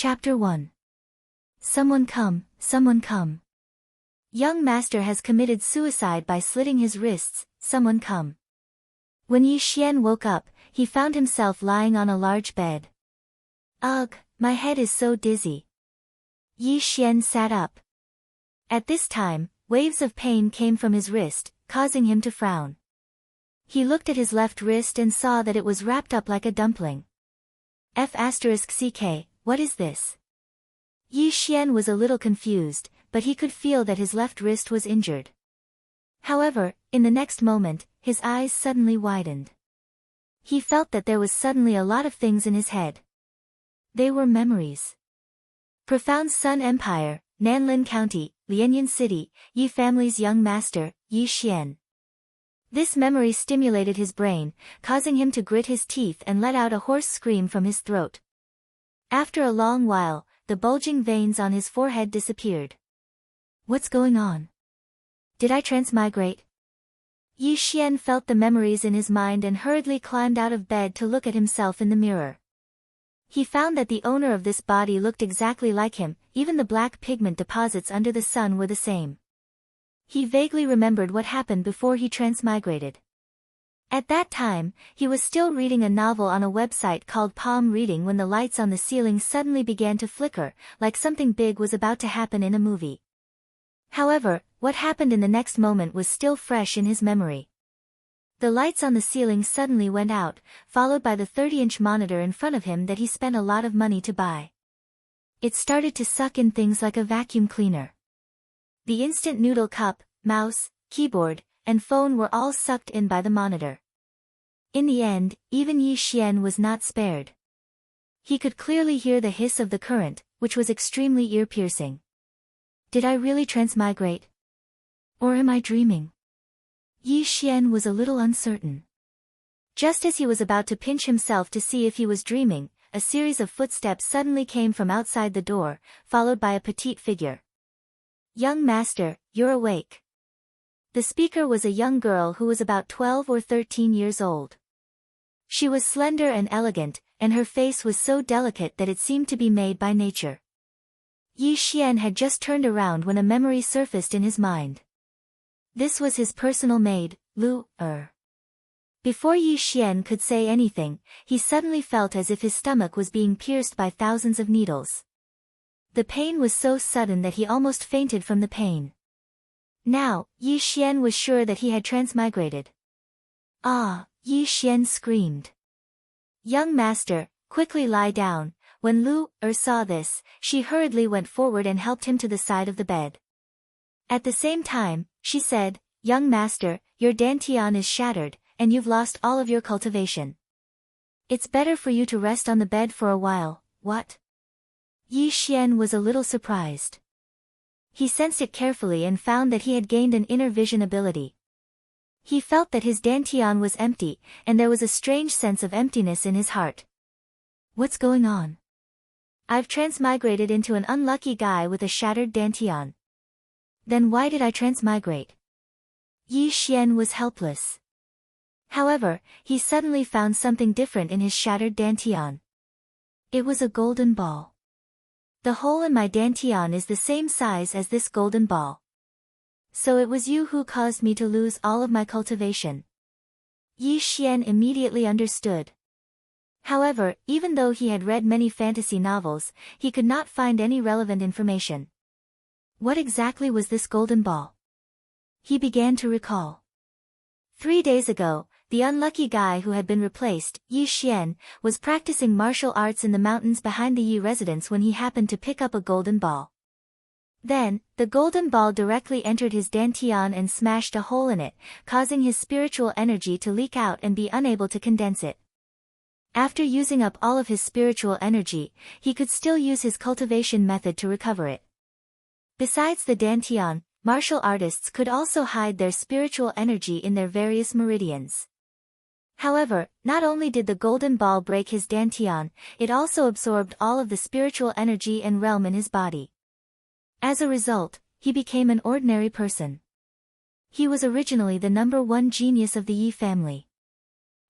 Chapter 1. Someone come, someone come. Young master has committed suicide by slitting his wrists, someone come. When Yi Xian woke up, he found himself lying on a large bed. Ugh, my head is so dizzy. Yi Xian sat up. At this time, waves of pain came from his wrist, causing him to frown. He looked at his left wrist and saw that it was wrapped up like a dumpling. F***ck, what is this? Yi Xian was a little confused, but he could feel that his left wrist was injured. However, in the next moment, his eyes suddenly widened. He felt that there was suddenly a lot of things in his head. They were memories. Profound Sun Empire, Nanlin County, Lianyan City, Yi family's young master, Yi Xian. This memory stimulated his brain, causing him to grit his teeth and let out a hoarse scream from his throat. After a long while, the bulging veins on his forehead disappeared. What's going on? Did I transmigrate? Yi Xian felt the memories in his mind and hurriedly climbed out of bed to look at himself in the mirror. He found that the owner of this body looked exactly like him, even the black pigment deposits under the sun were the same. He vaguely remembered what happened before he transmigrated. At that time, he was still reading a novel on a website called Palm Reading when the lights on the ceiling suddenly began to flicker, like something big was about to happen in a movie. However, what happened in the next moment was still fresh in his memory. The lights on the ceiling suddenly went out, followed by the 30-inch monitor in front of him that he spent a lot of money to buy. It started to suck in things like a vacuum cleaner. The instant noodle cup, mouse, keyboard, and phone were all sucked in by the monitor. In the end, even Yi Xian was not spared. He could clearly hear the hiss of the current, which was extremely ear-piercing. Did I really transmigrate? Or am I dreaming? Yi Xian was a little uncertain. Just as he was about to pinch himself to see if he was dreaming, a series of footsteps suddenly came from outside the door, followed by a petite figure. Young master, you're awake. The speaker was a young girl who was about 12 or 13 years old. She was slender and elegant, and her face was so delicate that it seemed to be made by nature. Yi Xian had just turned around when a memory surfaced in his mind. This was his personal maid, Lu Er. Before Yi Xian could say anything, he suddenly felt as if his stomach was being pierced by thousands of needles. The pain was so sudden that he almost fainted from the pain. Now, Yi Xian was sure that he had transmigrated. Ah, Yi Xian screamed. Young master, quickly lie down. When Lu Er saw this, she hurriedly went forward and helped him to the side of the bed. At the same time, she said, Young master, your dantian is shattered, and you've lost all of your cultivation. It's better for you to rest on the bed for a while, what? Yi Xian was a little surprised. He sensed it carefully and found that he had gained an inner vision ability. He felt that his dantian was empty, and there was a strange sense of emptiness in his heart. What's going on? I've transmigrated into an unlucky guy with a shattered dantian. Then why did I transmigrate? Yi Xian was helpless. However, he suddenly found something different in his shattered dantian. It was a golden ball. The hole in my dantian is the same size as this golden ball. So it was you who caused me to lose all of my cultivation. Yi Xian immediately understood. However, even though he had read many fantasy novels, he could not find any relevant information. What exactly was this golden ball? He began to recall. 3 days ago, the unlucky guy who had been replaced, Yi Xian, was practicing martial arts in the mountains behind the Yi residence when he happened to pick up a golden ball. Then, the golden ball directly entered his dantian and smashed a hole in it, causing his spiritual energy to leak out and be unable to condense it. After using up all of his spiritual energy, he could still use his cultivation method to recover it. Besides the dantian, martial artists could also hide their spiritual energy in their various meridians. However, not only did the golden ball break his dantian, it also absorbed all of the spiritual energy and realm in his body. As a result, he became an ordinary person. He was originally the #1 genius of the Yi family.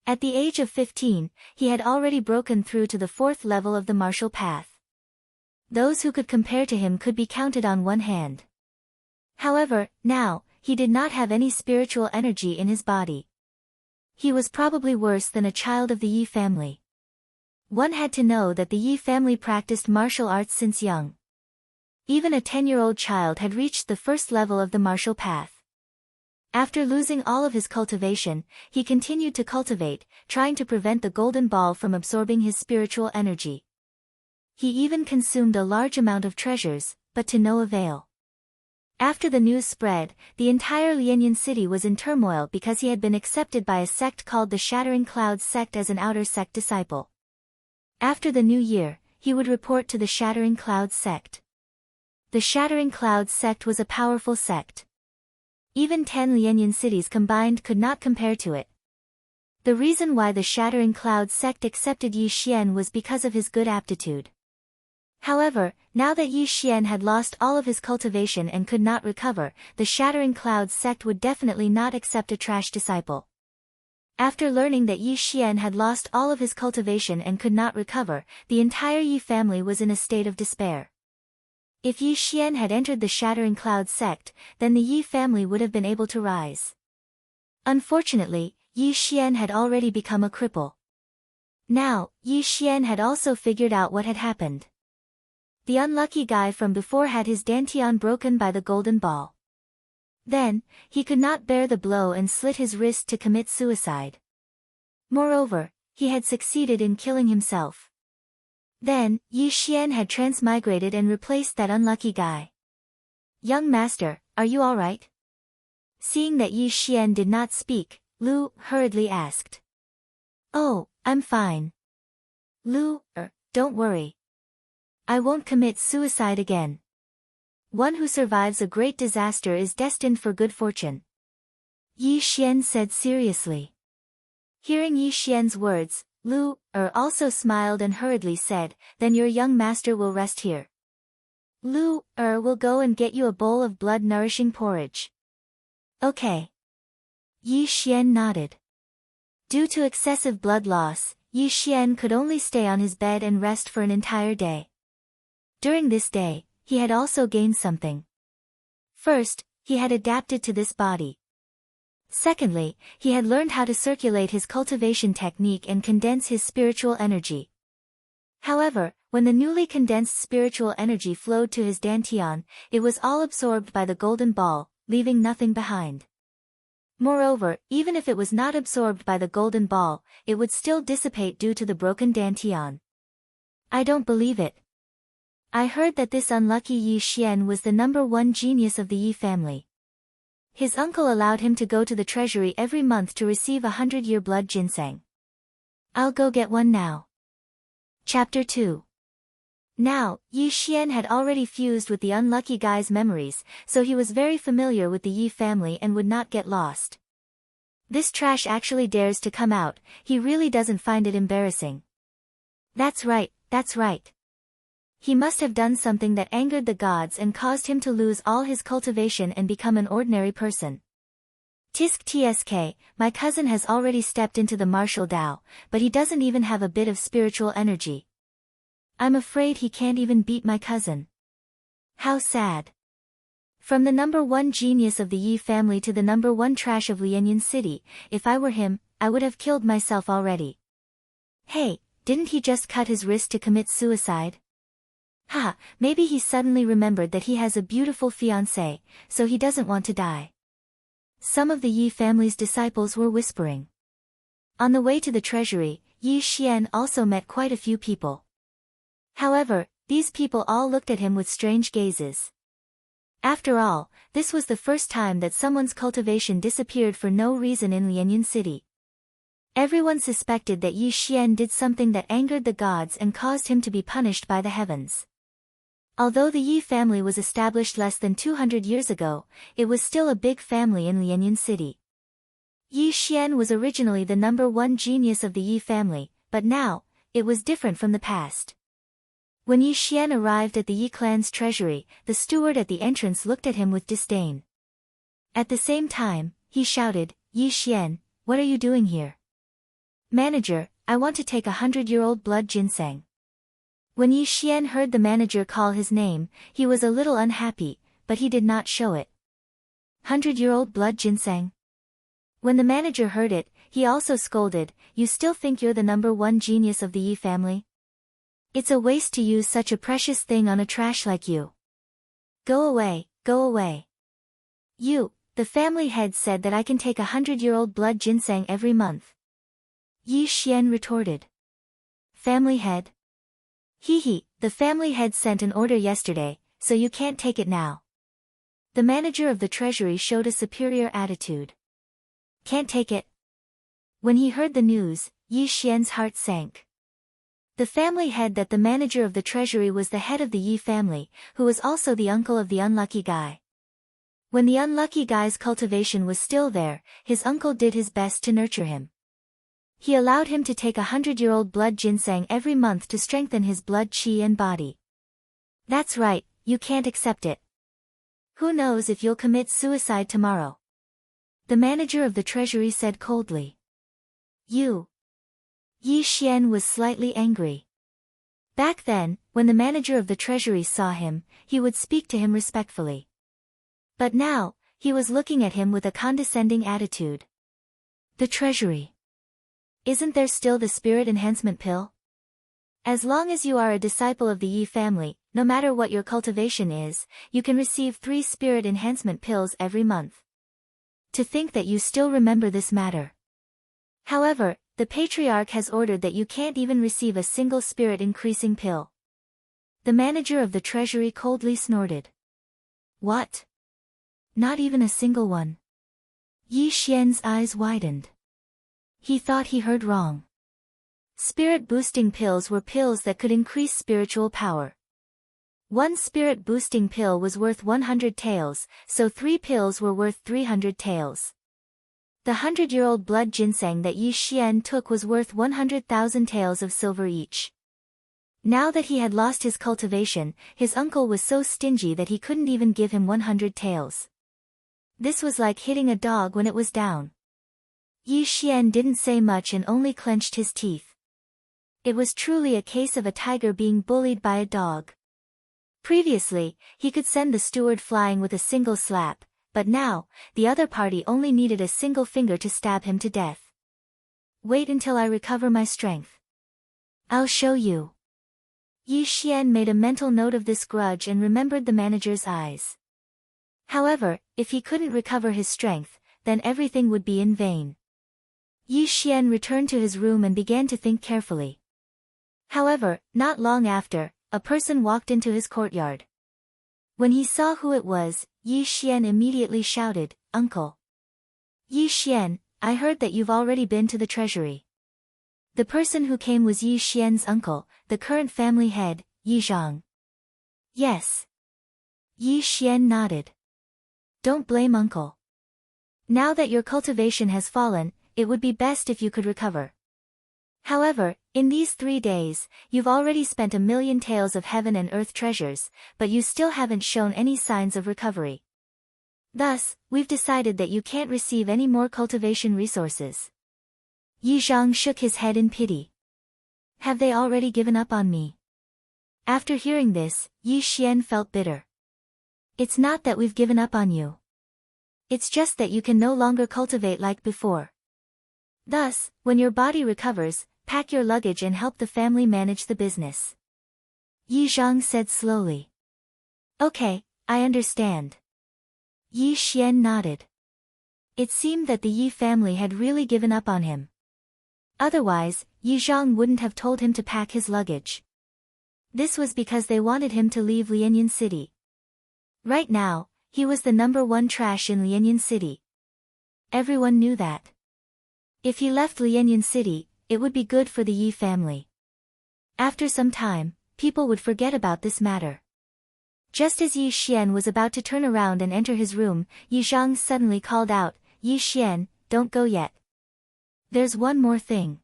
At the age of 15, he had already broken through to the 4th level of the martial path. Those who could compare to him could be counted on one hand. However, now, he did not have any spiritual energy in his body. He was probably worse than a child of the Yi family. One had to know that the Yi family practiced martial arts since young. Even a 10-year-old child had reached the first level of the martial path. After losing all of his cultivation, he continued to cultivate, trying to prevent the golden ball from absorbing his spiritual energy. He even consumed a large amount of treasures, but to no avail. After the news spread, the entire Lianyan city was in turmoil because he had been accepted by a sect called the Shattering Clouds sect as an outer sect disciple. After the new year, he would report to the Shattering Clouds sect. The Shattering Clouds sect was a powerful sect. Even 10 Lianyan cities combined could not compare to it. The reason why the Shattering Clouds sect accepted Yi Xian was because of his good aptitude. However, now that Yi Xian had lost all of his cultivation and could not recover, the Shattering Clouds sect would definitely not accept a trash disciple. After learning that Yi Xian had lost all of his cultivation and could not recover, the entire Yi family was in a state of despair. If Yi Xian had entered the Shattering Clouds sect, then the Yi family would have been able to rise. Unfortunately, Yi Xian had already become a cripple. Now, Yi Xian had also figured out what had happened. The unlucky guy from before had his dantian broken by the golden ball. Then, he could not bear the blow and slit his wrist to commit suicide. Moreover, he had succeeded in killing himself. Then, Yi Xian had transmigrated and replaced that unlucky guy. "Young master, are you alright?" Seeing that Yi Xian did not speak, Lu hurriedly asked. "Oh, I'm fine. Lu, don't worry. I won't commit suicide again. One who survives a great disaster is destined for good fortune," Yi Xian said seriously. Hearing Yi Xian's words, Lu also smiled and hurriedly said, "Then your young master will rest here. Lu will go and get you a bowl of blood-nourishing porridge." "Okay." Yi Xian nodded. Due to excessive blood loss, Yi Xian could only stay on his bed and rest for an entire day. During this day, he had also gained something. First, he had adapted to this body. Secondly, he had learned how to circulate his cultivation technique and condense his spiritual energy. However, when the newly condensed spiritual energy flowed to his dantian, it was all absorbed by the golden ball, leaving nothing behind. Moreover, even if it was not absorbed by the golden ball, it would still dissipate due to the broken dantian. "I don't believe it. I heard that this unlucky Yi Xian was the #1 genius of the Yi family. His uncle allowed him to go to the treasury every month to receive 100-year blood ginseng. I'll go get one now." Chapter 2. Now, Yi Xian had already fused with the unlucky guy's memories, so he was very familiar with the Yi family and would not get lost. This trash actually dares to come out, he really doesn't find it embarrassing. That's right, that's right. He must have done something that angered the gods and caused him to lose all his cultivation and become an ordinary person. Tisk tsk, my cousin has already stepped into the martial Tao, but he doesn't even have a bit of spiritual energy. I'm afraid he can't even beat my cousin. How sad. From the #1 genius of the Yi family to the #1 trash of Lianyan City, if I were him, I would have killed myself already. Hey, didn't he just cut his wrist to commit suicide? Maybe he suddenly remembered that he has a beautiful fiancée, so he doesn't want to die. Some of the Yi family's disciples were whispering. On the way to the treasury, Yi Xian also met quite a few people. However, these people all looked at him with strange gazes. After all, this was the first time that someone's cultivation disappeared for no reason in Lianyan City. Everyone suspected that Yi Xian did something that angered the gods and caused him to be punished by the heavens. Although the Yi family was established less than 200 years ago, it was still a big family in Lianyan City. Yi Xian was originally the #1 genius of the Yi family, but now, it was different from the past. When Yi Xian arrived at the Yi clan's treasury, the steward at the entrance looked at him with disdain. At the same time, he shouted, "Yi Xian, what are you doing here?" "Manager, I want to take 100-year-old blood ginseng." When Yi Xian heard the manager call his name, he was a little unhappy, but he did not show it. 100-year-old blood ginseng. When the manager heard it, he also scolded, "You still think you're the #1 genius of the Yi family? It's a waste to use such a precious thing on a trash like you. Go away, go away. You, the family head said that I can take 100-year-old blood ginseng every month." Yi Xian retorted. Family head? Hee, the family head sent an order yesterday, so you can't take it now. The manager of the treasury showed a superior attitude. Can't take it? When he heard the news, Yi Xian's heart sank. The family head that the manager of the treasury was the head of the Yi family, who was also the uncle of the unlucky guy. When the unlucky guy's cultivation was still there, his uncle did his best to nurture him. He allowed him to take 100-year-old blood ginseng every month to strengthen his blood qi and body. That's right, you can't accept it. Who knows if you'll commit suicide tomorrow? The manager of the treasury said coldly. You. Yi Xian was slightly angry. Back then, when the manager of the treasury saw him, he would speak to him respectfully. But now, he was looking at him with a condescending attitude. The treasury. Isn't there still the spirit enhancement pill? As long as you are a disciple of the Yi family, no matter what your cultivation is, you can receive 3 spirit enhancement pills every month. To think that you still remember this matter. However, the patriarch has ordered that you can't even receive a single spirit increasing pill. The manager of the treasury coldly snorted. What? Not even a single one? Yi Xian's eyes widened. He thought he heard wrong. Spirit-boosting pills were pills that could increase spiritual power. One spirit-boosting pill was worth 100 taels, so 3 pills were worth 300 taels. The 100-year-old blood ginseng that Yi Xian took was worth 100,000 taels of silver each. Now that he had lost his cultivation, his uncle was so stingy that he couldn't even give him 100 taels. This was like hitting a dog when it was down. Yi Xian didn't say much and only clenched his teeth. It was truly a case of a tiger being bullied by a dog. Previously, he could send the steward flying with a single slap, but now, the other party only needed a single finger to stab him to death. Wait until I recover my strength. I'll show you. Yi Xian made a mental note of this grudge and remembered the manager's eyes. However, if he couldn't recover his strength, then everything would be in vain. Yi Xian returned to his room and began to think carefully. However, not long after, a person walked into his courtyard. When he saw who it was, Yi Xian immediately shouted, "Uncle! Yi Xian, I heard that you've already been to the treasury." The person who came was Yi Xian's uncle, the current family head, Yi Zhang. Yes. Yi Xian nodded. Don't blame uncle. Now that your cultivation has fallen, it would be best if you could recover. However, in these 3 days, you've already spent 1,000,000 taels of heaven and earth treasures, but you still haven't shown any signs of recovery. Thus, we've decided that you can't receive any more cultivation resources. Yi Zhang shook his head in pity. Have they already given up on me? After hearing this, Yi Xian felt bitter. It's not that we've given up on you. It's just that you can no longer cultivate like before. Thus, when your body recovers, pack your luggage and help the family manage the business. Yi Zhang said slowly. Okay, I understand. Yi Xian nodded. It seemed that the Yi family had really given up on him. Otherwise, Yi Zhang wouldn't have told him to pack his luggage. This was because they wanted him to leave Lianyan City. Right now, he was the #1 trash in Lianyan City. Everyone knew that. If he left Lianyan City, it would be good for the Yi family. After some time, people would forget about this matter. Just as Yi Xian was about to turn around and enter his room, Yi Zhang suddenly called out, Yi Xian, don't go yet. There's one more thing.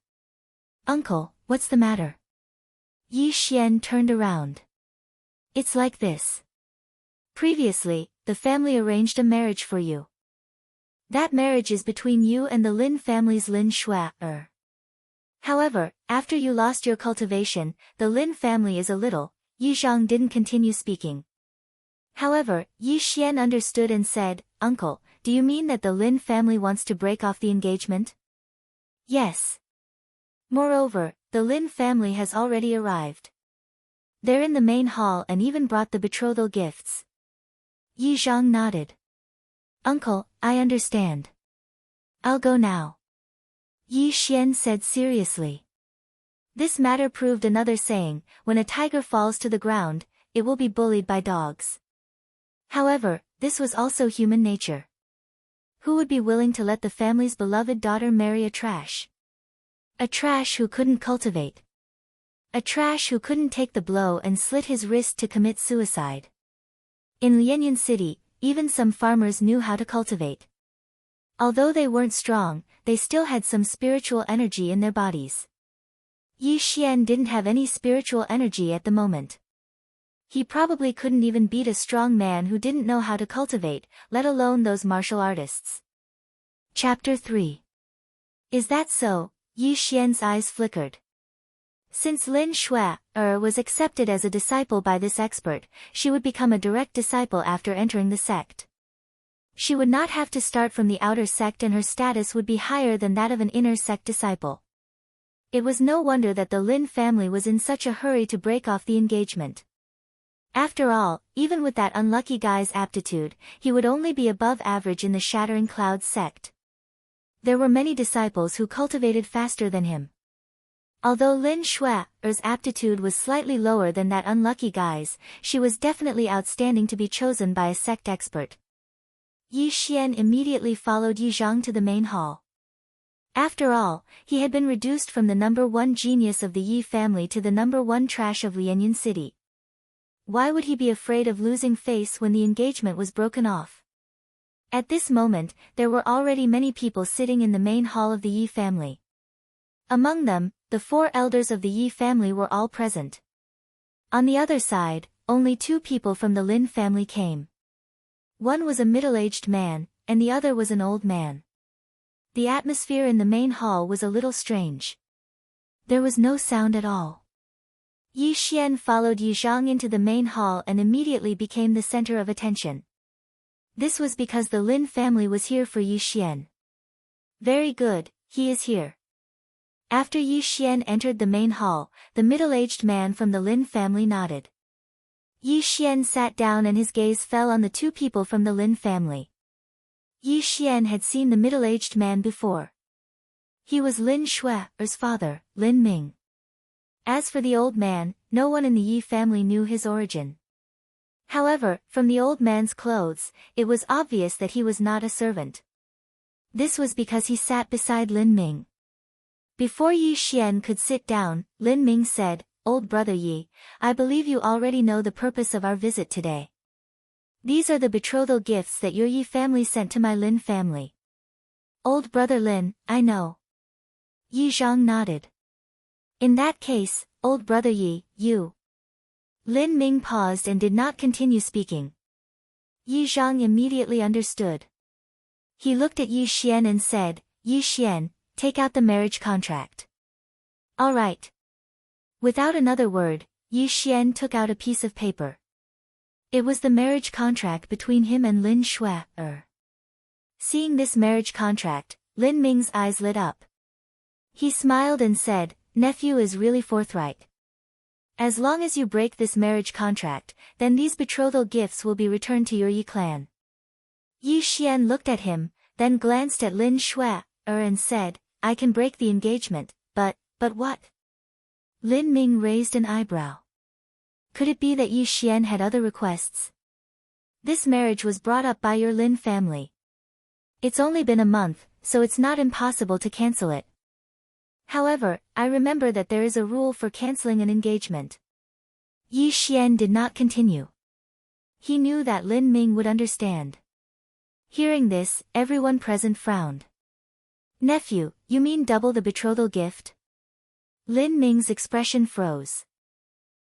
Uncle, what's the matter? Yi Xian turned around. It's like this. Previously, the family arranged a marriage for you. That marriage is between you and the Lin family's Lin Shui. However, after you lost your cultivation, the Lin family is a little. Yi Zhang didn't continue speaking. However, Yi Xian understood and said, Uncle, do you mean that the Lin family wants to break off the engagement? Yes. Moreover, the Lin family has already arrived. They're in the main hall and even brought the betrothal gifts. Yi Zhang nodded. Uncle, I understand. I'll go now. Yi Xian said seriously. This matter proved another saying, when a tiger falls to the ground, it will be bullied by dogs. However, this was also human nature. Who would be willing to let the family's beloved daughter marry a trash? A trash who couldn't cultivate. A trash who couldn't take the blow and slit his wrist to commit suicide. In Lianyan City, even some farmers knew how to cultivate. Although they weren't strong, they still had some spiritual energy in their bodies. Yi Xian didn't have any spiritual energy at the moment. He probably couldn't even beat a strong man who didn't know how to cultivate, let alone those martial artists. Chapter 3. Is that so? Yi Xian's eyes flickered. Since Lin Shui was accepted as a disciple by this expert, she would become a direct disciple after entering the sect. She would not have to start from the outer sect and her status would be higher than that of an inner sect disciple. It was no wonder that the Lin family was in such a hurry to break off the engagement. After all, even with that unlucky guy's aptitude, he would only be above average in the Shattering Clouds sect. There were many disciples who cultivated faster than him. Although Lin Shui's aptitude was slightly lower than that unlucky guy's, she was definitely outstanding to be chosen by a sect expert. Yi Xian immediately followed Yi Zhang to the main hall. After all, he had been reduced from the number one genius of the Yi family to the number one trash of Lianyan City. Why would he be afraid of losing face when the engagement was broken off? At this moment, there were already many people sitting in the main hall of the Yi family. Among them, the 4 elders of the Yi family were all present. On the other side, only 2 people from the Lin family came. One was a middle-aged man, and the other was an old man. The atmosphere in the main hall was a little strange. There was no sound at all. Yi Xian followed Yi Zhang into the main hall and immediately became the center of attention. This was because the Lin family was here for Yi Xian. Very good, he is here. After Yi Xian entered the main hall, the middle-aged man from the Lin family nodded. Yi Xian sat down and his gaze fell on the 2 people from the Lin family. Yi Xian had seen the middle-aged man before. He was Lin Shui's father, Lin Ming. As for the old man, no one in the Yi family knew his origin. However, from the old man's clothes, it was obvious that he was not a servant. This was because he sat beside Lin Ming. Before Yi Xian could sit down, Lin Ming said, Old brother Yi, I believe you already know the purpose of our visit today. These are the betrothal gifts that your Yi family sent to my Lin family. Old brother Lin, I know. Yi Zhang nodded. In that case, old brother Yi, you. Lin Ming paused and did not continue speaking. Yi Zhang immediately understood. He looked at Yi Xian and said, Yi Xian, take out the marriage contract. All right. Without another word, Yi Xian took out a piece of paper. It was the marriage contract between him and Lin Shui. Seeing this marriage contract, Lin Ming's eyes lit up. He smiled and said, Nephew is really forthright. As long as you break this marriage contract, then these betrothal gifts will be returned to your Yi clan. Yi Xian looked at him, then glanced at Lin Shui and said, I can break the engagement, but what? Lin Ming raised an eyebrow. Could it be that Yi Xian had other requests? This marriage was brought up by your Lin family. It's only been a month, so it's not impossible to cancel it. However, I remember that there is a rule for canceling an engagement. Yi Xian did not continue. He knew that Lin Ming would understand. Hearing this, everyone present frowned. Nephew, you mean double the betrothal gift? Lin Ming's expression froze.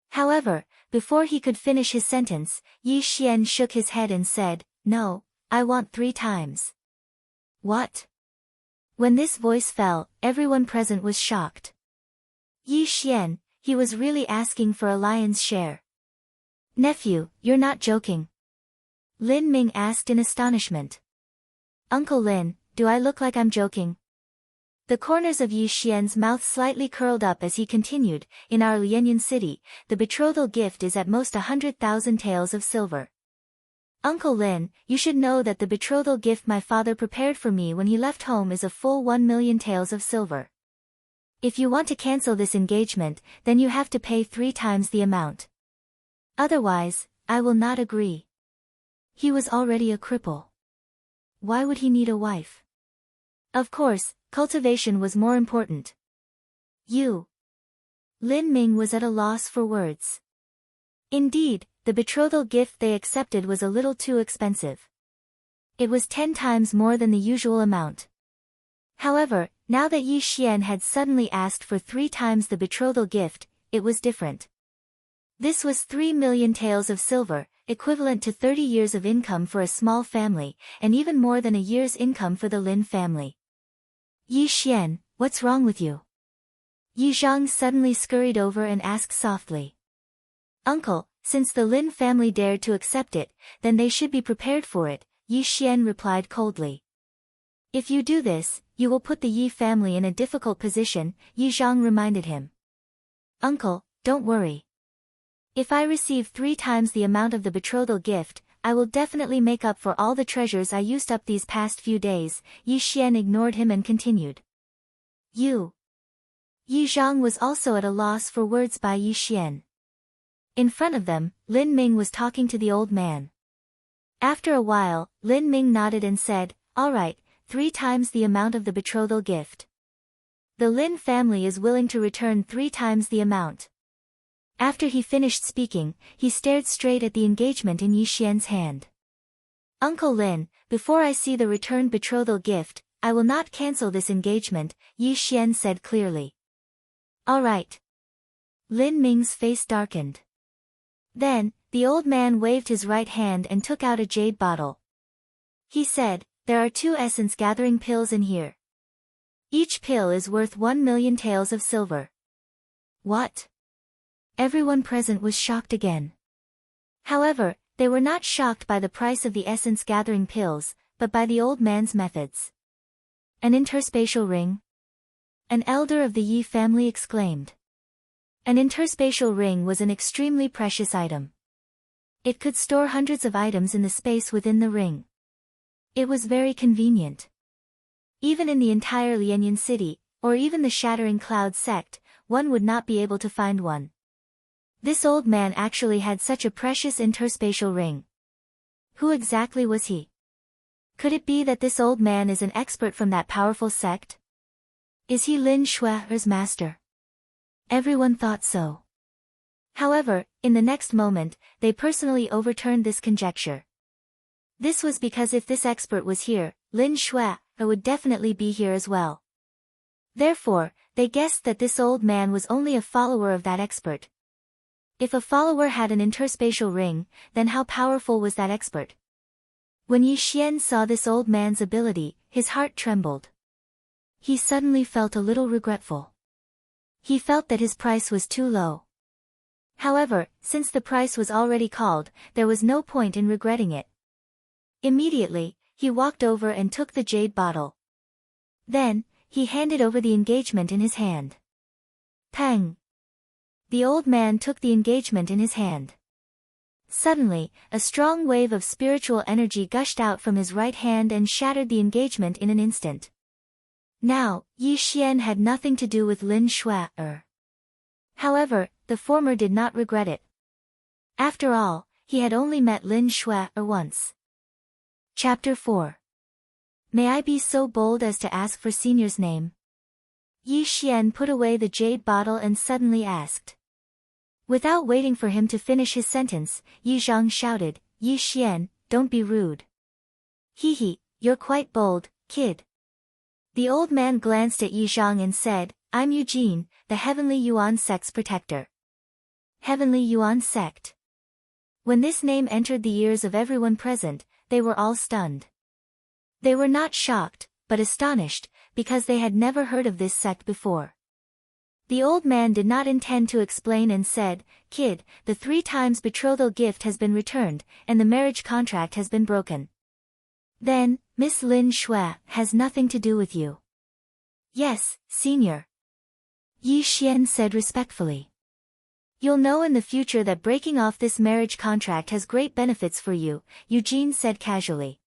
However, before he could finish his sentence, Yi Xian shook his head and said, No, I want 3 times. What? When this voice fell, everyone present was shocked. Yi Xian, he was really asking for a lion's share. Nephew, you're not joking. Lin Ming asked in astonishment. Uncle Lin, do I look like I'm joking? The corners of Yi Xian's mouth slightly curled up as he continued, in our Lianyan city, the betrothal gift is at most 100,000 taels of silver. Uncle Lin, you should know that the betrothal gift my father prepared for me when he left home is a full 1 million taels of silver. If you want to cancel this engagement, then you have to pay 3 times the amount. Otherwise, I will not agree. He was already a cripple. Why would he need a wife? Of course, cultivation was more important. Lin Ming was at a loss for words. Indeed, the betrothal gift they accepted was a little too expensive. It was 10 times more than the usual amount. However, now that Yi Xian had suddenly asked for 3 times the betrothal gift, it was different. This was 3 million taels of silver, equivalent to 30 years of income for a small family, and even more than a year's income for the Lin family. Yi Xian, what's wrong with you? Yi Zhang suddenly scurried over and asked softly. Uncle, since the Lin family dared to accept it, then they should be prepared for it, Yi Xian replied coldly. If you do this, you will put the Yi family in a difficult position, Yi Zhang reminded him. Uncle, don't worry. If I receive 3 times the amount of the betrothal gift, I will definitely make up for all the treasures I used up these past few days. Yi Xian ignored him and continued. Yi Zhang was also at a loss for words by Yi Xian. In front of them, Lin Ming was talking to the old man. After a while, Lin Ming nodded and said, all right, 3 times the amount of the betrothal gift. The Lin family is willing to return 3 times the amount. After he finished speaking, he stared straight at the engagement in Yi Xian's hand. Uncle Lin, before I see the returned betrothal gift, I will not cancel this engagement, Yi Xian said clearly. All right. Lin Ming's face darkened. Then, the old man waved his right hand and took out a jade bottle. He said, there are 2 essence-gathering pills in here. Each pill is worth 1 million taels of silver. What? Everyone present was shocked again. However, they were not shocked by the price of the essence-gathering pills, but by the old man's methods. An interspatial ring? An elder of the Yi family exclaimed. An interspatial ring was an extremely precious item. It could store hundreds of items in the space within the ring. It was very convenient. Even in the entire Lianyan city, or even the Shattering Cloud sect, one would not be able to find one. This old man actually had such a precious interspatial ring. Who exactly was he? Could it be that this old man is an expert from that powerful sect? Is he Lin Shui's master? Everyone thought so. However, in the next moment, they personally overturned this conjecture. This was because if this expert was here, Lin Shui would definitely be here as well. Therefore, they guessed that this old man was only a follower of that expert. If a follower had an interspatial ring, then how powerful was that expert? When Yi Xian saw this old man's ability, his heart trembled. He suddenly felt a little regretful. He felt that his price was too low. However, since the price was already called, there was no point in regretting it. Immediately, he walked over and took the jade bottle. Then, he handed over the engagement in his hand. Pang! The old man took the engagement in his hand. Suddenly, a strong wave of spiritual energy gushed out from his right hand and shattered the engagement in an instant. Now, Yi Xian had nothing to do with Lin Shui. However, the former did not regret it. After all, he had only met Lin Shui once. Chapter 4. May I be so bold as to ask for senior's name? Yi Xian put away the jade bottle and suddenly asked. Without waiting for him to finish his sentence, Yi Zhang shouted, Yi Xian, don't be rude. Hee, you're quite bold, kid. The old man glanced at Yi Zhang and said, I'm Eugene, the Heavenly Yuan Sect's protector. Heavenly Yuan Sect. When this name entered the ears of everyone present, they were all stunned. They were not shocked, but astonished, because they had never heard of this sect before. The old man did not intend to explain and said, "Kid, the 3 times betrothal gift has been returned, and the marriage contract has been broken." "Then, Miss Lin Shui has nothing to do with you." "Yes, senior," Yi Xian said respectfully. "You'll know in the future that breaking off this marriage contract has great benefits for you," Eugene said casually.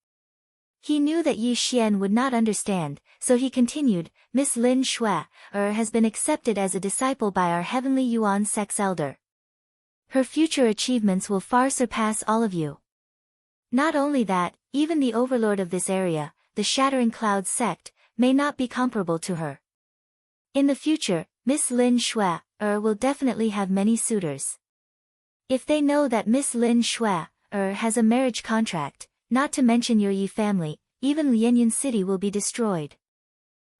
He knew that Yi Xian would not understand, so he continued, "Miss Lin Shui has been accepted as a disciple by our heavenly Yuan sect's elder. Her future achievements will far surpass all of you. Not only that, even the overlord of this area, the Shattering Cloud sect, may not be comparable to her. In the future, Miss Lin Shui will definitely have many suitors. If they know that Miss Lin Shui has a marriage contract, not to mention your Yi family, even Lianyan City will be destroyed."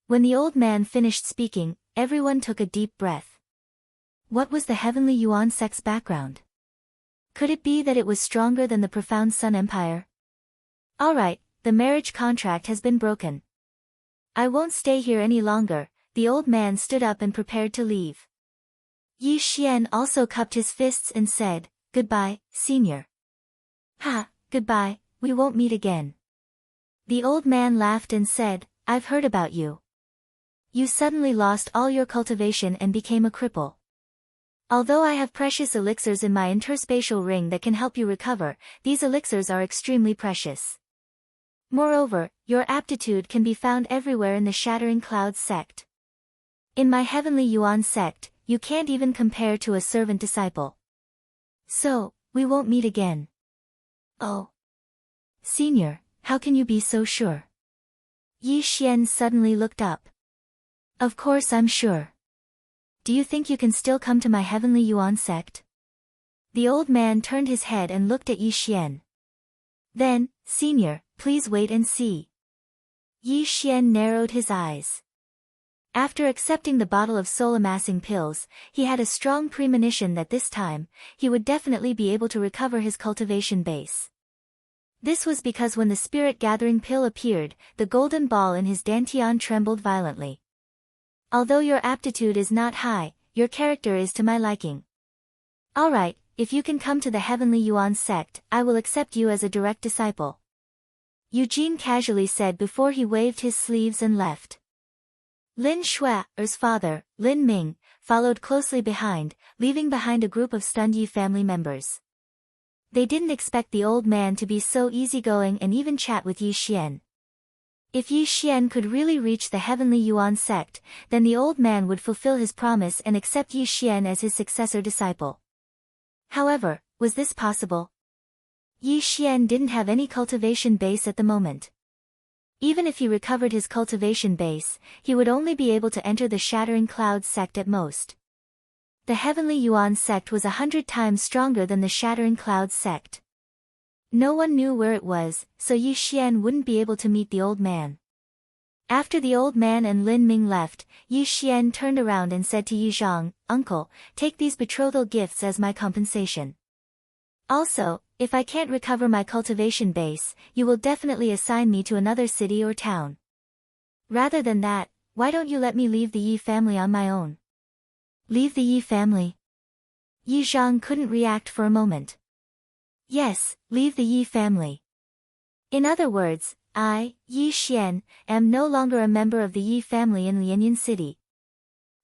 When the old man finished speaking, everyone took a deep breath. What was the heavenly Yuan sect's background? Could it be that it was stronger than the profound Sun Empire? "Alright, the marriage contract has been broken. I won't stay here any longer." The old man stood up and prepared to leave. Yi Xian also cupped his fists and said, "Goodbye, senior." "Ha, goodbye, we won't meet again." The old man laughed and said, "I've heard about you. You suddenly lost all your cultivation and became a cripple. Although I have precious elixirs in my interspatial ring that can help you recover, these elixirs are extremely precious. Moreover, your aptitude can be found everywhere in the Shattering Cloud sect. In my Heavenly Yuan sect, you can't even compare to a servant disciple. So, we won't meet again." "Oh. Senior, how can you be so sure?" Yi Xian suddenly looked up. "Of course I'm sure. Do you think you can still come to my Heavenly Yuan sect?" The old man turned his head and looked at Yi Xian. "Then, senior, please wait and see." Yi Xian narrowed his eyes. After accepting the bottle of soul-amassing pills, he had a strong premonition that this time, he would definitely be able to recover his cultivation base. This was because when the spirit-gathering pill appeared, the golden ball in his dantian trembled violently. "Although your aptitude is not high, your character is to my liking. Alright, if you can come to the Heavenly Yuan sect, I will accept you as a direct disciple," Eugene casually said before he waved his sleeves and left. Lin Shui's father, Lin Ming, followed closely behind, leaving behind a group of stunned Yi family members. They didn't expect the old man to be so easygoing and even chat with Yi Xian. If Yi Xian could really reach the Heavenly Yuan sect, then the old man would fulfill his promise and accept Yi Xian as his successor disciple. However, was this possible? Yi Xian didn't have any cultivation base at the moment. Even if he recovered his cultivation base, he would only be able to enter the Shattering Cloud sect at most. The Heavenly Yuan sect was 100 times stronger than the Shattering Cloud sect. No one knew where it was, so Yi Xian wouldn't be able to meet the old man. After the old man and Lin Ming left, Yi Xian turned around and said to Yi Zhang, "Uncle, take these betrothal gifts as my compensation. Also, if I can't recover my cultivation base, you will definitely assign me to another city or town. Rather than that, why don't you let me leave the Yi family on my own?" "Leave the Yi family?" Yi Zhang couldn't react for a moment. "Yes, leave the Yi family. In other words, I, Yi Xian, am no longer a member of the Yi family in Lianyan City."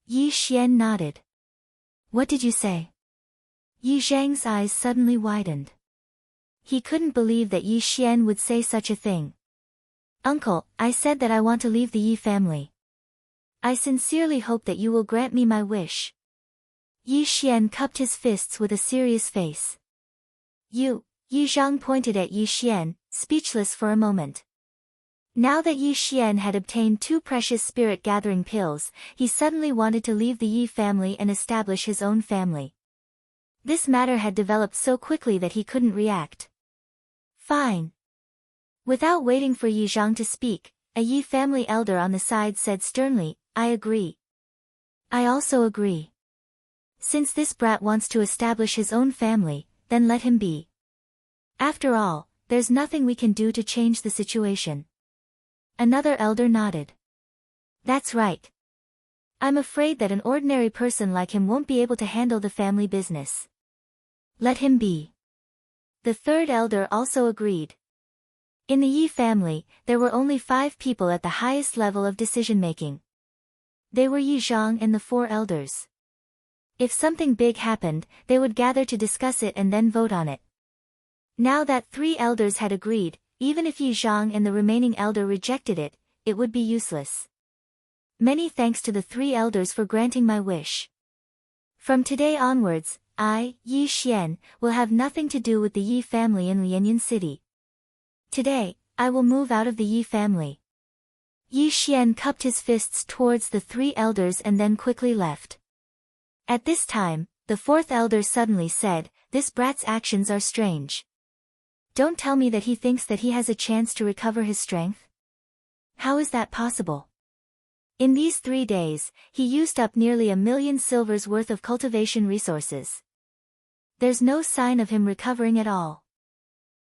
Yi Xian nodded. "What did you say?" Yi Zhang's eyes suddenly widened. He couldn't believe that Yi Xian would say such a thing. "Uncle, I said that I want to leave the Yi family. I sincerely hope that you will grant me my wish." Yi Xian cupped his fists with a serious face. "You," Yi Zhang pointed at Yi Xian, speechless for a moment. Now that Yi Xian had obtained 2 precious spirit-gathering pills, he suddenly wanted to leave the Yi family and establish his own family. This matter had developed so quickly that he couldn't react. "Fine." Without waiting for Yi Zhang to speak, a Yi family elder on the side said sternly, "I agree." "I also agree. Since this brat wants to establish his own family, then let him be. After all, there's nothing we can do to change the situation." Another elder nodded. "That's right. I'm afraid that an ordinary person like him won't be able to handle the family business. Let him be. The third elder also agreed. In the Yi family, there were only 5 people at the highest level of decision-making. They were Yi Zhang and the 4 elders. If something big happened, they would gather to discuss it and then vote on it. Now that 3 elders had agreed, even if Yi Zhang and the remaining elder rejected it, it would be useless. Many thanks to the 3 elders for granting my wish. From today onwards, I, Yi Xian, will have nothing to do with the Yi family in Lianyan City. Today, I will move out of the Yi family. Yi Xian cupped his fists towards the 3 elders and then quickly left. At this time, the 4th elder suddenly said, "This brat's actions are strange. Don't tell me that he thinks that he has a chance to recover his strength? How is that possible? In these 3 days, he used up nearly 1,000,000 silvers worth of cultivation resources. There's no sign of him recovering at all.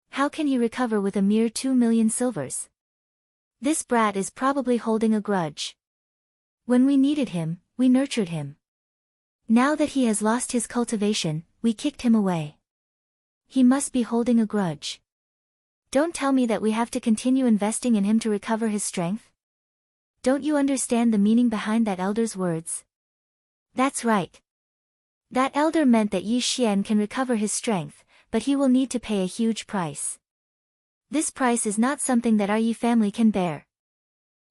How can he recover with a mere 2,000,000 silvers? This brat is probably holding a grudge. When we needed him, we nurtured him. Now that he has lost his cultivation, we kicked him away. He must be holding a grudge. Don't tell me that we have to continue investing in him to recover his strength. Don't you understand the meaning behind that elder's words?" "That's right. That elder meant that Yi Xian can recover his strength, but he will need to pay a huge price. This price is not something that our Yi family can bear.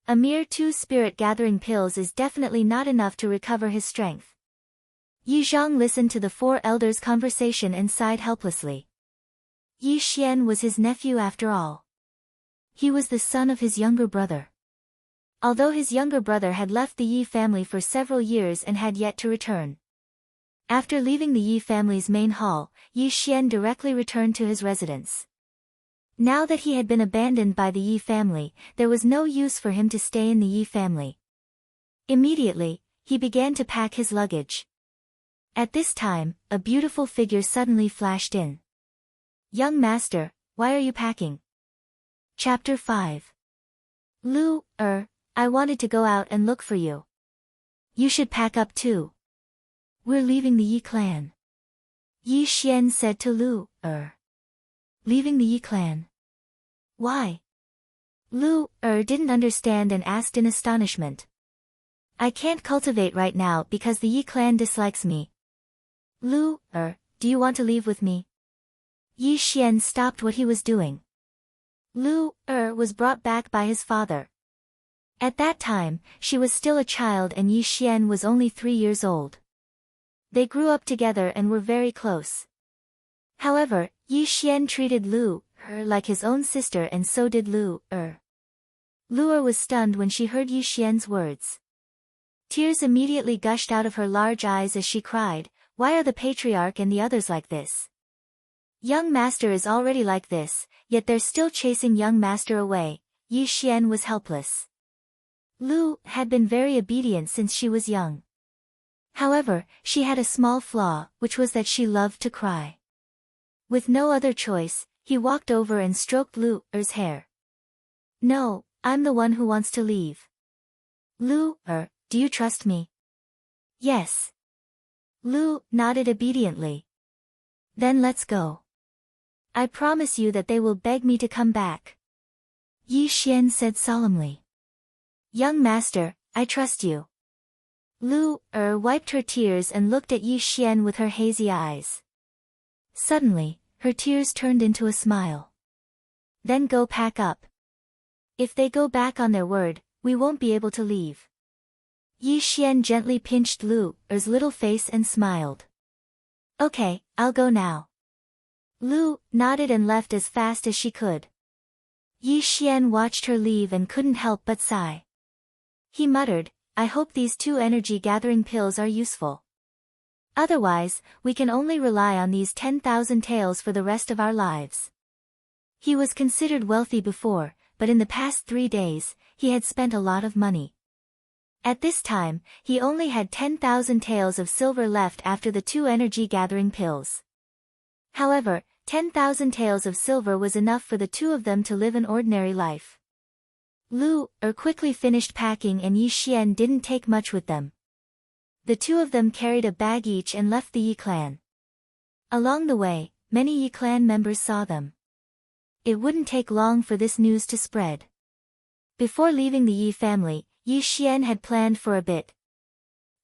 A mere 2 spirit-gathering pills is definitely not enough to recover his strength." Yi Zhang listened to the 4 elders' conversation and sighed helplessly. Yi Xian was his nephew after all. He was the son of his younger brother. Although his younger brother had left the Yi family for several years and had yet to return. After leaving the Yi family's main hall, Yi Xian directly returned to his residence. Now that he had been abandoned by the Yi family, there was no use for him to stay in the Yi family. Immediately, he began to pack his luggage. At this time, a beautiful figure suddenly flashed in. "Young master, why are you packing?" Chapter 5. "Lu, I wanted to go out and look for you. You should pack up too. We're leaving the Yi clan." Yi Xian said to Lu, "Leaving the Yi clan? Why?" Lu, didn't understand and asked in astonishment. "I can't cultivate right now because the Yi clan dislikes me." "Lu, do you want to leave with me?" Yi Xian stopped what he was doing. Lu, was brought back by his father. At that time, she was still a child and Yi Xian was only 3 years old. They grew up together and were very close. However, Yi Xian treated Lu, like his own sister and so did Lu, Lu was stunned when she heard Yi Xian's words. Tears immediately gushed out of her large eyes as she cried, "Why are the patriarch and the others like this? Young master is already like this, yet they're still chasing young master away." Yi Xian was helpless. Lu had been very obedient since she was young. However, she had a small flaw, which was that she loved to cry. With no other choice, he walked over and stroked Lu's hair. "No, I'm the one who wants to leave." "Lu, do you trust me?" "Yes." Lu nodded obediently. "Then let's go. I promise you that they will beg me to come back." Yi Xian said solemnly. "Young master, I trust you." Lu wiped her tears and looked at Yi Xian with her hazy eyes. Suddenly, her tears turned into a smile. "Then go pack up. If they go back on their word, we won't be able to leave." Yi Xian gently pinched Lu's little face and smiled. "Okay, I'll go now." Lu nodded and left as fast as she could. Yi Xian watched her leave and couldn't help but sigh. He muttered, "I hope these 2 energy-gathering pills are useful. Otherwise, we can only rely on these 10,000 taels for the rest of our lives." He was considered wealthy before, but in the past 3 days, he had spent a lot of money. At this time, he only had 10,000 taels of silver left after the 2 energy-gathering pills. However, 10,000 taels of silver was enough for the 2 of them to live an ordinary life. Lu quickly finished packing and Yi Xian didn't take much with them. The two of them carried a bag each and left the Yi clan. Along the way, many Yi clan members saw them. It wouldn't take long for this news to spread. Before leaving the Yi family, Yi Xian had planned for a bit.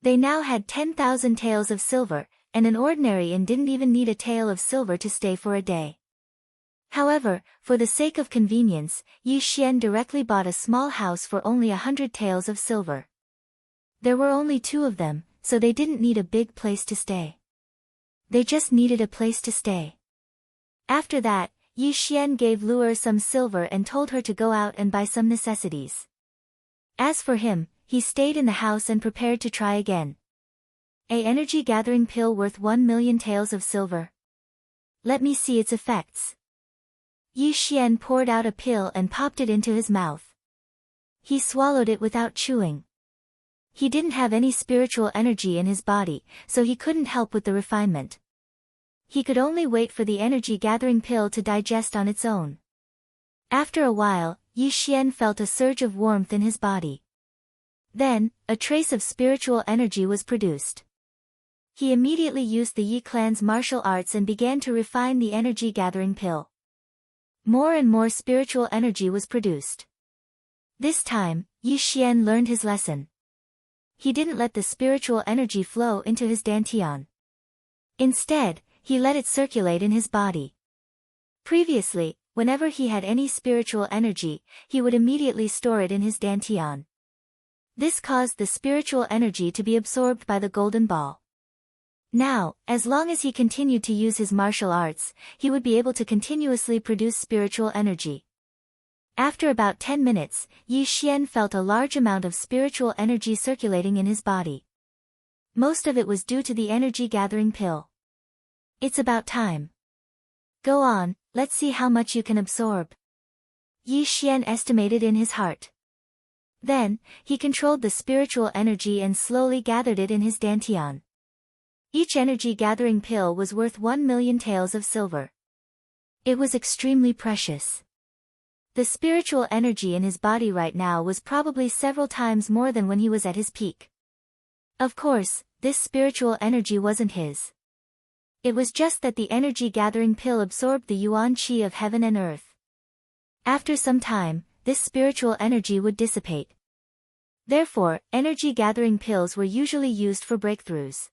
They now had 10,000 taels of silver, and an ordinary inn didn't even need a tael of silver to stay for a day. However, for the sake of convenience, Yi Xian directly bought a small house for only 100 taels of silver. There were only two of them, so they didn't need a big place to stay. They just needed a place to stay. After that, Yi Xian gave Lu'er some silver and told her to go out and buy some necessities. As for him, he stayed in the house and prepared to try again. An energy-gathering pill worth 1 million taels of silver. Let me see its effects. Yi Xian poured out a pill and popped it into his mouth. He swallowed it without chewing. He didn't have any spiritual energy in his body, so he couldn't help with the refinement. He could only wait for the energy-gathering pill to digest on its own. After a while, Yi Xian felt a surge of warmth in his body. Then, a trace of spiritual energy was produced. He immediately used the Yi clan's martial arts and began to refine the energy-gathering pill. More and more spiritual energy was produced. This time, Yi Xian learned his lesson. He didn't let the spiritual energy flow into his dantian. Instead, he let it circulate in his body. Previously, whenever he had any spiritual energy, he would immediately store it in his dantian. This caused the spiritual energy to be absorbed by the golden ball. Now, as long as he continued to use his martial arts, he would be able to continuously produce spiritual energy. After about 10 minutes, Yi Xian felt a large amount of spiritual energy circulating in his body. Most of it was due to the energy-gathering pill. It's about time. Go on, let's see how much you can absorb. Yi Xian estimated in his heart. Then, he controlled the spiritual energy and slowly gathered it in his dantian. Each energy-gathering pill was worth 1 million taels of silver. It was extremely precious. The spiritual energy in his body right now was probably several times more than when he was at his peak. Of course, this spiritual energy wasn't his. It was just that the energy-gathering pill absorbed the yuan qi of heaven and earth. After some time, this spiritual energy would dissipate. Therefore, energy-gathering pills were usually used for breakthroughs.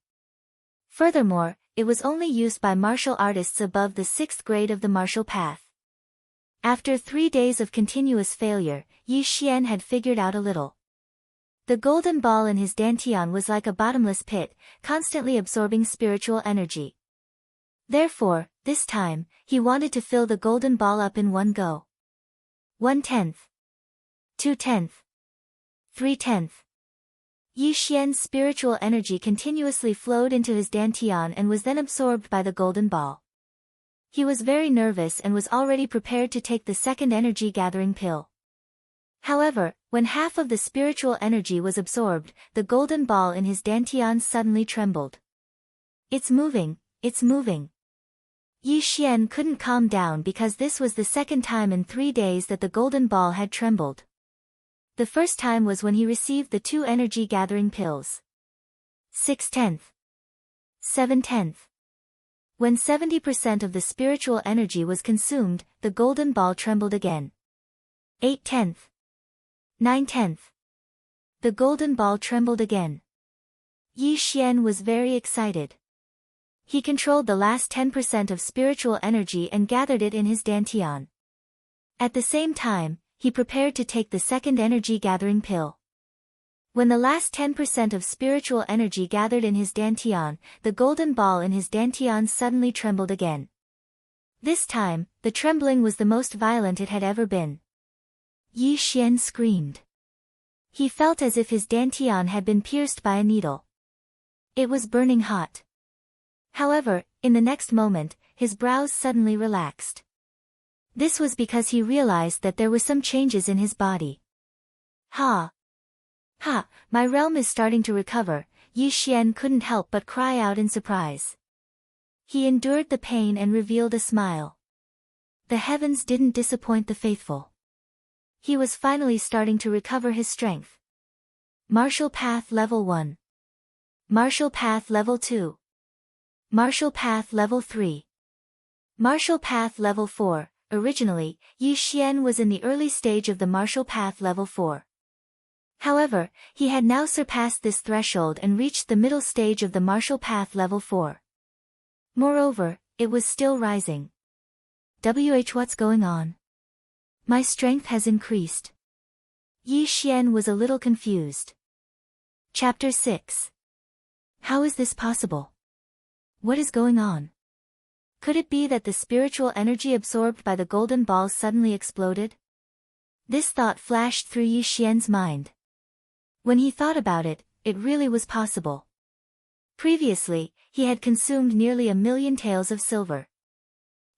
Furthermore, it was only used by martial artists above the 6th grade of the martial path. After 3 days of continuous failure, Yi Xian had figured out a little. The golden ball in his dantian was like a bottomless pit, constantly absorbing spiritual energy. Therefore, this time, he wanted to fill the golden ball up in one go. 1/10. 2/10. 3/10. Yi Xian's spiritual energy continuously flowed into his dantian and was then absorbed by the golden ball. He was very nervous and was already prepared to take the second energy-gathering pill. However, when half of the spiritual energy was absorbed, the golden ball in his dantian suddenly trembled. It's moving, it's moving. Yi Xian couldn't calm down because this was the second time in 3 days that the golden ball had trembled. The first time was when he received the 2 energy-gathering pills. 6/10. 7/10. When 70% of the spiritual energy was consumed, the golden ball trembled again. 8/10. 9/10. The golden ball trembled again. Yi Xian was very excited. He controlled the last 10% of spiritual energy and gathered it in his dantian. At the same time, he prepared to take the second energy-gathering pill. When the last 10% of spiritual energy gathered in his dantian, the golden ball in his dantian suddenly trembled again. This time, the trembling was the most violent it had ever been. Yi Xian screamed. He felt as if his dantian had been pierced by a needle. It was burning hot. However, in the next moment, his brows suddenly relaxed. This was because he realized that there were some changes in his body. Ha! Ha! My realm is starting to recover. Yi Xian couldn't help but cry out in surprise. He endured the pain and revealed a smile. The heavens didn't disappoint the faithful. He was finally starting to recover his strength. Martial Path Level 1. Martial Path Level 2. Martial Path Level 3. Martial Path Level 4. Originally, Yi Xian was in the early stage of the Martial Path Level 4. However, he had now surpassed this threshold and reached the middle stage of the Martial Path Level 4. Moreover, it was still rising. What's going on? My strength has increased. Yi Xian was a little confused. Chapter 6. How is this possible? What is going on? Could it be that the spiritual energy absorbed by the golden ball suddenly exploded? This thought flashed through Yi Xian's mind. When he thought about it, it really was possible. Previously, he had consumed nearly 1,000,000 taels of silver.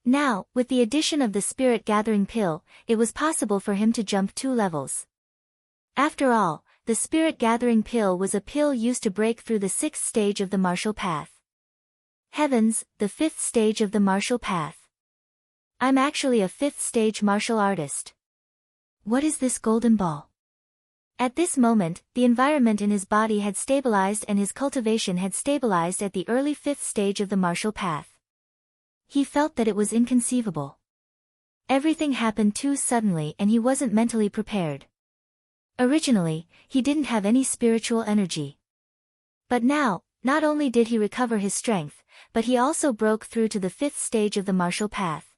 Now, with the addition of the spirit-gathering pill, it was possible for him to jump 2 levels. After all, the spirit-gathering pill was a pill used to break through the 6th stage of the martial path. Heavens, the 5th stage of the martial path. I'm actually a 5th stage martial artist. What is this golden ball? At this moment, the environment in his body had stabilized and his cultivation had stabilized at the early 5th stage of the martial path. He felt that it was inconceivable. Everything happened too suddenly and he wasn't mentally prepared. Originally, he didn't have any spiritual energy. But now, not only did he recover his strength, but he also broke through to the 5th stage of the martial path.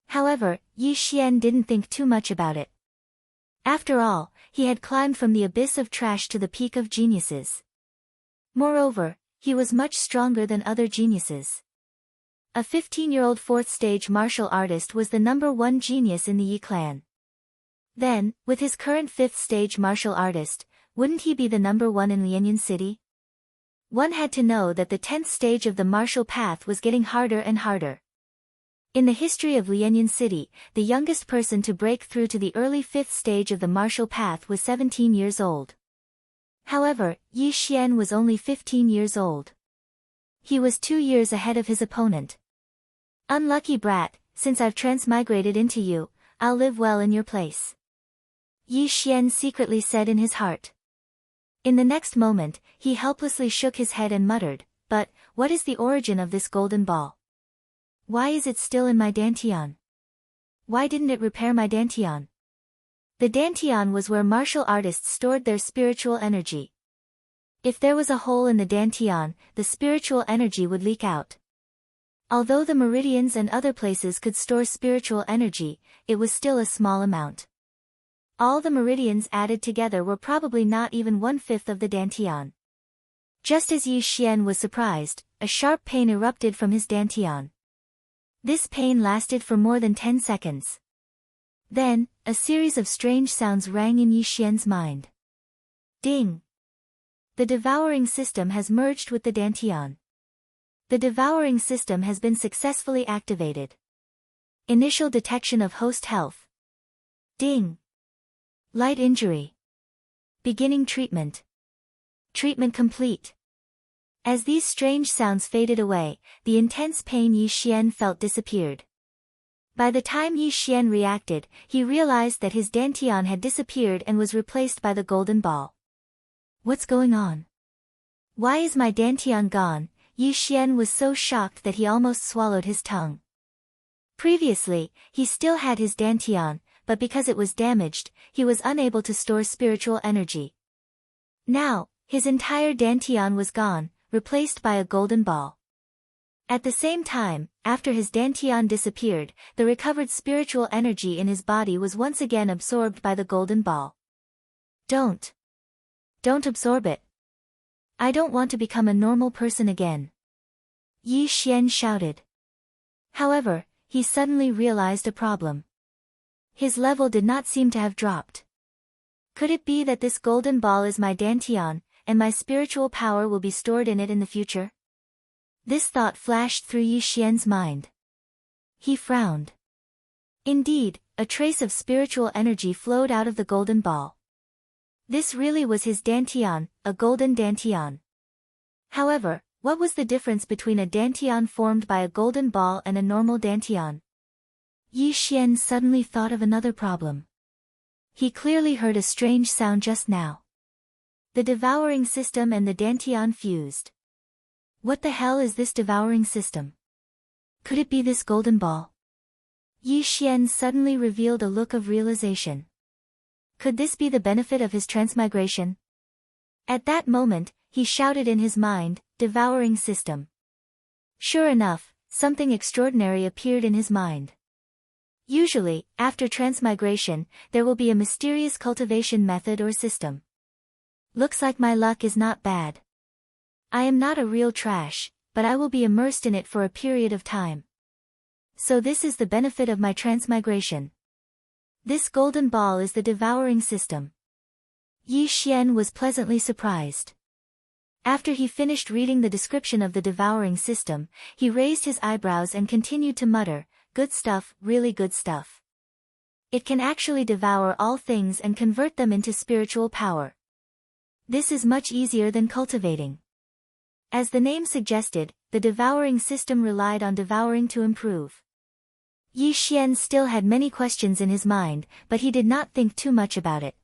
However, Yi Xian didn't think too much about it. After all, he had climbed from the abyss of trash to the peak of geniuses. Moreover, he was much stronger than other geniuses. A 15-year-old 4th stage martial artist was the #1 genius in the Yi clan. Then, with his current 5th stage martial artist, wouldn't he be the #1 in Lianyan City? One had to know that the 10th stage of the martial path was getting harder and harder. In the history of Lianyan City, the youngest person to break through to the early 5th stage of the martial path was 17 years old. However, Yi Xian was only 15 years old. He was 2 years ahead of his opponent. Unlucky brat, since I've transmigrated into you, I'll live well in your place. Yi Xian secretly said in his heart. In the next moment, he helplessly shook his head and muttered, but, what is the origin of this golden ball? Why is it still in my dantian? Why didn't it repair my dantian? The dantian was where martial artists stored their spiritual energy. If there was a hole in the dantian, the spiritual energy would leak out. Although the meridians and other places could store spiritual energy, it was still a small amount. All the meridians added together were probably not even 1/5 of the dantian. Just as Yi Xian was surprised, a sharp pain erupted from his dantian. This pain lasted for more than 10 seconds. Then, a series of strange sounds rang in Yi Xian's mind. Ding! The devouring system has merged with the dantian. The devouring system has been successfully activated. Initial detection of host health. Ding! Light injury. Beginning treatment. Treatment complete. As these strange sounds faded away, the intense pain Yi Xian felt disappeared. By the time Yi Xian reacted, he realized that his dantian had disappeared and was replaced by the golden ball. What's going on? Why is my dantian gone? Yi Xian was so shocked that he almost swallowed his tongue. Previously, he still had his dantian, but because it was damaged, he was unable to store spiritual energy. Now, his entire dantian was gone, replaced by a golden ball. At the same time, after his dantian disappeared, the recovered spiritual energy in his body was once again absorbed by the golden ball. Don't absorb it. I don't want to become a normal person again. Yi Xian shouted. However, he suddenly realized a problem. His level did not seem to have dropped. Could it be that this golden ball is my dantian, and my spiritual power will be stored in it in the future? This thought flashed through Yi Xian's mind. He frowned. Indeed, a trace of spiritual energy flowed out of the golden ball. This really was his dantian, a golden dantian. However, what was the difference between a dantian formed by a golden ball and a normal dantian? Yi Xian suddenly thought of another problem. He clearly heard a strange sound just now. The devouring system and the dantian fused. What the hell is this devouring system? Could it be this golden ball? Yi Xian suddenly revealed a look of realization. Could this be the benefit of his transmigration? At that moment, he shouted in his mind, devouring system. Sure enough, something extraordinary appeared in his mind. Usually, after transmigration, there will be a mysterious cultivation method or system. Looks like my luck is not bad. I am not a real trash, but I will be immersed in it for a period of time. So this is the benefit of my transmigration. This golden ball is the devouring system. Yi Xian was pleasantly surprised. After he finished reading the description of the devouring system, he raised his eyebrows and continued to mutter, good stuff, really good stuff. It can actually devour all things and convert them into spiritual power. This is much easier than cultivating. As the name suggested, the devouring system relied on devouring to improve. Yi Xian still had many questions in his mind, but he did not think too much about it.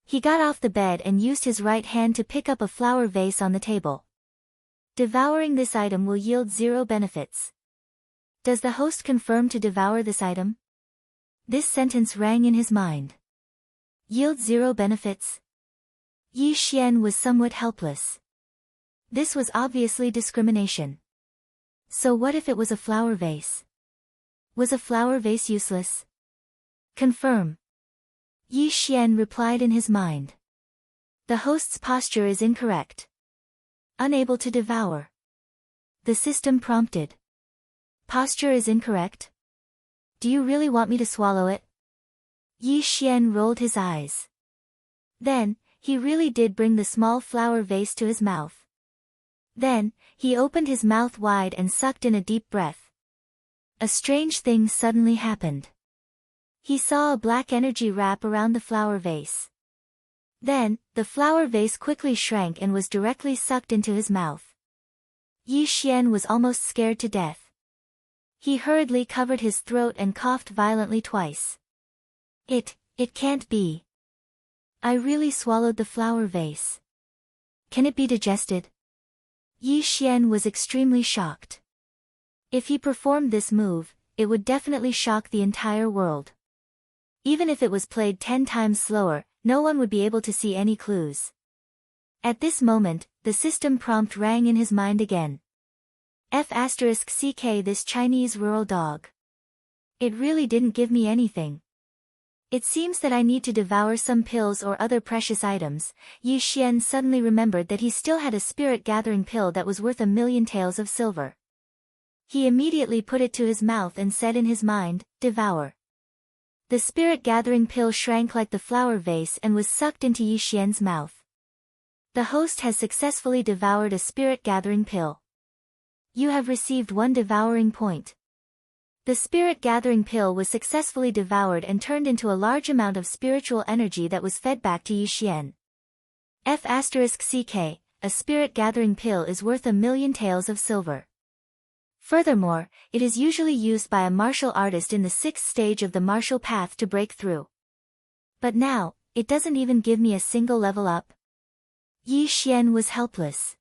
He got off the bed and used his right hand to pick up a flower vase on the table. Devouring this item will yield 0 benefits. Does the host confirm to devour this item? This sentence rang in his mind. Yield 0 benefits? Yi Xian was somewhat helpless. This was obviously discrimination. So what if it was a flower vase? Was a flower vase useless? Confirm. Yi Xian replied in his mind. The host's posture is incorrect. Unable to devour. The system prompted. Posture is incorrect? Do you really want me to swallow it? Yi Xian rolled his eyes. Then, he really did bring the small flower vase to his mouth. Then, he opened his mouth wide and sucked in a deep breath. A strange thing suddenly happened. He saw a black energy wrap around the flower vase. Then, the flower vase quickly shrank and was directly sucked into his mouth. Yi Xian was almost scared to death. He hurriedly covered his throat and coughed violently twice. It can't be. I really swallowed the flower vase. Can it be digested? Yi Xian was extremely shocked. If he performed this move, it would definitely shock the entire world. Even if it was played 10 times slower, no one would be able to see any clues. At this moment, the system prompt rang in his mind again. F***ck this Chinese rural dog. It really didn't give me anything. It seems that I need to devour some pills or other precious items. Yi Xian suddenly remembered that he still had a spirit-gathering pill that was worth 1,000,000 taels of silver. He immediately put it to his mouth and said in his mind, devour. The spirit-gathering pill shrank like the flower vase and was sucked into Yi Xian's mouth. The host has successfully devoured a spirit-gathering pill. You have received 1 devouring point. The spirit-gathering pill was successfully devoured and turned into a large amount of spiritual energy that was fed back to Yi Xian. F***ck, a spirit-gathering pill is worth 1,000,000 taels of silver. Furthermore, it is usually used by a martial artist in the 6th stage of the martial path to break through. But now, it doesn't even give me a single level up. Yi Xian was helpless.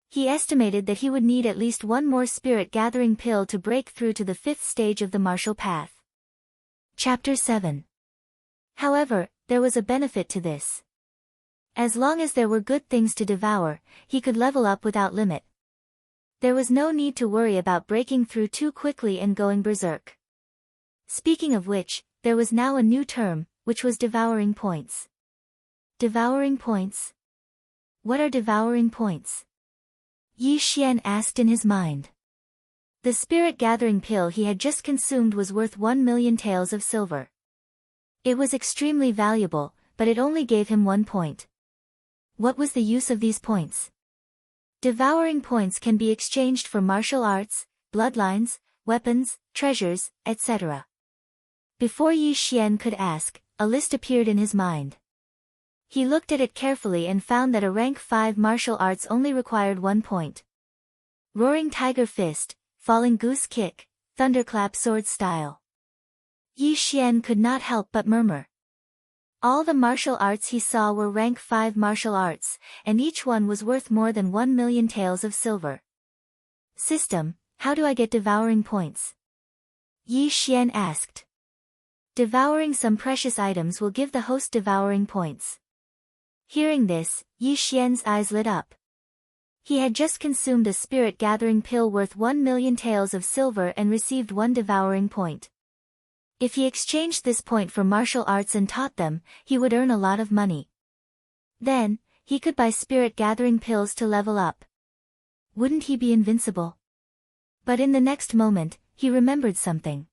He estimated that he would need at least 1 more spirit-gathering pill to break through to the 5th stage of the martial path. Chapter 7. However, there was a benefit to this. As long as there were good things to devour, he could level up without limit. There was no need to worry about breaking through too quickly and going berserk. Speaking of which, there was now a new term, which was devouring points. Devouring points? What are devouring points? Yi Xian asked in his mind. The spirit-gathering pill he had just consumed was worth 1,000,000 taels of silver. It was extremely valuable, but it only gave him 1 point. What was the use of these points? Devouring points can be exchanged for martial arts, bloodlines, weapons, treasures, etc. Before Yi Xian could ask, a list appeared in his mind. He looked at it carefully and found that a rank 5 martial arts only required 1 point. Roaring Tiger Fist, Falling Goose Kick, Thunderclap Sword Style. Yi Xian could not help but murmur. All the martial arts he saw were rank 5 martial arts, and each one was worth more than 1,000,000 taels of silver. System, how do I get devouring points? Yi Xian asked. Devouring some precious items will give the host devouring points. Hearing this, Yi Xian's eyes lit up. He had just consumed a spirit-gathering pill worth 1,000,000 taels of silver and received 1 devouring point. If he exchanged this point for martial arts and taught them, he would earn a lot of money. Then, he could buy spirit-gathering pills to level up. Wouldn't he be invincible? But in the next moment, he remembered something.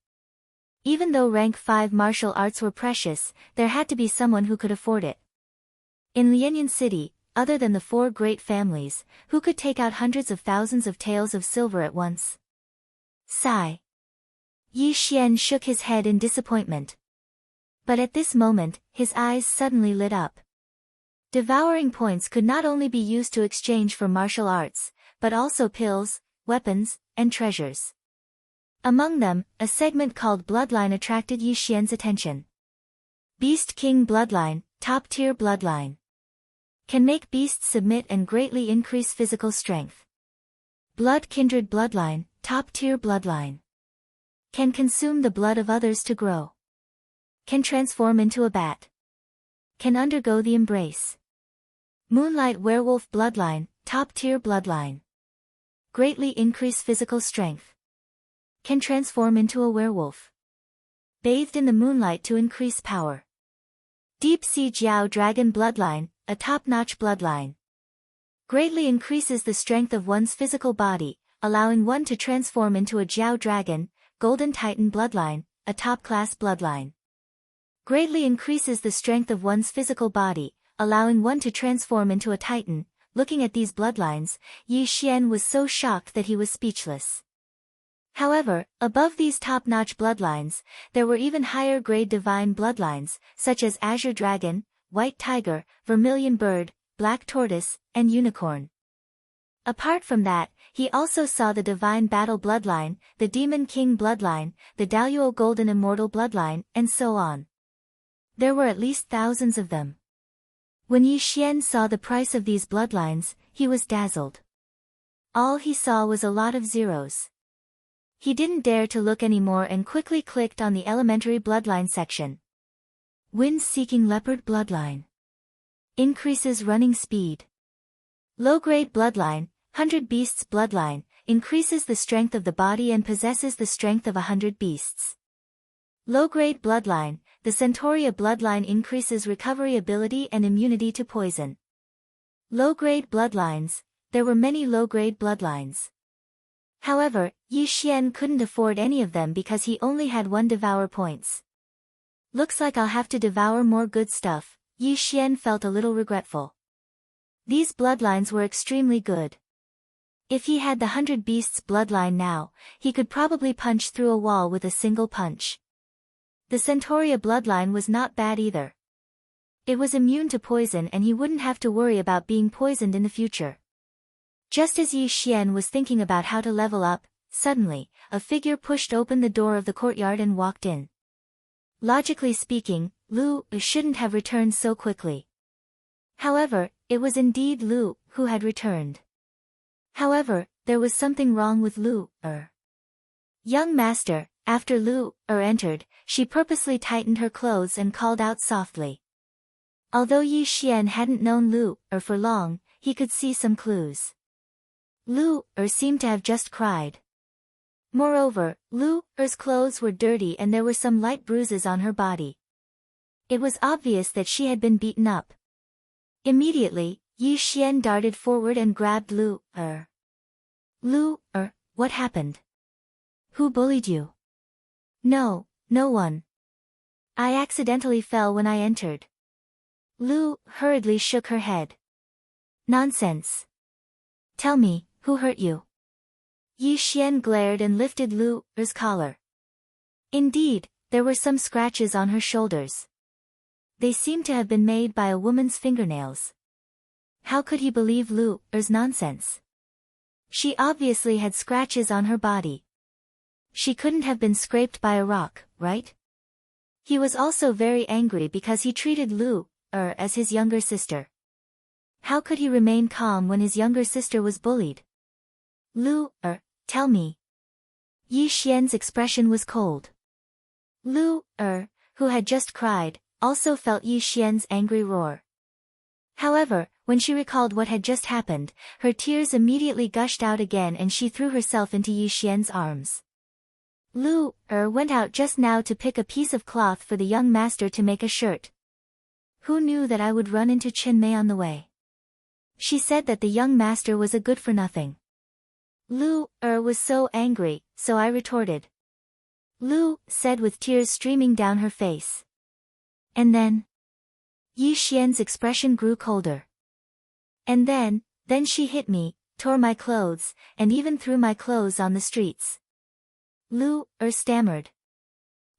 Even though rank 5 martial arts were precious, there had to be someone who could afford it. In Lianyan City, other than the 4 great families, who could take out hundreds of thousands of taels of silver at once? Sigh. Yi Xian shook his head in disappointment. But at this moment, his eyes suddenly lit up. Devouring points could not only be used to exchange for martial arts, but also pills, weapons, and treasures. Among them, a segment called Bloodline attracted Yi Xian's attention. Beast King Bloodline, top-tier bloodline. Can make beasts submit and greatly increase physical strength. Blood Kindred Bloodline, top-tier bloodline. Can consume the blood of others to grow. Can transform into a bat. Can undergo the embrace. Moonlight Werewolf Bloodline, top-tier bloodline. Greatly increase physical strength. Can transform into a werewolf. Bathed in the moonlight to increase power. Deep Sea Jiao Dragon Bloodline, a top-notch bloodline. Greatly increases the strength of one's physical body, allowing one to transform into a Jiao Dragon. Golden Titan Bloodline, a top-class bloodline. Greatly increases the strength of one's physical body, allowing one to transform into a titan. Looking at these bloodlines, Yi Xian was so shocked that he was speechless. However, above these top-notch bloodlines, there were even higher-grade divine bloodlines, such as Azure Dragon, White Tiger, Vermilion Bird, Black Tortoise, and Unicorn. Apart from that, he also saw the Divine Battle Bloodline, the Demon King Bloodline, the Daluo Golden Immortal Bloodline, and so on. There were at least thousands of them. When Yi Xian saw the price of these bloodlines, he was dazzled. All he saw was a lot of zeros. He didn't dare to look anymore and quickly clicked on the Elementary Bloodline section. Wind-Seeking Leopard Bloodline. Increases running speed. Low-grade Bloodline, 100 Beasts Bloodline, increases the strength of the body and possesses the strength of 100 beasts. Low-grade Bloodline, the Centauria Bloodline increases recovery ability and immunity to poison. Low-grade Bloodlines, there were many low-grade Bloodlines. However, Yi Xian couldn't afford any of them because he only had 1 devour points. Looks like I'll have to devour more good stuff. Yi Xian felt a little regretful. These bloodlines were extremely good. If he had the 100 Beasts bloodline now, he could probably punch through a wall with a single punch. The Centauria bloodline was not bad either. It was immune to poison and he wouldn't have to worry about being poisoned in the future. Just as Yi Xian was thinking about how to level up, suddenly, a figure pushed open the door of the courtyard and walked in. Logically speaking, Lu shouldn't have returned so quickly. However, it was indeed Lu who had returned. However, there was something wrong with Lu. Young master, after Lu entered, she purposely tightened her clothes and called out softly. Although Yi Xian hadn't known Lu for long, he could see some clues. Lu seemed to have just cried. Moreover, Lu's clothes were dirty and there were some light bruises on her body. It was obvious that she had been beaten up. Immediately, Yi Xian darted forward and grabbed Lu. Lu, what happened? Who bullied you? No, no one. I accidentally fell when I entered. Lu hurriedly shook her head. Nonsense. Tell me, who hurt you? Yi Xian glared and lifted Lu's collar. Indeed, there were some scratches on her shoulders. They seemed to have been made by a woman's fingernails. How could he believe Lu's nonsense? She obviously had scratches on her body. She couldn't have been scraped by a rock, right? He was also very angry because he treated Lu-er as his younger sister. How could he remain calm when his younger sister was bullied? Lu-er, tell me. Yi Xian's expression was cold. Lu-er, who had just cried, also felt Yi Xian's angry roar. However, when she recalled what had just happened, her tears immediately gushed out again and she threw herself into Yi Xian's arms. Lu-er went out just now to pick a piece of cloth for the young master to make a shirt. Who knew that I would run into Chen Mei on the way? She said that the young master was a good-for-nothing. Lu-er was so angry, so I retorted. Lu said with tears streaming down her face. And then? Yi Xian's expression grew colder. And then she hit me, tore my clothes, and even threw my clothes on the streets. Lu-er stammered.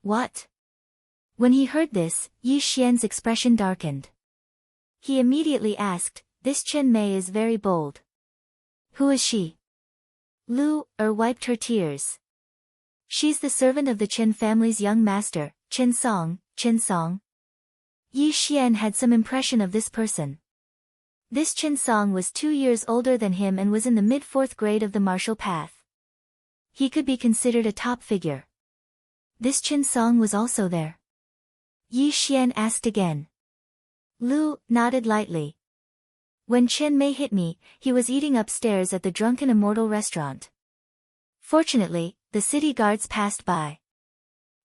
What? When he heard this, Yi Xian's expression darkened. He immediately asked, this Chen Mei is very bold. Who is she? Lu-er wiped her tears. She's the servant of the Chen family's young master, Chen Song. Yi Xian had some impression of this person. This Chen Song was 2 years older than him and was in the mid-4th grade of the martial path. He could be considered a top figure. This Chen Song was also there. Yi Xian asked again. Lu nodded lightly. When Chen Mei hit me, he was eating upstairs at the Drunken Immortal restaurant. Fortunately, the city guards passed by.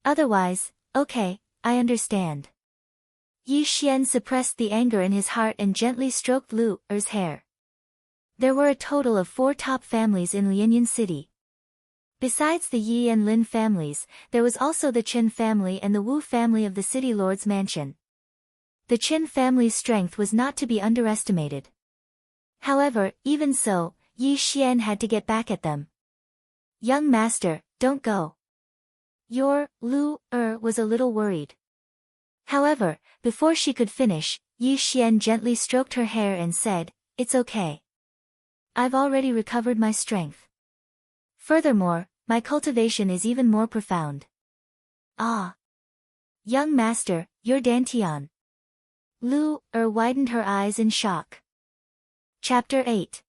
Otherwise, okay, I understand. Yi Xian suppressed the anger in his heart and gently stroked Lu-er's hair. There were a total of 4 top families in Lianyan City. Besides the Yi and Lin families, there was also the Chen family and the Wu family of the city lord's mansion. The Chen family's strength was not to be underestimated. However, even so, Yi Xian had to get back at them. Young master, don't go. Your Lu-er was a little worried. However, before she could finish, Yi Xian gently stroked her hair and said, it's okay. I've already recovered my strength. Furthermore, my cultivation is even more profound. Ah. Young master, you're Dantian. Lu-er widened her eyes in shock. Chapter 8.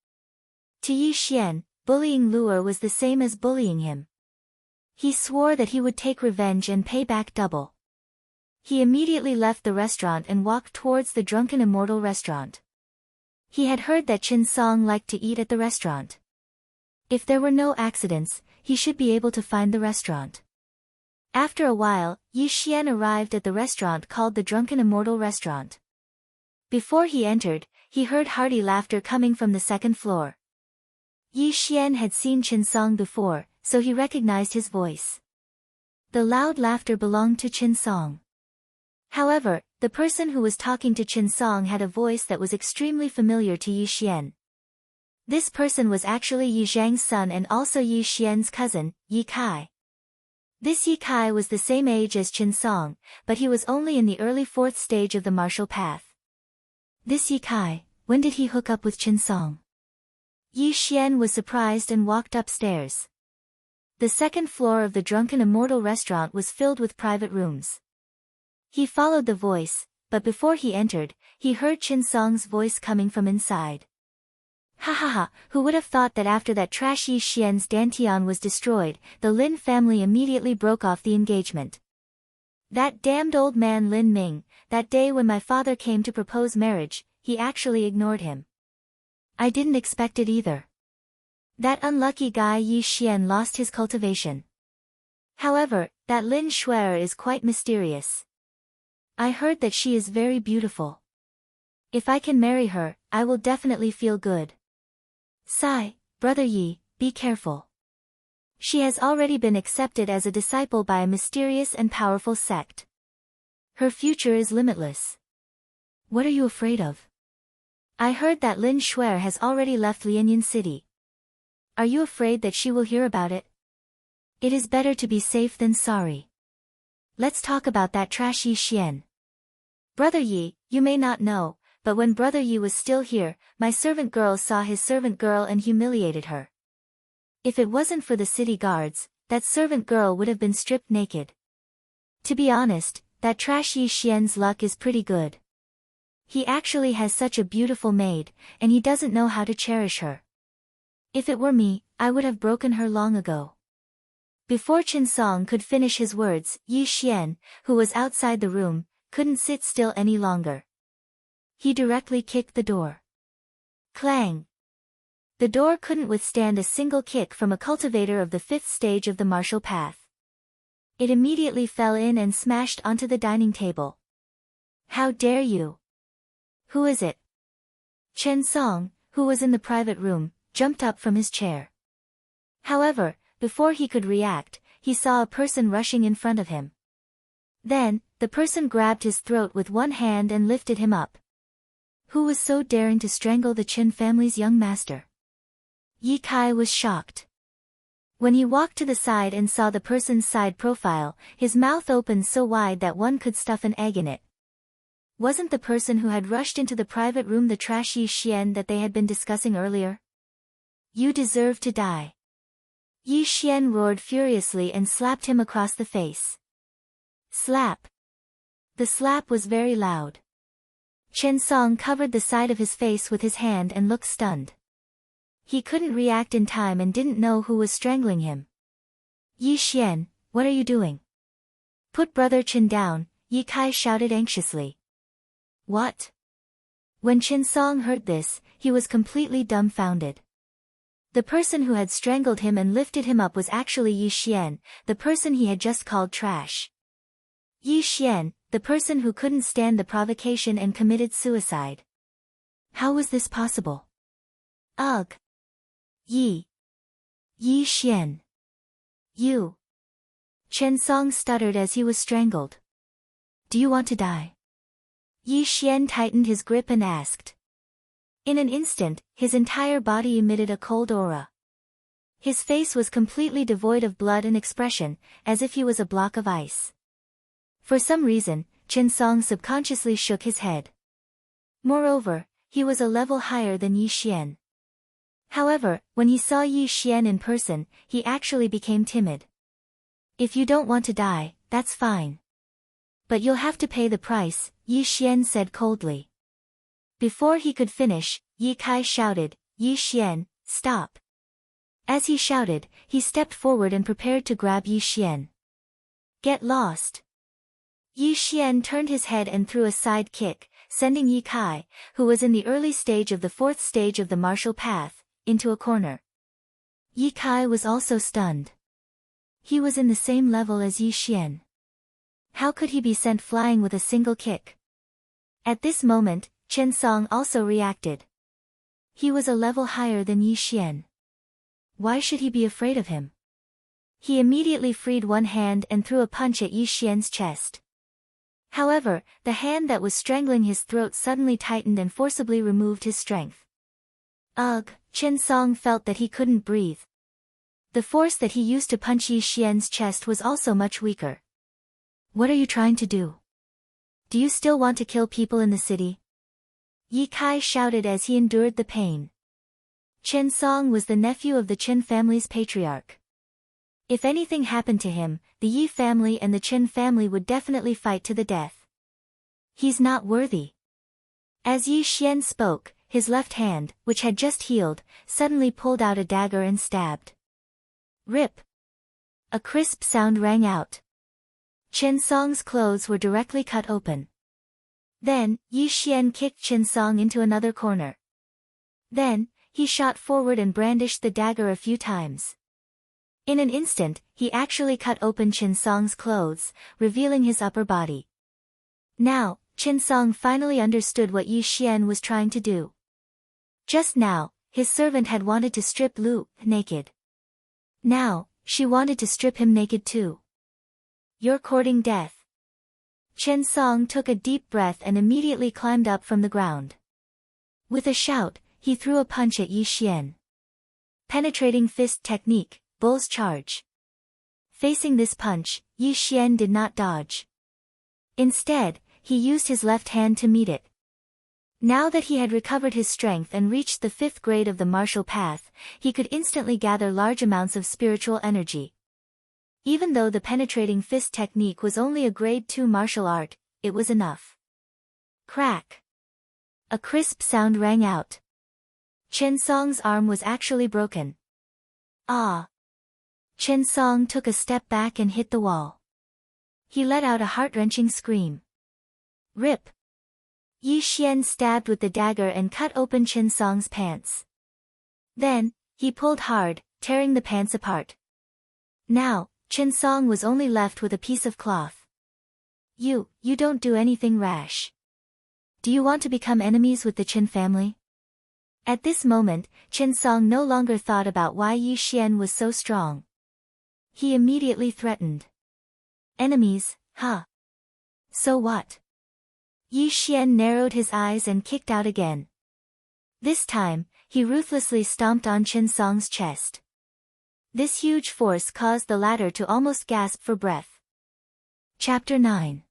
To Yi Xian, bullying Lu-er was the same as bullying him. He swore that he would take revenge and pay back double. He immediately left the restaurant and walked towards the Drunken Immortal restaurant. He had heard that Chen Song liked to eat at the restaurant. If there were no accidents, he should be able to find the restaurant. After a while, Yi Xian arrived at the restaurant called the Drunken Immortal restaurant. Before he entered, he heard hearty laughter coming from the 2nd floor. Yi Xian had seen Chen Song before, so he recognized his voice. The loud laughter belonged to Chen Song. However, the person who was talking to Chen Song had a voice that was extremely familiar to Yi Xian. This person was actually Yi Zhang's son and also Yi Xian's cousin, Yi Kai. This Yi Kai was the same age as Chen Song, but he was only in the early 4th stage of the martial path. This Yi Kai, when did he hook up with Chen Song? Yi Xian was surprised and walked upstairs. The 2nd floor of the Drunken Immortal restaurant was filled with private rooms. He followed the voice, but before he entered, he heard Chen Song's voice coming from inside. Ha ha ha, who would have thought that after that trash Yi Xian's Dantian was destroyed, the Lin family immediately broke off the engagement. That damned old man Lin Ming, that day when my father came to propose marriage, he actually ignored him. I didn't expect it either. That unlucky guy Yi Xian lost his cultivation. However, that Lin Shuer is quite mysterious. I heard that she is very beautiful. If I can marry her, I will definitely feel good. Sigh, brother Yi, be careful. She has already been accepted as a disciple by a mysterious and powerful sect. Her future is limitless. What are you afraid of? I heard that Lin Shuer has already left Lianyan City. Are you afraid that she will hear about it? It is better to be safe than sorry. Let's talk about that trash Yi Xian. Brother Yi, you may not know, but when Brother Yi was still here, my servant girl saw his servant girl and humiliated her. If it wasn't for the city guards, that servant girl would have been stripped naked. To be honest, that trash Yi Xian's luck is pretty good. He actually has such a beautiful maid, and he doesn't know how to cherish her. If it were me, I would have broken her long ago. Before Chen Song could finish his words, Yi Xian, who was outside the room, couldn't sit still any longer. He directly kicked the door. Clang! The door couldn't withstand a single kick from a cultivator of the 5th stage of the martial path. It immediately fell in and smashed onto the dining table. How dare you? Who is it? Chen Song, who was in the private room, jumped up from his chair. However, before he could react, he saw a person rushing in front of him. Then, the person grabbed his throat with one hand and lifted him up. Who was so daring to strangle the Chen family's young master? Ye Kai was shocked. When he walked to the side and saw the person's side profile, his mouth opened so wide that one could stuff an egg in it. Wasn't the person who had rushed into the private room the trash Yi Xian that they had been discussing earlier? You deserve to die. Yi Xian roared furiously and slapped him across the face. Slap. The slap was very loud. Chen Song covered the side of his face with his hand and looked stunned. He couldn't react in time and didn't know who was strangling him. Yi Xian, what are you doing? Put Brother Chen down, Yi Kai shouted anxiously. What? When Chen Song heard this, he was completely dumbfounded. The person who had strangled him and lifted him up was actually Yi Xian, the person he had just called trash. Yi Xian, the person who couldn't stand the provocation and committed suicide. How was this possible? Ugh. Yi Xian. You. Chen Song stuttered as he was strangled. Do you want to die? Yi Xian tightened his grip and asked. In an instant, his entire body emitted a cold aura. His face was completely devoid of blood and expression, as if he was a block of ice. For some reason, Chen Song subconsciously shook his head. Moreover, he was a level higher than Yi Xian. However, when he saw Yi Xian in person, he actually became timid. If you don't want to die, that's fine. But you'll have to pay the price, Yi Xian said coldly. Before he could finish, Yi Kai shouted, Yi Xian, stop. As he shouted, he stepped forward and prepared to grab Yi Xian. Get lost. Yi Xian turned his head and threw a side kick, sending Yi Kai, who was in the early stage of the 4th stage of the martial path, into a corner. Yi Kai was also stunned. He was in the same level as Yi Xian. How could he be sent flying with a single kick? At this moment, Chen Song also reacted. He was a level higher than Yi Xian. Why should he be afraid of him? He immediately freed one hand and threw a punch at Yi Xian's chest. However, the hand that was strangling his throat suddenly tightened and forcibly removed his strength. Ugh, Chen Song felt that he couldn't breathe. The force that he used to punch Yi Xian's chest was also much weaker. What are you trying to do? Do you still want to kill people in the city? Yi Kai shouted as he endured the pain. Chen Song was the nephew of the Chen family's patriarch. If anything happened to him, the Yi family and the Chen family would definitely fight to the death. He's not worthy. As Yi Xian spoke, his left hand, which had just healed, suddenly pulled out a dagger and stabbed. Rip! A crisp sound rang out. Chen Song's clothes were directly cut open. Then, Yi Xian kicked Chen Song into another corner. Then, he shot forward and brandished the dagger a few times. In an instant, he actually cut open Chen Song's clothes, revealing his upper body. Now, Chen Song finally understood what Yi Xian was trying to do. Just now, his servant had wanted to strip Lu naked. Now, she wanted to strip him naked too. You're courting death. Chen Song took a deep breath and immediately climbed up from the ground. With a shout, he threw a punch at Yi Xian. Penetrating fist technique, bull's charge. Facing this punch, Yi Xian did not dodge. Instead, he used his left hand to meet it. Now that he had recovered his strength and reached the 5th grade of the martial path, he could instantly gather large amounts of spiritual energy. Even though the penetrating fist technique was only a grade 2 martial art, it was enough. Crack! A crisp sound rang out. Chen Song's arm was actually broken. Ah! Chen Song took a step back and hit the wall. He let out a heart-wrenching scream. Rip! Yi Xian stabbed with the dagger and cut open Chen Song's pants. Then, he pulled hard, tearing the pants apart. Now, Chen Song was only left with a piece of cloth. You don't do anything rash. Do you want to become enemies with the Chen family? At this moment, Chen Song no longer thought about why Yi Xian was so strong. He immediately threatened. Enemies, huh? So what? Yi Xian narrowed his eyes and kicked out again. This time, he ruthlessly stomped on Chen Song's chest. This huge force caused the latter to almost gasp for breath. Chapter 9.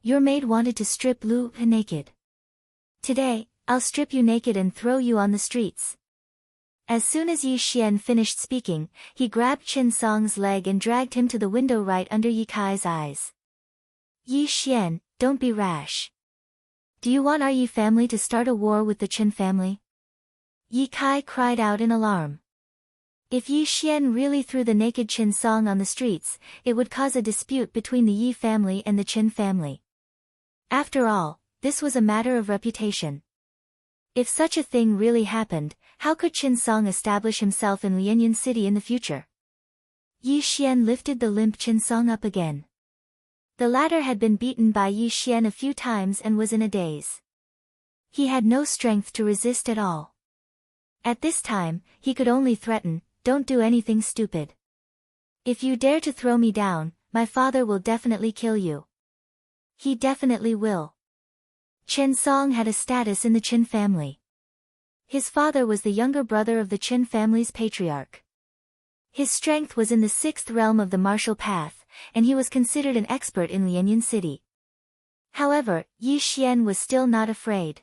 Your maid wanted to strip Lu naked. Today, I'll strip you naked and throw you on the streets. As soon as Yi Xian finished speaking, he grabbed Chen Song's leg and dragged him to the window right under Yi Kai's eyes. Yi Xian, don't be rash. Do you want our Yi family to start a war with the Chen family? Yi Kai cried out in alarm. If Yi Xian really threw the naked Chen Song on the streets, it would cause a dispute between the Yi family and the Chen family. After all, this was a matter of reputation. If such a thing really happened, how could Chen Song establish himself in Lianyan City in the future? Yi Xian lifted the limp Chen Song up again. The latter had been beaten by Yi Xian a few times and was in a daze. He had no strength to resist at all. At this time, he could only threaten, don't do anything stupid. If you dare to throw me down, my father will definitely kill you. He definitely will. Chen Song had a status in the Chen family. His father was the younger brother of the Chen family's patriarch. His strength was in the 6th realm of the martial path, and he was considered an expert in Lianyan City. However, Yi Xian was still not afraid.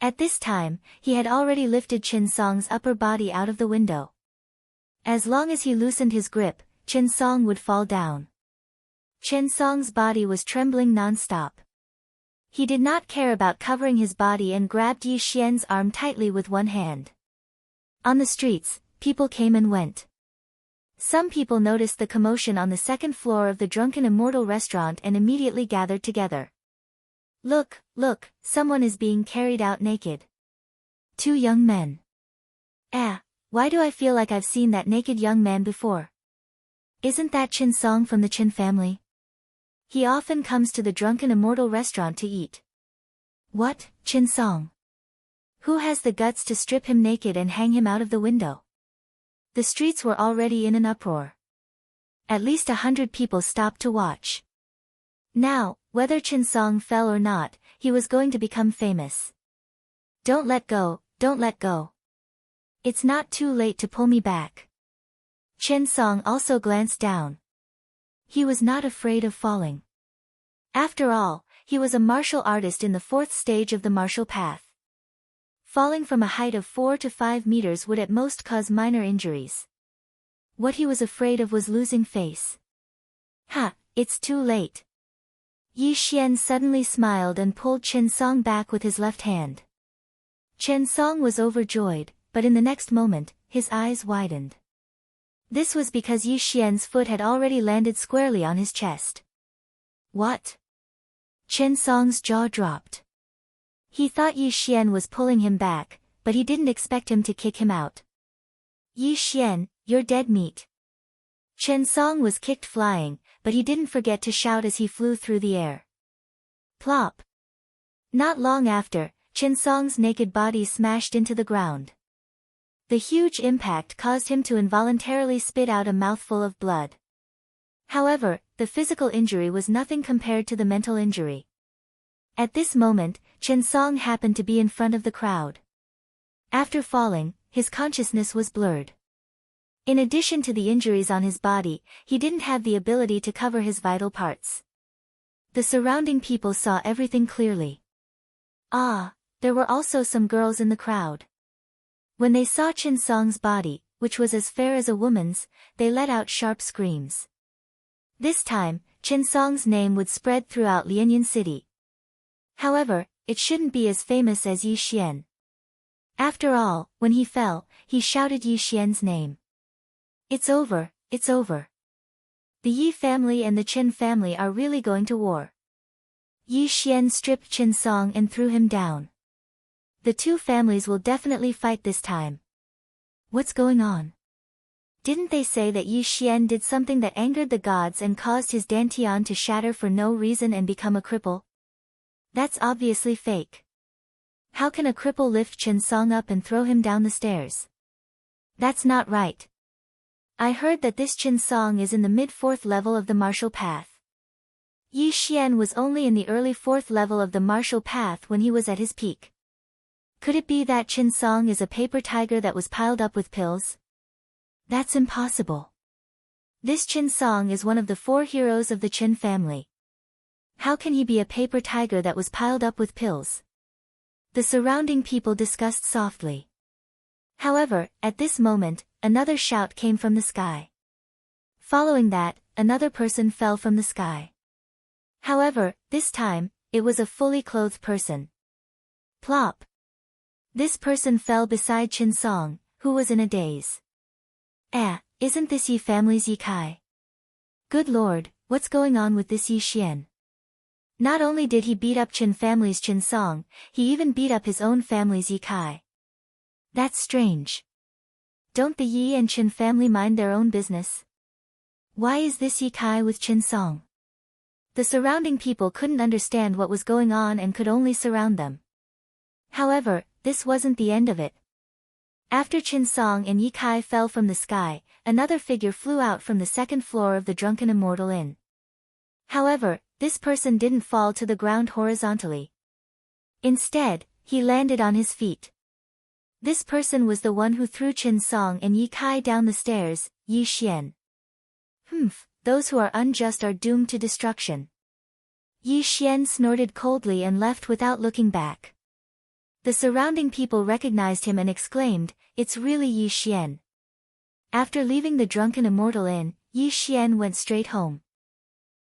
At this time, he had already lifted Chen Song's upper body out of the window. As long as he loosened his grip, Chen Song would fall down. Chen Song's body was trembling non-stop. He did not care about covering his body and grabbed Yi Xian's arm tightly with one hand. On the streets, people came and went. Some people noticed the commotion on the 2nd floor of the Drunken Immortal restaurant and immediately gathered together. Look, someone is being carried out naked. 2 young men. Why do I feel like I've seen that naked young man before? Isn't that Chen Song from the Chen family? He often comes to the Drunken Immortal restaurant to eat. What, Chen Song? Who has the guts to strip him naked and hang him out of the window? The streets were already in an uproar. At least 100 people stopped to watch. Now, whether Chen Song fell or not, he was going to become famous. Don't let go, don't let go. It's not too late to pull me back. Chen Song also glanced down. He was not afraid of falling. After all, he was a martial artist in the 4th stage of the martial path. Falling from a height of 4 to 5 meters would at most cause minor injuries. What he was afraid of was losing face. It's too late. Yi Xian suddenly smiled and pulled Chen Song back with his left hand. Chen Song was overjoyed, but in the next moment, his eyes widened. This was because Yi Xian's foot had already landed squarely on his chest. What? Chen Song's jaw dropped. He thought Yi Xian was pulling him back, but he didn't expect him to kick him out. Yi Xian, you're dead meat. Chen Song was kicked flying, but he didn't forget to shout as he flew through the air. Plop! Not long after, Chen Song's naked body smashed into the ground. The huge impact caused him to involuntarily spit out a mouthful of blood. However, the physical injury was nothing compared to the mental injury. At this moment, Chen Song happened to be in front of the crowd. After falling, his consciousness was blurred. In addition to the injuries on his body, he didn't have the ability to cover his vital parts. The surrounding people saw everything clearly. There were also some girls in the crowd. When they saw Chen Song's body, which was as fair as a woman's, they let out sharp screams. This time, Qin Song's name would spread throughout Lianyan City. However, it shouldn't be as famous as Yi Xian. After all, when he fell, he shouted Yi Xian's name. It's over, it's over. The Yi family and the Qin family are really going to war. Yi Xian stripped Qin Song and threw him down. The two families will definitely fight this time. What's going on? Didn't they say that Yi Xian did something that angered the gods and caused his dantian to shatter for no reason and become a cripple? That's obviously fake. How can a cripple lift Qin Song up and throw him down the stairs? That's not right. I heard that this Qin Song is in the mid-4th level of the martial path. Yi Xian was only in the early 4th level of the martial path when he was at his peak. Could it be that Qin Song is a paper tiger that was piled up with pills? That's impossible. This Qin Song is one of the 4 heroes of the Qin family. How can he be a paper tiger that was piled up with pills? The surrounding people discussed softly. However, at this moment, another shout came from the sky. Following that, another person fell from the sky. However, this time, it was a fully clothed person. Plop! This person fell beside Qin Song, who was in a daze. Isn't this Yi family's Yi Kai? Good lord, what's going on with this Yi Xian? Not only did he beat up Qin family's Qin Song, he even beat up his own family's Yi Kai. That's strange. Don't the Yi and Qin family mind their own business? Why is this Yi Kai with Qin Song? The surrounding people couldn't understand what was going on and could only surround them. However, this wasn't the end of it. After Qin Song and Yi Kai fell from the sky, another figure flew out from the 2nd floor of the Drunken Immortal Inn. However, this person didn't fall to the ground horizontally. Instead, he landed on his feet. This person was the one who threw Qin Song and Yi Kai down the stairs, Yi Xian. Those who are unjust are doomed to destruction. Yi Xian snorted coldly and left without looking back. The surrounding people recognized him and exclaimed, "It's really Yi Xian." After leaving the Drunken Immortal Inn, Yi Xian went straight home.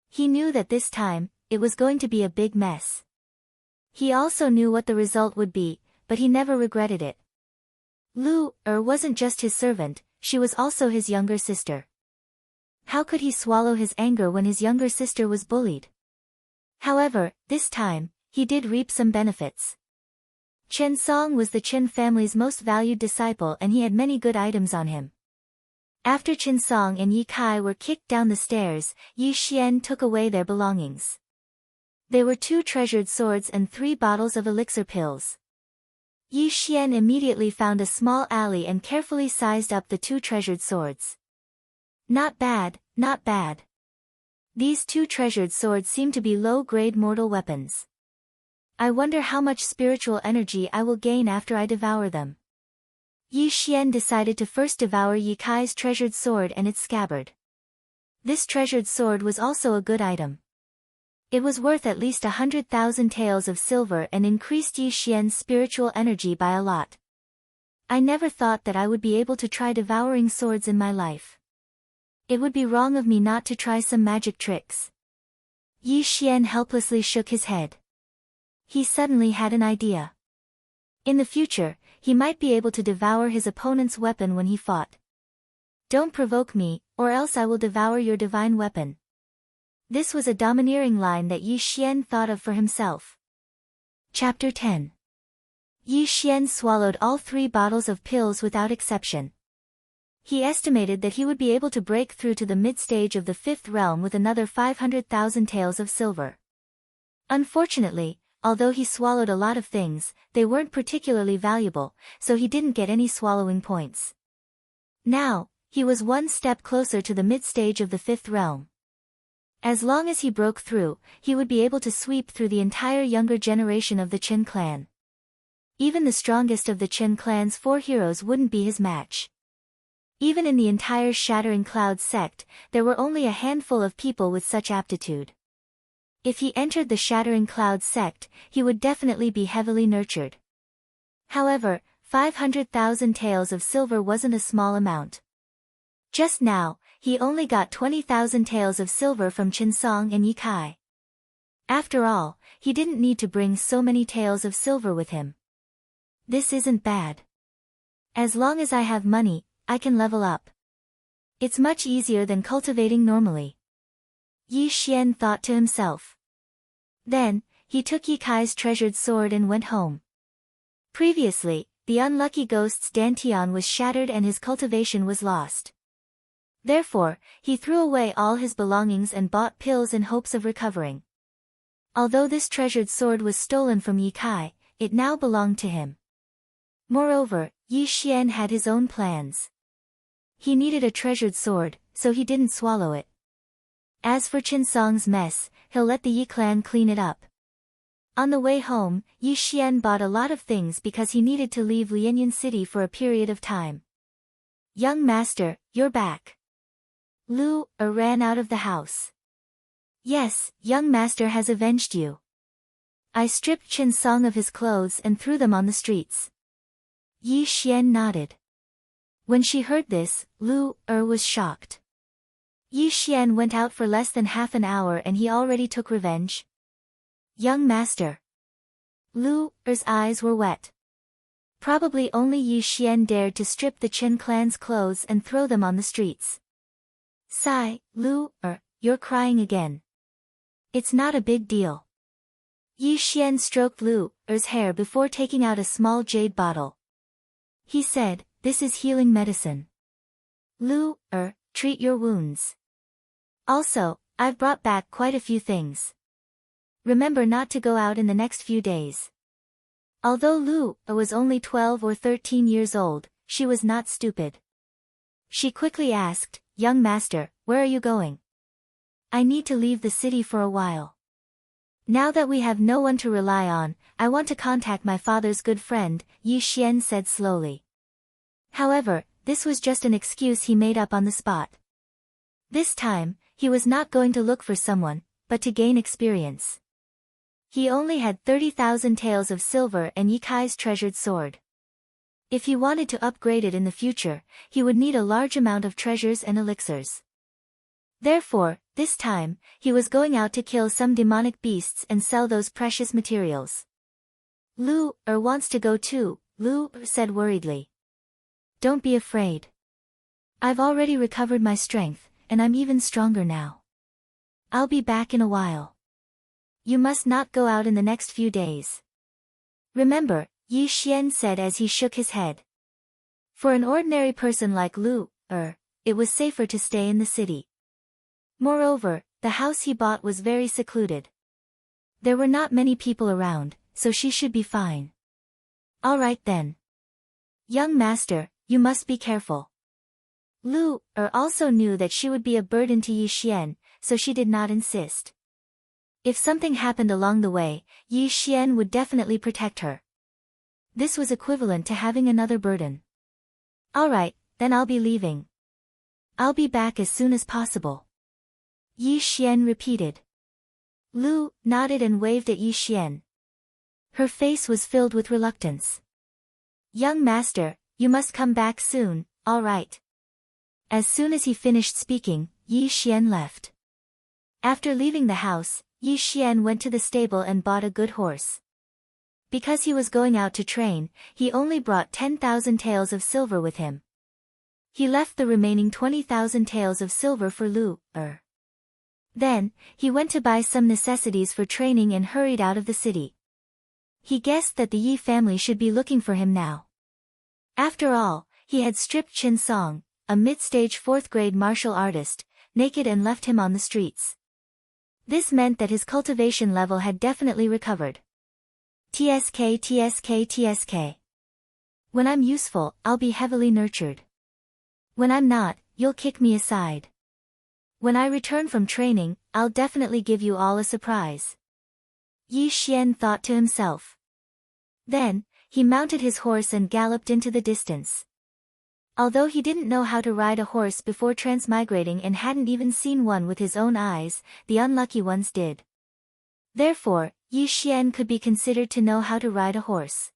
He knew that this time, it was going to be a big mess. He also knew what the result would be, but he never regretted it. Lu wasn't just his servant, she was also his younger sister. How could he swallow his anger when his younger sister was bullied? However, this time, he did reap some benefits. Qin Song was the Qin family's most valued disciple and he had many good items on him. After Qin Song and Yi Kai were kicked down the stairs, Yi Xian took away their belongings. There were 2 treasured swords and 3 bottles of elixir pills. Yi Xian immediately found a small alley and carefully sized up the 2 treasured swords. Not bad, not bad. These 2 treasured swords seem to be low-grade mortal weapons. I wonder how much spiritual energy I will gain after I devour them. Yi Xian decided to first devour Yi Kai's treasured sword and its scabbard. This treasured sword was also a good item. It was worth at least 100,000 taels of silver and increased Yi Xian's spiritual energy by a lot. I never thought that I would be able to try devouring swords in my life. It would be wrong of me not to try some magic tricks. Yi Xian helplessly shook his head. He suddenly had an idea. In the future, he might be able to devour his opponent's weapon when he fought. Don't provoke me, or else I will devour your divine weapon. This was a domineering line that Yi Xian thought of for himself. Chapter 10. Yi Xian swallowed all 3 bottles of pills without exception. He estimated that he would be able to break through to the mid-stage of the 5th realm with another 500,000 taels of silver. Unfortunately, although he swallowed a lot of things, they weren't particularly valuable, so he didn't get any swallowing points. Now, he was 1 step closer to the mid-stage of the 5th realm. As long as he broke through, he would be able to sweep through the entire younger generation of the Qin clan. Even the strongest of the Qin clan's 4 heroes wouldn't be his match. Even in the entire Shattering Cloud sect, there were only a handful of people with such aptitude. If he entered the Shattering Cloud sect, he would definitely be heavily nurtured. However, 500,000 taels of silver wasn't a small amount. Just now, he only got 20,000 taels of silver from Qinsong and Ye Kai. After all, he didn't need to bring so many taels of silver with him. This isn't bad. As long as I have money, I can level up. It's much easier than cultivating normally. Yi Xian thought to himself. Then, he took Ye Kai's treasured sword and went home. Previously, the unlucky ghost's dantian was shattered and his cultivation was lost. Therefore, he threw away all his belongings and bought pills in hopes of recovering. Although this treasured sword was stolen from Ye Kai, it now belonged to him. Moreover, Yi Xian had his own plans. He needed a treasured sword, so he didn't swallow it. As for Qinsong's mess, he'll let the Yi clan clean it up. On the way home, Yi Xian bought a lot of things because he needed to leave Lianyan City for a period of time. Young master, you're back. Lu ran out of the house. Yes, young master has avenged you. I stripped Qinsong of his clothes and threw them on the streets. Yi Xian nodded. When she heard this, Lu was shocked. Yi Xian went out for less than half an hour and he already took revenge. Young master. Lu's eyes were wet. Probably only Yi Xian dared to strip the Qin clan's clothes and throw them on the streets. Sigh, Lu, you're crying again. It's not a big deal. Yi Xian stroked Lu's hair before taking out a small jade bottle. He said, this is healing medicine. Lu, treat your wounds. Also, I've brought back quite a few things. Remember not to go out in the next few days. Although Lu was only 12 or 13 years old, she was not stupid. She quickly asked, young master, where are you going? I need to leave the city for a while. Now that we have no one to rely on, I want to contact my father's good friend, Yi Xian said slowly. However, this was just an excuse he made up on the spot. This time, he was not going to look for someone, but to gain experience. He only had 30,000 taels of silver and Ye Kai's treasured sword. If he wanted to upgrade it in the future, he would need a large amount of treasures and elixirs. Therefore, this time, he was going out to kill some demonic beasts and sell those precious materials. Lu wants to go too, Lu said worriedly. Don't be afraid. I've already recovered my strength, and I'm even stronger now. I'll be back in a while. You must not go out in the next few days. Remember, Yi Xian said as he shook his head. For an ordinary person like Lu, it was safer to stay in the city. Moreover, the house he bought was very secluded. There were not many people around, so she should be fine. All right then. Young master, you must be careful. Lu also knew that she would be a burden to Yi Xian, so she did not insist. If something happened along the way, Yi Xian would definitely protect her. This was equivalent to having another burden. All right, then I'll be leaving. I'll be back as soon as possible. Yi Xian repeated. Lu nodded and waved at Yi Xian. Her face was filled with reluctance. Young master, you must come back soon, all right. As soon as he finished speaking, Yi Xian left. After leaving the house, Yi Xian went to the stable and bought a good horse. Because he was going out to train, he only brought 10,000 taels of silver with him. He left the remaining 20,000 taels of silver for Lu. Then, he went to buy some necessities for training and hurried out of the city. He guessed that the Yi family should be looking for him now. After all, he had stripped Qinsong, a mid-stage 4th-grade martial artist, naked and left him on the streets. This meant that his cultivation level had definitely recovered. TSK TSK TSK. When I'm useful, I'll be heavily nurtured. When I'm not, you'll kick me aside. When I return from training, I'll definitely give you all a surprise. Yi Xian thought to himself. Then, he mounted his horse and galloped into the distance. Although he didn't know how to ride a horse before transmigrating and hadn't even seen one with his own eyes, the unlucky ones did. Therefore, Yi Xian could be considered to know how to ride a horse.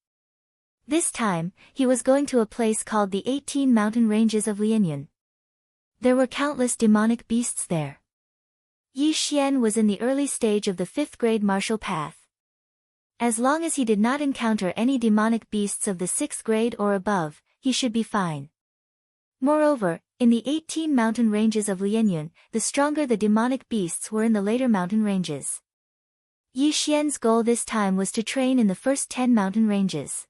This time, he was going to a place called the 18 Mountain Ranges of Lianyan. There were countless demonic beasts there. Yi Xian was in the early stage of the 5th grade martial path. As long as he did not encounter any demonic beasts of the 6th grade or above, he should be fine. Moreover, in the 18 mountain ranges of Lianyun, the stronger the demonic beasts were in the later mountain ranges. Yi Xian's goal this time was to train in the first 10 mountain ranges.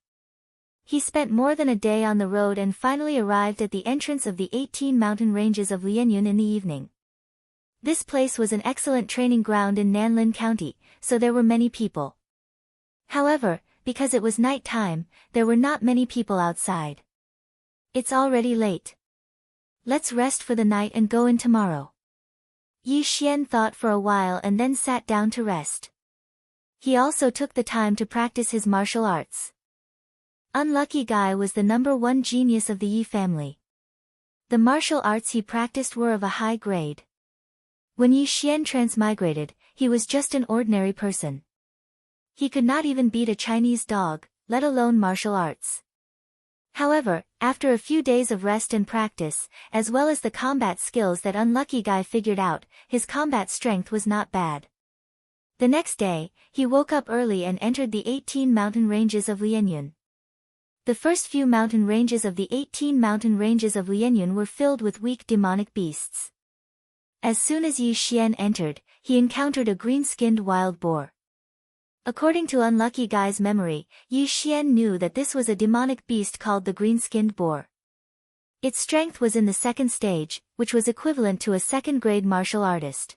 He spent more than a day on the road and finally arrived at the entrance of the 18 mountain ranges of Lianyun in the evening. This place was an excellent training ground in Nanlin County, so there were many people. However, because it was night time, there were not many people outside. It's already late. Let's rest for the night and go in tomorrow. Yi Xian thought for a while and then sat down to rest. He also took the time to practice his martial arts. Unlucky Guy was the #1 genius of the Yi family. The martial arts he practiced were of a high grade. When Yi Xian transmigrated, he was just an ordinary person. He could not even beat a Chinese dog, let alone martial arts. However, after a few days of rest and practice, as well as the combat skills that Unlucky Guy figured out, his combat strength was not bad. The next day, he woke up early and entered the 18 mountain ranges of Lianyun. The first few mountain ranges of the 18 mountain ranges of Lianyun were filled with weak demonic beasts. As soon as Yi Xian entered, he encountered a green-skinned wild boar. According to Unlucky Guy's memory, Yi Xian knew that this was a demonic beast called the green-skinned boar. Its strength was in the 2nd stage, which was equivalent to a 2nd-grade martial artist.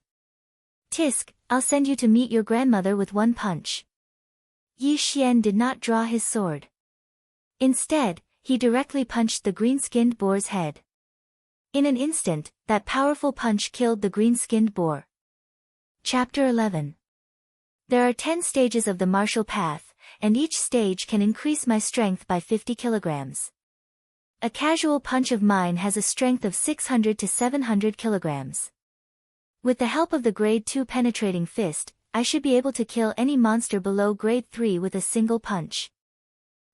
Tisk, I'll send you to meet your grandmother with one punch. Yi Xian did not draw his sword. Instead, he directly punched the green-skinned boar's head. In an instant, that powerful punch killed the green-skinned boar. Chapter 11. There are 10 stages of the martial path, and each stage can increase my strength by 50 kilograms. A casual punch of mine has a strength of 600 to 700 kilograms. With the help of the grade 2 penetrating fist, I should be able to kill any monster below grade 3 with a single punch.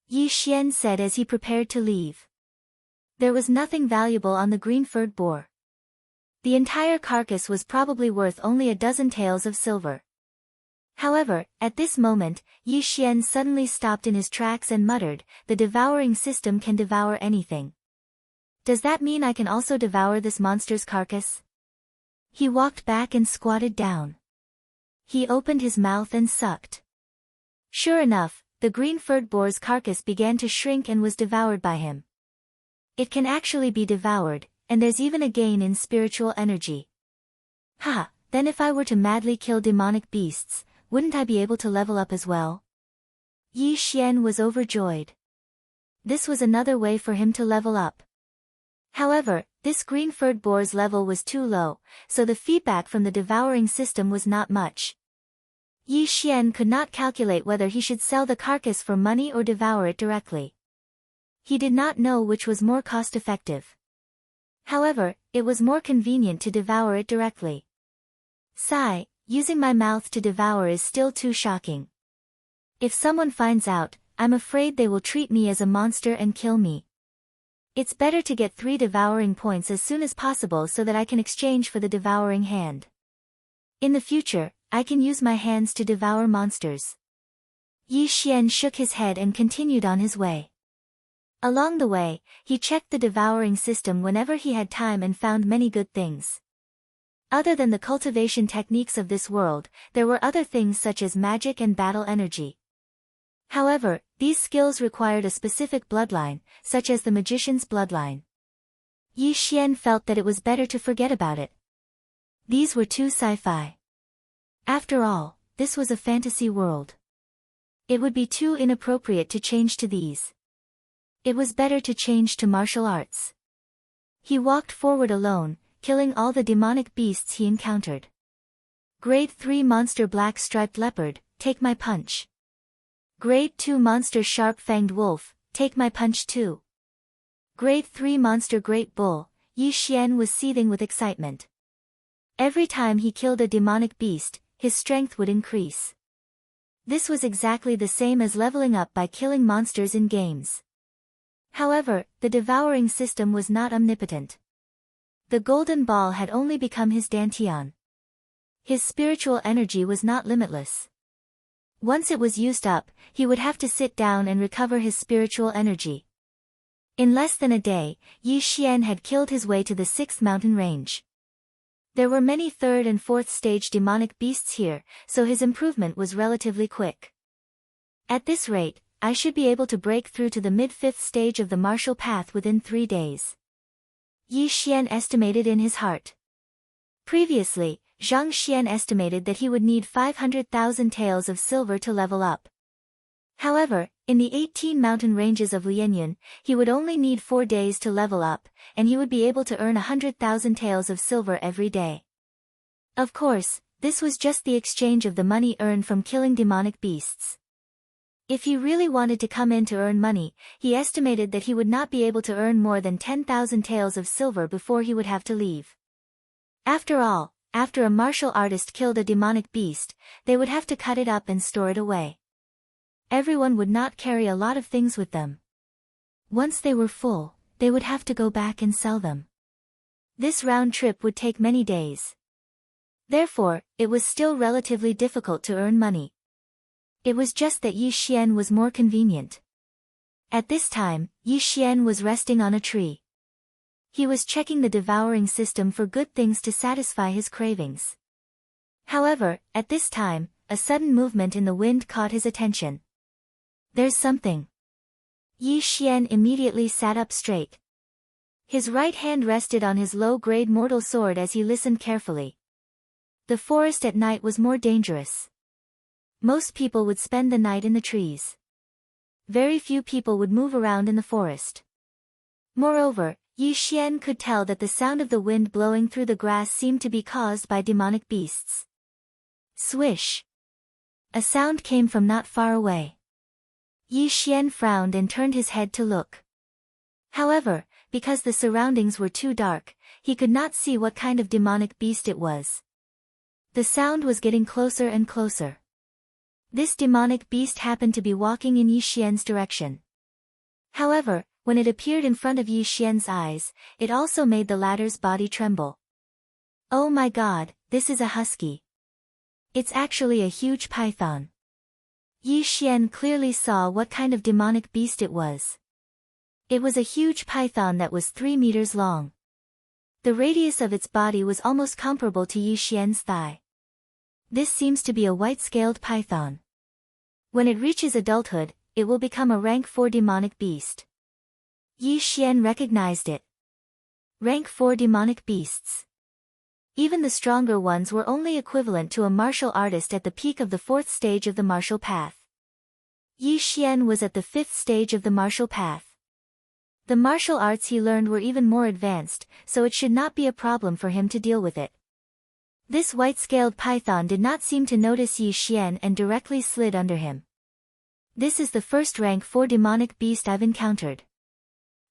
Yi Xian said as he prepared to leave. There was nothing valuable on the green-furred boar. The entire carcass was probably worth only a dozen taels of silver. However, at this moment, Yi Xian suddenly stopped in his tracks and muttered, "The devouring system can devour anything. Does that mean I can also devour this monster's carcass?" He walked back and squatted down. He opened his mouth and sucked. Sure enough, the green-furred boar's carcass began to shrink and was devoured by him. It can actually be devoured, and there's even a gain in spiritual energy. Ha, then if I were to madly kill demonic beasts, wouldn't I be able to level up as well? Yi Xian was overjoyed. This was another way for him to level up. However, this green-furred boar's level was too low, so the feedback from the devouring system was not much. Yi Xian could not calculate whether he should sell the carcass for money or devour it directly. He did not know which was more cost-effective. However, it was more convenient to devour it directly. Sigh, using my mouth to devour is still too shocking. If someone finds out, I'm afraid they will treat me as a monster and kill me. It's better to get 3 devouring points as soon as possible so that I can exchange for the devouring hand. In the future, I can use my hands to devour monsters. Yi Xian shook his head and continued on his way. Along the way, he checked the devouring system whenever he had time and found many good things. Other than the cultivation techniques of this world, there were other things such as magic and battle energy. However, these skills required a specific bloodline, such as the magician's bloodline. Yi Xian felt that it was better to forget about it. These were too sci-fi. After all, this was a fantasy world. It would be too inappropriate to change to these. It was better to change to martial arts. He walked forward alone, killing all the demonic beasts he encountered. Grade 3 monster black striped leopard, take my punch. Grade 2 monster sharp-fanged wolf, take my punch too. Grade 3 monster great bull, Yi Xian was seething with excitement. Every time he killed a demonic beast, his strength would increase. This was exactly the same as leveling up by killing monsters in games. However, the devouring system was not omnipotent. The golden ball had only become his dantian. His spiritual energy was not limitless. Once it was used up, he would have to sit down and recover his spiritual energy. In less than a day, Yi Xian had killed his way to the 6th mountain range. There were many 3rd and 4th stage demonic beasts here, so his improvement was relatively quick. At this rate, I should be able to break through to the mid-5th stage of the martial path within 3 days. Yi Xian estimated in his heart. Previously, Zhang Xian estimated that he would need 500,000 taels of silver to level up. However, in the 18 mountain ranges of Lianyan, he would only need 4 days to level up, and he would be able to earn 100,000 taels of silver every day. Of course, this was just the exchange of the money earned from killing demonic beasts. If he really wanted to come in to earn money, he estimated that he would not be able to earn more than 10,000 taels of silver before he would have to leave. After all, after a martial artist killed a demonic beast, they would have to cut it up and store it away. Everyone would not carry a lot of things with them. Once they were full, they would have to go back and sell them. This round trip would take many days. Therefore, it was still relatively difficult to earn money. It was just that Yi Xian was more convenient. At this time, Yi Xian was resting on a tree. He was checking the devouring system for good things to satisfy his cravings. However, at this time, a sudden movement in the wind caught his attention. There's something. Yi Xian immediately sat up straight. His right hand rested on his low-grade mortal sword as he listened carefully. The forest at night was more dangerous. Most people would spend the night in the trees. Very few people would move around in the forest. Moreover, Yi Xian could tell that the sound of the wind blowing through the grass seemed to be caused by demonic beasts. Swish! A sound came from not far away. Yi Xian frowned and turned his head to look. However, because the surroundings were too dark, he could not see what kind of demonic beast it was. The sound was getting closer and closer. This demonic beast happened to be walking in Yi Xian's direction. However, when it appeared in front of Yi Xian's eyes, it also made the latter's body tremble. Oh my god, this is a husky. It's actually a huge python. Yi Xian clearly saw what kind of demonic beast it was. It was a huge python that was 3 meters long. The radius of its body was almost comparable to Yi Xian's thigh. This seems to be a white-scaled python. When it reaches adulthood, it will become a rank 4 demonic beast. Yi Xian recognized it. Rank 4 demonic beasts. Even the stronger ones were only equivalent to a martial artist at the peak of the 4th stage of the martial path. Yi Xian was at the 5th stage of the martial path. The martial arts he learned were even more advanced, so it should not be a problem for him to deal with it. This white-scaled python did not seem to notice Yi Xian and directly slid under him. This is the first rank 4 demonic beast I've encountered.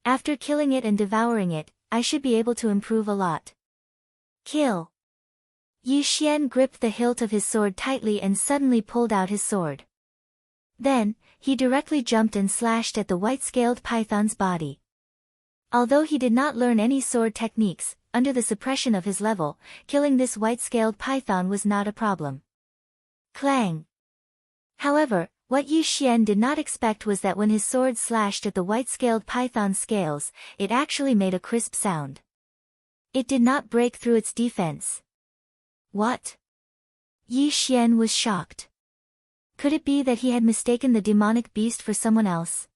After killing it and devouring it, I should be able to improve a lot. Kill! Yi Xian gripped the hilt of his sword tightly and suddenly pulled out his sword. Then, he directly jumped and slashed at the white-scaled python's body. Although he did not learn any sword techniques, under the suppression of his level, killing this white-scaled python was not a problem. Clang! However, what Yi Xian did not expect was that when his sword slashed at the white-scaled python's scales, it actually made a crisp sound. It did not break through its defense. What? Yi Xian was shocked. Could it be that he had mistaken the demonic beast for someone else?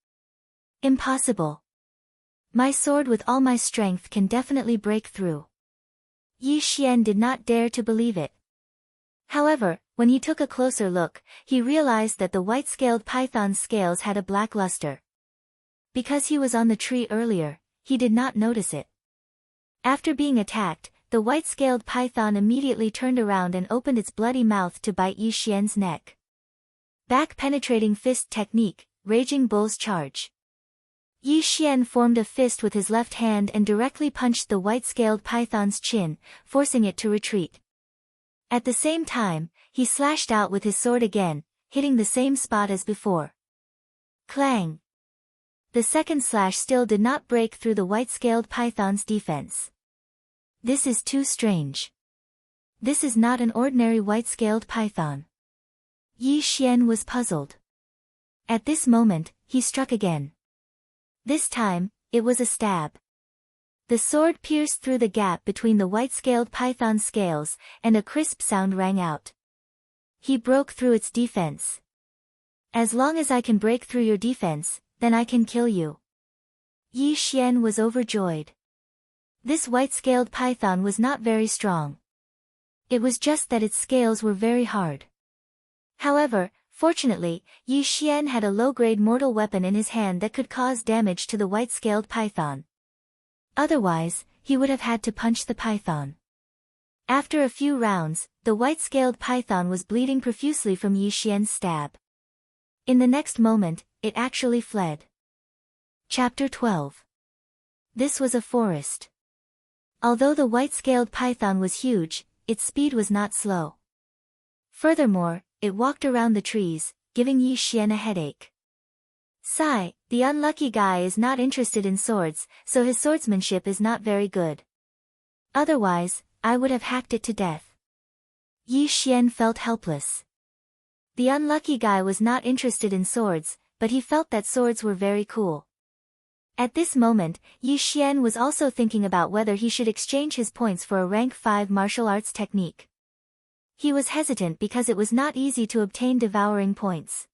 Impossible. My sword with all my strength can definitely break through. Yi Xian did not dare to believe it. However, when he took a closer look, he realized that the white-scaled python's scales had a black luster. Because he was on the tree earlier, he did not notice it. After being attacked, the white-scaled python immediately turned around and opened its bloody mouth to bite Yi Xian's neck. Back-penetrating fist technique, Raging Bull's charge. Yi Xian formed a fist with his left hand and directly punched the white-scaled python's chin, forcing it to retreat. At the same time, he slashed out with his sword again, hitting the same spot as before. Clang! The second slash still did not break through the white-scaled python's defense. This is too strange. This is not an ordinary white-scaled python. Yi Xian was puzzled. At this moment, he struck again. This time, it was a stab. The sword pierced through the gap between the white-scaled python's scales, and a crisp sound rang out. He broke through its defense. As long as I can break through your defense, then I can kill you. Yi Xian was overjoyed. This white-scaled python was not very strong. It was just that its scales were very hard. However, fortunately, Yi Xian had a low-grade mortal weapon in his hand that could cause damage to the white-scaled python. Otherwise, he would have had to punch the python. After a few rounds, the white-scaled python was bleeding profusely from Yi Xian's stab. In the next moment, it actually fled. Chapter 12. This was a forest. Although the white-scaled python was huge, its speed was not slow. Furthermore, it walked around the trees, giving Yi Xian a headache. Sigh, the unlucky guy is not interested in swords, so his swordsmanship is not very good. Otherwise, I would have hacked it to death. Yi Xian felt helpless. The unlucky guy was not interested in swords, but he felt that swords were very cool. At this moment, Yi Xian was also thinking about whether he should exchange his points for a rank 5 martial arts technique. He was hesitant because it was not easy to obtain devouring points.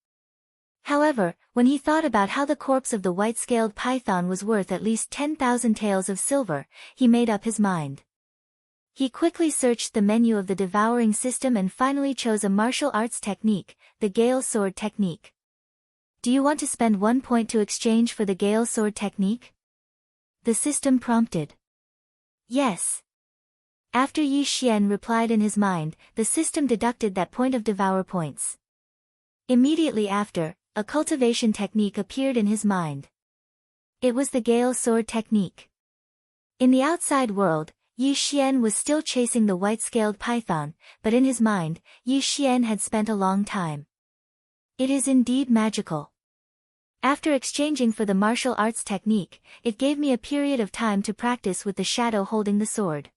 However, when he thought about how the corpse of the white-scaled python was worth at least 10,000 taels of silver, he made up his mind. He quickly searched the menu of the devouring system and finally chose a martial arts technique, the Gale Sword technique. Do you want to spend 1 point to exchange for the Gale Sword technique? The system prompted. Yes. After Yi Xian replied in his mind, the system deducted that point of devour points. Immediately after, a cultivation technique appeared in his mind. It was the Gale Sword technique. In the outside world, Yi Xian was still chasing the white-scaled python, but in his mind, Yi Xian had spent a long time. It is indeed magical. After exchanging for the martial arts technique, it gave me a period of time to practice with the shadow holding the sword.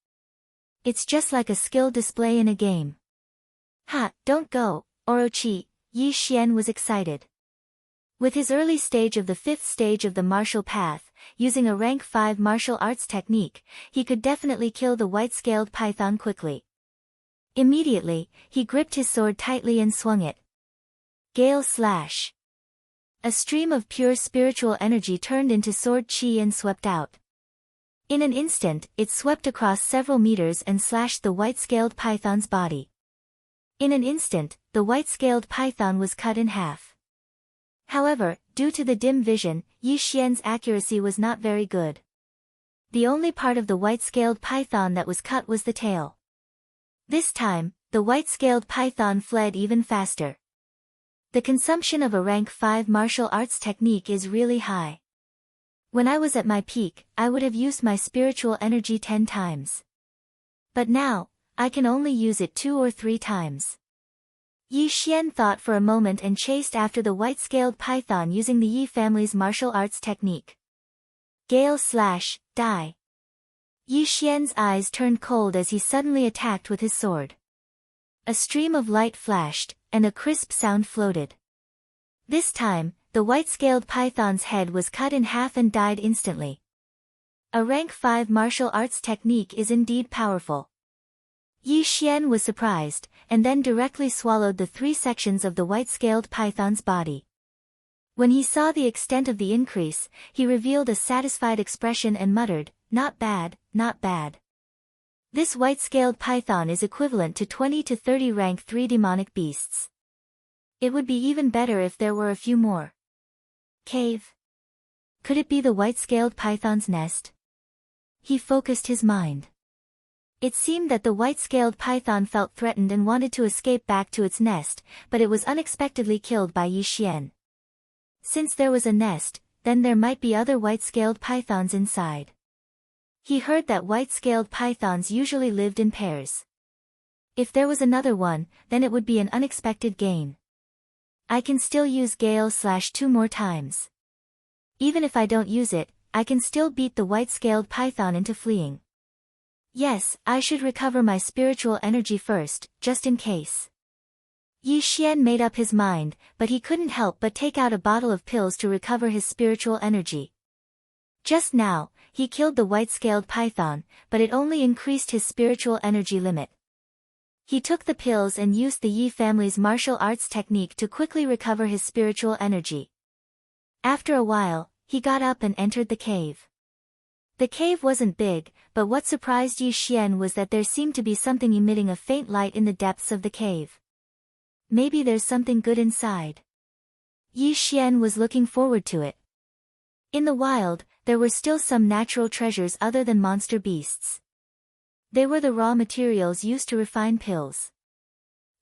It's just like a skill display in a game. Ha, don't go, Orochi, Yi Xian was excited. With his early stage of the 5th stage of the martial path, using a rank 5 martial arts technique, he could definitely kill the white-scaled python quickly. Immediately, he gripped his sword tightly and swung it. Gale Slash. A stream of pure spiritual energy turned into sword chi and swept out. In an instant, it swept across several meters and slashed the white-scaled python's body. In an instant, the white-scaled python was cut in half. However, due to the dim vision, Yi Xian's accuracy was not very good. The only part of the white-scaled python that was cut was the tail. This time, the white-scaled python fled even faster. The consumption of a rank 5 martial arts technique is really high. When I was at my peak, I would have used my spiritual energy 10 times. But now, I can only use it 2 or 3 times. Yi Xian thought for a moment and chased after the white-scaled python using the Yi family's martial arts technique. Gale Slash, die. Yi Xian's eyes turned cold as he suddenly attacked with his sword. A stream of light flashed, and a crisp sound floated. This time, the white-scaled python's head was cut in half and died instantly. A rank 5 martial arts technique is indeed powerful. Yi Xian was surprised, and then directly swallowed the 3 sections of the white-scaled python's body. When he saw the extent of the increase, he revealed a satisfied expression and muttered, "Not bad, not bad." This white-scaled python is equivalent to 20 to 30 rank 3 demonic beasts. It would be even better if there were a few more. Cave. Could it be the white-scaled python's nest? He focused his mind. It seemed that the white-scaled python felt threatened and wanted to escape back to its nest, but it was unexpectedly killed by Yi Xian. Since there was a nest, then there might be other white-scaled pythons inside. He heard that white-scaled pythons usually lived in pairs. If there was another one, then it would be an unexpected gain. I can still use Gale Slash 2 more times. Even if I don't use it, I can still beat the white-scaled python into fleeing. Yes, I should recover my spiritual energy first, just in case. Yi Xian made up his mind, but he couldn't help but take out a bottle of pills to recover his spiritual energy. Just now, he killed the white-scaled python, but it only increased his spiritual energy limit. He took the pills and used the Yi family's martial arts technique to quickly recover his spiritual energy. After a while, he got up and entered the cave. The cave wasn't big, but what surprised Yi Xian was that there seemed to be something emitting a faint light in the depths of the cave. Maybe there's something good inside. Yi Xian was looking forward to it. In the wild, there were still some natural treasures other than monster beasts. They were the raw materials used to refine pills.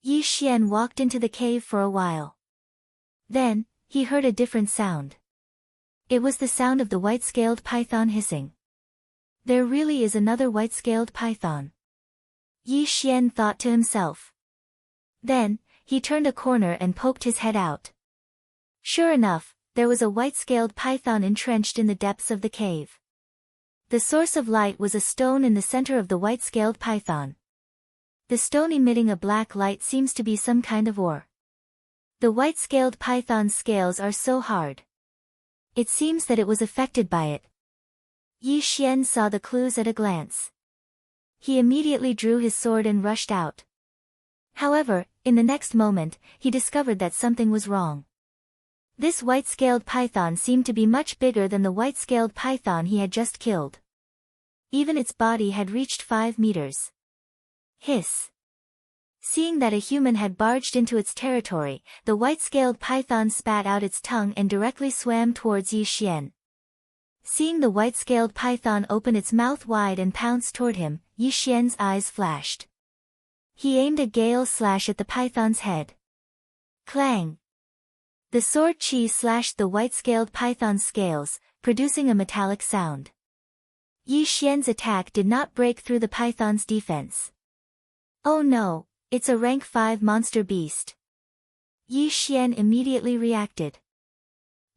Yi Xian walked into the cave for a while. Then, he heard a different sound. It was the sound of the white-scaled python hissing. There really is another white-scaled python. Yi Xian thought to himself. Then, he turned a corner and poked his head out. Sure enough, there was a white-scaled python entrenched in the depths of the cave. The source of light was a stone in the center of the white-scaled python. The stone emitting a black light seems to be some kind of ore. The white-scaled python's scales are so hard. It seems that it was affected by it. Yi Xian saw the clues at a glance. He immediately drew his sword and rushed out. However, in the next moment, he discovered that something was wrong. This white-scaled python seemed to be much bigger than the white-scaled python he had just killed. Even its body had reached 5 meters. Hiss. Seeing that a human had barged into its territory, the white-scaled python spat out its tongue and directly swam towards Yi Xian. Seeing the white-scaled python open its mouth wide and pounce toward him, Yi Xian's eyes flashed. He aimed a gale slash at the python's head. Clang! The sword chi slashed the white-scaled python's scales, producing a metallic sound. Yi Xian's attack did not break through the python's defense. Oh no, it's a rank 5 monster beast. Yi Xian immediately reacted.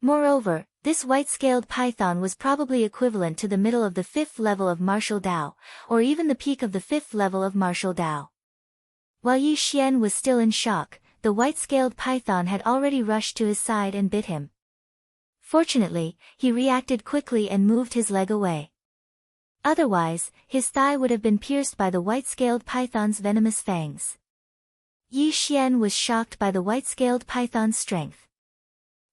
Moreover, this white-scaled python was probably equivalent to the middle of the 5th level of martial Dao, or even the peak of the 5th level of martial Dao. While Yi Xian was still in shock, the white-scaled python had already rushed to his side and bit him. Fortunately, he reacted quickly and moved his leg away. Otherwise, his thigh would have been pierced by the white-scaled python's venomous fangs. Yi Xian was shocked by the white-scaled python's strength.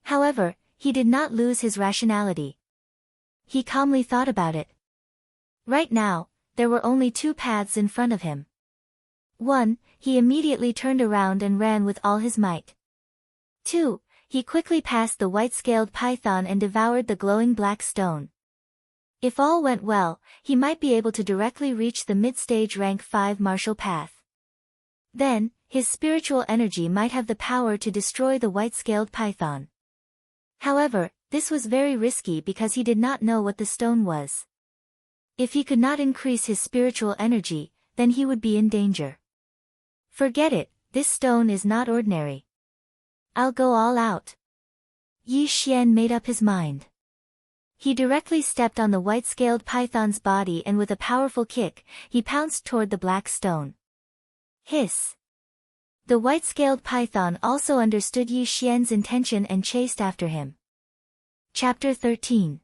However, he did not lose his rationality. He calmly thought about it. Right now, there were only 2 paths in front of him. 1, he immediately turned around and ran with all his might. 2, he quickly passed the white-scaled python and devoured the glowing black stone. If all went well, he might be able to directly reach the mid-stage rank 5 martial path. Then, his spiritual energy might have the power to destroy the white-scaled python. However, this was very risky because he did not know what the stone was. If he could not increase his spiritual energy, then he would be in danger. Forget it, this stone is not ordinary. I'll go all out. Yi Xian made up his mind. He directly stepped on the white-scaled python's body and with a powerful kick, he pounced toward the black stone. Hiss! The white-scaled python also understood Yi Xian's intention and chased after him. Chapter 13.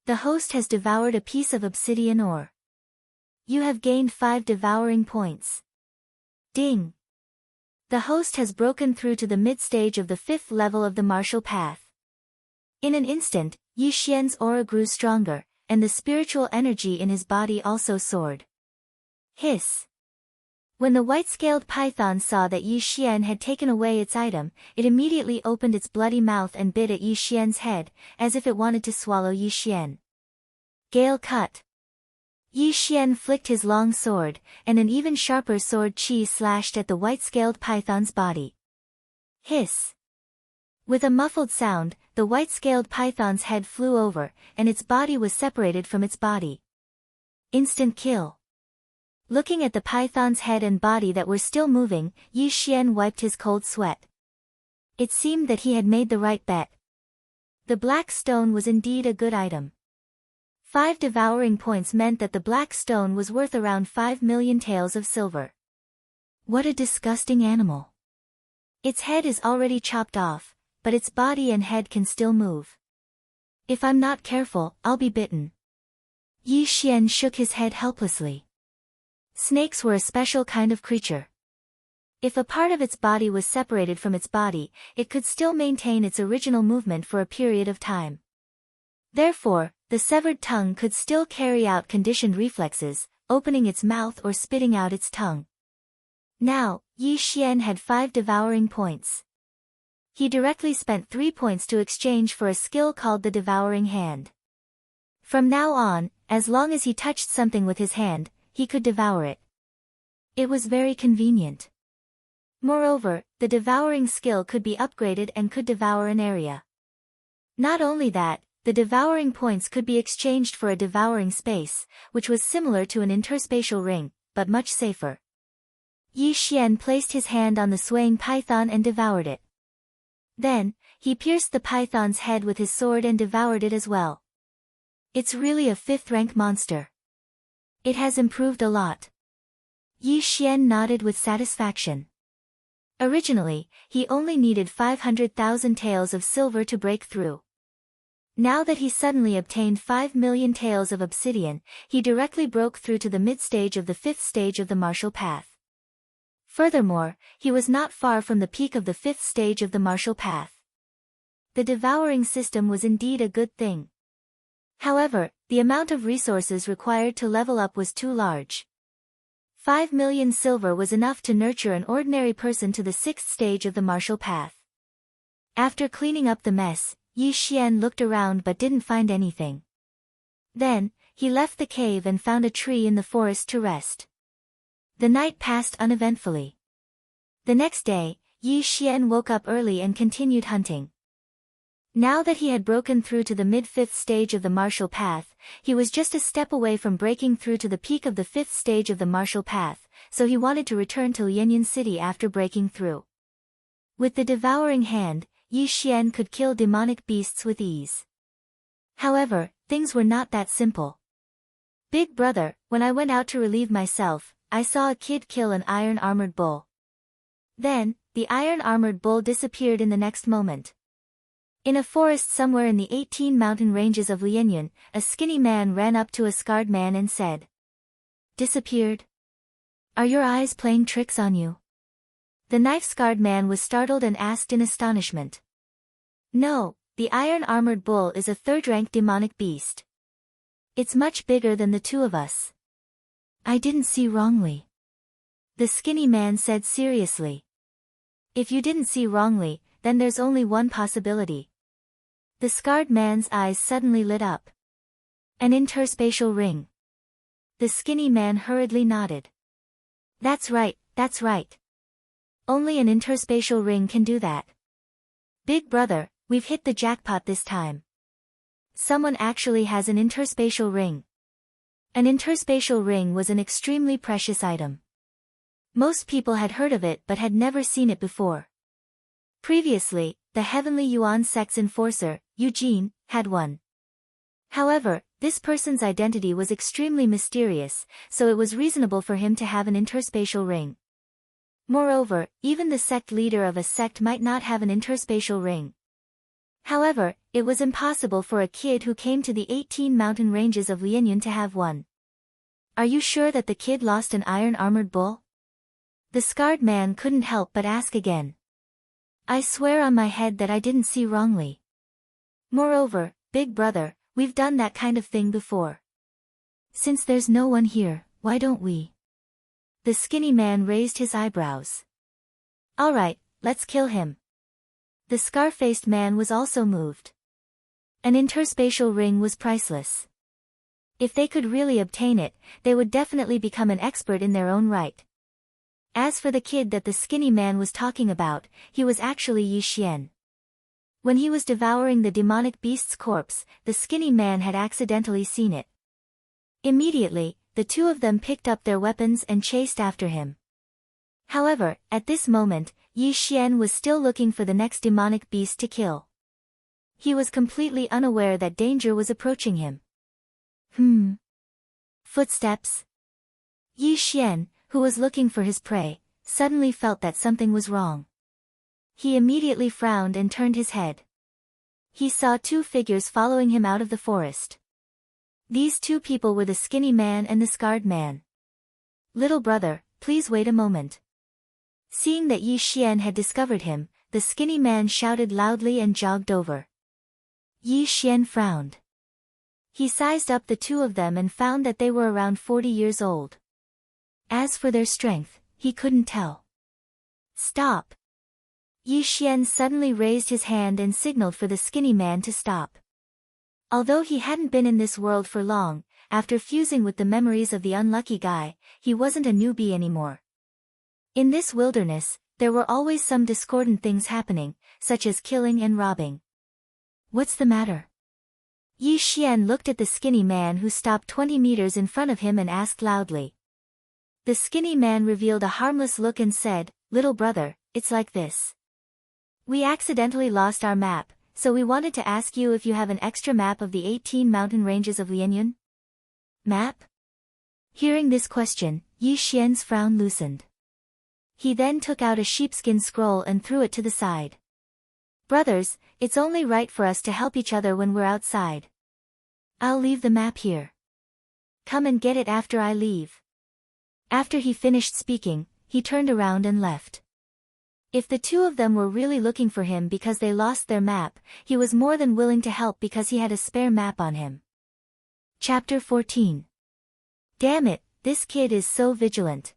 The host has devoured a piece of obsidian ore. You have gained 5 devouring points. Ding! The host has broken through to the mid-stage of the 5th level of the martial path. In an instant, Yi Xian's aura grew stronger, and the spiritual energy in his body also soared. Hiss! When the white-scaled python saw that Yi Xian had taken away its item, it immediately opened its bloody mouth and bit at Yi Xian's head, as if it wanted to swallow Yi Xian. Gale cut! Yi Xian flicked his long sword, and an even sharper sword chi slashed at the white-scaled python's body. Hiss! With a muffled sound, the white-scaled python's head flew over, and its body was separated from its body. Instant kill. Looking at the python's head and body that were still moving, Yi Xian wiped his cold sweat. It seemed that he had made the right bet. The black stone was indeed a good item. 5 devouring points meant that the black stone was worth around 5 million taels of silver. What a disgusting animal. Its head is already chopped off, but its body and head can still move. If I'm not careful, I'll be bitten. Yi Xian shook his head helplessly. Snakes were a special kind of creature. If a part of its body was separated from its body, it could still maintain its original movement for a period of time. Therefore, the severed tongue could still carry out conditioned reflexes, opening its mouth or spitting out its tongue. Now, Yi Xian had 5 devouring points. He directly spent 3 points to exchange for a skill called the devouring hand. From now on, as long as he touched something with his hand, he could devour it. It was very convenient. Moreover, the devouring skill could be upgraded and could devour an area. Not only that, the devouring points could be exchanged for a devouring space, which was similar to an interspatial ring, but much safer. Yi Xian placed his hand on the swaying python and devoured it. Then, he pierced the python's head with his sword and devoured it as well. It's really a 5th-rank monster. It has improved a lot. Yi Xian nodded with satisfaction. Originally, he only needed 500,000 taels of silver to break through. Now that he suddenly obtained 5 million taels of obsidian, he directly broke through to the mid-stage of the 5th stage of the martial path. Furthermore, he was not far from the peak of the 5th stage of the martial path. The devouring system was indeed a good thing. However, the amount of resources required to level up was too large. 5 million silver was enough to nurture an ordinary person to the 6th stage of the martial path. After cleaning up the mess, Yi Xian looked around but didn't find anything. Then, he left the cave and found a tree in the forest to rest. The night passed uneventfully. The next day, Yi Xian woke up early and continued hunting. Now that he had broken through to the mid-5th stage of the martial path, he was just a step away from breaking through to the peak of the 5th stage of the martial path, so he wanted to return to Lianyan City after breaking through. With the devouring hand, Yi Xian could kill demonic beasts with ease. However, things were not that simple. Big brother, when I went out to relieve myself, I saw a kid kill an iron-armored bull. Then, the iron-armored bull disappeared in the next moment. In a forest somewhere in the 18 mountain ranges of Lianyan, a skinny man ran up to a scarred man and said, "Disappeared? Are your eyes playing tricks on you?" The knife-scarred man was startled and asked in astonishment. "No, the iron-armored bull is a 3rd-rank demonic beast. It's much bigger than the 2 of us. I didn't see wrongly," the skinny man said seriously. "If you didn't see wrongly, then there's only one possibility." The scarred man's eyes suddenly lit up. An interspatial ring. The skinny man hurriedly nodded. That's right, that's right. Only an interspatial ring can do that. Big brother, we've hit the jackpot this time. Someone actually has an interspatial ring. An interspatial ring was an extremely precious item. Most people had heard of it but had never seen it before. Previously, the Heavenly Yuan Sect's enforcer, Eugene, had one. However, this person's identity was extremely mysterious, so it was reasonable for him to have an interspatial ring. Moreover, even the sect leader of a sect might not have an interspatial ring. However, it was impossible for a kid who came to the 18 mountain ranges of Lianyan to have one. Are you sure that the kid lost an iron-armored bull? The scarred man couldn't help but ask again. I swear on my head that I didn't see wrongly. Moreover, big brother, we've done that kind of thing before. Since there's no one here, why don't we? The skinny man raised his eyebrows. Alright, let's kill him. The scar-faced man was also moved. An interspatial ring was priceless. If they could really obtain it, they would definitely become an expert in their own right. As for the kid that the skinny man was talking about, he was actually Yi Xian. When he was devouring the demonic beast's corpse, the skinny man had accidentally seen it. Immediately, the 2 of them picked up their weapons and chased after him. However, at this moment, Yi Xian was still looking for the next demonic beast to kill. He was completely unaware that danger was approaching him. Footsteps. Yi Xian, who was looking for his prey, suddenly felt that something was wrong. He immediately frowned and turned his head. He saw two figures following him out of the forest. These two people were the skinny man and the scarred man. "Little brother, please wait a moment." Seeing that Yi Xian had discovered him, the skinny man shouted loudly and jogged over. Yi Xian frowned. He sized up the two of them and found that they were around 40 years old. As for their strength, he couldn't tell. "Stop!" Yi Xian suddenly raised his hand and signaled for the skinny man to stop. Although he hadn't been in this world for long, after fusing with the memories of the unlucky guy, he wasn't a newbie anymore. In this wilderness, there were always some discordant things happening, such as killing and robbing. "What's the matter?" Yi Xian looked at the skinny man who stopped 20 meters in front of him and asked loudly. The skinny man revealed a harmless look and said, "Little brother, it's like this. We accidentally lost our map, so we wanted to ask you if you have an extra map of the 18 mountain ranges of Lianyun." "Map?" Hearing this question, Yi Xian's frown loosened. He then took out a sheepskin scroll and threw it to the side. "Brothers, it's only right for us to help each other when we're outside. I'll leave the map here. Come and get it after I leave." After he finished speaking, he turned around and left. If the two of them were really looking for him because they lost their map, he was more than willing to help because he had a spare map on him. Chapter 14. Damn it, this kid is so vigilant.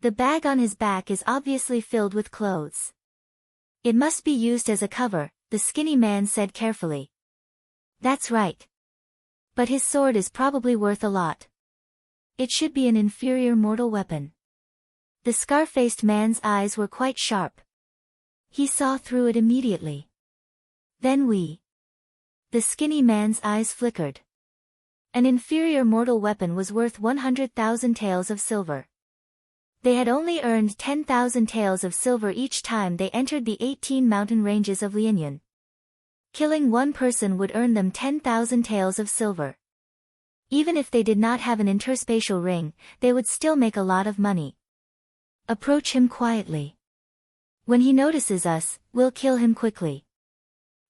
The bag on his back is obviously filled with clothes. "It must be used as a cover," the skinny man said carefully. "That's right. But his sword is probably worth a lot. It should be an inferior mortal weapon." The scar-faced man's eyes were quite sharp. He saw through it immediately. "Then The skinny man's eyes flickered. An inferior mortal weapon was worth 100,000 taels of silver. They had only earned 10,000 taels of silver each time they entered the 18 mountain ranges of Lianyun. Killing one person would earn them 10,000 taels of silver. Even if they did not have an interspatial ring, they would still make a lot of money. "Approach him quietly. When he notices us, we'll kill him quickly.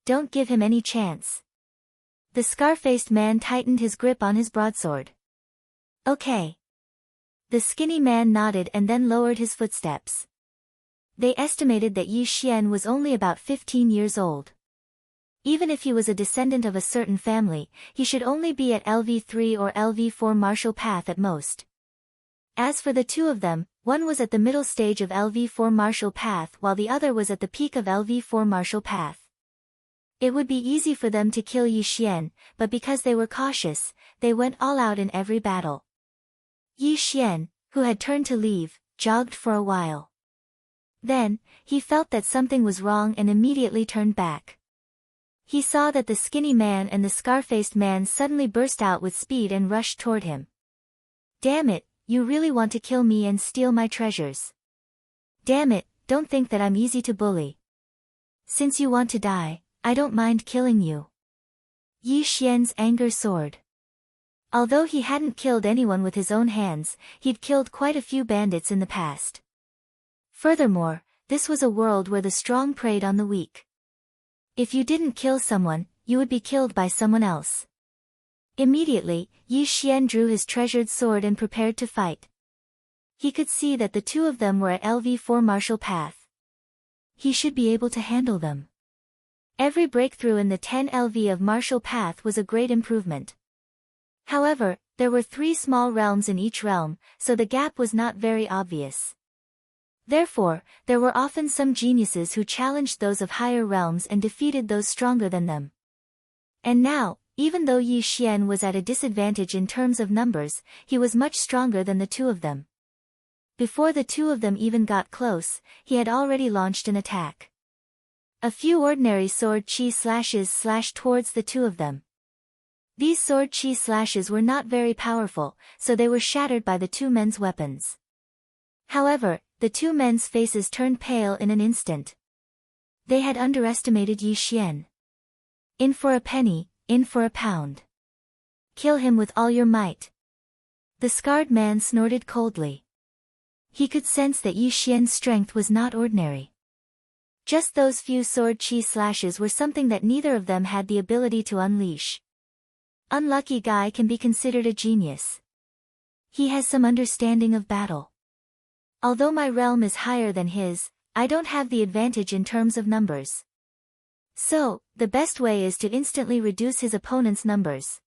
Don't give him any chance." The scar-faced man tightened his grip on his broadsword. "Okay." The skinny man nodded and then lowered his footsteps. They estimated that Yi Xian was only about 15 years old. Even if he was a descendant of a certain family, he should only be at LV3 or LV4 martial path at most. As for the two of them, one was at the middle stage of LV4 martial path while the other was at the peak of LV4 martial path. It would be easy for them to kill Yi Xian, but because they were cautious, they went all out in every battle. Yi Xian, who had turned to leave, jogged for a while. Then, he felt that something was wrong and immediately turned back. He saw that the skinny man and the scar-faced man suddenly burst out with speed and rushed toward him. "Damn it, you really want to kill me and steal my treasures. Damn it, don't think that I'm easy to bully. Since you want to die, I don't mind killing you." Yi Xian's anger soared. Although he hadn't killed anyone with his own hands, he'd killed quite a few bandits in the past. Furthermore, this was a world where the strong preyed on the weak. If you didn't kill someone, you would be killed by someone else. Immediately, Yi Xian drew his treasured sword and prepared to fight. He could see that the two of them were at LV4 martial path. He should be able to handle them. Every breakthrough in the 10 LV of martial path was a great improvement. However, there were 3 small realms in each realm, so the gap was not very obvious. Therefore, there were often some geniuses who challenged those of higher realms and defeated those stronger than them. And now, even though Yi Xian was at a disadvantage in terms of numbers, he was much stronger than the two of them. Before the two of them even got close, he had already launched an attack. A few ordinary sword chi slashes slashed towards the two of them. These sword chi slashes were not very powerful, so they were shattered by the two men's weapons. However, the two men's faces turned pale in an instant. They had underestimated Yi Xian. In for a penny, in for a pound. Kill him with all your might. The scarred man snorted coldly. He could sense that Yi Xian's strength was not ordinary. Just those few sword chi slashes were something that neither of them had the ability to unleash. Unlucky guy can be considered a genius. He has some understanding of battle. Although my realm is higher than his, I don't have the advantage in terms of numbers. So, the best way is to instantly reduce his opponent's numbers.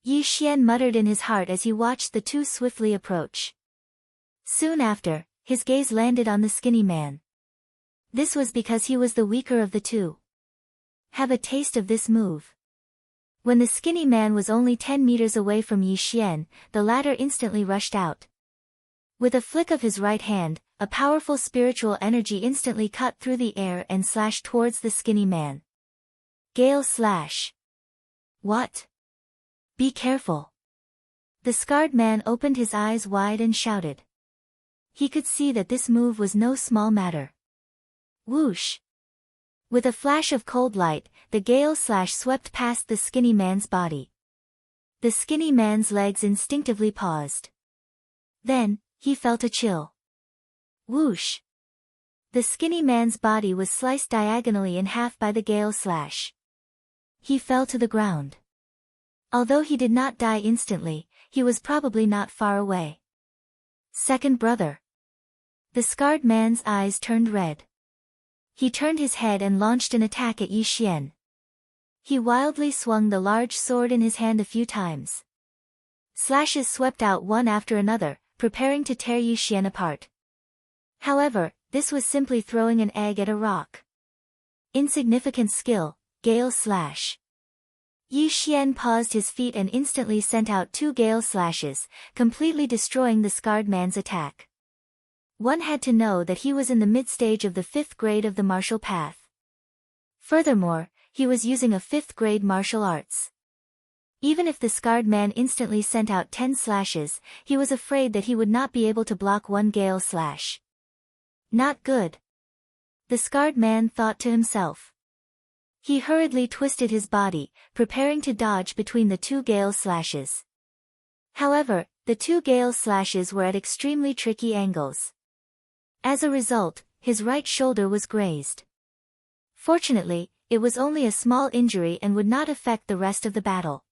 Yi Xian muttered in his heart as he watched the two swiftly approach. Soon after, his gaze landed on the skinny man. This was because he was the weaker of the two. Have a taste of this move. When the skinny man was only 10 meters away from Yi Xian, the latter instantly rushed out. With a flick of his right hand, a powerful spiritual energy instantly cut through the air and slashed towards the skinny man. Gale slash. What? Be careful. The scarred man opened his eyes wide and shouted. He could see that this move was no small matter. Whoosh! With a flash of cold light, the gale slash swept past the skinny man's body. The skinny man's legs instinctively paused. Then, he felt a chill. Whoosh! The skinny man's body was sliced diagonally in half by the gale slash. He fell to the ground. Although he did not die instantly, he was probably not far away. Second brother. The scarred man's eyes turned red. He turned his head and launched an attack at Yi Xian. He wildly swung the large sword in his hand a few times. Slashes swept out one after another, preparing to tear Yi Xian apart. However, this was simply throwing an egg at a rock. Insignificant skill, gale slash. Yi Xian paused his feet and instantly sent out 2 gale slashes, completely destroying the scarred man's attack. One had to know that he was in the mid-stage of the 5th grade of the martial path. Furthermore, he was using a 5th grade martial arts. Even if the scarred man instantly sent out 10 slashes, he was afraid that he would not be able to block 1 gale slash. Not good. The scarred man thought to himself. He hurriedly twisted his body, preparing to dodge between the 2 gale slashes. However, the 2 gale slashes were at extremely tricky angles. As a result, his right shoulder was grazed. Fortunately, it was only a small injury and would not affect the rest of the battle.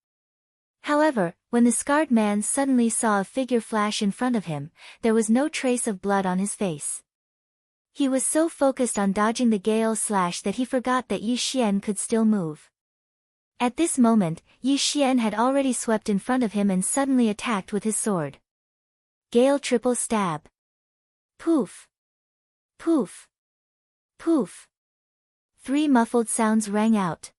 However, when the scarred man suddenly saw a figure flash in front of him, there was no trace of blood on his face. He was so focused on dodging the gale slash that he forgot that Yi Xian could still move. At this moment, Yi Xian had already swept in front of him and suddenly attacked with his sword. Gale triple stab. Poof. Poof. Poof. 3 muffled sounds rang out.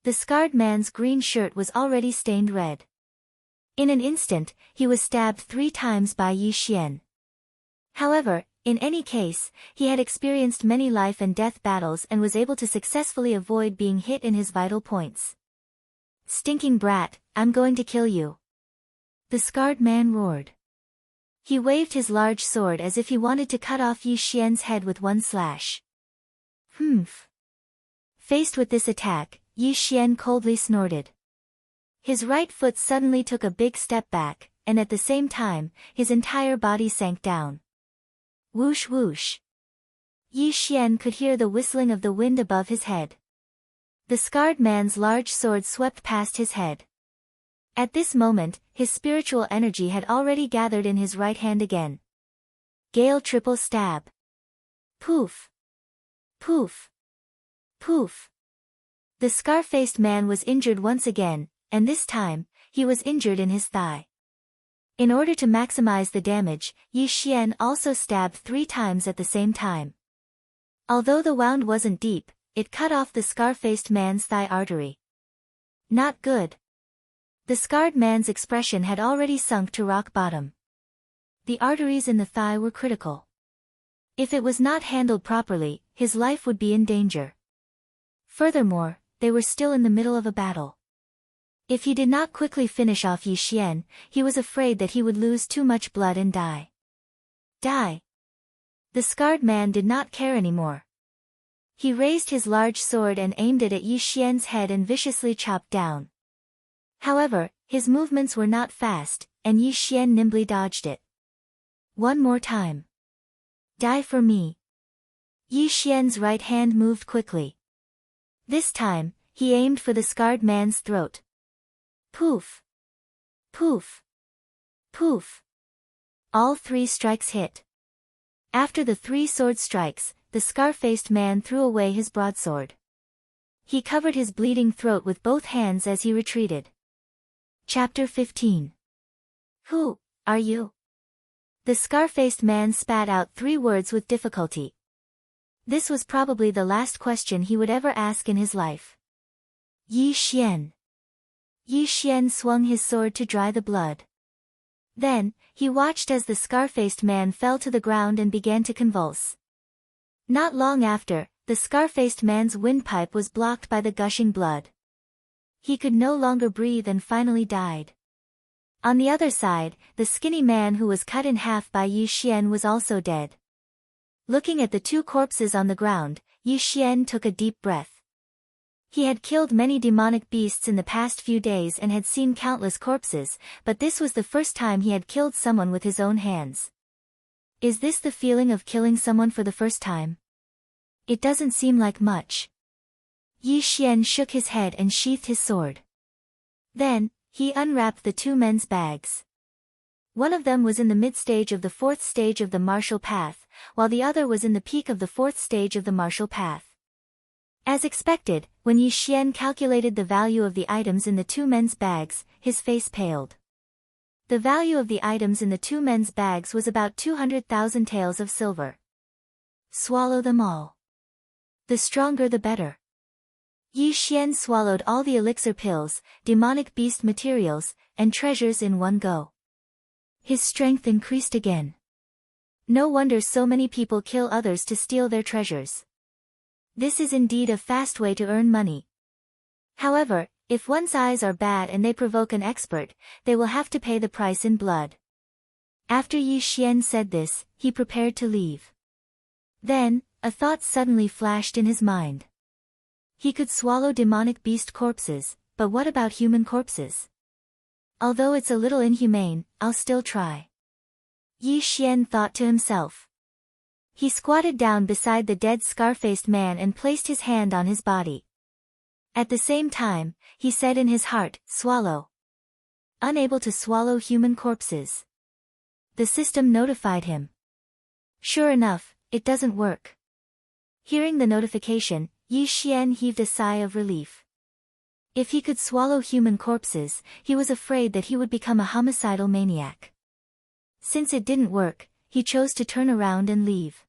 The scarred man's green shirt was already stained red. In an instant, he was stabbed 3 times by Yi Xian. However, in any case, he had experienced many life and death battles and was able to successfully avoid being hit in his vital points. Stinking brat, I'm going to kill you. The scarred man roared. He waved his large sword as if he wanted to cut off Yi Xian's head with 1 slash. Humph. Faced with this attack, Yi Xian coldly snorted. His right foot suddenly took a big step back, and at the same time, his entire body sank down. Whoosh whoosh. Yi Xian could hear the whistling of the wind above his head. The scarred man's large sword swept past his head. At this moment, his spiritual energy had already gathered in his right hand again. Gale triple stab. Poof. Poof. Poof. The scar-faced man was injured once again, and this time, he was injured in his thigh. In order to maximize the damage, Yi Xian also stabbed 3 times at the same time. Although the wound wasn't deep, it cut off the scar-faced man's thigh artery. Not good. The scarred man's expression had already sunk to rock bottom. The arteries in the thigh were critical. If it was not handled properly, his life would be in danger. Furthermore, they were still in the middle of a battle. If he did not quickly finish off Yi Xian, he was afraid that he would lose too much blood and die. Die! The scarred man did not care anymore. He raised his large sword and aimed it at Yi Xian's head and viciously chopped down. However, His movements were not fast, and Yi Xian nimbly dodged it. One more time. Die for me. Yi Xian's right hand moved quickly. This time, he aimed for the scarred man's throat. Poof! Poof! Poof! All 3 strikes hit. After the 3 sword strikes, the scar-faced man threw away his broadsword. He covered his bleeding throat with both hands as he retreated. Chapter 15. Who are you? The scar-faced man spat out 3 words with difficulty. This was probably the last question he would ever ask in his life. Yi Xian. Yi Xian swung his sword to dry the blood. Then, he watched as the scar-faced man fell to the ground and began to convulse. Not long after, the scar-faced man's windpipe was blocked by the gushing blood. He could no longer breathe and finally died. On the other side, the skinny man who was cut in half by Yi Xian was also dead. Looking at the 2 corpses on the ground, Yi Xian took a deep breath. He had killed many demonic beasts in the past few days and had seen countless corpses, but this was the first time he had killed someone with his own hands. Is this the feeling of killing someone for the first time? It doesn't seem like much. Yi Xian shook his head and sheathed his sword. Then, he unwrapped the 2 men's bags. One of them was in the mid-stage of the 4th stage of the martial path, while the other was in the peak of the 4th stage of the martial path. As expected, when Yi Xian calculated the value of the items in the 2 men's bags, his face paled. The value of the items in the 2 men's bags was about 200,000 taels of silver. Swallow them all. The stronger the better. Yi Xian swallowed all the elixir pills, demonic beast materials, and treasures in one go. His strength increased again. No wonder so many people kill others to steal their treasures. This is indeed a fast way to earn money. However, if one's eyes are bad and they provoke an expert, they will have to pay the price in blood. After Yi Xian said this, he prepared to leave. Then, a thought suddenly flashed in his mind. He could swallow demonic beast corpses, but what about human corpses? Although it's a little inhumane, I'll still try. Yi Xian thought to himself. He squatted down beside the dead scar-faced man and placed his hand on his body. At the same time, he said in his heart, swallow. Unable to swallow human corpses. The system notified him. Sure enough, it doesn't work. Hearing the notification, Yi Xian heaved a sigh of relief. If he could swallow human corpses, he was afraid that he would become a homicidal maniac. Since it didn't work, he chose to turn around and leave.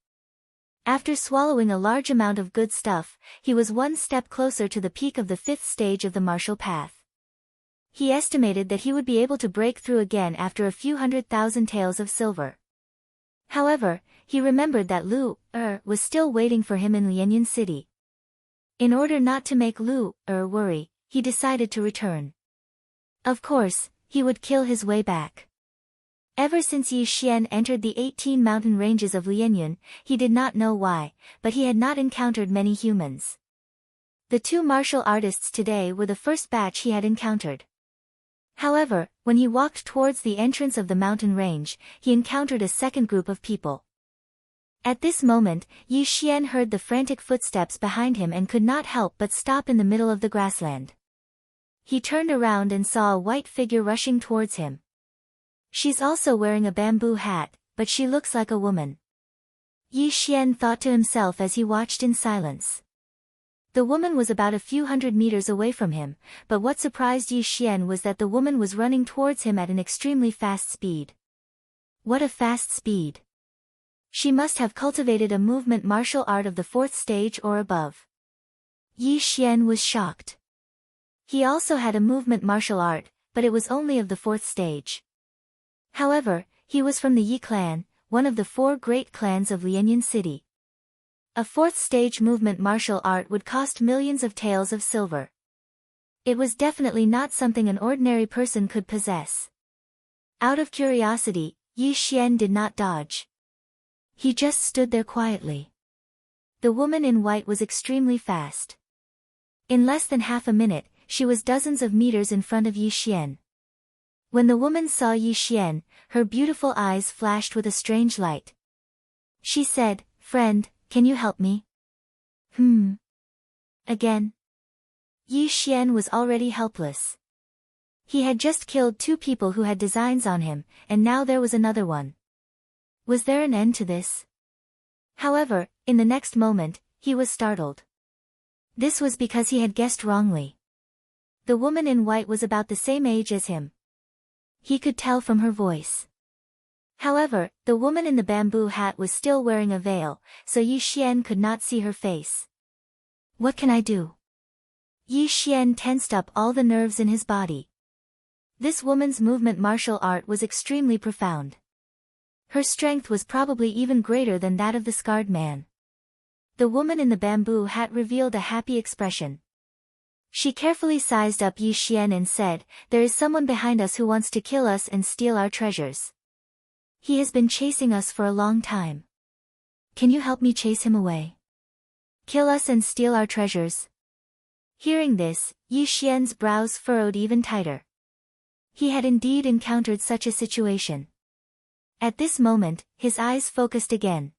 After swallowing a large amount of good stuff, he was 1 step closer to the peak of the 5th stage of the martial path. He estimated that he would be able to break through again after a few 100,000 taels of silver. However, he remembered that Lu was still waiting for him in Lianyan City. In order not to make Lu worry, he decided to return. Of course, he would kill his way back. Ever since Yi Xian entered the 18 mountain ranges of Lianyan, he did not know why, but he had not encountered many humans. The 2 martial artists today were the first batch he had encountered. However, when he walked towards the entrance of the mountain range, he encountered a second group of people. At this moment, Yi Xian heard the frantic footsteps behind him and could not help but stop in the middle of the grassland. He turned around and saw a white figure rushing towards him. She's also wearing a bamboo hat, but she looks like a woman. Yi Xian thought to himself as he watched in silence. The woman was about a few 100 meters away from him, but what surprised Yi Xian was that the woman was running towards him at an extremely fast speed. What a fast speed! She must have cultivated a movement martial art of the 4th stage or above. Yi Xian was shocked. He also had a movement martial art, but it was only of the 4th stage. However, he was from the Yi clan, one of the 4 great clans of Lianyan City. A 4th stage movement martial art would cost millions of taels of silver. It was definitely not something an ordinary person could possess. Out of curiosity, Yi Xian did not dodge. He just stood there quietly. The woman in white was extremely fast. In less than half a minute, she was dozens of meters in front of Yi Xian. When the woman saw Yi Xian, her beautiful eyes flashed with a strange light. She said, "Friend, can you help me?" Again. Yi Xian was already helpless. He had just killed 2 people who had designs on him, and now there was another one. Was there an end to this? However, in the next moment, he was startled. This was because he had guessed wrongly. The woman in white was about the same age as him. He could tell from her voice. However, the woman in the bamboo hat was still wearing a veil, so Yi Xian could not see her face. What can I do? Yi Xian tensed up all the nerves in his body. This woman's movement martial art was extremely profound. Her strength was probably even greater than that of the scarred man. The woman in the bamboo hat revealed a happy expression. She carefully sized up Yi Xian and said, "There is someone behind us who wants to kill us and steal our treasures. He has been chasing us for a long time. Can you help me chase him away? Kill us and steal our treasures." Hearing this, Yi Xian's brows furrowed even tighter. He had indeed encountered such a situation. At this moment, his eyes focused again.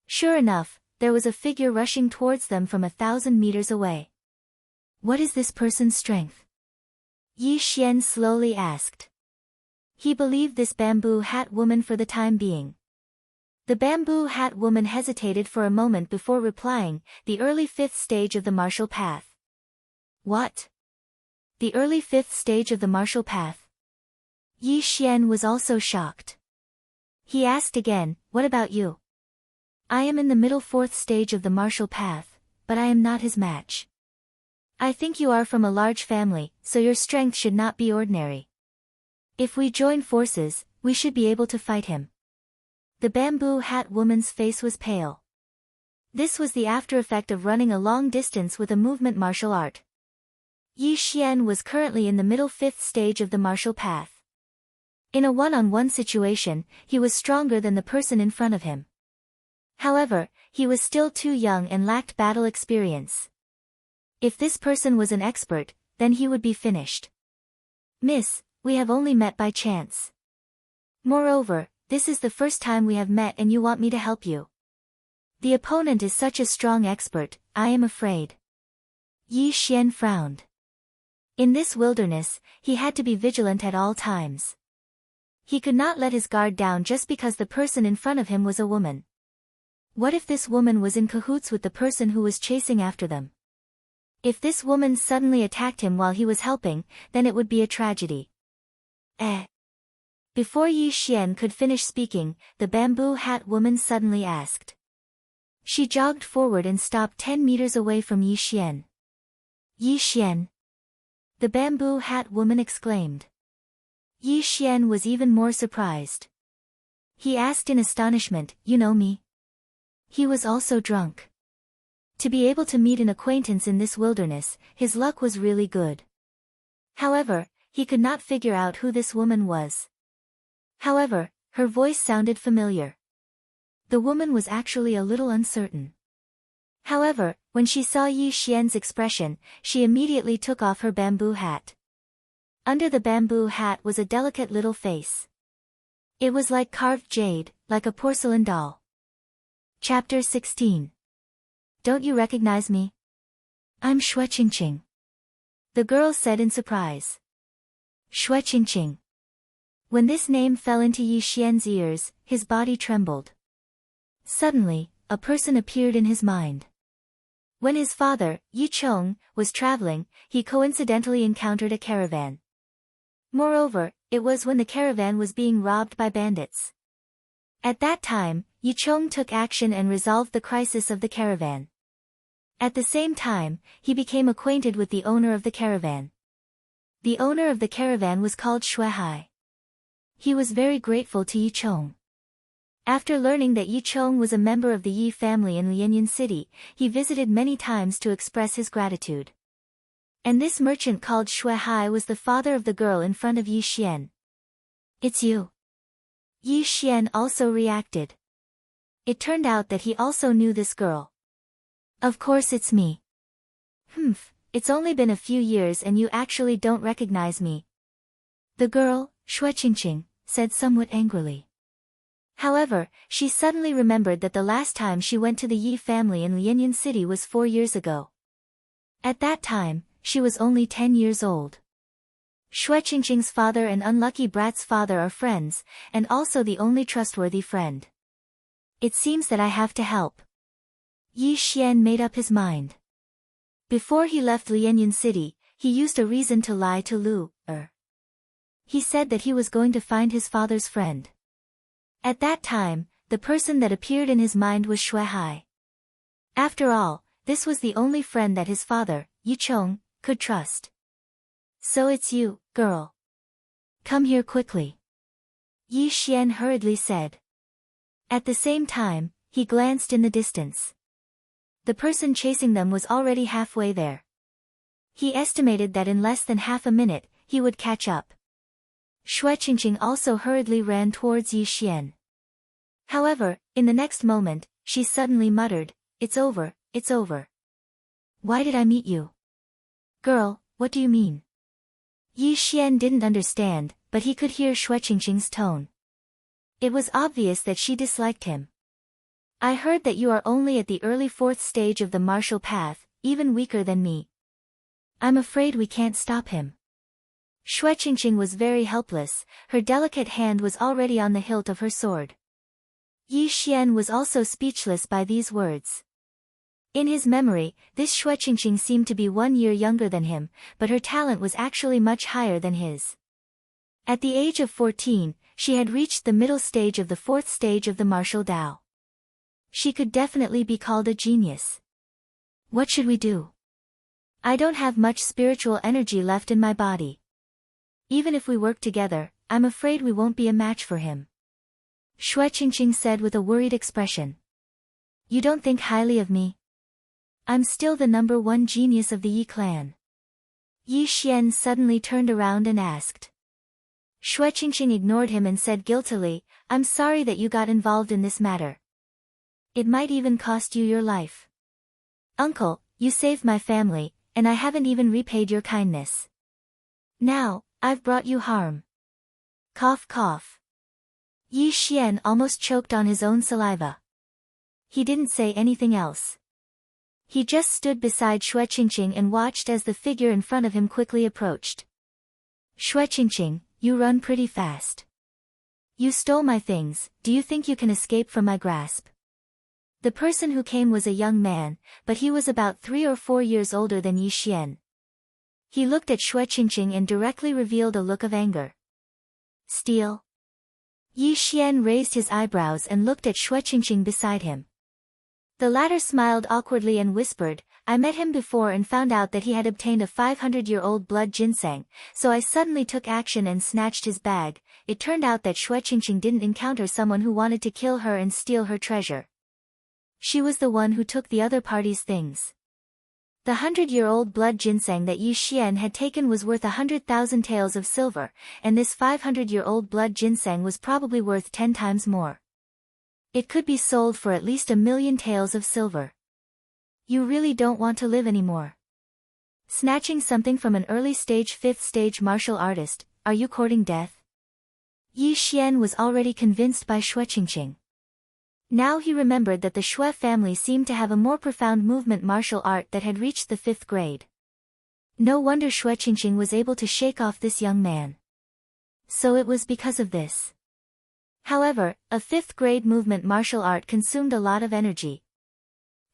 Sure enough, there was a figure rushing towards them from 1,000 meters away. What is this person's strength? Yi Xian slowly asked. He believed this bamboo hat woman for the time being. The bamboo hat woman hesitated for a moment before replying, "The early 5th stage of the martial path." What? The early 5th stage of the martial path? Yi Xian was also shocked. He asked again, "What about you?" "I am in the middle 4th stage of the martial path, but I am not his match." "I think you are from a large family, so your strength should not be ordinary. If we join forces, we should be able to fight him." The bamboo hat woman's face was pale. This was the after effect of running a long distance with a movement martial art. Yi Xian was currently in the middle 5th stage of the martial path. In a one-on-one situation, he was stronger than the person in front of him. However, he was still too young and lacked battle experience. If this person was an expert, then he would be finished. "Miss, we have only met by chance. Moreover, this is the first time we have met and you want me to help you. The opponent is such a strong expert, I am afraid." Yi Xian frowned. In this wilderness, he had to be vigilant at all times. He could not let his guard down just because the person in front of him was a woman. What if this woman was in cahoots with the person who was chasing after them? If this woman suddenly attacked him while he was helping, then it would be a tragedy. Before Yi Xian could finish speaking, the bamboo hat woman suddenly asked. She jogged forward and stopped 10 meters away from Yi Xian. "Yi Xian!" the bamboo hat woman exclaimed. Yi Xian was even more surprised. He asked in astonishment, "You know me?" He was also drunk. To be able to meet an acquaintance in this wilderness, his luck was really good. However, he could not figure out who this woman was. However, her voice sounded familiar. The woman was actually a little uncertain. However, when she saw Yi Xian's expression, she immediately took off her bamboo hat. Under the bamboo hat was a delicate little face. It was like carved jade, like a porcelain doll. Chapter 16. Don't you recognize me? I'm Xue Qingqing. The girl said in surprise. Xue Qingqing. When this name fell into Yi Xian's ears, his body trembled. Suddenly, a person appeared in his mind. When his father, Yi Chong, was traveling, he coincidentally encountered a caravan. Moreover, it was when the caravan was being robbed by bandits. At that time, Yi Chong took action and resolved the crisis of the caravan. At the same time, he became acquainted with the owner of the caravan. The owner of the caravan was called Xue Hai. He was very grateful to Yi Chong. After learning that Yi Chong was a member of the Yi family in Lianyan City, he visited many times to express his gratitude. And this merchant called Xue Hai was the father of the girl in front of Yi Xian. It's you. Yi Xian also reacted. It turned out that he also knew this girl. Of course it's me. It's only been a few years and you actually don't recognize me. The girl, Shueqingqing, said somewhat angrily. However, she suddenly remembered that the last time she went to the Yi family in Lianyan City was 4 years ago. At that time, she was only 10 years old. Shueqingqing's father and Unlucky Brat's father are friends, and also the only trustworthy friend. It seems that I have to help. Yi Xian made up his mind. Before he left Lianyan City, he used a reason to lie to Lu Er. He said that he was going to find his father's friend. At that time, the person that appeared in his mind was Shui Hai. After all, this was the only friend that his father, Yi Chong, could trust. So it's you, girl. Come here quickly. Yi Xian hurriedly said. At the same time, he glanced in the distance. The person chasing them was already halfway there. He estimated that in less than half a minute, he would catch up. Shueqingqing also hurriedly ran towards Yi Xian. However, in the next moment, she suddenly muttered, "It's over, it's over. Why did I meet you? Girl, what do you mean?" Yi Xian didn't understand, but he could hear Shueqingqing's tone. It was obvious that she disliked him. I heard that you are only at the early 4th stage of the martial path, even weaker than me. I'm afraid we can't stop him. Shueqingqing was very helpless, her delicate hand was already on the hilt of her sword. Yi Xian was also speechless by these words. In his memory, this Shueqingqing seemed to be 1 year younger than him, but her talent was actually much higher than his. At the age of 14, she had reached the middle stage of the 4th stage of the martial Tao. She could definitely be called a genius. What should we do? I don't have much spiritual energy left in my body. Even if we work together, I'm afraid we won't be a match for him. Shueqingqing said with a worried expression. You don't think highly of me? I'm still the number 1 genius of the Yi clan. Yi Xian suddenly turned around and asked. Shueqingqing ignored him and said guiltily, I'm sorry that you got involved in this matter. It might even cost you your life. Uncle, you saved my family, and I haven't even repaid your kindness. Now, I've brought you harm. Cough cough. Yi Xian almost choked on his own saliva. He didn't say anything else. He just stood beside Shueqingqing and watched as the figure in front of him quickly approached. Shueqingqing, you run pretty fast. You stole my things, do you think you can escape from my grasp? The person who came was a young man, but he was about 3 or 4 years older than Yi Xian. He looked at Shueqingqing and directly revealed a look of anger. Steal? Yi Xian raised his eyebrows and looked at Shueqingqing beside him. The latter smiled awkwardly and whispered, I met him before and found out that he had obtained a 500-year-old blood ginseng, so I suddenly took action and snatched his bag. It turned out that Shueqingqing didn't encounter someone who wanted to kill her and steal her treasure. She was the one who took the other party's things. The 100-year-old blood ginseng that Yi Xian had taken was worth 100,000 taels of silver, and this 500-year-old blood ginseng was probably worth 10 times more. It could be sold for at least 1,000,000 taels of silver. You really don't want to live anymore. Snatching something from an early stage 5th stage martial artist, are you courting death? Yi Xian was already convinced by Shueqingqing. Now he remembered that the Shui family seemed to have a more profound movement martial art that had reached the 5th grade. No wonder Shueqingqing was able to shake off this young man. So it was because of this. However, a 5th grade movement martial art consumed a lot of energy.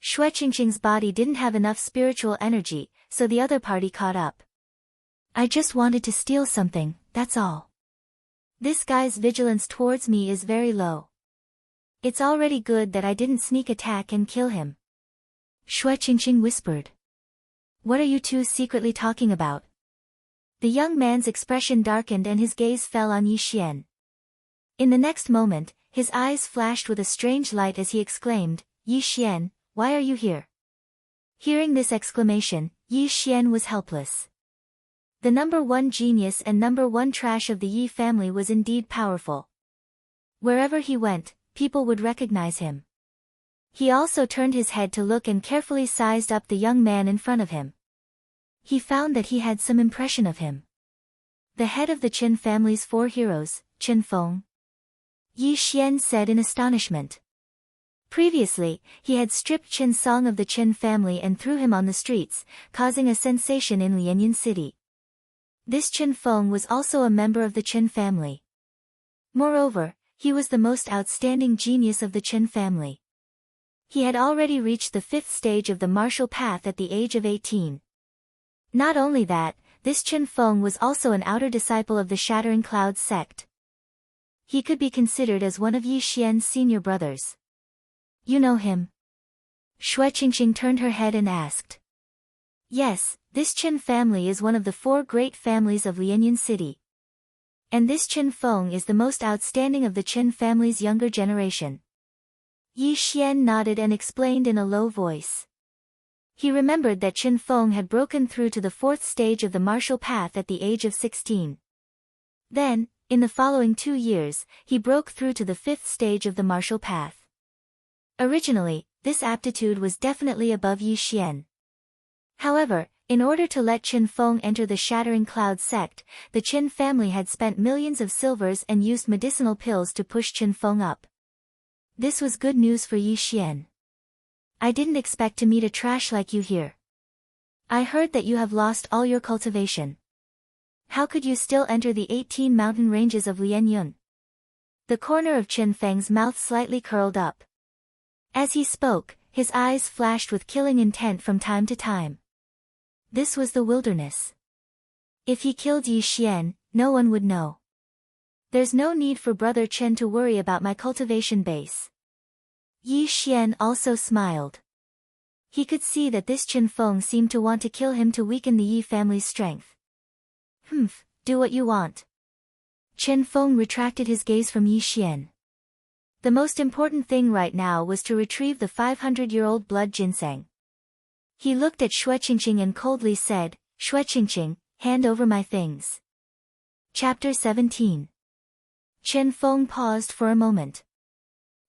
Shueqingqing's body didn't have enough spiritual energy, so the other party caught up. I just wanted to steal something, that's all. This guy's vigilance towards me is very low. It's already good that I didn't sneak attack and kill him. Shueqingqing whispered. What are you two secretly talking about? The young man's expression darkened and his gaze fell on Yi Xian. In the next moment, his eyes flashed with a strange light as he exclaimed, Yi Xian, why are you here? Hearing this exclamation, Yi Xian was helpless. The number 1 genius and number 1 trash of the Yi family was indeed powerful. Wherever he went, people would recognize him. He also turned his head to look and carefully sized up the young man in front of him. He found that he had some impression of him. The head of the Qin family's 4 heroes, Qin Feng. Yi Xian said in astonishment. Previously, he had stripped Qin Song of the Qin family and threw him on the streets, causing a sensation in Lianyan City. This Qin Feng was also a member of the Qin family. Moreover, he was the most outstanding genius of the Qin family. He had already reached the 5th stage of the martial path at the age of 18. Not only that, this Qin Feng was also an outer disciple of the Shattering Clouds sect. He could be considered as one of Yi Xian's senior brothers. You know him? Shui Qingqing turned her head and asked. Yes, this Qin family is one of the 4 great families of Lianyan City. And this Qin Feng is the most outstanding of the Qin family's younger generation. Yi Xian nodded and explained in a low voice. He remembered that Qin Feng had broken through to the 4th stage of the martial path at the age of 16. Then, in the following 2 years, he broke through to the 5th stage of the martial path. Originally, this aptitude was definitely above Yi Xian. However, in order to let Qin Feng enter the Shattering Cloud sect, the Qin family had spent millions of silvers and used medicinal pills to push Qin Feng up. This was good news for Yi Xian. I didn't expect to meet a trash like you here. I heard that you have lost all your cultivation. How could you still enter the 18 mountain ranges of Lianyun? The corner of Qin Feng's mouth slightly curled up. As he spoke, his eyes flashed with killing intent from time to time. This was the wilderness. If he killed Yi Xian, no one would know. There's no need for Brother Chen to worry about my cultivation base. Yi Xian also smiled. He could see that this Qin Feng seemed to want to kill him to weaken the Yi family's strength. Do what you want. Qin Feng retracted his gaze from Yi Xian. The most important thing right now was to retrieve the 500-year-old blood ginseng. He looked at Shui Qingqing and coldly said, Shui Qingqing, hand over my things. Chapter 17. Qin Feng paused for a moment.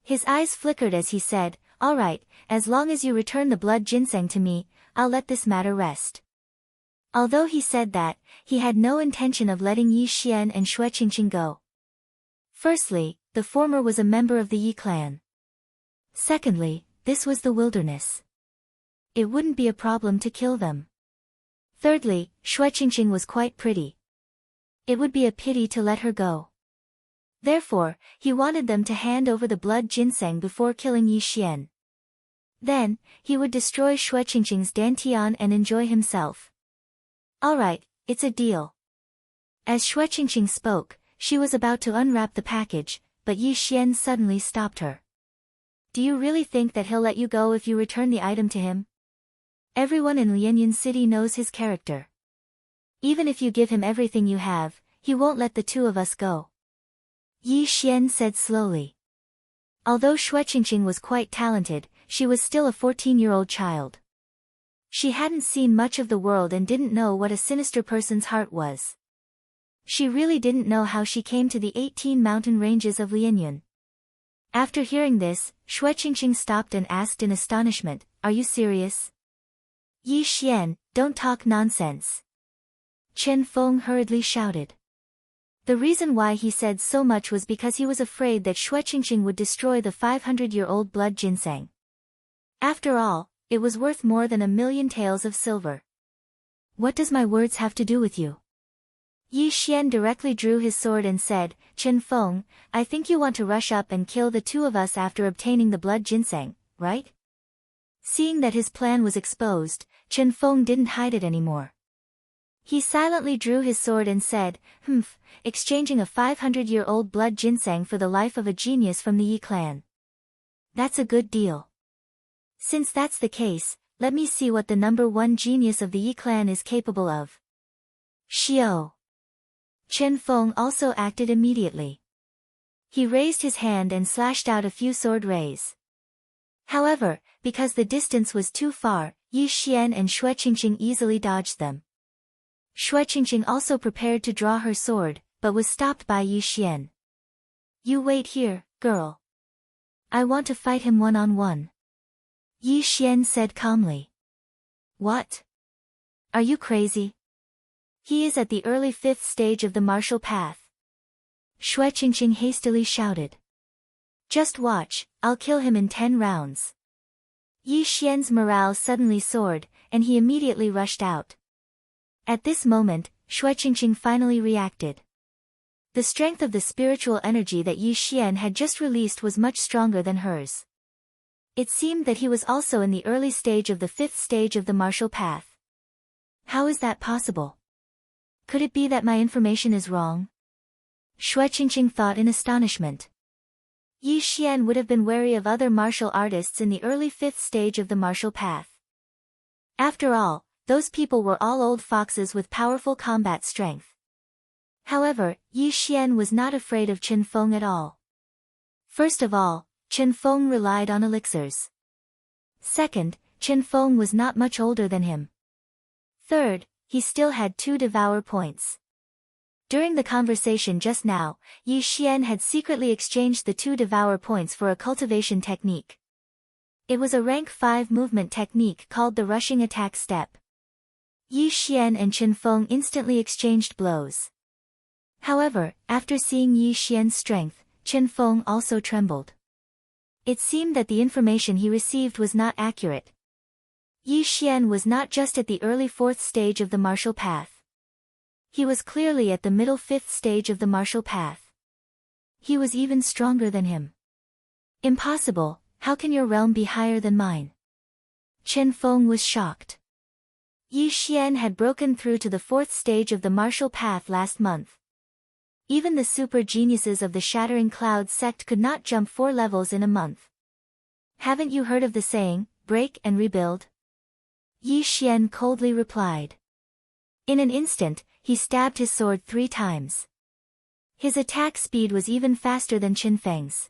His eyes flickered as he said, all right, as long as you return the blood ginseng to me, I'll let this matter rest. Although he said that, he had no intention of letting Yi Xian and Shui Qingqing go. Firstly, the former was a member of the Yi clan. Secondly, this was the wilderness. It wouldn't be a problem to kill them. Thirdly, Shui Qingqing was quite pretty. It would be a pity to let her go. Therefore, he wanted them to hand over the blood ginseng before killing Yi Xian. Then, he would destroy Shui Qingqing's dantian and enjoy himself. Alright, it's a deal. As Shui Qingqing spoke, she was about to unwrap the package, but Yi Xian suddenly stopped her. Do you really think that he'll let you go if you return the item to him? Everyone in Lianyan City knows his character. Even if you give him everything you have, he won't let the 2 of us go. Yi Xian said slowly. Although Shui Qingqing was quite talented, she was still a 14-year-old child. She hadn't seen much of the world and didn't know what a sinister person's heart was. She really didn't know how she came to the 18 mountain ranges of Lianyun. After hearing this, Shui Qingqing stopped and asked in astonishment, are you serious? Yi Xian, don't talk nonsense. Qin Feng hurriedly shouted. The reason why he said so much was because he was afraid that Shui Qingqing would destroy the 500-year-old blood ginseng. After all, it was worth more than 1,000,000 taels of silver. What does my words have to do with you? Yi Xian directly drew his sword and said, Qin Feng, I think you want to rush up and kill the 2 of us after obtaining the blood ginseng, right? Seeing that his plan was exposed, Qin Feng didn't hide it anymore. He silently drew his sword and said, exchanging a 500-year-old blood ginseng for the life of a genius from the Yi clan. That's a good deal. Since that's the case, let me see what the number 1 genius of the Yi clan is capable of. Xiao. Qin Feng also acted immediately. He raised his hand and slashed out a few sword rays. However, because the distance was too far, Yi Xian and Shui Qingqing easily dodged them. Shui Qingqing also prepared to draw her sword, but was stopped by Yi Xian. You wait here, girl. I want to fight him one-on-one. Yi Xian said calmly. What? Are you crazy? He is at the early 5th stage of the martial path. Shui Qingqing hastily shouted. Just watch, I'll kill him in 10 rounds. Yi Xian's morale suddenly soared, and he immediately rushed out. At this moment, Shui Qingqing finally reacted. The strength of the spiritual energy that Yi Xian had just released was much stronger than hers. It seemed that he was also in the early stage of the 5th stage of the martial path. How is that possible? Could it be that my information is wrong? Shui Qingqing thought in astonishment. Yi Xian would have been wary of other martial artists in the early 5th stage of the martial path. After all, those people were all old foxes with powerful combat strength. However, Yi Xian was not afraid of Chen Feng at all. First of all, Chen Feng relied on elixirs. Second, Chen Feng was not much older than him. Third, he still had 2 devour points. During the conversation just now, Yi Xian had secretly exchanged the 2 devour points for a cultivation technique. It was a rank 5 movement technique called the rushing attack step. Yi Xian and Chen Feng instantly exchanged blows. However, after seeing Yi Xian's strength, Chen Feng also trembled. It seemed that the information he received was not accurate. Yi Xian was not just at the early 4th stage of the martial path. He was clearly at the middle 5th stage of the martial path. He was even stronger than him. Impossible, how can your realm be higher than mine? Chen Feng was shocked. Yi Xian had broken through to the 4th stage of the martial path last month. Even the super geniuses of the Shattering Cloud sect could not jump 4 levels in a month. Haven't you heard of the saying, break and rebuild? Yi Xian coldly replied. In an instant, he stabbed his sword 3 times. His attack speed was even faster than Qin Feng's.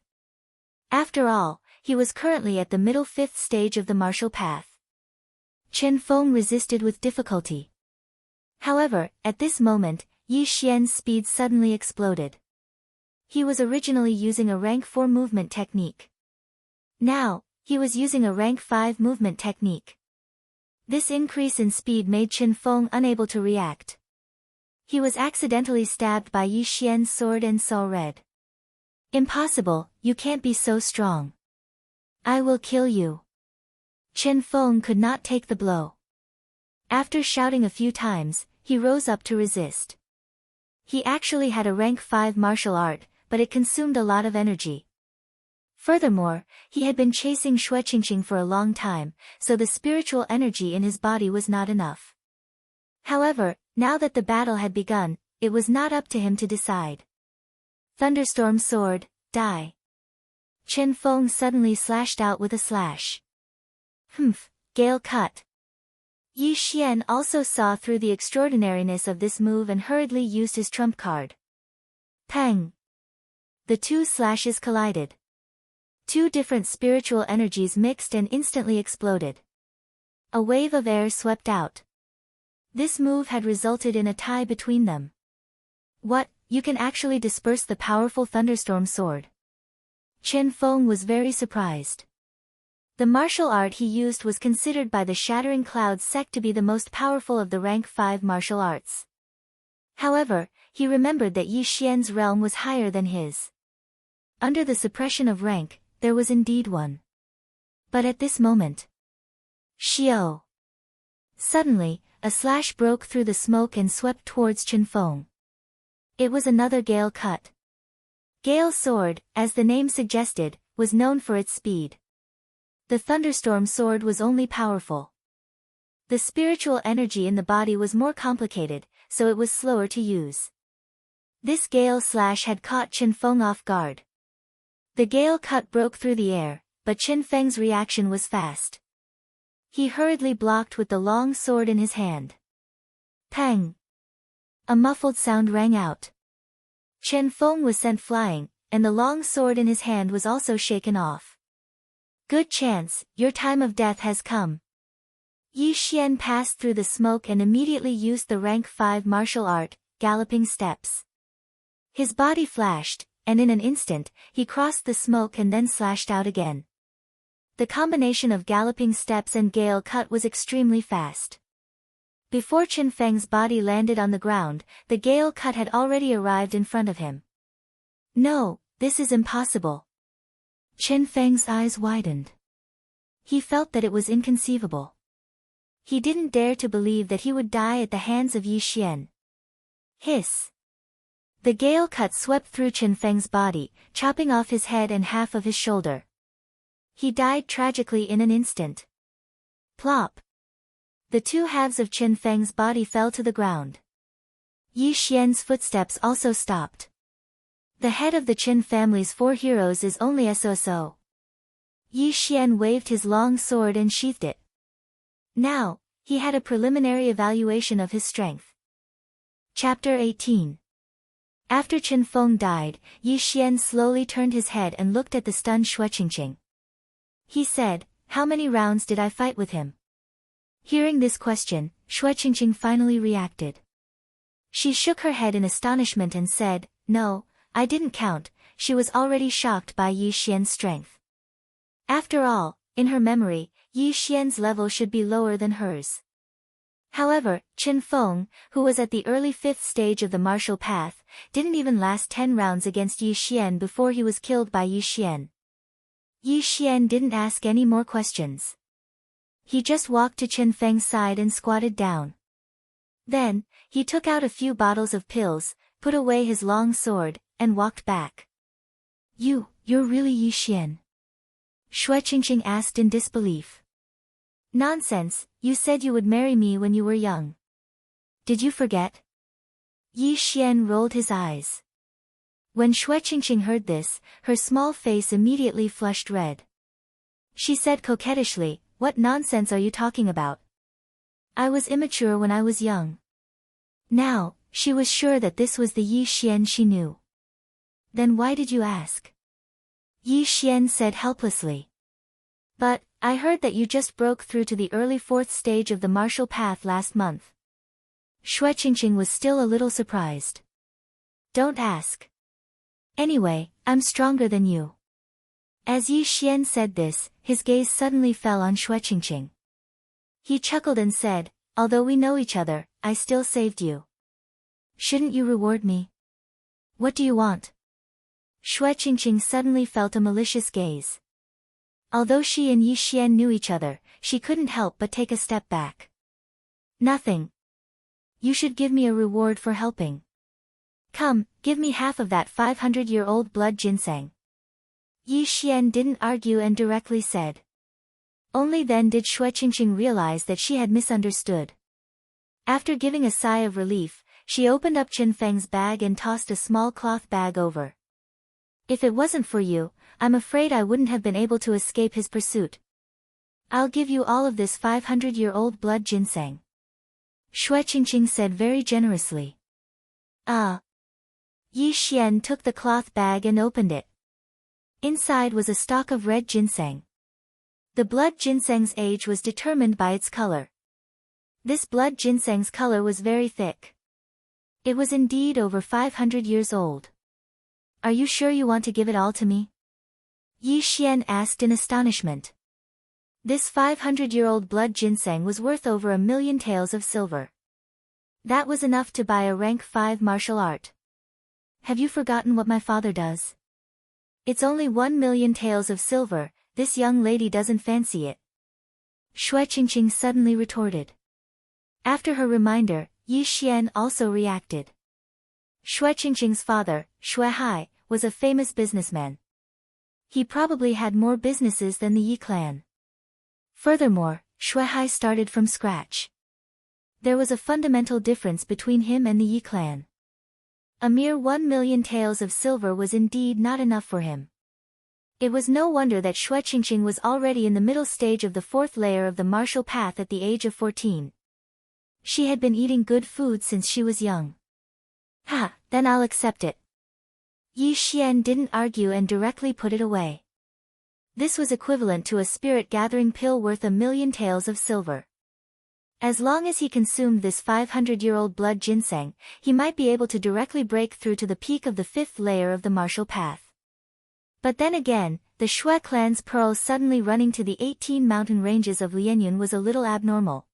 After all, he was currently at the middle 5th stage of the martial path. Chen Feng resisted with difficulty. However, at this moment, Yi Xian's speed suddenly exploded. He was originally using a rank 4 movement technique. Now, he was using a rank 5 movement technique. This increase in speed made Chen Feng unable to react. He was accidentally stabbed by Yi Xian's sword and saw red. Impossible, you can't be so strong. I will kill you. Chen Feng could not take the blow. After shouting a few times, he rose up to resist. He actually had a rank 5 martial art, but it consumed a lot of energy. Furthermore, he had been chasing Shui Qingqing for a long time, so the spiritual energy in his body was not enough. However, now that the battle had begun, it was not up to him to decide. Thunderstorm sword, die. Chen Feng suddenly slashed out with a slash. Humph, gale cut. Yi Xian also saw through the extraordinariness of this move and hurriedly used his trump card. Pang! The 2 slashes collided. 2 different spiritual energies mixed and instantly exploded. A wave of air swept out. This move had resulted in a tie between them. What, you can actually disperse the powerful thunderstorm sword? Chen Feng was very surprised. The martial art he used was considered by the Shattering Cloud sect to be the most powerful of the rank 5 martial arts. However, he remembered that Yi Xian's realm was higher than his. Under the suppression of rank, there was indeed one. But at this moment... Xiao! Suddenly, a slash broke through the smoke and swept towards Chen Feng. It was another gale cut. Gale sword, as the name suggested, was known for its speed. The thunderstorm sword was only powerful. The spiritual energy in the body was more complicated, so it was slower to use. This gale slash had caught Chen Feng off guard. The gale cut broke through the air, but Chen Feng's reaction was fast. He hurriedly blocked with the long sword in his hand. Pang! A muffled sound rang out. Chen Feng was sent flying, and the long sword in his hand was also shaken off. Good chance, your time of death has come. Yi Xian passed through the smoke and immediately used the rank 5 martial art, galloping steps. His body flashed, and in an instant, he crossed the smoke and then slashed out again. The combination of galloping steps and gale cut was extremely fast. Before Qin Feng's body landed on the ground, the gale cut had already arrived in front of him. No, this is impossible. Qin Feng's eyes widened. He felt that it was inconceivable. He didn't dare to believe that he would die at the hands of Yi Xian. Hiss. The gale cut swept through Qin Feng's body, chopping off his head and half of his shoulder. He died tragically in an instant. Plop. The two halves of Qin Feng's body fell to the ground. Yi Xian's footsteps also stopped. The head of the Qin family's 4 heroes is only SOSO. Yi Xian waved his long sword and sheathed it. Now, he had a preliminary evaluation of his strength. Chapter 18. After Qin Feng died, Yi Xian slowly turned his head and looked at the stunned Xue Qingqing. He said, "How many rounds did I fight with him?" Hearing this question, Xue Qingqing finally reacted. She shook her head in astonishment and said, "No, I didn't count." She was already shocked by Yi Xian's strength. After all, in her memory, Yi Xian's level should be lower than hers. However, Qin Feng, who was at the early 5th stage of the martial path, didn't even last 10 rounds against Yi Xian before he was killed by Yi Xian. Yi Xian didn't ask any more questions. He just walked to Qin Feng's side and squatted down. Then, he took out a few bottles of pills, put away his long sword, and walked back. You're really Yi Xian?" Xue Qingqing asked in disbelief. "Nonsense, you said you would marry me when you were young. Did you forget?" Yi Xian rolled his eyes. When Xue Qingqing heard this, her small face immediately flushed red. She said coquettishly, "What nonsense are you talking about? I was immature when I was young." Now, she was sure that this was the Yi Xian she knew. "Then why did you ask?" Yi Xian said helplessly. "But, I heard that you just broke through to the early 4th stage of the martial path last month." Xue Qingqing was still a little surprised. "Don't ask. Anyway, I'm stronger than you." As Yi Xian said this, his gaze suddenly fell on Xue Qingqing. He chuckled and said, "Although we know each other, I still saved you. Shouldn't you reward me? What do you want?" Xue Qingqing suddenly felt a malicious gaze. Although she and Yi Xian knew each other, she couldn't help but take a step back. "Nothing. You should give me a reward for helping. Come, give me half of that 500-year-old blood ginseng." Yi Xian didn't argue and directly said. Only then did Xue Qingqing realize that she had misunderstood. After giving a sigh of relief, she opened up Qin Feng's bag and tossed a small cloth bag over. "If it wasn't for you, I'm afraid I wouldn't have been able to escape his pursuit. I'll give you all of this 500-year-old blood ginseng." Xue Qingqing said very generously. "Ah." Yi Xian took the cloth bag and opened it. Inside was a stalk of red ginseng. The blood ginseng's age was determined by its color. This blood ginseng's color was very thick. It was indeed over 500 years old. "Are you sure you want to give it all to me?" Yi Xian asked in astonishment. This 500-year-old blood ginseng was worth over 1,000,000 taels of silver. That was enough to buy a rank 5 martial art. "Have you forgotten what my father does? It's only 1,000,000 taels of silver, this young lady doesn't fancy it." Xue Qingqing suddenly retorted. After her reminder, Yi Xian also reacted. Xue Qingqing's father, Xue Hai, was a famous businessman. He probably had more businesses than the Yi clan. Furthermore, Xue Hai started from scratch. There was a fundamental difference between him and the Yi clan. A mere 1,000,000 taels of silver was indeed not enough for him. It was no wonder that Xue Qingqing was already in the middle stage of the 4th layer of the martial path at the age of 14. She had been eating good food since she was young. "Ha, then I'll accept it." Yi Xian didn't argue and directly put it away. This was equivalent to a spirit-gathering pill worth 1,000,000 taels of silver. As long as he consumed this 500-year-old blood ginseng, he might be able to directly break through to the peak of the 5th layer of the martial path. But then again, the Xue clan's pearls suddenly running to the 18 mountain ranges of Lianyun was a little abnormal.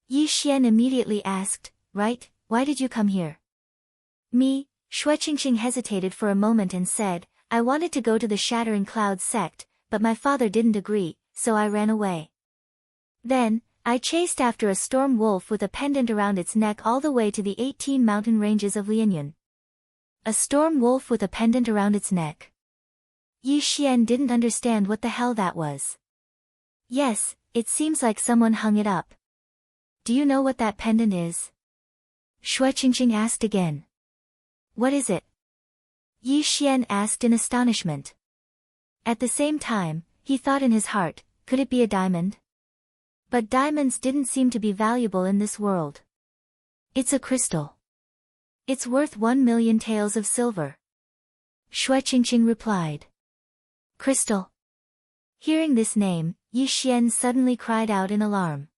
Yi Xian immediately asked, right, why did you come here? Me, Shui Qingqing hesitated for a moment and said, I wanted to go to the Shattering Clouds sect, but my father didn't agree, so I ran away. Then, I chased after a storm wolf with a pendant around its neck all the way to the 18 mountain ranges of Lianyun. A storm wolf with a pendant around its neck. Yi Xian didn't understand what the hell that was. Yes, it seems like someone hung it up. Do you know what that pendant is? Shui Qingqing asked again. What is it? Yi Xian asked in astonishment. At the same time, he thought in his heart, could it be a diamond? But diamonds didn't seem to be valuable in this world. It's a crystal. It's worth 1 million taels of silver. Shui Qingqing replied. Crystal. Hearing this name, Yi Xian suddenly cried out in alarm.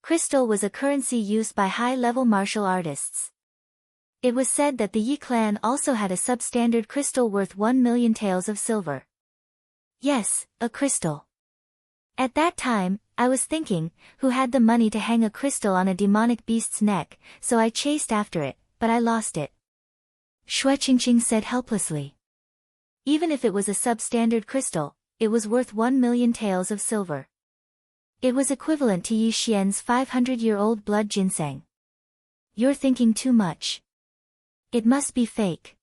Crystal was a currency used by high-level martial artists. It was said that the Yi clan also had a substandard crystal worth 1 million taels of silver. Yes, a crystal. At that time, I was thinking, who had the money to hang a crystal on a demonic beast's neck, so I chased after it, but I lost it. Shui Qingqing said helplessly. Even if it was a substandard crystal, it was worth 1 million taels of silver. It was equivalent to Yi Xian's 500-year-old blood ginseng. You're thinking too much. It must be fake.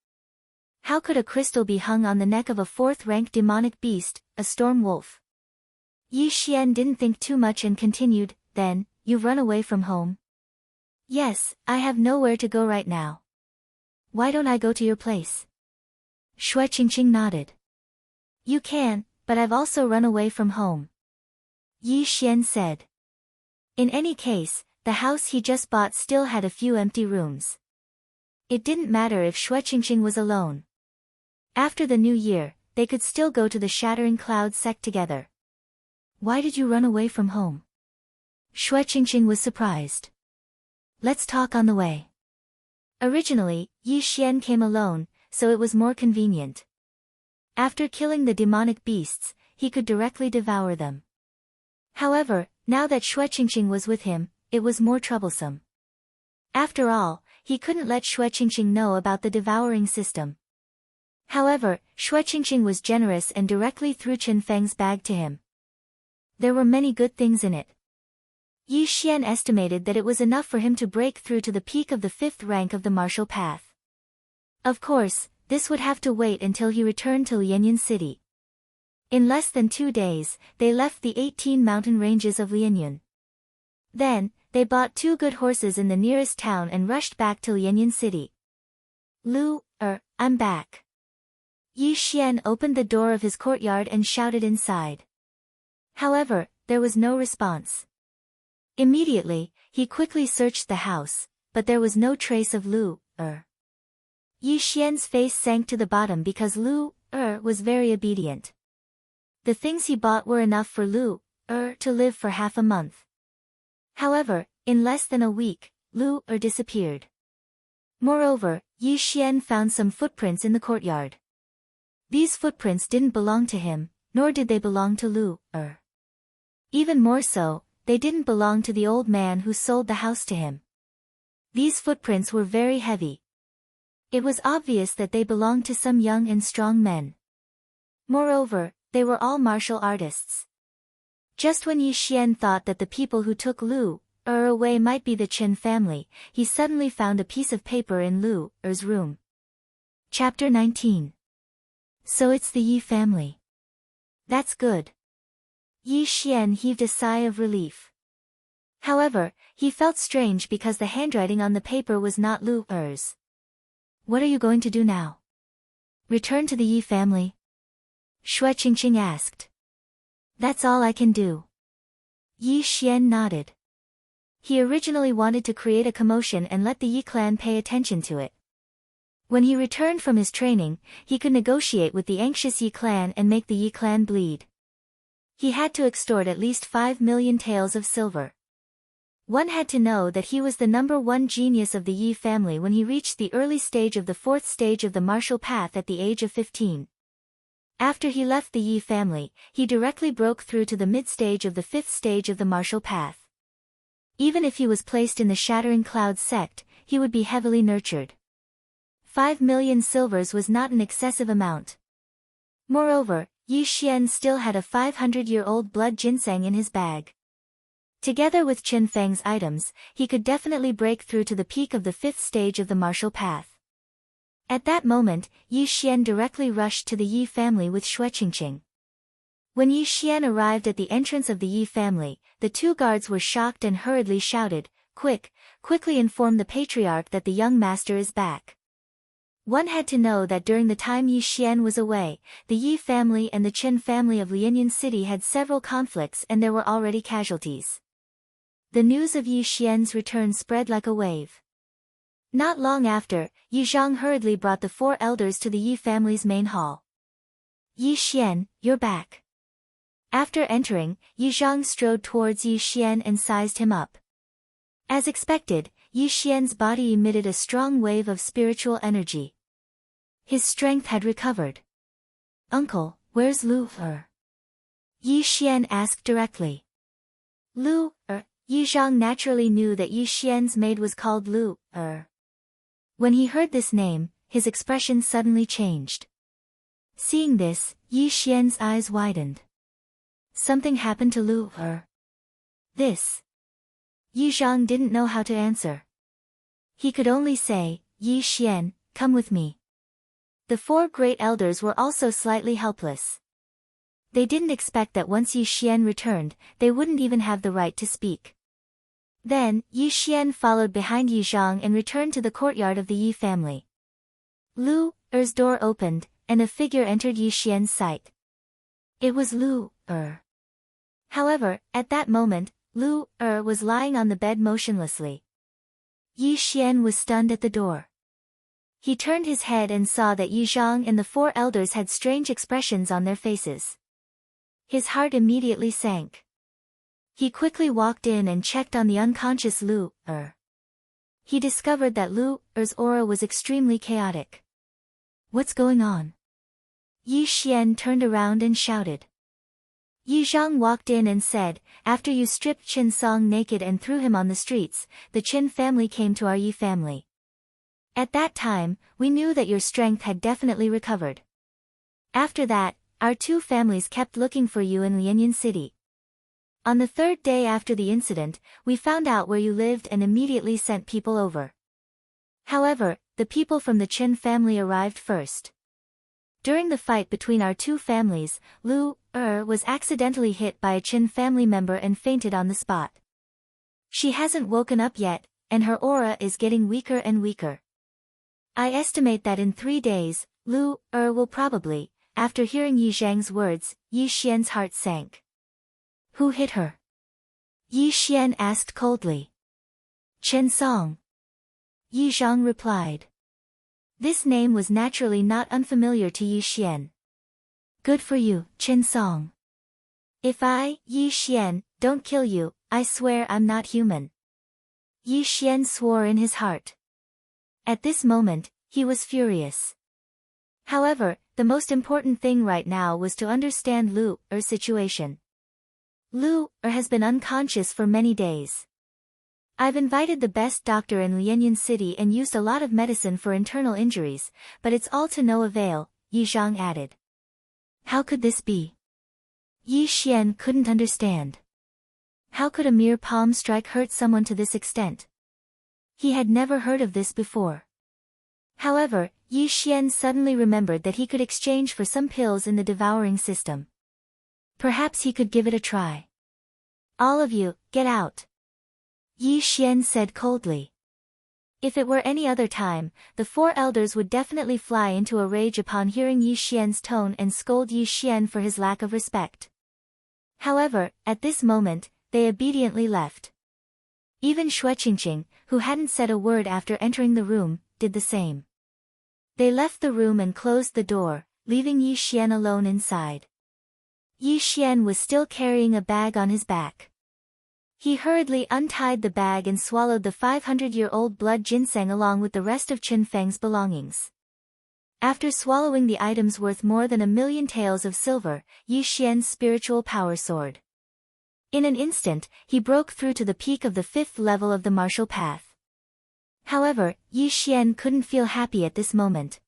How could a crystal be hung on the neck of a 4th-rank demonic beast, a storm wolf? Yi Xian didn't think too much and continued, then, you've run away from home? Yes, I have nowhere to go right now. Why don't I go to your place? Shui Qingqing nodded. You can, but I've also run away from home. Yi Xian said. In any case, the house he just bought still had a few empty rooms. It didn't matter if Shui Qingqing was alone. After the new year, they could still go to the Shattering Clouds sect together. Why did you run away from home? Shui Qingqing was surprised. Let's talk on the way. Originally, Yi Xian came alone, so it was more convenient. After killing the demonic beasts, he could directly devour them. However, now that Shui Qingqing was with him, it was more troublesome. After all, he couldn't let Shui Qingqing know about the devouring system. However, Shui Qingqing was generous and directly threw Chen Feng's bag to him. There were many good things in it. Yi Xian estimated that it was enough for him to break through to the peak of the 5th rank of the martial path. Of course, this would have to wait until he returned to Lianyun City. In less than 2 days, they left the 18 mountain ranges of Lianyun. Then, they bought 2 good horses in the nearest town and rushed back to Lianyun City. I'm back. Yi Xian opened the door of his courtyard and shouted inside. However, there was no response. Immediately, he quickly searched the house, but there was no trace of Yi Xian's face sank to the bottom because was very obedient. The things he bought were enough for to live for half a month. However, in less than a week, disappeared. Moreover, Yi Xian found some footprints in the courtyard. These footprints didn't belong to him, nor did they belong to Even more so, they didn't belong to the old man who sold the house to him. These footprints were very heavy. It was obvious that they belonged to some young and strong men. Moreover, they were all martial artists. Just when Yi Xian thought that the people who took away might be the Chen family, he suddenly found a piece of paper in Er's room. Chapter 19. So it's the Yi family. That's good. Yi Xian heaved a sigh of relief. However, he felt strange because the handwriting on the paper was not Er's. What are you going to do now? Return to the Yi family? Shui Qingqing asked. That's all I can do. Yi Xian nodded. He originally wanted to create a commotion and let the Yi clan pay attention to it. When he returned from his training, he could negotiate with the anxious Yi clan and make the Yi clan bleed. He had to extort at least 5 million taels of silver. One had to know that he was the #1 genius of the Yi family when he reached the early stage of the 4th stage of the martial path at the age of 15. After he left the Yi family, he directly broke through to the mid-stage of the 5th stage of the martial path. Even if he was placed in the Shattering Clouds sect, he would be heavily nurtured. 5 million silvers was not an excessive amount. Moreover, Yi Xian still had a 500-year-old blood ginseng in his bag. Together with Qin Feng's items, he could definitely break through to the peak of the 5th stage of the martial path. At that moment, Yi Xian directly rushed to the Yi family with Shueqingqing. When Yi Xian arrived at the entrance of the Yi family, the two guards were shocked and hurriedly shouted, Quickly inform the patriarch that the young master is back." One had to know that during the time Yi Xian was away, the Yi family and the Qin family of Lianyan City had several conflicts and there were already casualties. The news of Yi Xian's return spread like a wave. Not long after, Yi Zhang hurriedly brought the 4 elders to the Yi family's main hall. "Yi Xian, you're back." After entering, Yi Zhang strode towards Yi Xian and sized him up. As expected, Yi Xian's body emitted a strong wave of spiritual energy. His strength had recovered. "Uncle, where's Lu Er?" Yi Xian asked directly. Lu Er. Yi Zhang naturally knew that Yi Xian's maid was called Lu Er. When he heard this name, his expression suddenly changed. Seeing this, Yi Xian's eyes widened. Something happened to Lu Er. This. Yi Zhang didn't know how to answer. He could only say, "Yi Xian, come with me." The 4 great elders were also slightly helpless. They didn't expect that once Yi Xian returned, they wouldn't even have the right to speak. Then, Yi Xian followed behind Yi Zhang and returned to the courtyard of the Yi family. Lu Er's door opened, and a figure entered Yi Xian's sight. It was Lu Er. However, at that moment, Lu Er was lying on the bed motionlessly. Yi Xian was stunned at the door. He turned his head and saw that Yi Zhang and the 4 elders had strange expressions on their faces. His heart immediately sank. He quickly walked in and checked on the unconscious Lu Er. He discovered that Lu Er's aura was extremely chaotic. "What's going on?" Yi Xian turned around and shouted. Yi Zhang walked in and said, "After you stripped Qin Song naked and threw him on the streets, the Qin family came to our Yi family. At that time, we knew that your strength had definitely recovered. After that, our 2 families kept looking for you in Lianyan City. On the 3rd day after the incident, we found out where you lived and immediately sent people over. However, the people from the Qin family arrived first. During the fight between our 2 families, Lu Er was accidentally hit by a Qin family member and fainted on the spot. She hasn't woken up yet, and her aura is getting weaker and weaker. I estimate that in 3 days, Lu Er will probably." After hearing Yi Zhang's words, Yi Xian's heart sank. "Who hit her?" Yi Xian asked coldly. "Chen Song." Yi Zhang replied. This name was naturally not unfamiliar to Yi Xian. "Good for you, Chen Song. If I, Yi Xian, don't kill you, I swear I'm not human." Yi Xian swore in his heart. At this moment, he was furious. However, the most important thing right now was to understand Lu Er's situation. Lu Er has been unconscious for many days. I've invited the best doctor in Lianyan City and used a lot of medicine for internal injuries, but it's all to no avail, Yi Zhang added. How could this be? Yi Xian couldn't understand. How could a mere palm strike hurt someone to this extent? He had never heard of this before. However, Yi Xian suddenly remembered that he could exchange for some pills in the devouring system. Perhaps he could give it a try. All of you, get out. Yi Xian said coldly. If it were any other time, the 4 elders would definitely fly into a rage upon hearing Yi Xian's tone and scold Yi Xian for his lack of respect. However, at this moment, they obediently left. Even Shueqingqing, who hadn't said a word after entering the room, did the same. They left the room and closed the door, leaving Yi Xian alone inside. Yi Xian was still carrying a bag on his back. He hurriedly untied the bag and swallowed the 500-year-old blood ginseng along with the rest of Qin Feng's belongings. After swallowing the items worth more than 1,000,000 taels of silver, Yi Xian's spiritual power soared. In an instant, he broke through to the peak of the 5th level of the martial path. However, Yi Xian couldn't feel happy at this moment.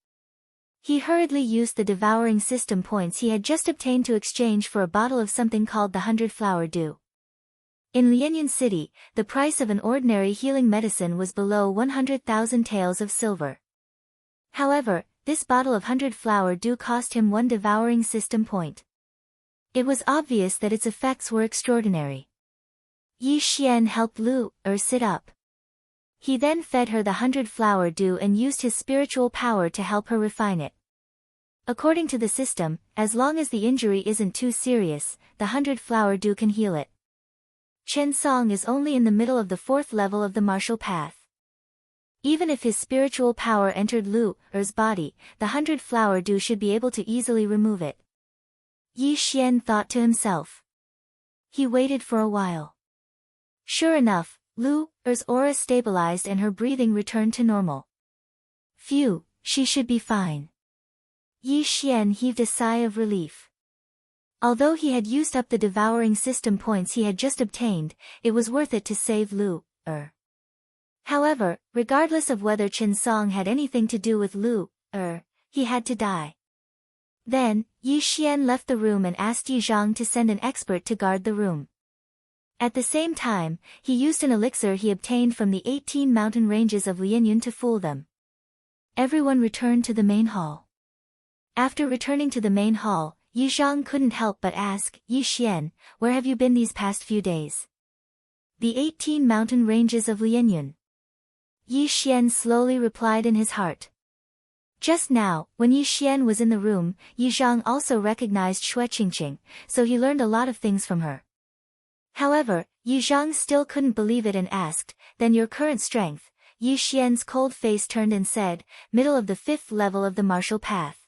He hurriedly used the devouring system points he had just obtained to exchange for a bottle of something called the 100-flower dew. In Lianyan City, the price of an ordinary healing medicine was below 100,000 taels of silver. However, this bottle of 100-flower dew cost him 1 devouring system point. It was obvious that its effects were extraordinary. Yi Xian helped Lu sit up. He then fed her the 100-flower dew and used his spiritual power to help her refine it. According to the system, as long as the injury isn't too serious, the 100-flower dew can heal it. Chen Song is only in the middle of the 4th level of the martial path. Even if his spiritual power entered Lu's body, the 100-flower dew should be able to easily remove it. Yi Xian thought to himself. He waited for a while. Sure enough, Lu's aura stabilized and her breathing returned to normal. Phew, she should be fine. Yi Xian heaved a sigh of relief. Although he had used up the devouring system points he had just obtained, it was worth it to save Lu. However, regardless of whether Chen Song had anything to do with Lu, he had to die. Then, Yi Xian left the room and asked Yi Zhang to send an expert to guard the room. At the same time, he used an elixir he obtained from the 18 mountain ranges of Lianyan to fool them. Everyone returned to the main hall. After returning to the main hall, Yi Zhang couldn't help but ask, Yi Xian, where have you been these past few days? The 18 mountain ranges of Lianyan. Yi Xian slowly replied in his heart. Just now, when Yi Xian was in the room, Yi Zhang also recognized Xue Qingqing, so he learned a lot of things from her. However, Yi Zhang still couldn't believe it and asked, then your current strength? Yi Xian's cold face turned and said, middle of the 5th level of the martial path.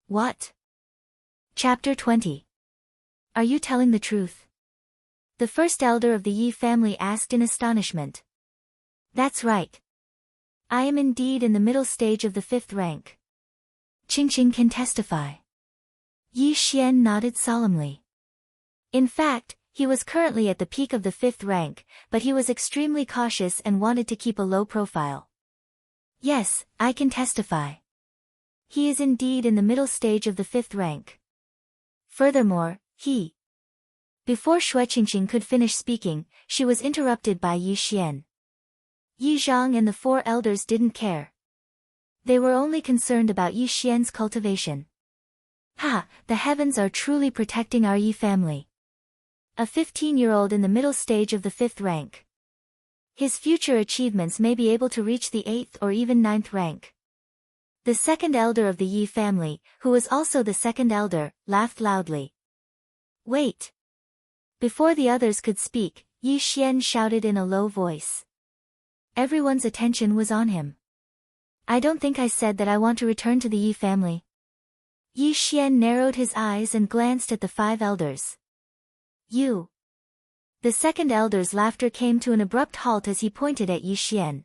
What? Chapter 20. Are you telling the truth? The first elder of the Yi family asked in astonishment. That's right. I am indeed in the middle stage of the 5th rank. Qingqing can testify. Yi Xian nodded solemnly. In fact, he was currently at the peak of the 5th rank, but he was extremely cautious and wanted to keep a low profile. Yes, I can testify. He is indeed in the middle stage of the 5th rank. Furthermore, Before Xue Qingqing could finish speaking, she was interrupted by Yi Xian. Yi Zhang and the 4 elders didn't care. They were only concerned about Yi Xian's cultivation. The heavens are truly protecting our Yi family. A 15-year-old in the middle stage of the 5th rank. His future achievements may be able to reach the 8th or even 9th rank. The second elder of the Yi family, who was also the second elder, laughed loudly. Wait! Before the others could speak, Yi Xian shouted in a low voice. Everyone's attention was on him. I don't think I said that I want to return to the Yi family. Yi Xian narrowed his eyes and glanced at the 5 elders. You. The second elder's laughter came to an abrupt halt as he pointed at Yi Xian.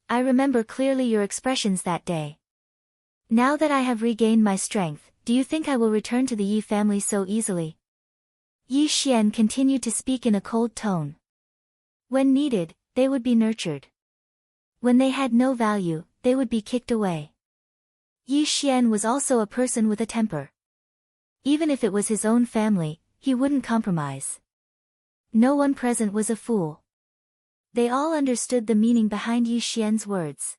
I remember clearly your expressions that day. Now that I have regained my strength, do you think I will return to the Yi family so easily? Yi Xian continued to speak in a cold tone. When needed, they would be nurtured. When they had no value, they would be kicked away. Yi Xian was also a person with a temper. Even if it was his own family, he wouldn't compromise. No one present was a fool. They all understood the meaning behind Yi Xian's words.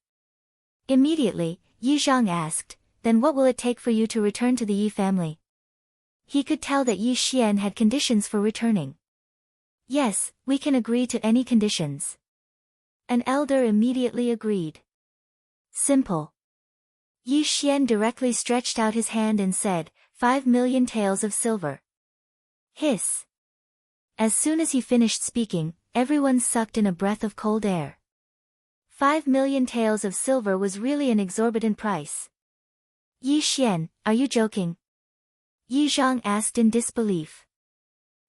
Immediately, Yi Zhang asked, then what will it take for you to return to the Yi family? He could tell that Yi Xian had conditions for returning. Yes, we can agree to any conditions. An elder immediately agreed. Simple. Yi Xian directly stretched out his hand and said, 5 million taels of silver. Hiss. As soon as he finished speaking, everyone sucked in a breath of cold air. 5 million taels of silver was really an exorbitant price. Yi Xian, are you joking? Yi Zhang asked in disbelief.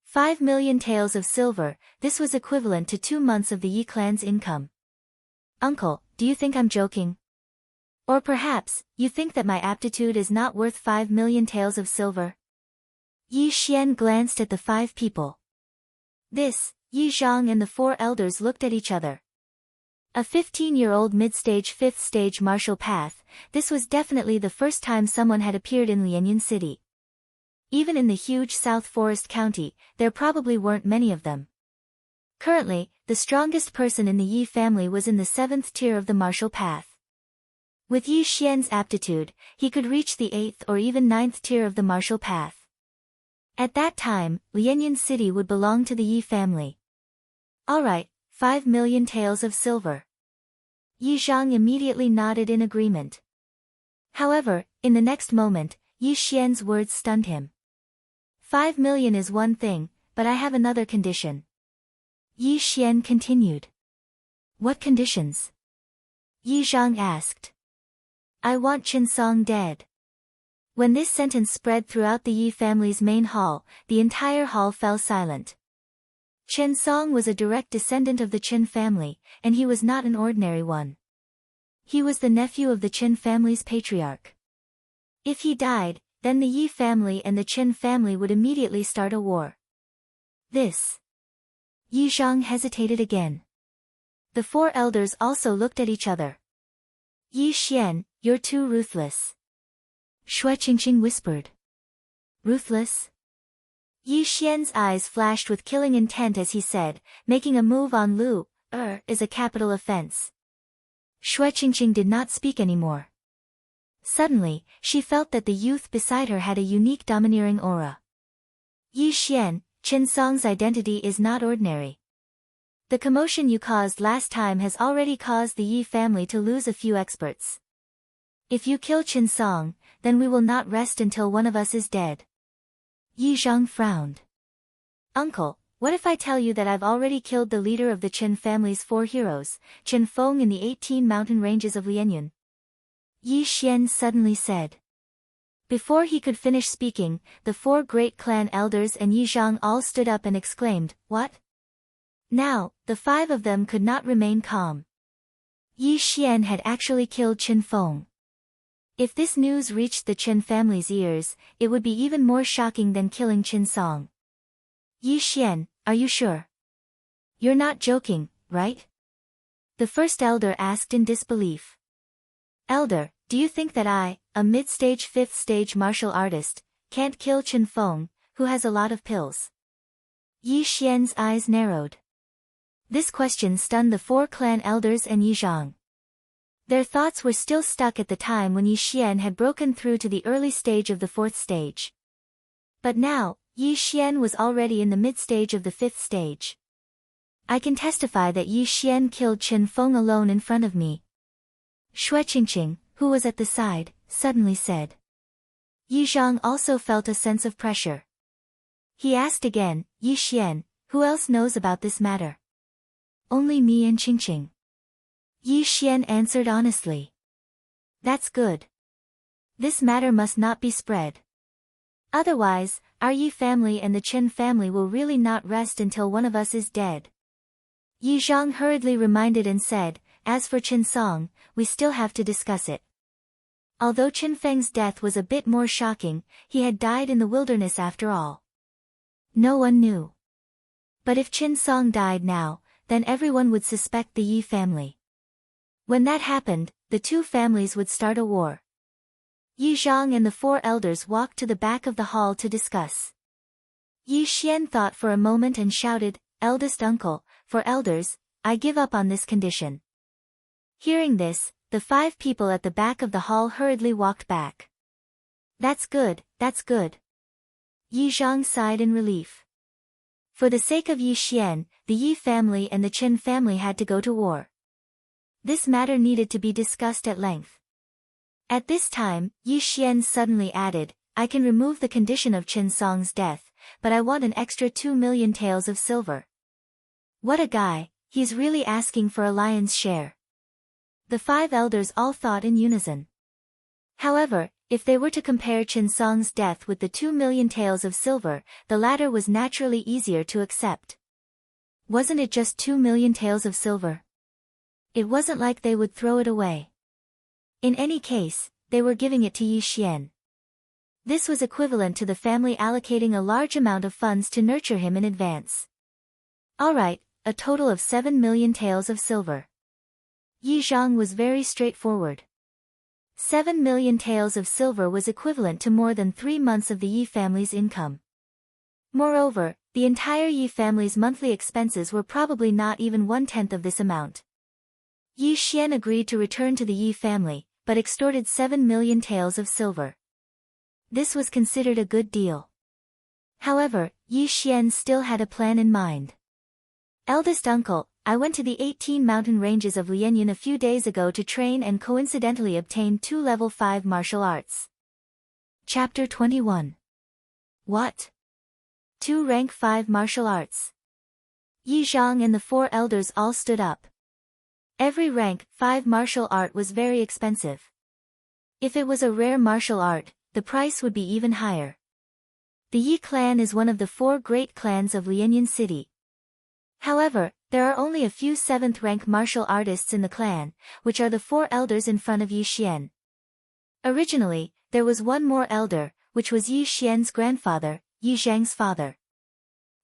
5 million taels of silver, this was equivalent to 2 months of the Yi clan's income. Uncle, do you think I'm joking? Or perhaps, you think that my aptitude is not worth 5 million taels of silver? Yi Xian glanced at the 5 people. This, Yi Zhang and the 4 elders looked at each other. A 15-year-old mid-stage 5th stage martial path, this was definitely the first time someone had appeared in Lianyan City. Even in the huge South Forest County, there probably weren't many of them. Currently, the strongest person in the Yi family was in the 7th tier of the martial path. With Yi Xian's aptitude, he could reach the 8th or even 9th tier of the martial path. At that time, Lianyan City would belong to the Yi family. Alright, 5 million taels of silver. Yi Zhang immediately nodded in agreement. However, in the next moment, Yi Xian's words stunned him. 5 million is one thing, but I have another condition. Yi Xian continued. What conditions? Yi Zhang asked. I want Qin Song dead. When this sentence spread throughout the Yi family's main hall, the entire hall fell silent. Qin Song was a direct descendant of the Qin family, and he was not an ordinary one. He was the nephew of the Qin family's patriarch. If he died, then the Yi family and the Qin family would immediately start a war. This. Yi Zhang hesitated again. The 4 elders also looked at each other. Yi Xian, you're too ruthless. Shui Qingqing whispered. Ruthless? Yi Xian's eyes flashed with killing intent as he said, making a move on Lu, is a capital offense. Shui Qingqing did not speak anymore. Suddenly, she felt that the youth beside her had a unique domineering aura. Yi Xian, Qin Song's identity is not ordinary. The commotion you caused last time has already caused the Yi family to lose a few experts. If you kill Qin Song, then we will not rest until one of us is dead. Yi Zhang frowned. Uncle, what if I tell you that I've already killed the leader of the Qin family's 4 heroes, Qin Feng in the 18 mountain ranges of Lianyan? Yi Xian suddenly said. Before he could finish speaking, the 4 great clan elders and Yi Zhang all stood up and exclaimed, What? Now, the 5 of them could not remain calm. Yi Xian had actually killed Qin Feng. If this news reached the Qin family's ears, it would be even more shocking than killing Qin Song. Yi Xian, are you sure? You're not joking, right? The first elder asked in disbelief. Elder, do you think that I, a mid-stage 5th stage martial artist, can't kill Qin Feng, who has a lot of pills? Yi Xian's eyes narrowed. This question stunned the 4 clan elders and Yi Zhang. Their thoughts were still stuck at the time when Yi Xian had broken through to the early stage of the 4th stage. But now, Yi Xian was already in the mid-stage of the 5th stage. I can testify that Yi Xian killed Qin Feng alone in front of me. Shui Qingqing, who was at the side, suddenly said. Yi Zhang also felt a sense of pressure. He asked again, Yi Xian, who else knows about this matter? Only me and Qingqing. Yi Xian answered honestly. That's good. This matter must not be spread. Otherwise, our Yi family and the Qin family will really not rest until one of us is dead. Yi Zhang hurriedly reminded and said, As for Qin Song, we still have to discuss it. Although Qin Feng's death was a bit more shocking, he had died in the wilderness after all. No one knew. But if Qin Song died now, then everyone would suspect the Yi family. When that happened, the 2 families would start a war. Yi Zhang and the 4 elders walked to the back of the hall to discuss. Yi Xian thought for a moment and shouted, Eldest uncle, for elders, I give up on this condition. Hearing this, the 5 people at the back of the hall hurriedly walked back. That's good, that's good. Yi Zhang sighed in relief. For the sake of Yi Xian, the Yi family and the Qin family had to go to war. This matter needed to be discussed at length. At this time, Yi Xian suddenly added, I can remove the condition of Qin Song's death, but I want an extra 2 million taels of silver. What a guy, he's really asking for a lion's share. The 5 elders all thought in unison. However, if they were to compare Qin Song's death with the 2 million taels of silver, the latter was naturally easier to accept. Wasn't it just 2 million taels of silver? It wasn't like they would throw it away. In any case, they were giving it to Yi Xian. This was equivalent to the family allocating a large amount of funds to nurture him in advance. Alright, a total of 7 million taels of silver. Yi Zhang was very straightforward. 7 million taels of silver was equivalent to more than 3 months of the Yi family's income. Moreover, the entire Yi family's monthly expenses were probably not even 1/10 of this amount. Yi Xian agreed to return to the Yi family, but extorted 7 million taels of silver. This was considered a good deal. However, Yi Xian still had a plan in mind. Eldest uncle, I went to the 18 mountain ranges of Lianyan a few days ago to train and coincidentally obtained 2 level 5 martial arts. Chapter 21. What? 2 rank 5 martial arts. Yi Zhang and the 4 elders all stood up. Every rank 5 martial art was very expensive. If it was a rare martial art, the price would be even higher. The Yi clan is one of the 4 great clans of Lianyan City. However, there are only a few 7th rank martial artists in the clan, which are the 4 elders in front of Yi Xian. Originally, there was one more elder, which was Yi Xian's grandfather, Yi Zhang's father.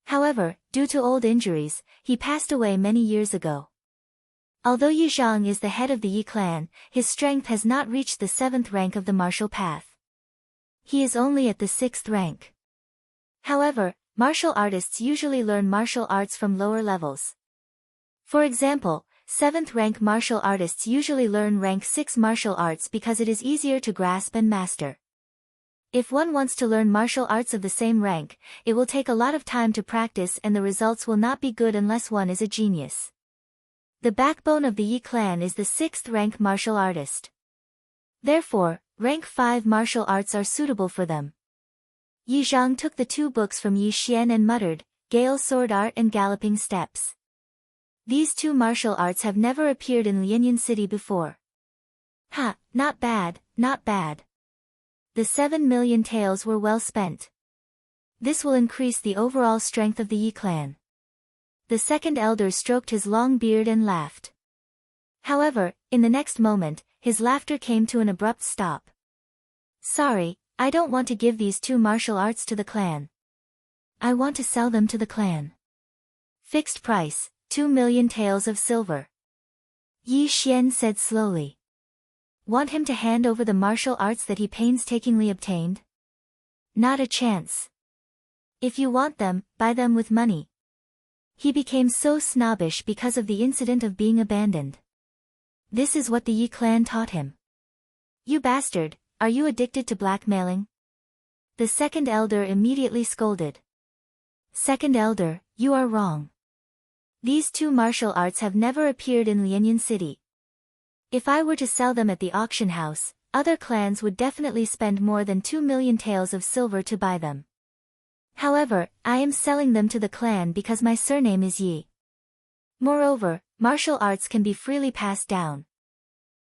However, due to old injuries, he passed away many years ago. Although Yi Zhang is the head of the Yi clan, his strength has not reached the 7th rank of the martial path. He is only at the 6th rank. However, martial artists usually learn martial arts from lower levels. For example, 7th rank martial artists usually learn rank 6 martial arts because it is easier to grasp and master. If one wants to learn martial arts of the same rank, it will take a lot of time to practice and the results will not be good unless one is a genius. The backbone of the Yi clan is the 6th rank martial artist. Therefore, rank 5 martial arts are suitable for them. Yi Zhang took the 2 books from Yi Xian and muttered, Gale Sword Art and Galloping Steps. These 2 martial arts have never appeared in Lianyan City before. Ha, not bad, not bad. The 7 million taels were well spent. This will increase the overall strength of the Yi clan. The 2nd elder stroked his long beard and laughed. However, in the next moment, his laughter came to an abrupt stop. Sorry, I don't want to give these 2 martial arts to the clan. I want to sell them to the clan. Fixed price, 2 million taels of silver. Yi Xian said slowly. Want him to hand over the martial arts that he painstakingly obtained? Not a chance. If you want them, buy them with money. He became so snobbish because of the incident of being abandoned. This is what the Yi clan taught him. You bastard, are you addicted to blackmailing? The 2nd elder immediately scolded. 2nd elder, you are wrong. These 2 martial arts have never appeared in Lianyan City. If I were to sell them at the auction house, other clans would definitely spend more than 2 million taels of silver to buy them. However, I am selling them to the clan because my surname is Yi. Moreover, martial arts can be freely passed down.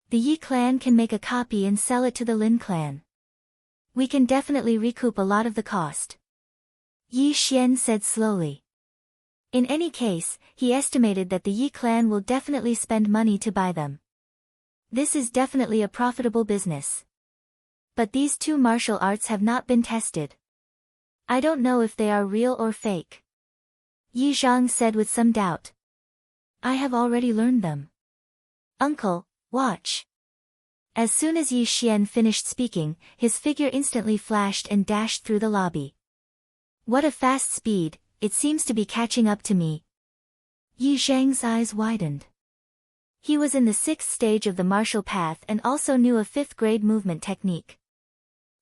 The Yi clan can make a copy and sell it to the Lin clan. We can definitely recoup a lot of the cost. Yi Xian said slowly. In any case, he estimated that the Yi clan will definitely spend money to buy them. This is definitely a profitable business. But these 2 martial arts have not been tested. I don't know if they are real or fake. Yi Zhang said with some doubt. I have already learned them. Uncle, watch. As soon as Yi Xian finished speaking, his figure instantly flashed and dashed through the lobby. What a fast speed, it seems to be catching up to me. Yi Zhang's eyes widened. He was in the 6th stage of the martial path and also knew a 5th grade movement technique.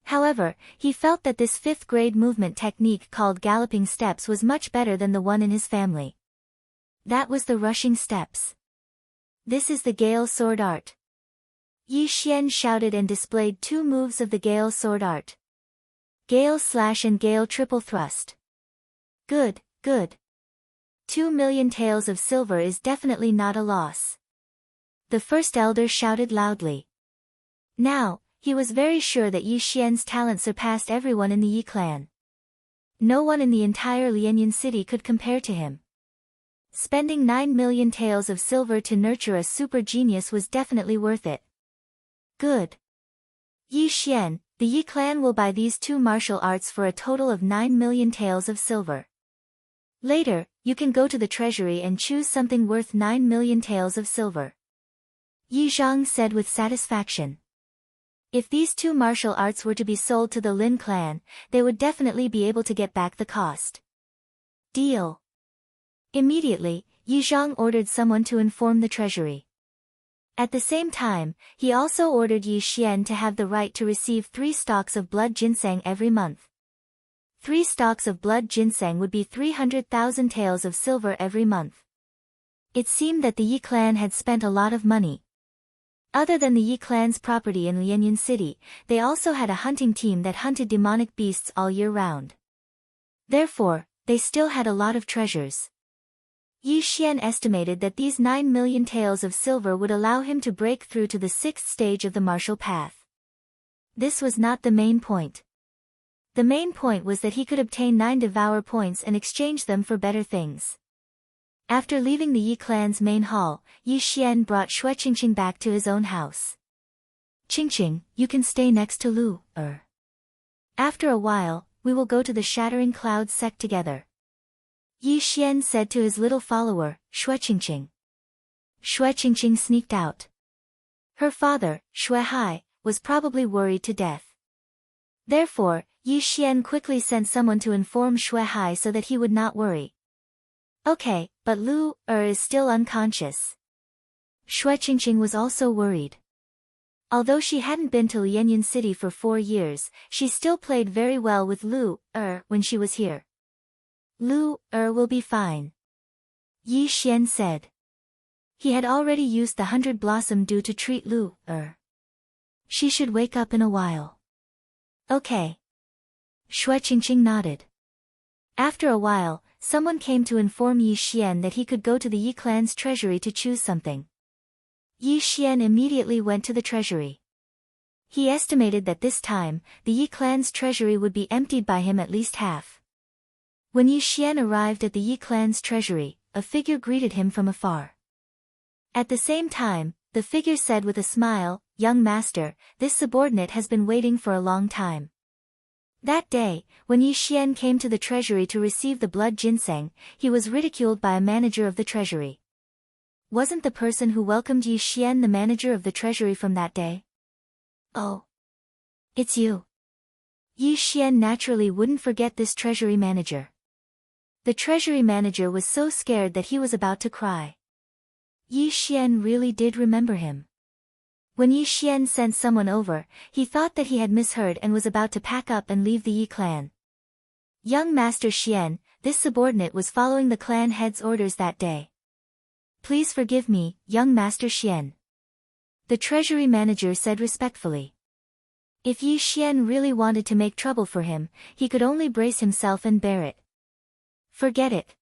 However, he felt that this 5th grade movement technique called galloping steps was much better than the one in his family. That was the rushing steps. This is the Gale Sword Art. Yi Xian shouted and displayed 2 moves of the Gale Sword Art. Gale Slash and Gale Triple Thrust. Good, good. 2 million taels of silver is definitely not a loss. The 1st elder shouted loudly. Now, he was very sure that Yi Xian's talent surpassed everyone in the Yi clan. No one in the entire Lianyan city could compare to him. Spending 9 million taels of silver to nurture a super genius was definitely worth it. Good. Yi Xian, The Yi clan will buy these two martial arts for a total of 9 million taels of silver. Later, you can go to the treasury and choose something worth 9 million taels of silver. Yi Zhang said with satisfaction. If these two martial arts were to be sold to the Lin clan, they would definitely be able to get back the cost. Deal. Immediately, Yi Zhang ordered someone to inform the treasury. At the same time, he also ordered Yi Xian to have the right to receive 3 stalks of blood ginseng every month. 3 stalks of blood ginseng would be 300,000 taels of silver every month. It seemed that the Yi clan had spent a lot of money. Other than the Yi clan's property in Lianyan City, they also had a hunting team that hunted demonic beasts all year round. Therefore, they still had a lot of treasures. Yi Xian estimated that these 9 million taels of silver would allow him to break through to the 6th stage of the martial path. This was not the main point. The main point was that he could obtain 9 devour points and exchange them for better things. After leaving the Yi clan's main hall, Yi Xian brought Xue Qingqing back to his own house. Qingqing, you can stay next to Lu. After a while, we will go to the Shattering Clouds sect together. Yi Xian said to his little follower, Xue Qingqing. Xue Qingqing sneaked out. Her father, Xue Hai, was probably worried to death. Therefore, Yi Xian quickly sent someone to inform Xue Hai so that he would not worry. Okay, but Lu is still unconscious. Xue Qingqing was also worried. Although she hadn't been to Lianyan City for 4 years, she still played very well with Lu when she was here. Lu will be fine. Yi Xian said. He had already used the 100 Blossom Dew to treat Lu She should wake up in a while. Okay. Xue Qingqing nodded. After a while, someone came to inform Yi Xian that he could go to the Yi clan's treasury to choose something. Yi Xian immediately went to the treasury. He estimated that this time, the Yi clan's treasury would be emptied by him at least half. When Yi Xian arrived at the Yi clan's treasury, a figure greeted him from afar. At the same time, the figure said with a smile, "Young master, this subordinate has been waiting for a long time." That day, when Yi Xian came to the treasury to receive the blood ginseng, he was ridiculed by a manager of the treasury. Wasn't the person who welcomed Yi Xian the manager of the treasury from that day? Oh. It's you. Yi Xian naturally wouldn't forget this treasury manager. The treasury manager was so scared that he was about to cry. Yi Xian really did remember him. When Yi Xian sent someone over, he thought that he had misheard and was about to pack up and leave the Yi clan. Young Master Xian, this subordinate was following the clan head's orders that day. Please forgive me, young Master Xian. The treasury manager said respectfully. If Yi Xian really wanted to make trouble for him, he could only brace himself and bear it. Forget it.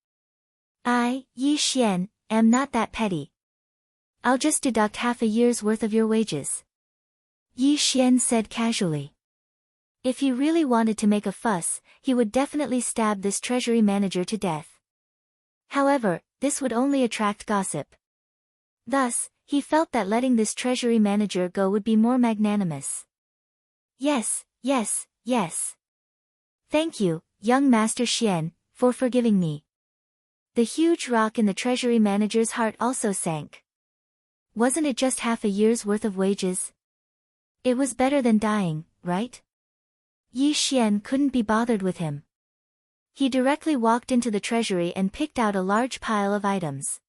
I, Yi Xian, am not that petty. I'll just deduct half a year's worth of your wages. Yi Xian said casually. If he really wanted to make a fuss, he would definitely stab this treasury manager to death. However, this would only attract gossip. Thus, he felt that letting this treasury manager go would be more magnanimous. Yes, yes, yes. Thank you, young Master Xian, for forgiving me. The huge rock in the treasury manager's heart also sank. Wasn't it just half a year's worth of wages? It was better than dying, right? Yi Xian couldn't be bothered with him. He directly walked into the treasury and picked out a large pile of items.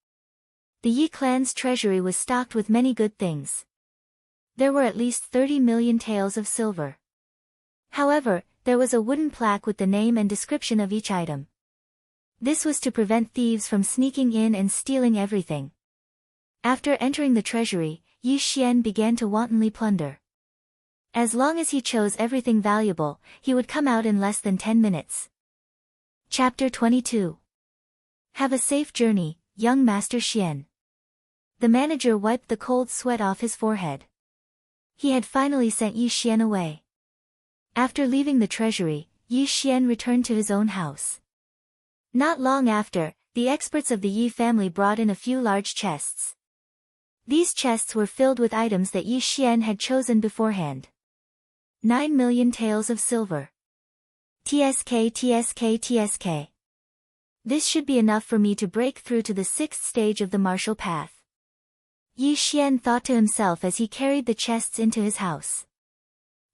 The Yi clan's treasury was stocked with many good things. There were at least 30 million taels of silver. However, there was a wooden plaque with the name and description of each item. This was to prevent thieves from sneaking in and stealing everything. After entering the treasury, Yi Xian began to wantonly plunder. As long as he chose everything valuable, he would come out in less than 10 minutes. Chapter 22. Have a safe journey, young Master Xian. The manager wiped the cold sweat off his forehead. He had finally sent Yi Xian away. After leaving the treasury, Yi Xian returned to his own house. Not long after, the experts of the Yi family brought in a few large chests. These chests were filled with items that Yi Xian had chosen beforehand. 9 million taels of silver. TSK TSK TSK. This should be enough for me to break through to the 6th stage of the martial path. Yi Xian thought to himself as he carried the chests into his house.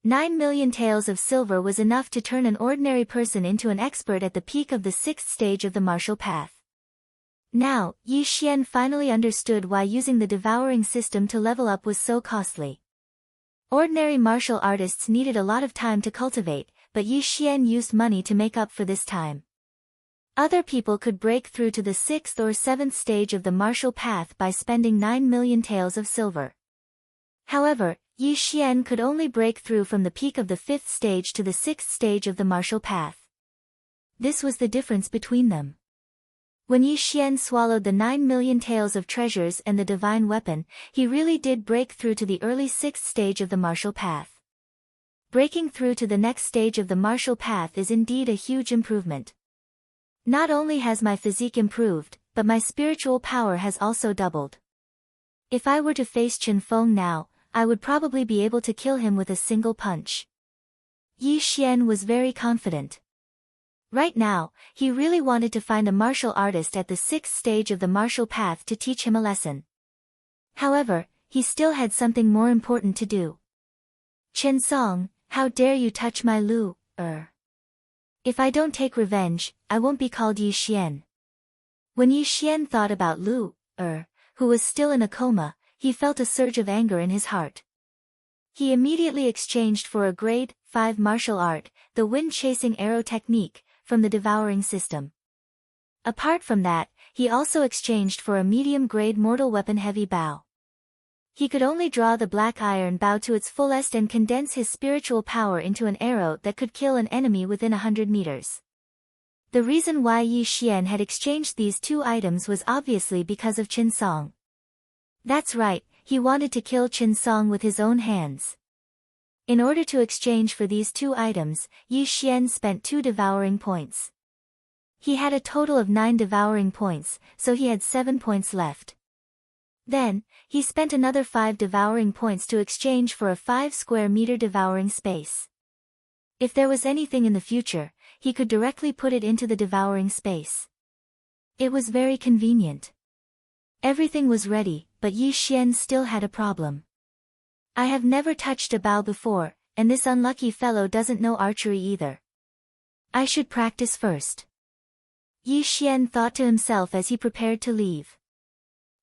9 million taels of silver was enough to turn an ordinary person into an expert at the peak of the 6th stage of the martial path. Now, Yi Xian finally understood why using the devouring system to level up was so costly. Ordinary martial artists needed a lot of time to cultivate, but Yi Xian used money to make up for this time. Other people could break through to the 6th or 7th stage of the martial path by spending 9 million taels of silver. However, Yi Xian could only break through from the peak of the 5th stage to the 6th stage of the martial path. This was the difference between them. When Yi Xian swallowed the 9 million taels of treasures and the divine weapon, he really did break through to the early 6th stage of the martial path. Breaking through to the next stage of the martial path is indeed a huge improvement. Not only has my physique improved, but my spiritual power has also doubled. If I were to face Chen Feng now, I would probably be able to kill him with a single punch. Yi Xian was very confident. Right now, he really wanted to find a martial artist at the 6th stage of the martial path to teach him a lesson. However, he still had something more important to do. Chen Song, how dare you touch my Lu, If I don't take revenge, I won't be called Yi Xian. When Yi Xian thought about Lu, who was still in a coma, he felt a surge of anger in his heart. He immediately exchanged for a grade 5 martial art, the wind-chasing arrow technique, from the devouring system. Apart from that, he also exchanged for a medium-grade mortal weapon heavy bow. He could only draw the black iron bow to its fullest and condense his spiritual power into an arrow that could kill an enemy within 100 meters. The reason why Yi Xian had exchanged these two items was obviously because of Chen Song. That's right, he wanted to kill Chen Song with his own hands. In order to exchange for these two items, Yi Xian spent 2 devouring points. He had a total of 9 devouring points, so he had 7 points left. Then, he spent another 5 devouring points to exchange for a 5 square meter devouring space. If there was anything in the future, he could directly put it into the devouring space. It was very convenient. Everything was ready, but Yi Xian still had a problem. I have never touched a bow before, and this unlucky fellow doesn't know archery either. I should practice first. Yi Xian thought to himself as he prepared to leave.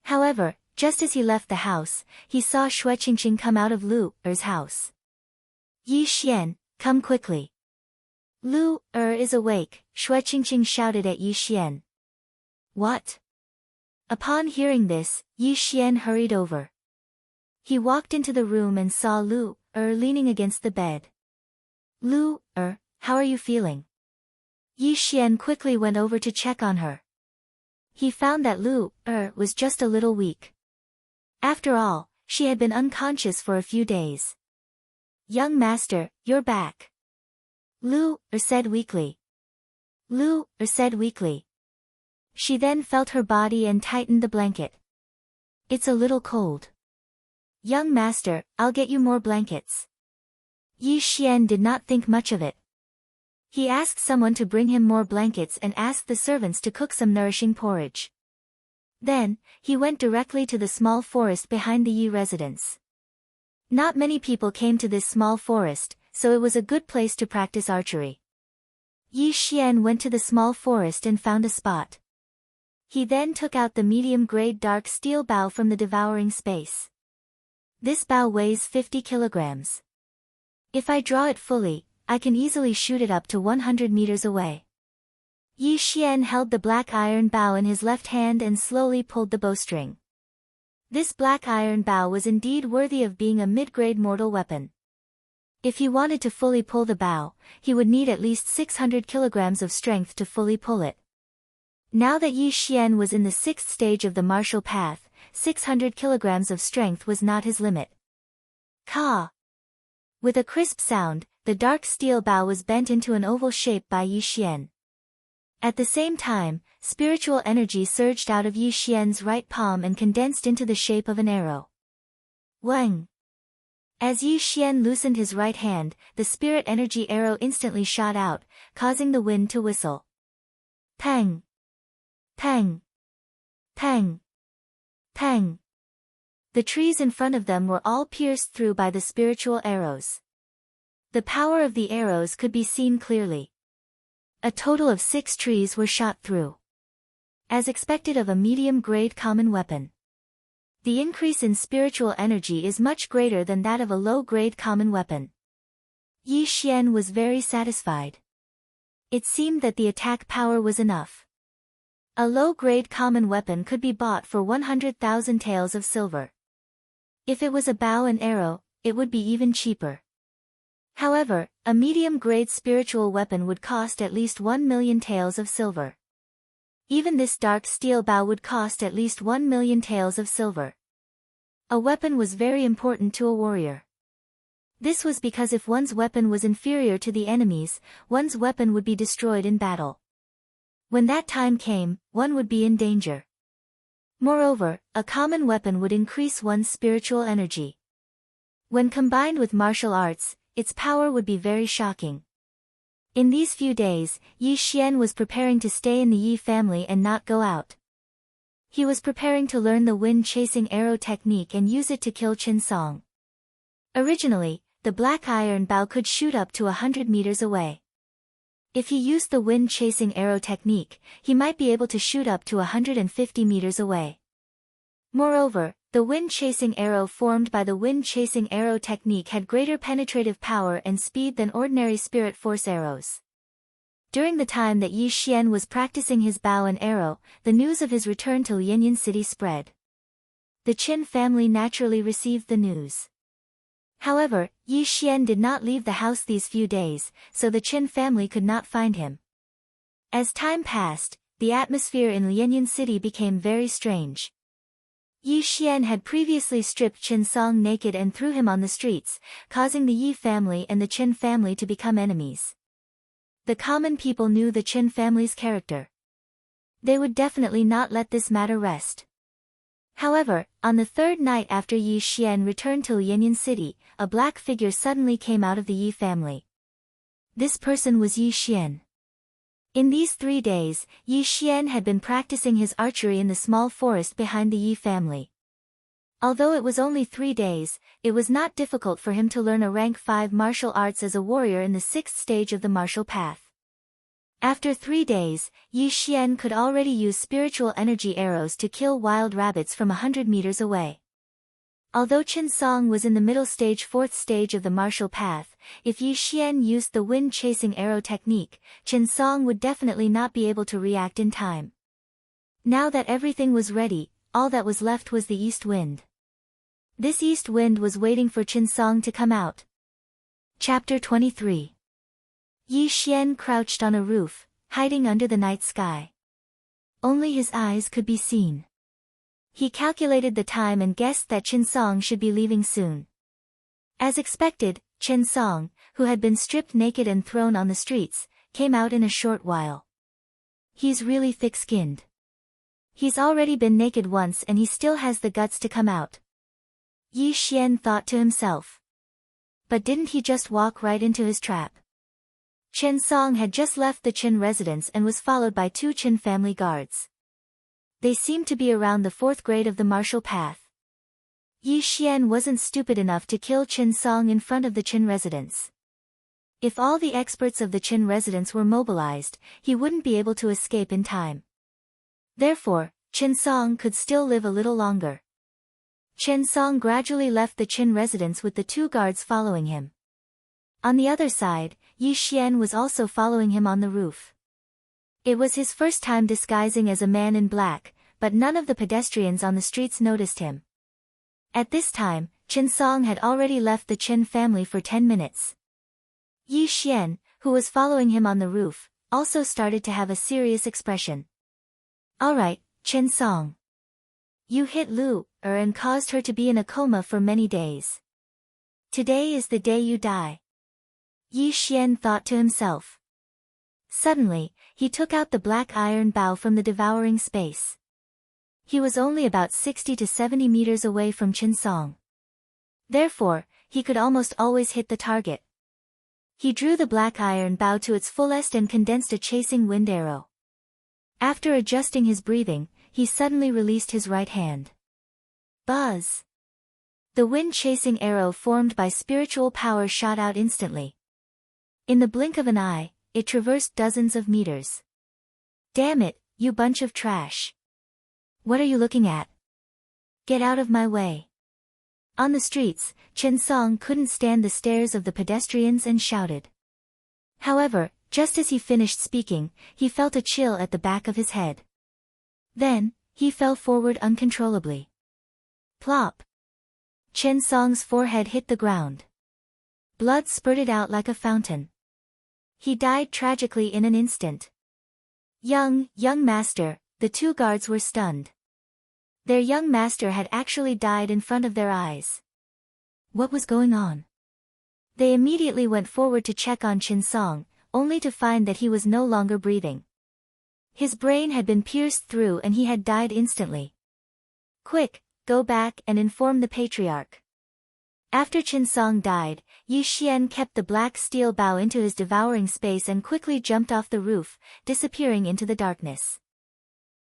However, just as he left the house, he saw Xue Qingqing come out of Lu's house. Yi Xian, come quickly. Lu is awake, Xue Qingqing shouted at Yi Xian. What? Upon hearing this, Yi Xian hurried over. He walked into the room and saw Lu leaning against the bed. Lu how are you feeling? Yi Xian quickly went over to check on her. He found that Lu was just a little weak. After all, she had been unconscious for a few days. Young master, you're back. Lu said weakly. Lu said weakly. She then felt her body and tightened the blanket. It's a little cold. Young master, I'll get you more blankets. Yi Xian did not think much of it. He asked someone to bring him more blankets and asked the servants to cook some nourishing porridge. Then, he went directly to the small forest behind the Yi residence. Not many people came to this small forest, so it was a good place to practice archery. Yi Xian went to the small forest and found a spot. He then took out the medium-grade dark steel bow from the devouring space. This bow weighs 50 kilograms. If I draw it fully, I can easily shoot it up to 100 meters away. Yi Xian held the black iron bow in his left hand and slowly pulled the bowstring. This black iron bow was indeed worthy of being a mid-grade mortal weapon. If he wanted to fully pull the bow, he would need at least 600 kilograms of strength to fully pull it. Now that Yi Xian was in the 6th stage of the martial path, 600 kilograms of strength was not his limit. Ka! With a crisp sound, the dark steel bow was bent into an oval shape by Yi Xian. At the same time, spiritual energy surged out of Yi Xian's right palm and condensed into the shape of an arrow. Wang! As Yi Xian loosened his right hand, the spirit energy arrow instantly shot out, causing the wind to whistle. Pang! Pang! Pang! Pang! The trees in front of them were all pierced through by the spiritual arrows. The power of the arrows could be seen clearly. A total of 6 trees were shot through. As expected of a medium-grade common weapon. The increase in spiritual energy is much greater than that of a low-grade common weapon. Yi Xian was very satisfied. It seemed that the attack power was enough. A low-grade common weapon could be bought for 100,000 taels of silver. If it was a bow and arrow, it would be even cheaper. However, a medium-grade spiritual weapon would cost at least 1 million taels of silver. Even this dark steel bow would cost at least 1 million taels of silver. A weapon was very important to a warrior. This was because if one's weapon was inferior to the enemy's, one's weapon would be destroyed in battle. When that time came, one would be in danger. Moreover, a common weapon would increase one's spiritual energy. When combined with martial arts, its power would be very shocking. In these few days, Yi Xian was preparing to stay in the Yi family and not go out. He was preparing to learn the wind-chasing arrow technique and use it to kill Qin Song. Originally, the black iron bow could shoot up to 100 meters away. If he used the wind-chasing arrow technique, he might be able to shoot up to 150 meters away. Moreover, the wind-chasing arrow formed by the wind-chasing arrow technique had greater penetrative power and speed than ordinary spirit force arrows. During the time that Yi Xian was practicing his bow and arrow, the news of his return to Lianyan City spread. The Qin family naturally received the news. However, Yi Xian did not leave the house these few days, so the Qin family could not find him. As time passed, the atmosphere in Lianyan City became very strange. Yi Xian had previously stripped Qin Song naked and threw him on the streets, causing the Yi family and the Qin family to become enemies. The common people knew the Qin family's character. They would definitely not let this matter rest. However, on the 3rd night after Yi Xian returned to Lianyan City, a black figure suddenly came out of the Yi family. This person was Yi Xian. In these 3 days, Yi Xian had been practicing his archery in the small forest behind the Yi family. Although it was only 3 days, it was not difficult for him to learn a rank 5 martial arts as a warrior in the 6th stage of the martial path. After 3 days, Yi Xian could already use spiritual energy arrows to kill wild rabbits from 100 meters away. Although Qin Song was in the middle stage 4th stage of the martial path, if Yi Xian used the wind-chasing arrow technique, Qin Song would definitely not be able to react in time. Now that everything was ready, all that was left was the east wind. This east wind was waiting for Qin Song to come out. Chapter 23. Yi Xian crouched on a roof, hiding under the night sky. Only his eyes could be seen. He calculated the time and guessed that Qin Song should be leaving soon. As expected, Qin Song, who had been stripped naked and thrown on the streets, came out in a short while. He's really thick-skinned. He's already been naked once and he still has the guts to come out. Yi Xian thought to himself. But didn't he just walk right into his trap? Qin Song had just left the Qin residence and was followed by 2 Qin family guards. They seemed to be around the 4th grade of the martial path. Yi Xian wasn't stupid enough to kill Qin Song in front of the Qin residence. If all the experts of the Qin residence were mobilized, he wouldn't be able to escape in time. Therefore, Qin Song could still live a little longer. Qin Song gradually left the Qin residence with the 2 guards following him. On the other side, Yi Xian was also following him on the roof. It was his first time disguising as a man in black, but none of the pedestrians on the streets noticed him. At this time, Qin Song had already left the Qin family for 10 minutes. Yi Xian, who was following him on the roof, also started to have a serious expression. Alright, Qin Song. You hit Lu Er and caused her to be in a coma for many days. Today is the day you die. Yi Xian thought to himself. Suddenly, he took out the black iron bow from the devouring space. He was only about 60 to 70 meters away from Qin Song. Therefore, he could almost always hit the target. He drew the black iron bow to its fullest and condensed a chasing wind arrow. After adjusting his breathing, he suddenly released his right hand. Buzz! The wind-chasing arrow formed by spiritual power shot out instantly. In the blink of an eye, it traversed dozens of meters. Damn it, you bunch of trash. What are you looking at? Get out of my way. On the streets, Chen Song couldn't stand the stares of the pedestrians and shouted. However, just as he finished speaking, he felt a chill at the back of his head. Then, he fell forward uncontrollably. Plop! Chen Song's forehead hit the ground. Blood spurted out like a fountain. He died tragically in an instant. Young master, the two guards were stunned. Their young master had actually died in front of their eyes. What was going on? They immediately went forward to check on Chen Song, only to find that he was no longer breathing. His brain had been pierced through and he had died instantly. Quick, go back and inform the patriarch. After Chen Song died, Yi Xian kept the black steel bow into his devouring space and quickly jumped off the roof, disappearing into the darkness.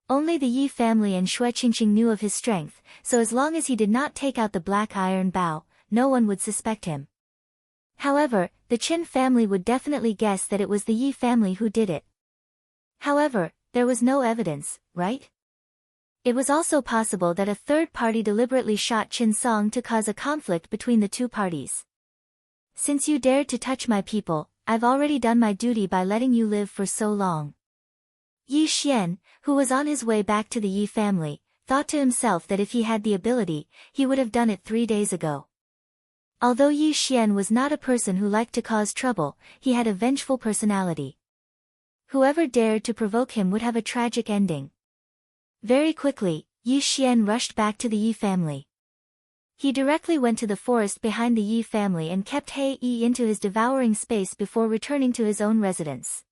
Only the Yi family and Xue Qingqing knew of his strength, so as long as he did not take out the black iron bow, no one would suspect him. However, the Qin family would definitely guess that it was the Yi family who did it. However, there was no evidence, right? It was also possible that a third party deliberately shot Chen Song to cause a conflict between the two parties. Since you dared to touch my people, I've already done my duty by letting you live for so long. Yi Xian, who was on his way back to the Yi family, thought to himself that if he had the ability, he would have done it 3 days ago. Although Yi Xian was not a person who liked to cause trouble, he had a vengeful personality. Whoever dared to provoke him would have a tragic ending. Very quickly, Yi Xian rushed back to the Yi family. He directly went to the forest behind the Yi family and kept He Yi into his devouring space before returning to his own residence.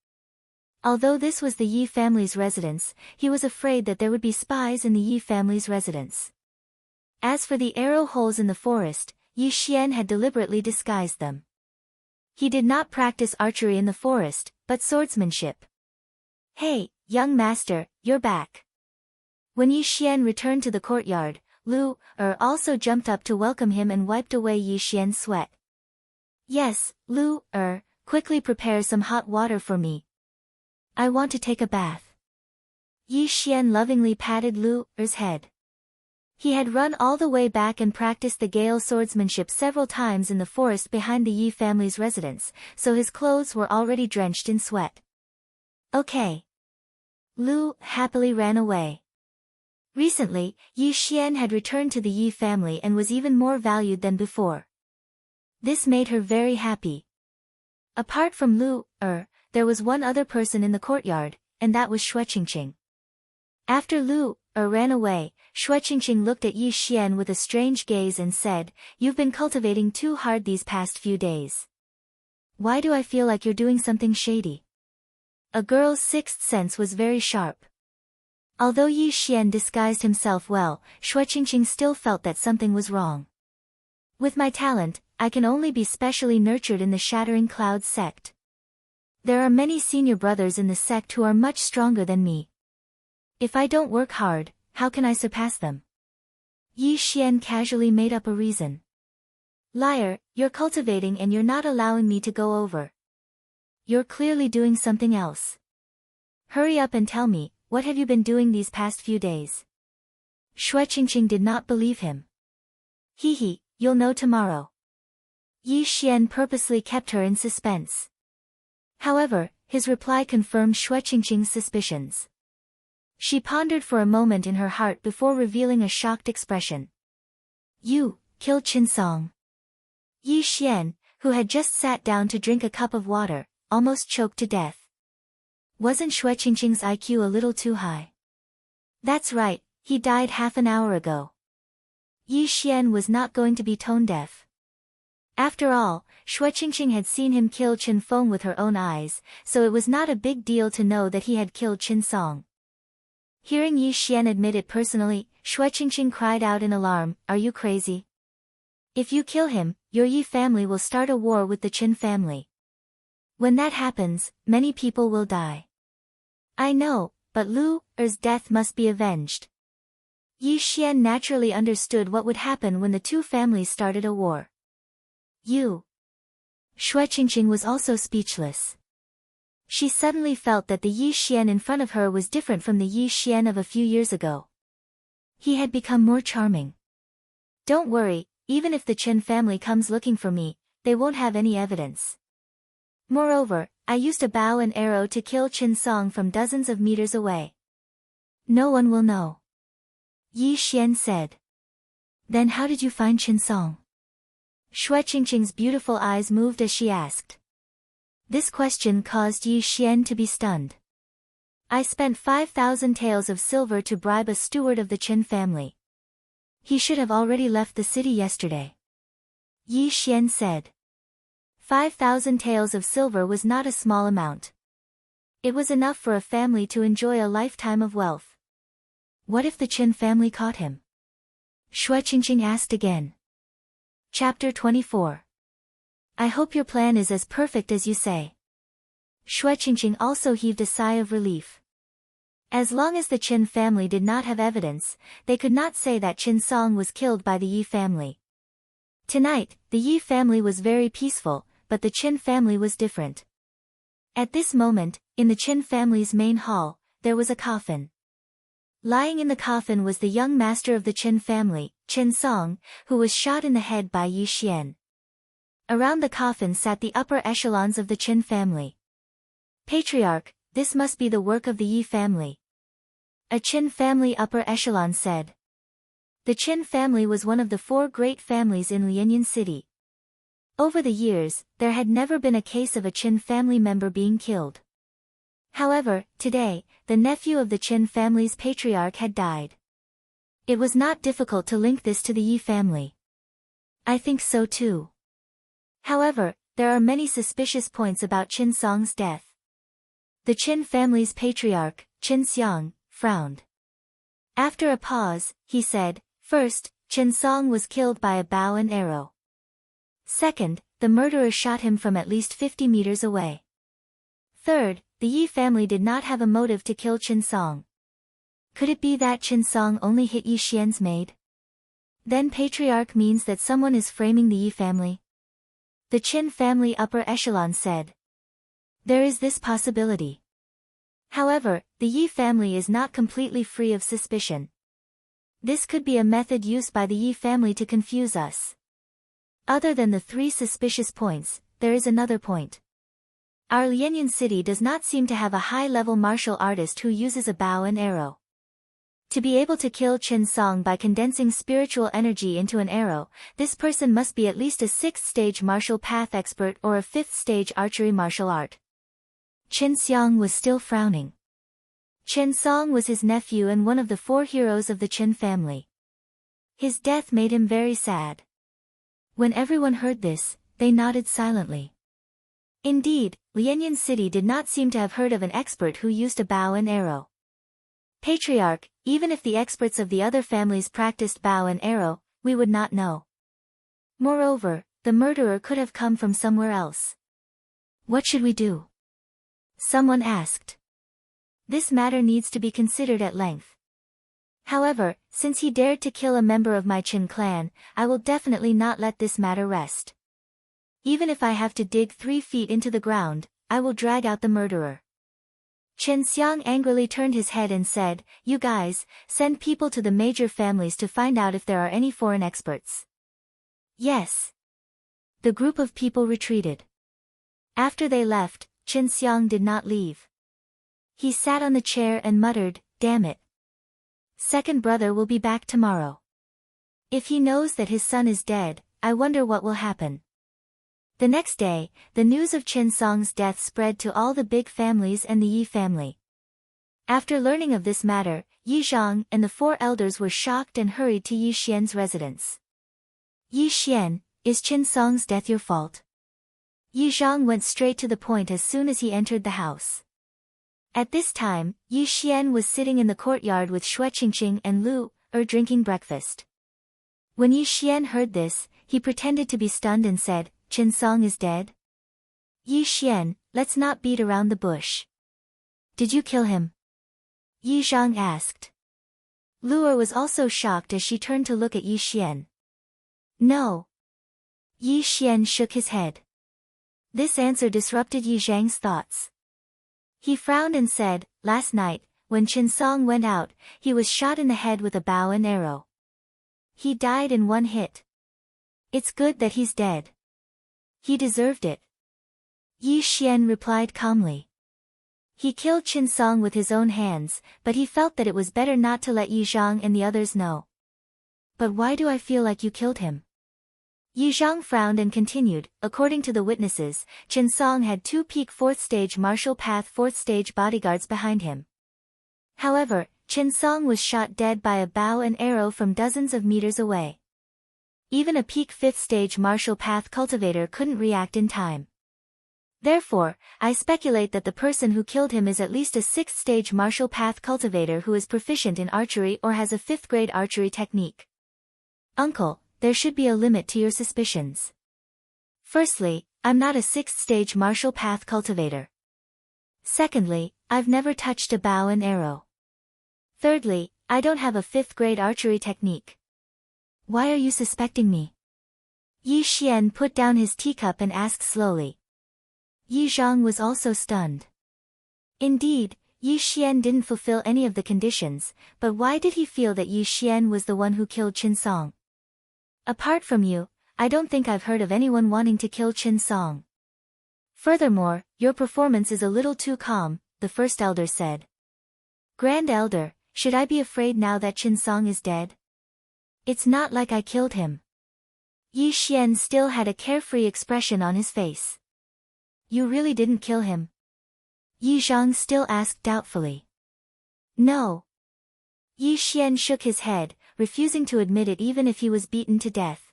Although this was the Yi family's residence, he was afraid that there would be spies in the Yi family's residence. As for the arrow holes in the forest, Yi Xian had deliberately disguised them. He did not practice archery in the forest, but swordsmanship. Hey, young master, you're back. When Yi Xian returned to the courtyard, Lu Er also jumped up to welcome him and wiped away Yi Xian's sweat. Yes, Lu Er, quickly prepare some hot water for me. I want to take a bath. Yi Xian lovingly patted Lu Er's head. He had run all the way back and practiced the Gale swordsmanship several times in the forest behind the Yi family's residence, so his clothes were already drenched in sweat. Okay. Lu happily ran away. Recently, Yi Xian had returned to the Yi family and was even more valued than before. This made her very happy. Apart from Lu Er, there was one other person in the courtyard, and that was Xue Qingqing. After Lu Er ran away, Xue Qingqing looked at Yi Xian with a strange gaze and said, "You've been cultivating too hard these past few days. Why do I feel like you're doing something shady?" A girl's sixth sense was very sharp. Although Yi Xian disguised himself well, Xue Qingqing still felt that something was wrong. With my talent, I can only be specially nurtured in the Shattering Clouds sect. There are many senior brothers in the sect who are much stronger than me. If I don't work hard, how can I surpass them? Yi Xian casually made up a reason. Liar, you're cultivating and you're not allowing me to go over. You're clearly doing something else. Hurry up and tell me, what have you been doing these past few days? Xue Qingqing did not believe him. He, you'll know tomorrow. Yi Xian purposely kept her in suspense. However, his reply confirmed Xue Qingqing's suspicions. She pondered for a moment in her heart before revealing a shocked expression. You killed Chen Song. Yi Xian, who had just sat down to drink a cup of water, almost choked to death. Wasn't Xue Qingqing's IQ a little too high? That's right, he died half an hour ago. Yi Xian was not going to be tone deaf. After all, Xue Qingqing had seen him kill Chen Feng with her own eyes, so it was not a big deal to know that he had killed Chen Song. Hearing Yi Xian admit it personally, Xue Qingqing cried out in alarm, "Are you crazy? If you kill him, your Yi family will start a war with the Qin family. When that happens, many people will die. I know, but Lu Er's death must be avenged. Yi Xian naturally understood what would happen when the two families started a war. You. Shui Qingqing was also speechless. She suddenly felt that the Yi Xian in front of her was different from the Yi Xian of a few years ago. He had become more charming. Don't worry, even if the Qin family comes looking for me, they won't have any evidence. Moreover, I used a bow and arrow to kill Qin Song from dozens of meters away. No one will know. Yi Xian said. Then how did you find Qin Song? Shui Qingqing's beautiful eyes moved as she asked. This question caused Yi Xian to be stunned. I spent 5,000 taels of silver to bribe a steward of the Qin family. He should have already left the city yesterday. Yi Xian said. 5,000 taels of silver was not a small amount. It was enough for a family to enjoy a lifetime of wealth. What if the Qin family caught him? Shui Qingqing asked again. Chapter 24. I hope your plan is as perfect as you say. Shui Qingqing also heaved a sigh of relief. As long as the Qin family did not have evidence, they could not say that Qin Song was killed by the Yi family. Tonight, the Yi family was very peaceful, but the Qin family was different. At this moment, in the Qin family's main hall, there was a coffin. Lying in the coffin was the young master of the Qin family, Qin Song, who was shot in the head by Yi Xian. Around the coffin sat the upper echelons of the Qin family. Patriarch, this must be the work of the Yi family. A Qin family upper echelon said. The Qin family was one of the 4 great families in Lianyan City. Over the years, there had never been a case of a Qin family member being killed. However, today, the nephew of the Qin family's patriarch had died. It was not difficult to link this to the Yi family. I think so too. However, there are many suspicious points about Qin Song's death. The Qin family's patriarch, Qin Xiang, frowned. After a pause, he said, First, Qin Song was killed by a bow and arrow. Second, the murderer shot him from at least 50 meters away. Third, the Yi family did not have a motive to kill Qin Song. Could it be that Qin Song only hit Yi Xian's maid? Then patriarch means that someone is framing the Yi family. The Qin family upper echelon said. There is this possibility. However, the Yi family is not completely free of suspicion. This could be a method used by the Yi family to confuse us. Other than the 3 suspicious points, there is another point. Our Lianyan city does not seem to have a high-level martial artist who uses a bow and arrow. To be able to kill Qin Song by condensing spiritual energy into an arrow, this person must be at least a 6th-stage martial path expert or a 5th-stage archery martial art. Qin Xiang was still frowning. Qin Song was his nephew and one of the 4 heroes of the Qin family. His death made him very sad. When everyone heard this, they nodded silently. Indeed, Lianyan City did not seem to have heard of an expert who used a bow and arrow. Patriarch, even if the experts of the other families practiced bow and arrow, we would not know. Moreover, the murderer could have come from somewhere else. What should we do? Someone asked. This matter needs to be considered at length. However, since he dared to kill a member of my Qin clan, I will definitely not let this matter rest. Even if I have to dig 3 feet into the ground, I will drag out the murderer. Qin Xiang angrily turned his head and said, You guys, send people to the major families to find out if there are any foreign experts. Yes. The group of people retreated. After they left, Qin Xiang did not leave. He sat on the chair and muttered, Damn it. Second brother will be back tomorrow. If he knows that his son is dead, I wonder what will happen. The next day, the news of Qin Song's death spread to all the big families and the Yi family. After learning of this matter, Yi Zhang and the 4 elders were shocked and hurried to Yi Xian's residence. Yi Xian, is Qin Song's death your fault? Yi Zhang went straight to the point as soon as he entered the house. At this time, Yi Xian was sitting in the courtyard with Shui Qingqing and Lu Er drinking breakfast. When Yi Xian heard this, he pretended to be stunned and said, Chen Song is dead? Yi Xian, let's not beat around the bush. Did you kill him? Yi Zhang asked. Lu'er was also shocked as she turned to look at Yi Xian. No. Yi Xian shook his head. This answer disrupted Yi Zhang's thoughts. He frowned and said, last night, when Chen Song went out, he was shot in the head with a bow and arrow. He died in one hit. It's good that he's dead. He deserved it. Yi Xian replied calmly. He killed Chen Song with his own hands, but he felt that it was better not to let Yi Zhang and the others know. But why do I feel like you killed him? Yi Zhang frowned and continued, according to the witnesses, Chen Song had 2 peak 4th stage martial path 4th stage bodyguards behind him. However, Chen Song was shot dead by a bow and arrow from dozens of meters away. Even a peak 5th stage martial path cultivator couldn't react in time. Therefore, I speculate that the person who killed him is at least a 6th stage martial path cultivator who is proficient in archery or has a 5th grade archery technique. Uncle, there should be a limit to your suspicions. Firstly, I'm not a 6th stage martial path cultivator. Secondly, I've never touched a bow and arrow. Thirdly, I don't have a 5th grade archery technique. Why are you suspecting me? Yi Xian put down his teacup and asked slowly. Yi Zhang was also stunned. Indeed, Yi Xian didn't fulfill any of the conditions, but why did he feel that Yi Xian was the one who killed Chen Song? Apart from you, I don't think I've heard of anyone wanting to kill Chen Song. Furthermore, your performance is a little too calm, the first elder said. Grand Elder, should I be afraid now that Chen Song is dead? It's not like I killed him. Yi Xian still had a carefree expression on his face. You really didn't kill him? Yi Zhang still asked doubtfully. No. Yi Xian shook his head, refusing to admit it even if he was beaten to death.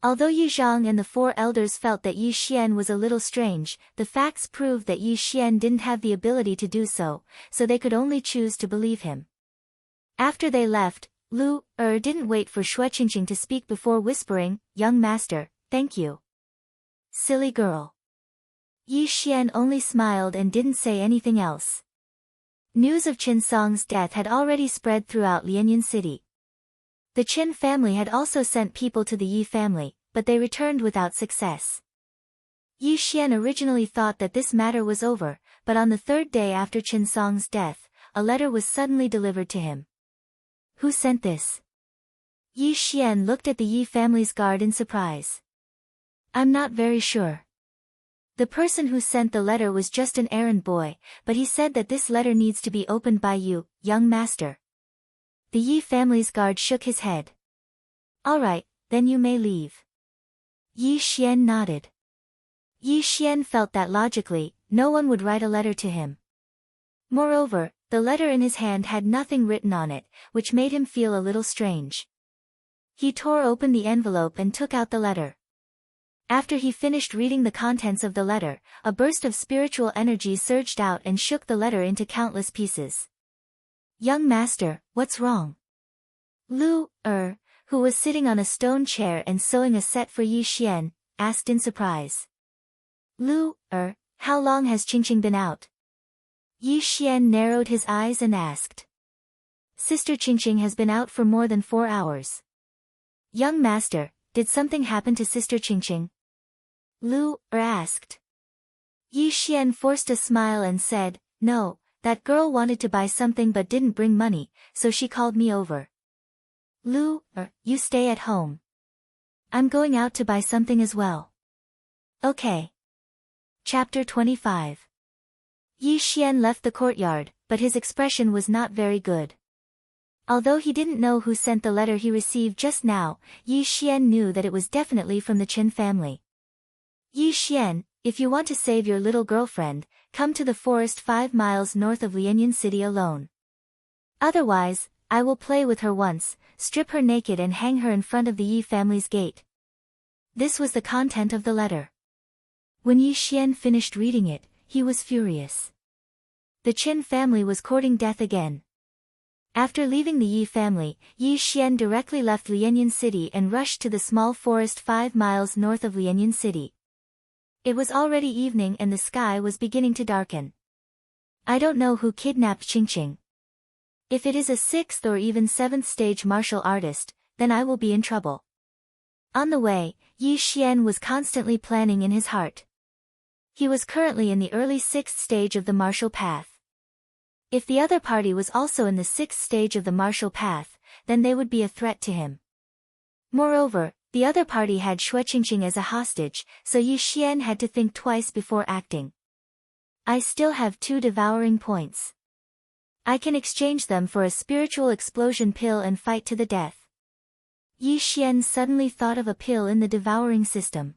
Although Yi Zhang and the 4 elders felt that Yi Xian was a little strange, the facts proved that Yi Xian didn't have the ability to do so, so they could only choose to believe him. After they left, Lu'er didn't wait for Xue Qingqing to speak before whispering, Young master, thank you. Silly girl. Yi Xian only smiled and didn't say anything else. News of Chen Song's death had already spread throughout Lianyan City. The Qin family had also sent people to the Yi family, but they returned without success. Yi Xian originally thought that this matter was over, but on the 3rd day after Chen Song's death, a letter was suddenly delivered to him. Who sent this? Yi Xian looked at the Yi family's guard in surprise. I'm not very sure. The person who sent the letter was just an errand boy, but he said that this letter needs to be opened by you, young master. The Yi family's guard shook his head. All right, then you may leave. Yi Xian nodded. Yi Xian felt that logically, no one would write a letter to him. Moreover, the letter in his hand had nothing written on it, which made him feel a little strange. He tore open the envelope and took out the letter. After he finished reading the contents of the letter, a burst of spiritual energy surged out and shook the letter into countless pieces. Young master, what's wrong? Lu'er, who was sitting on a stone chair and sewing a set for Yi Xian, asked in surprise. Lu'er, how long has Qingqing been out? Yi Xian narrowed his eyes and asked. Sister Qingqing has been out for more than 4 hours. Young master, did something happen to Sister Qingqing? Lu'er asked. Yi Xian forced a smile and said, No, that girl wanted to buy something but didn't bring money, so she called me over. Lu'er, you stay at home. I'm going out to buy something as well. Okay. Chapter 25. Yi Xian left the courtyard, but his expression was not very good. Although he didn't know who sent the letter he received just now, Yi Xian knew that it was definitely from the Qin family. Yi Xian, if you want to save your little girlfriend, come to the forest 5 miles north of Lianyan City alone. Otherwise, I will play with her once, strip her naked and hang her in front of the Yi family's gate. This was the content of the letter. When Yi Xian finished reading it, he was furious. The Qin family was courting death again. After leaving the Yi family, Yi Xian directly left Lianyan City and rushed to the small forest 5 miles north of Lianyan City. It was already evening and the sky was beginning to darken. I don't know who kidnapped Qingqing. If it is a 6th or even 7th stage martial artist, then I will be in trouble. On the way, Yi Xian was constantly planning in his heart. He was currently in the early 6th stage of the martial path. If the other party was also in the 6th stage of the martial path, then they would be a threat to him. Moreover, the other party had Qingqing as a hostage, so Yi Xian had to think twice before acting. I still have 2 devouring points. I can exchange them for a spiritual explosion pill and fight to the death. Yi Xian suddenly thought of a pill in the devouring system.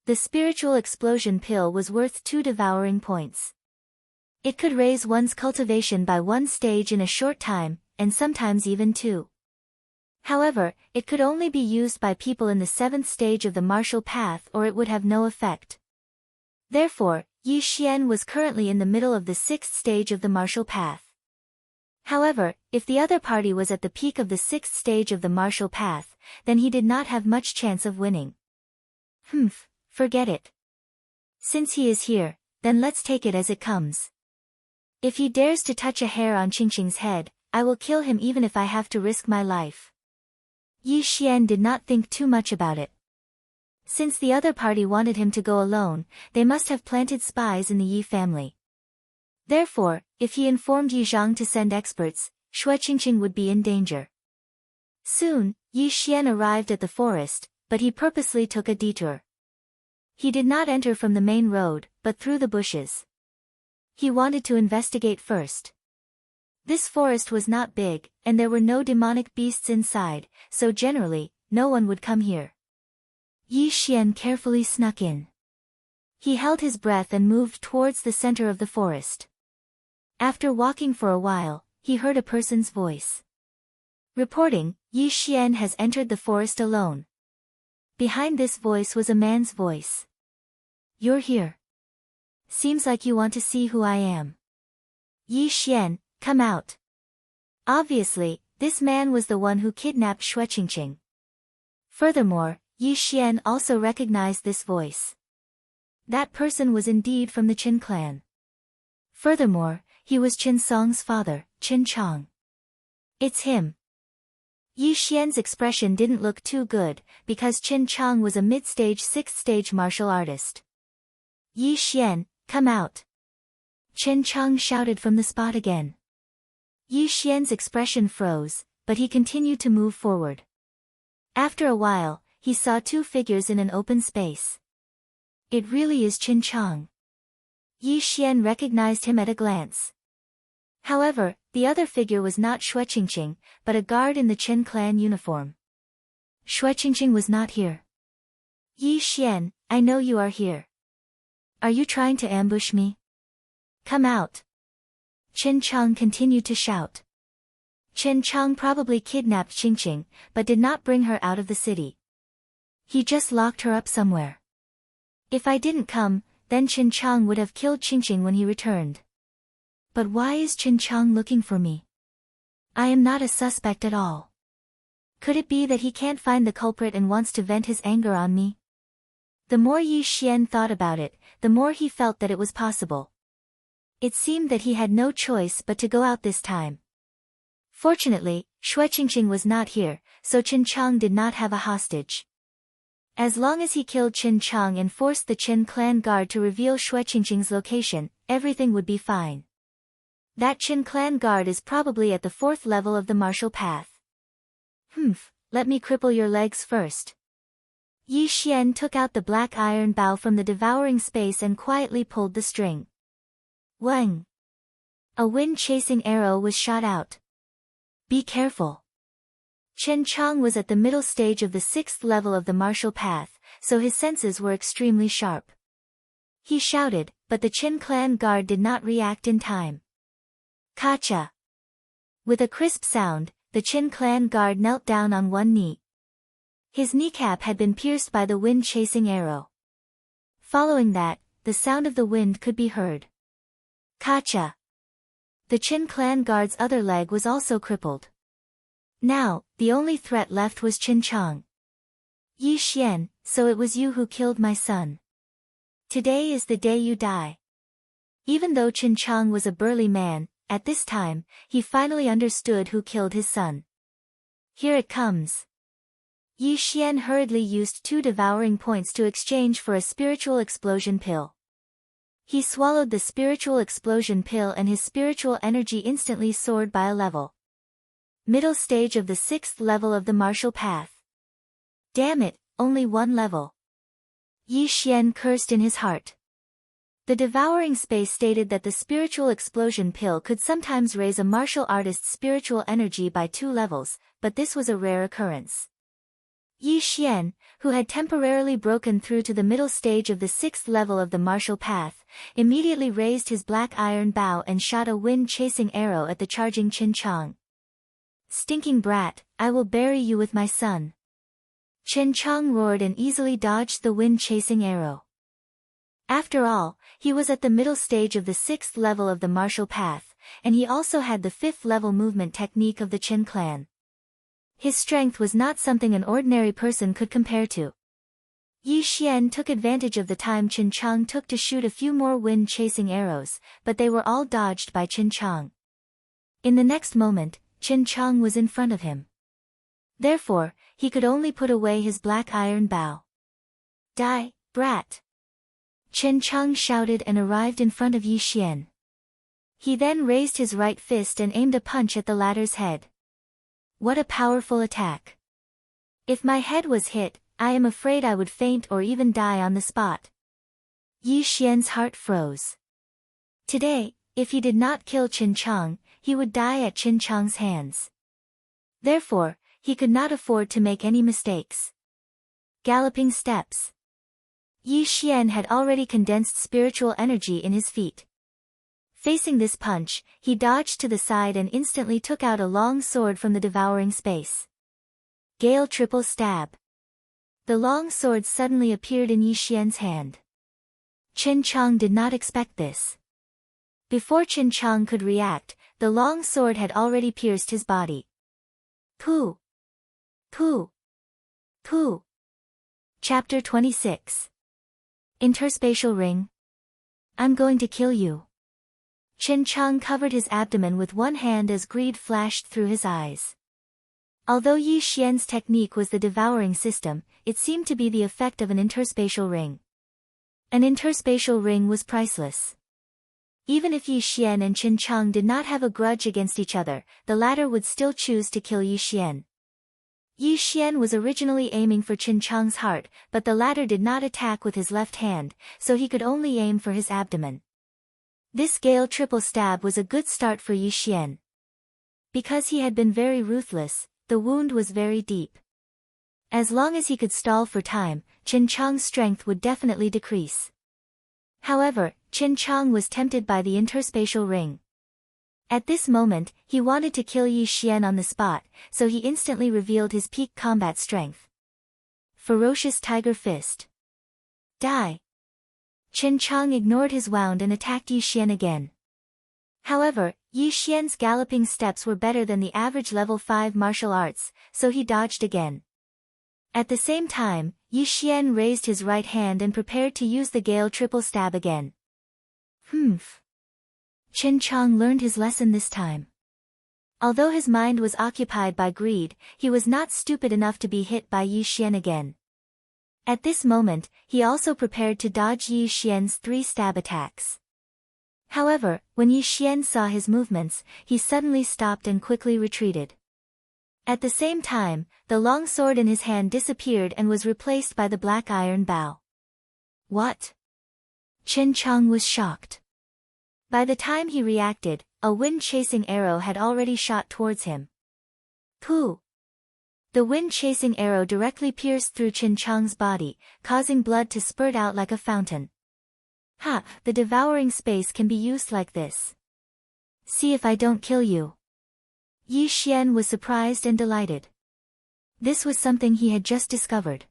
The spiritual explosion pill was worth 2 devouring points. It could raise one's cultivation by 1 stage in a short time, and sometimes even 2. However, it could only be used by people in the 7th stage of the martial path or it would have no effect. Therefore, Yi Xian was currently in the middle of the 6th stage of the martial path. However, if the other party was at the peak of the 6th stage of the martial path, then he did not have much chance of winning. Forget it. Since he is here, then let's take it as it comes. If he dares to touch a hair on Qingqing's head, I will kill him even if I have to risk my life. Yi Xian did not think too much about it. Since the other party wanted him to go alone, they must have planted spies in the Yi family. Therefore, if he informed Yi Zhang to send experts, Qingqing would be in danger. Soon, Yi Xian arrived at the forest, but he purposely took a detour. He did not enter from the main road, but through the bushes. He wanted to investigate first. This forest was not big, and there were no demonic beasts inside, so generally, no one would come here. Yi Xian carefully snuck in. He held his breath and moved towards the center of the forest. After walking for a while, he heard a person's voice. Reporting, Yi Xian has entered the forest alone. Behind this voice was a man's voice. You're here. Seems like you want to see who I am. Yi Xian, come out. Obviously, this man was the one who kidnapped Qingqing. Furthermore, Yi Xian also recognized this voice. That person was indeed from the Qin clan. Furthermore, he was Qin Song's father, Qin Chong. It's him. Yi Xian's expression didn't look too good, because Qin Chong was a mid-stage 6th stage martial artist. Yi Xian, come out. Qin Chong shouted from the spot again. Yi Xian's expression froze, but he continued to move forward. After a while, he saw 2 figures in an open space. It really is Qin Chong. Yi Xian recognized him at a glance. However, the other figure was not Qingqing, but a guard in the Qin clan uniform. Qingqing was not here. Yi Xian, I know you are here. Are you trying to ambush me? Come out. Qin Chong continued to shout. Qin Chong probably kidnapped Qingqing, but did not bring her out of the city. He just locked her up somewhere. If I didn't come, then Qin Chong would have killed Qingqing when he returned. But why is Qin Chong looking for me? I am not a suspect at all. Could it be that he can't find the culprit and wants to vent his anger on me? The more Yi Xian thought about it, the more he felt that it was possible. It seemed that he had no choice but to go out this time. Fortunately, Qingqing was not here, so Qin Chong did not have a hostage. As long as he killed Qin Chong and forced the Qin clan guard to reveal Qingqing's location, everything would be fine. That Qin clan guard is probably at the 4th level of the martial path. Let me cripple your legs first. Yi Xian took out the black iron bow from the devouring space and quietly pulled the string. Wang! A wind-chasing arrow was shot out. Be careful. Qin Chong was at the middle stage of the 6th level of the martial path, so his senses were extremely sharp. He shouted, but the Qin clan guard did not react in time. Kacha! With a crisp sound, the Qin clan guard knelt down on one knee. His kneecap had been pierced by the wind-chasing arrow. Following that, the sound of the wind could be heard. Kacha! The Qin clan guard's other leg was also crippled. Now, the only threat left was Qin Chang. Yi Xian, so it was you who killed my son. Today is the day you die. Even though Qin Chang was a burly man, at this time, he finally understood who killed his son. Here it comes. Yi Xian hurriedly used 2 devouring points to exchange for a spiritual explosion pill. He swallowed the spiritual explosion pill and his spiritual energy instantly soared by a level. Middle stage of the 6th level of the martial path. Damn it, only 1 level. Yi Xian cursed in his heart. The devouring space stated that the spiritual explosion pill could sometimes raise a martial artist's spiritual energy by 2 levels, but this was a rare occurrence. Yi Xian, who had temporarily broken through to the middle stage of the 6th level of the martial path, immediately raised his black iron bow and shot a wind-chasing arrow at the charging Qin Chang. Stinking brat, I will bury you with my son. Qin Chang roared and easily dodged the wind-chasing arrow. After all, he was at the middle stage of the 6th level of the martial path, and he also had the 5th level movement technique of the Qin clan. His strength was not something an ordinary person could compare to. Yi Xian took advantage of the time Qin Chang took to shoot a few more wind-chasing arrows, but they were all dodged by Qin Chang. In the next moment, Qin Chang was in front of him. Therefore, he could only put away his black iron bow. Die, brat! Qin Chang shouted and arrived in front of Yi Xian. He then raised his right fist and aimed a punch at the latter's head. What a powerful attack! If my head was hit, I am afraid I would faint or even die on the spot. Yi Xian's heart froze. Today, if he did not kill Qin Chang, he would die at Qin Chang's hands. Therefore, he could not afford to make any mistakes. Galloping steps. Yi Xian had already condensed spiritual energy in his feet. Facing this punch, he dodged to the side and instantly took out a long sword from the devouring space. Gale triple stab. The long sword suddenly appeared in Yi Xian's hand. Qin Chang did not expect this. Before Qin Chang could react, the long sword had already pierced his body. Pooh! Pooh! Pooh! Chapter 26. Interspatial ring. I'm going to kill you. Qin Chang covered his abdomen with one hand as greed flashed through his eyes. Although Yi Xian's technique was the devouring system, it seemed to be the effect of an interspatial ring. An interspatial ring was priceless. Even if Yi Xian and Qin Chang did not have a grudge against each other, the latter would still choose to kill Yi Xian. Yi Xian was originally aiming for Qin Chang's heart, but the latter did not attack with his left hand, so he could only aim for his abdomen. This gale triple stab was a good start for Yi Xian. Because he had been very ruthless, the wound was very deep. As long as he could stall for time, Qin Chang's strength would definitely decrease. However, Qin Chang was tempted by the interspatial ring. At this moment, he wanted to kill Yi Xian on the spot, so he instantly revealed his peak combat strength. Ferocious Tiger Fist. Die! Qin Chang ignored his wound and attacked Yi Xian again. However, Yi Xian's galloping steps were better than the average level 5 martial arts, so he dodged again. At the same time, Yi Xian raised his right hand and prepared to use the gale triple stab again. Humph. Qin Chang learned his lesson this time. Although his mind was occupied by greed, he was not stupid enough to be hit by Yi Xian again. At this moment, he also prepared to dodge Yi Xian's 3 stab attacks. However, when Yi Xian saw his movements, he suddenly stopped and quickly retreated. At the same time, the long sword in his hand disappeared and was replaced by the black iron bow. What? Qin Chang was shocked. By the time he reacted, a wind-chasing arrow had already shot towards him. Pooh! The wind-chasing arrow directly pierced through Qin Chang's body, causing blood to spurt out like a fountain. Ha! The devouring space can be used like this. See if I don't kill you. Yi Xian was surprised and delighted. This was something he had just discovered.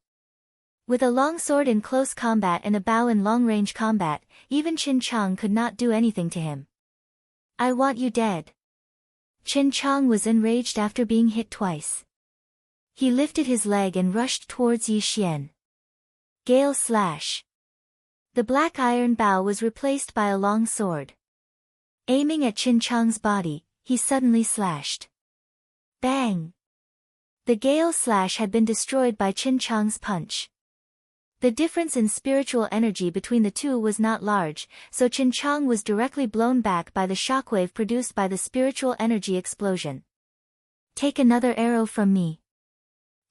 With a long sword in close combat and a bow in long-range combat, even Qin Chang could not do anything to him. I want you dead. Qin Chang was enraged after being hit twice. He lifted his leg and rushed towards Yi Xian. Gale slash. The black iron bow was replaced by a long sword. Aiming at Qin Chang's body, he suddenly slashed. Bang! The gale slash had been destroyed by Qin Chang's punch. The difference in spiritual energy between the two was not large, so Qin Chang was directly blown back by the shockwave produced by the spiritual energy explosion. Take another arrow from me.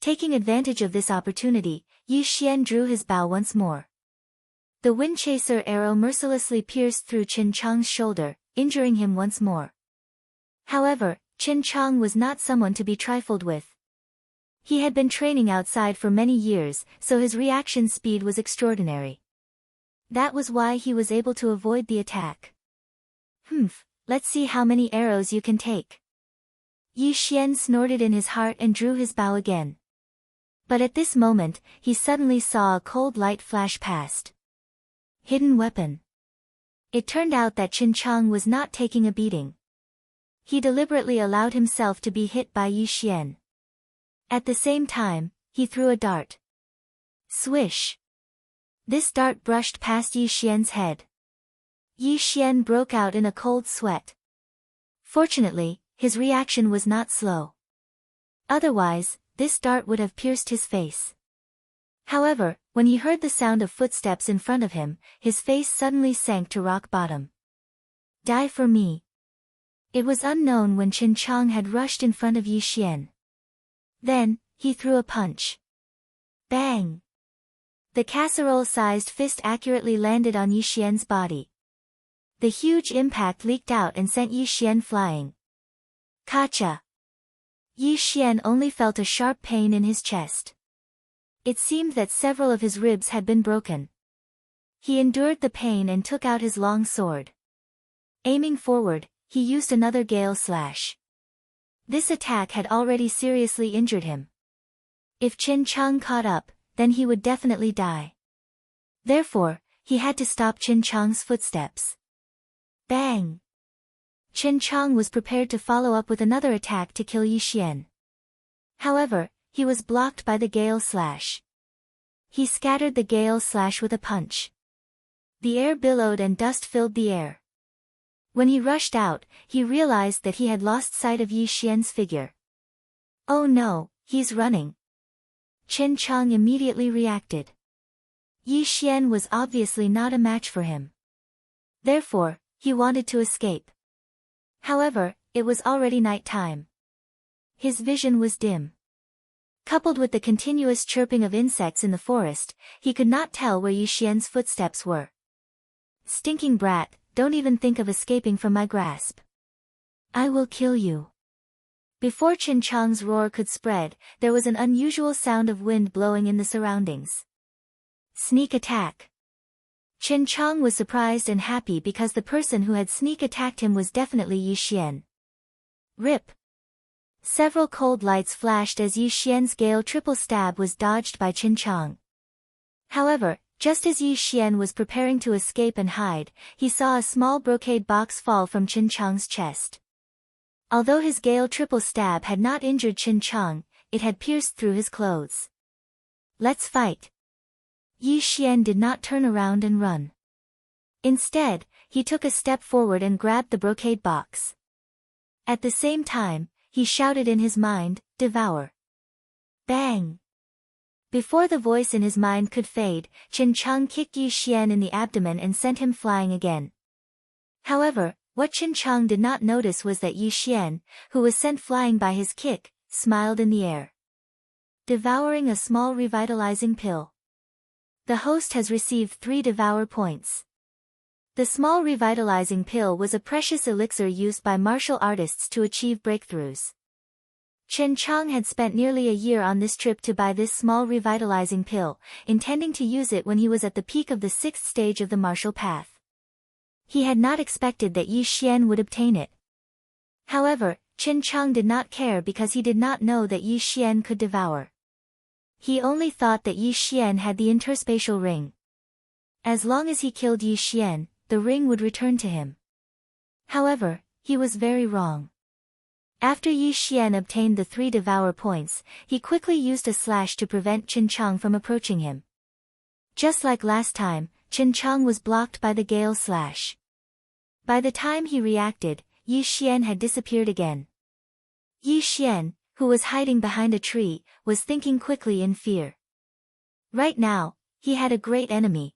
Taking advantage of this opportunity, Yi Xian drew his bow once more. The Windchaser arrow mercilessly pierced through Qin Chang's shoulder, injuring him once more. However, Qin Chang was not someone to be trifled with. He had been training outside for many years, so his reaction speed was extraordinary. That was why he was able to avoid the attack. Let's see how many arrows you can take. Yi Xian snorted in his heart and drew his bow again. But at this moment, he suddenly saw a cold light flash past. Hidden weapon. It turned out that Qin Chang was not taking a beating. He deliberately allowed himself to be hit by Yi Xian. At the same time, he threw a dart. Swish! This dart brushed past Yi Xian's head. Yi Xian broke out in a cold sweat. Fortunately, his reaction was not slow. Otherwise, this dart would have pierced his face. However, when he heard the sound of footsteps in front of him, his face suddenly sank to rock bottom. Die for me. It was unknown when Qin Chang had rushed in front of Yi Xian. Then, he threw a punch. Bang! The casserole-sized fist accurately landed on Yi Xian's body. The huge impact leaked out and sent Yi Xian flying. Kacha! Yi Xian only felt a sharp pain in his chest. It seemed that several of his ribs had been broken. He endured the pain and took out his long sword. Aiming forward, he used another gale slash. This attack had already seriously injured him. If Qin Chang caught up, then he would definitely die. Therefore, he had to stop Qin Chang's footsteps. Bang! Qin Chang was prepared to follow up with another attack to kill Yi Xian. However, he was blocked by the gale slash. He scattered the gale slash with a punch. The air billowed and dust filled the air. When he rushed out, he realized that he had lost sight of Yi Xian's figure. Oh no, he's running. Qin Chang immediately reacted. Yi Xian was obviously not a match for him. Therefore, he wanted to escape. However, it was already night time. His vision was dim. Coupled with the continuous chirping of insects in the forest, he could not tell where Yi Xian's footsteps were. Stinking brat, don't even think of escaping from my grasp. I will kill you. Before Qin Chang's roar could spread, there was an unusual sound of wind blowing in the surroundings. Sneak attack. Qin Chang was surprised and happy because the person who had sneak attacked him was definitely Yi Xian. Rip. Several cold lights flashed as Yi Xian's gale triple stab was dodged by Qin Chang. However, just as Yi Xian was preparing to escape and hide, he saw a small brocade box fall from Qin Chang's chest. Although his gale triple stab had not injured Qin Chang, it had pierced through his clothes. Let's fight. Yi Xian did not turn around and run. Instead, he took a step forward and grabbed the brocade box. At the same time, he shouted in his mind, "Devour!" Bang! Before the voice in his mind could fade, Qin Chang kicked Yi Xian in the abdomen and sent him flying again. However, what Qin Chang did not notice was that Yi Xian, who was sent flying by his kick, smiled in the air. Devouring a small revitalizing pill. The host has received 3 devour points. The small revitalizing pill was a precious elixir used by martial artists to achieve breakthroughs. Qin Chang had spent nearly a year on this trip to buy this small revitalizing pill, intending to use it when he was at the peak of the 6th stage of the martial path. He had not expected that Yi Xian would obtain it. However, Qin Chang did not care because he did not know that Yi Xian could devour. He only thought that Yi Xian had the interspatial ring. As long as he killed Yi Xian, the ring would return to him. However, he was very wrong. After Yi Xian obtained the 3 devour points, he quickly used a slash to prevent Qin Chang from approaching him. Just like last time, Qin Chang was blocked by the gale slash. By the time he reacted, Yi Xian had disappeared again. Yi Xian, who was hiding behind a tree, was thinking quickly in fear. Right now, he had a great enemy.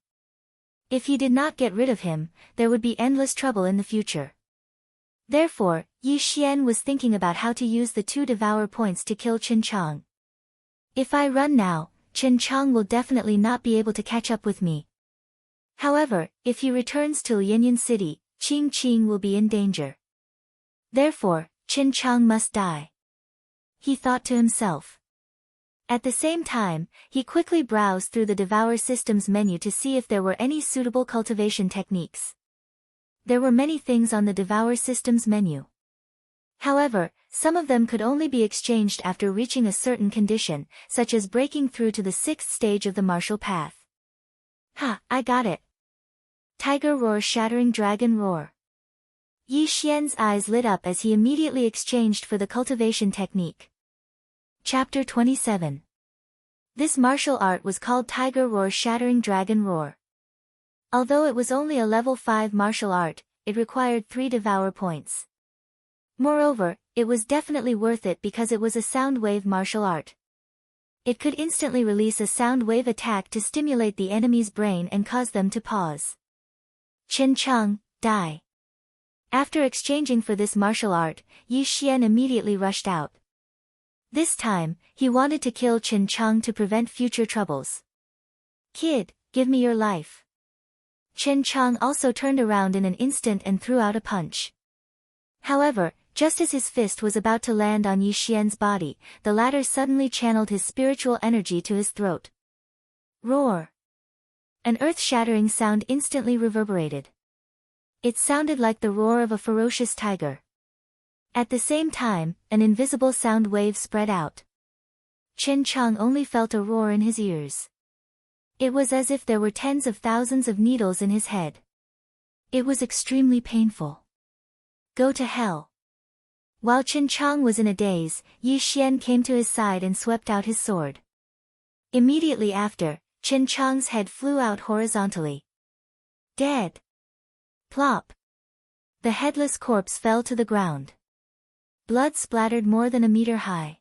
If he did not get rid of him, there would be endless trouble in the future. Therefore, Yi Xian was thinking about how to use the 2 devour points to kill Qin Chang. If I run now, Qin Chang will definitely not be able to catch up with me. However, if he returns to Lianyan City, Qing Qing will be in danger. Therefore, Qin Chang must die. He thought to himself. At the same time, he quickly browsed through the Devour Systems menu to see if there were any suitable cultivation techniques. There were many things on the Devour Systems menu. However, some of them could only be exchanged after reaching a certain condition, such as breaking through to the 6th stage of the martial path. Ha, I got it. Tiger Roar, Shattering Dragon Roar. Yi Xian's eyes lit up as he immediately exchanged for the cultivation technique. Chapter 27. This martial art was called Tiger Roar, Shattering Dragon Roar. Although it was only a level 5 martial art, it required 3 devour points. Moreover, it was definitely worth it because it was a sound wave martial art. It could instantly release a sound wave attack to stimulate the enemy's brain and cause them to pause. Qin Chang, die. After exchanging for this martial art, Yi Xian immediately rushed out. This time, he wanted to kill Qin Chang to prevent future troubles. Kid, give me your life. Qin Chang also turned around in an instant and threw out a punch. However, just as his fist was about to land on Yi Xian's body, the latter suddenly channeled his spiritual energy to his throat. Roar! An earth-shattering sound instantly reverberated. It sounded like the roar of a ferocious tiger. At the same time, an invisible sound wave spread out. Qin Chang only felt a roar in his ears. It was as if there were tens of thousands of needles in his head. It was extremely painful. Go to hell. While Qin Chang was in a daze, Yi Xian came to his side and swept out his sword. Immediately after, Qin Chang's head flew out horizontally. Dead. Plop. The headless corpse fell to the ground. Blood splattered more than a meter high.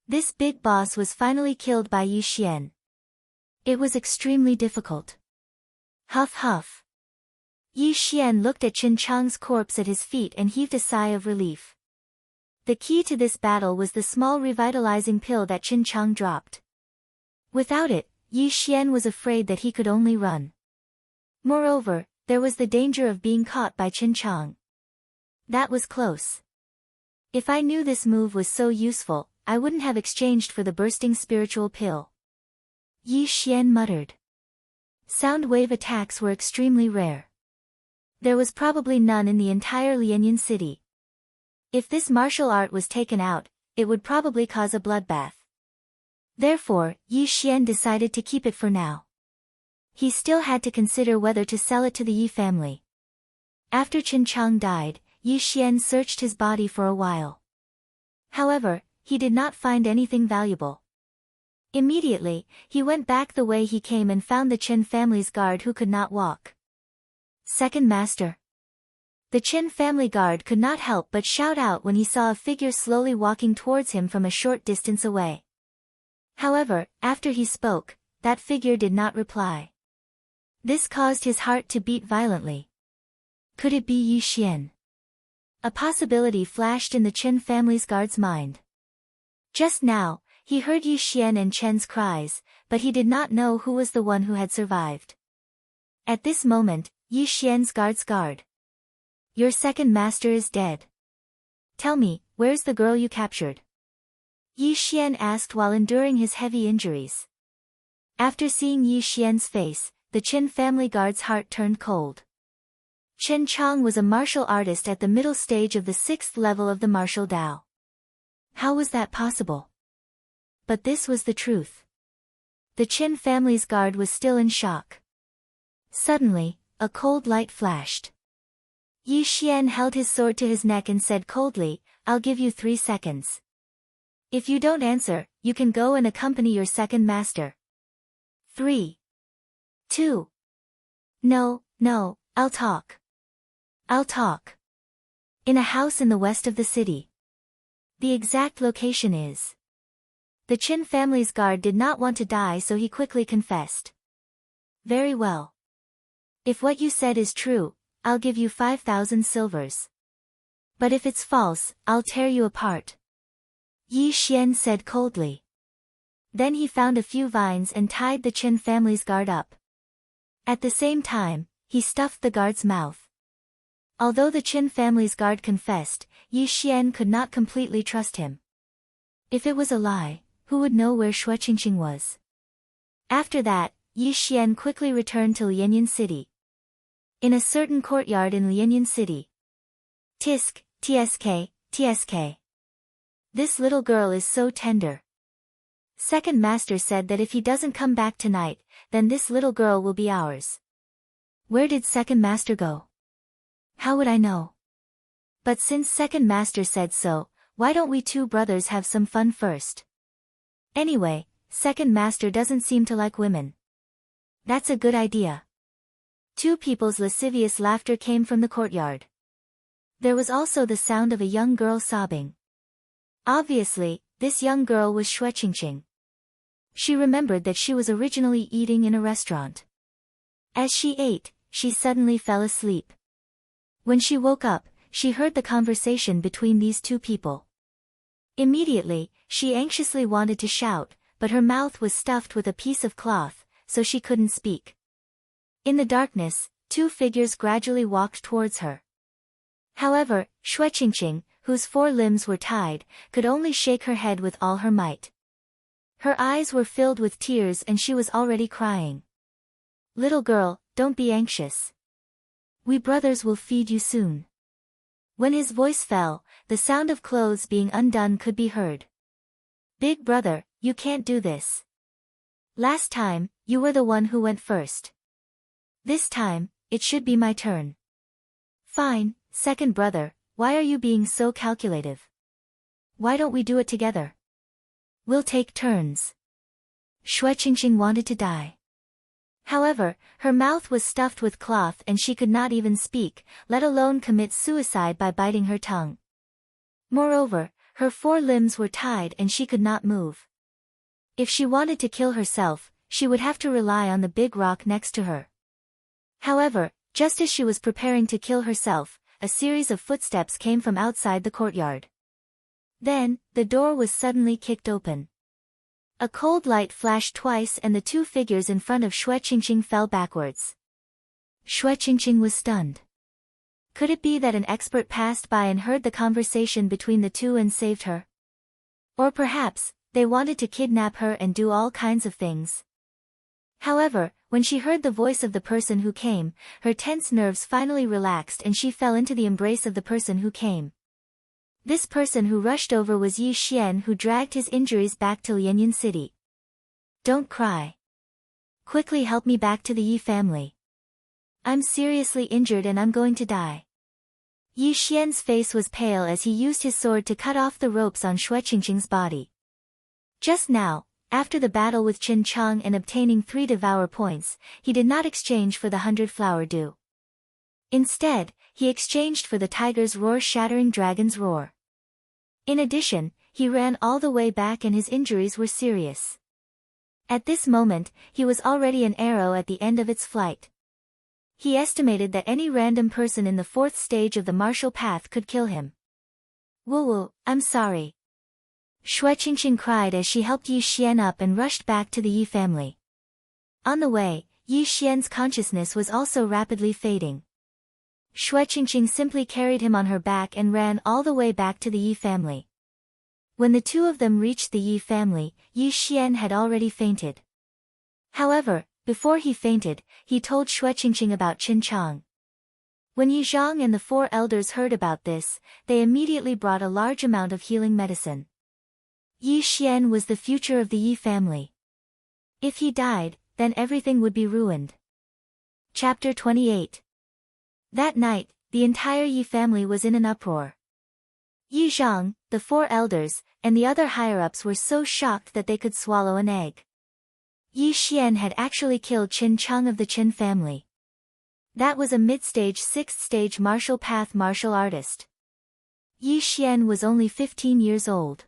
This big boss was finally killed by Yi Xian. It was extremely difficult. Huff huff. Yi Xian looked at Qin Chang's corpse at his feet and heaved a sigh of relief. The key to this battle was the small revitalizing pill that Qin Chang dropped. Without it, Yi Xian was afraid that he could only run. Moreover, there was the danger of being caught by Qin Chang. That was close. If I knew this move was so useful, I wouldn't have exchanged for the bursting spiritual pill. Yi Xian muttered. Sound wave attacks were extremely rare. There was probably none in the entire Lianyan city. If this martial art was taken out, it would probably cause a bloodbath. Therefore, Yi Xian decided to keep it for now. He still had to consider whether to sell it to the Yi family. After Qin Chang died, Yi Xian searched his body for a while. However, he did not find anything valuable. Immediately, he went back the way he came and found the Qin family's guard who could not walk. Second Master. The Qin family guard could not help but shout out when he saw a figure slowly walking towards him from a short distance away. However, after he spoke, that figure did not reply. This caused his heart to beat violently. Could it be Yi Xian? A possibility flashed in the Qin family's guard's mind. Just now, he heard Yi Xian and Chen's cries, but he did not know who was the one who had survived. At this moment, Yi Xian's guard's guard. Your second master is dead. Tell me, where's the girl you captured? Yi Xian asked while enduring his heavy injuries. After seeing Yi Xian's face, the Qin family guard's heart turned cold. Qin Chang was a martial artist at the middle stage of the 6th level of the martial Dao. How was that possible? But this was the truth. The Qin family's guard was still in shock. Suddenly, a cold light flashed. Yi Xian held his sword to his neck and said coldly, I'll give you 3 seconds. If you don't answer, you can go and accompany your second master. 3. 2. No, I'll talk. I'll talk. In a house in the west of the city. The exact location is. The Qin family's guard did not want to die, so he quickly confessed. Very well. If what you said is true, I'll give you 5,000 silvers. But if it's false, I'll tear you apart. Yi Xian said coldly. Then he found a few vines and tied the Qin family's guard up. At the same time, he stuffed the guard's mouth. Although the Qin family's guard confessed, Yi Xian could not completely trust him. If it was a lie, who would know where Shueqingqing was? After that, Yi Xian quickly returned to Lianyan City. In a certain courtyard in Lianyan City. Tisk, tsk. This little girl is so tender. Second master said that if he doesn't come back tonight, then this little girl will be ours. Where did second master go? How would I know? But since second master said so, why don't we two brothers have some fun first? Anyway, second master doesn't seem to like women. That's a good idea. Two people's lascivious laughter came from the courtyard. There was also the sound of a young girl sobbing. Obviously, this young girl was Shueqingqing. She remembered that she was originally eating in a restaurant. As she ate, she suddenly fell asleep. When she woke up, she heard the conversation between these two people. Immediately, she anxiously wanted to shout, but her mouth was stuffed with a piece of cloth, so she couldn't speak. In the darkness, two figures gradually walked towards her. However, Shueqingqing, whose 4 limbs were tied, could only shake her head with all her might. Her eyes were filled with tears and she was already crying. Little girl, don't be anxious. We brothers will feed you soon. When his voice fell, the sound of clothes being undone could be heard. Big brother, you can't do this. Last time, you were the one who went first. This time, it should be my turn. Fine, second brother, why are you being so calculative? Why don't we do it together? We'll take turns. Shueqingqing wanted to die. However, her mouth was stuffed with cloth and she could not even speak, let alone commit suicide by biting her tongue. Moreover, her 4 limbs were tied and she could not move. If she wanted to kill herself, she would have to rely on the big rock next to her. However, just as she was preparing to kill herself, a series of footsteps came from outside the courtyard. Then, the door was suddenly kicked open. A cold light flashed twice and the 2 figures in front of Shueqingqing fell backwards. Shueqingqing was stunned. Could it be that an expert passed by and heard the conversation between the two and saved her? Or perhaps, they wanted to kidnap her and do all kinds of things. However, when she heard the voice of the person who came, her tense nerves finally relaxed and she fell into the embrace of the person who came. This person who rushed over was Yi Xian, who dragged his injuries back to Lianyan City. Don't cry. Quickly help me back to the Yi family. I'm seriously injured and I'm going to die. Yi Xian's face was pale as he used his sword to cut off the ropes on Shueqingqing's body. Just now, after the battle with Qin Chang and obtaining 3 devour points, he did not exchange for the 100 flower dew. Instead, he exchanged for the tiger's roar, shattering dragon's roar. In addition, he ran all the way back and his injuries were serious. At this moment, he was already an arrow at the end of its flight. He estimated that any random person in the 4th stage of the martial path could kill him. Woo, I'm sorry. Shueqingqing cried as she helped Yi Xian up and rushed back to the Yi family. On the way, Yi Xian's consciousness was also rapidly fading. Shueqingqing simply carried him on her back and ran all the way back to the Yi family. When the two of them reached the Yi family, Yi Xian had already fainted. However, before he fainted, he told Shueqingqing about Qin Chang. When Yi Zhang and the 4 elders heard about this, they immediately brought a large amount of healing medicine. Yi Xian was the future of the Yi family. If he died, then everything would be ruined. Chapter 28. That night, the entire Yi family was in an uproar. Yi Zhang, the four elders, and the other higher-ups were so shocked that they could swallow an egg. Yi Xian had actually killed Qin Cheng of the Qin family. That was a mid-stage 6th stage martial path martial artist. Yi Xian was only 15 years old.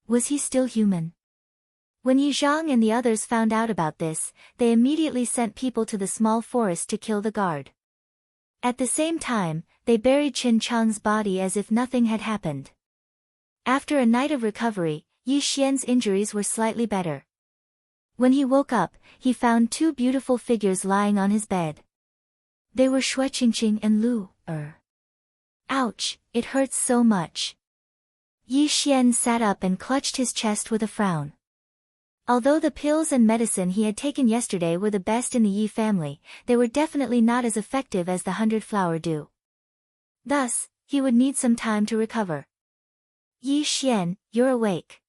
Was he still human? When Yi Zhang and the others found out about this, they immediately sent people to the small forest to kill the guard. At the same time, they buried Qin Cheng's body as if nothing had happened. After a night of recovery, Yi Xian's injuries were slightly better. When he woke up, he found two beautiful figures lying on his bed. They were Shui Qingqing and Lu Er. Ouch, it hurts so much. Yi Xian sat up and clutched his chest with a frown. Although the pills and medicine he had taken yesterday were the best in the Yi family, they were definitely not as effective as the 100-flower dew. Thus, he would need some time to recover. Yi Xian, you're awake.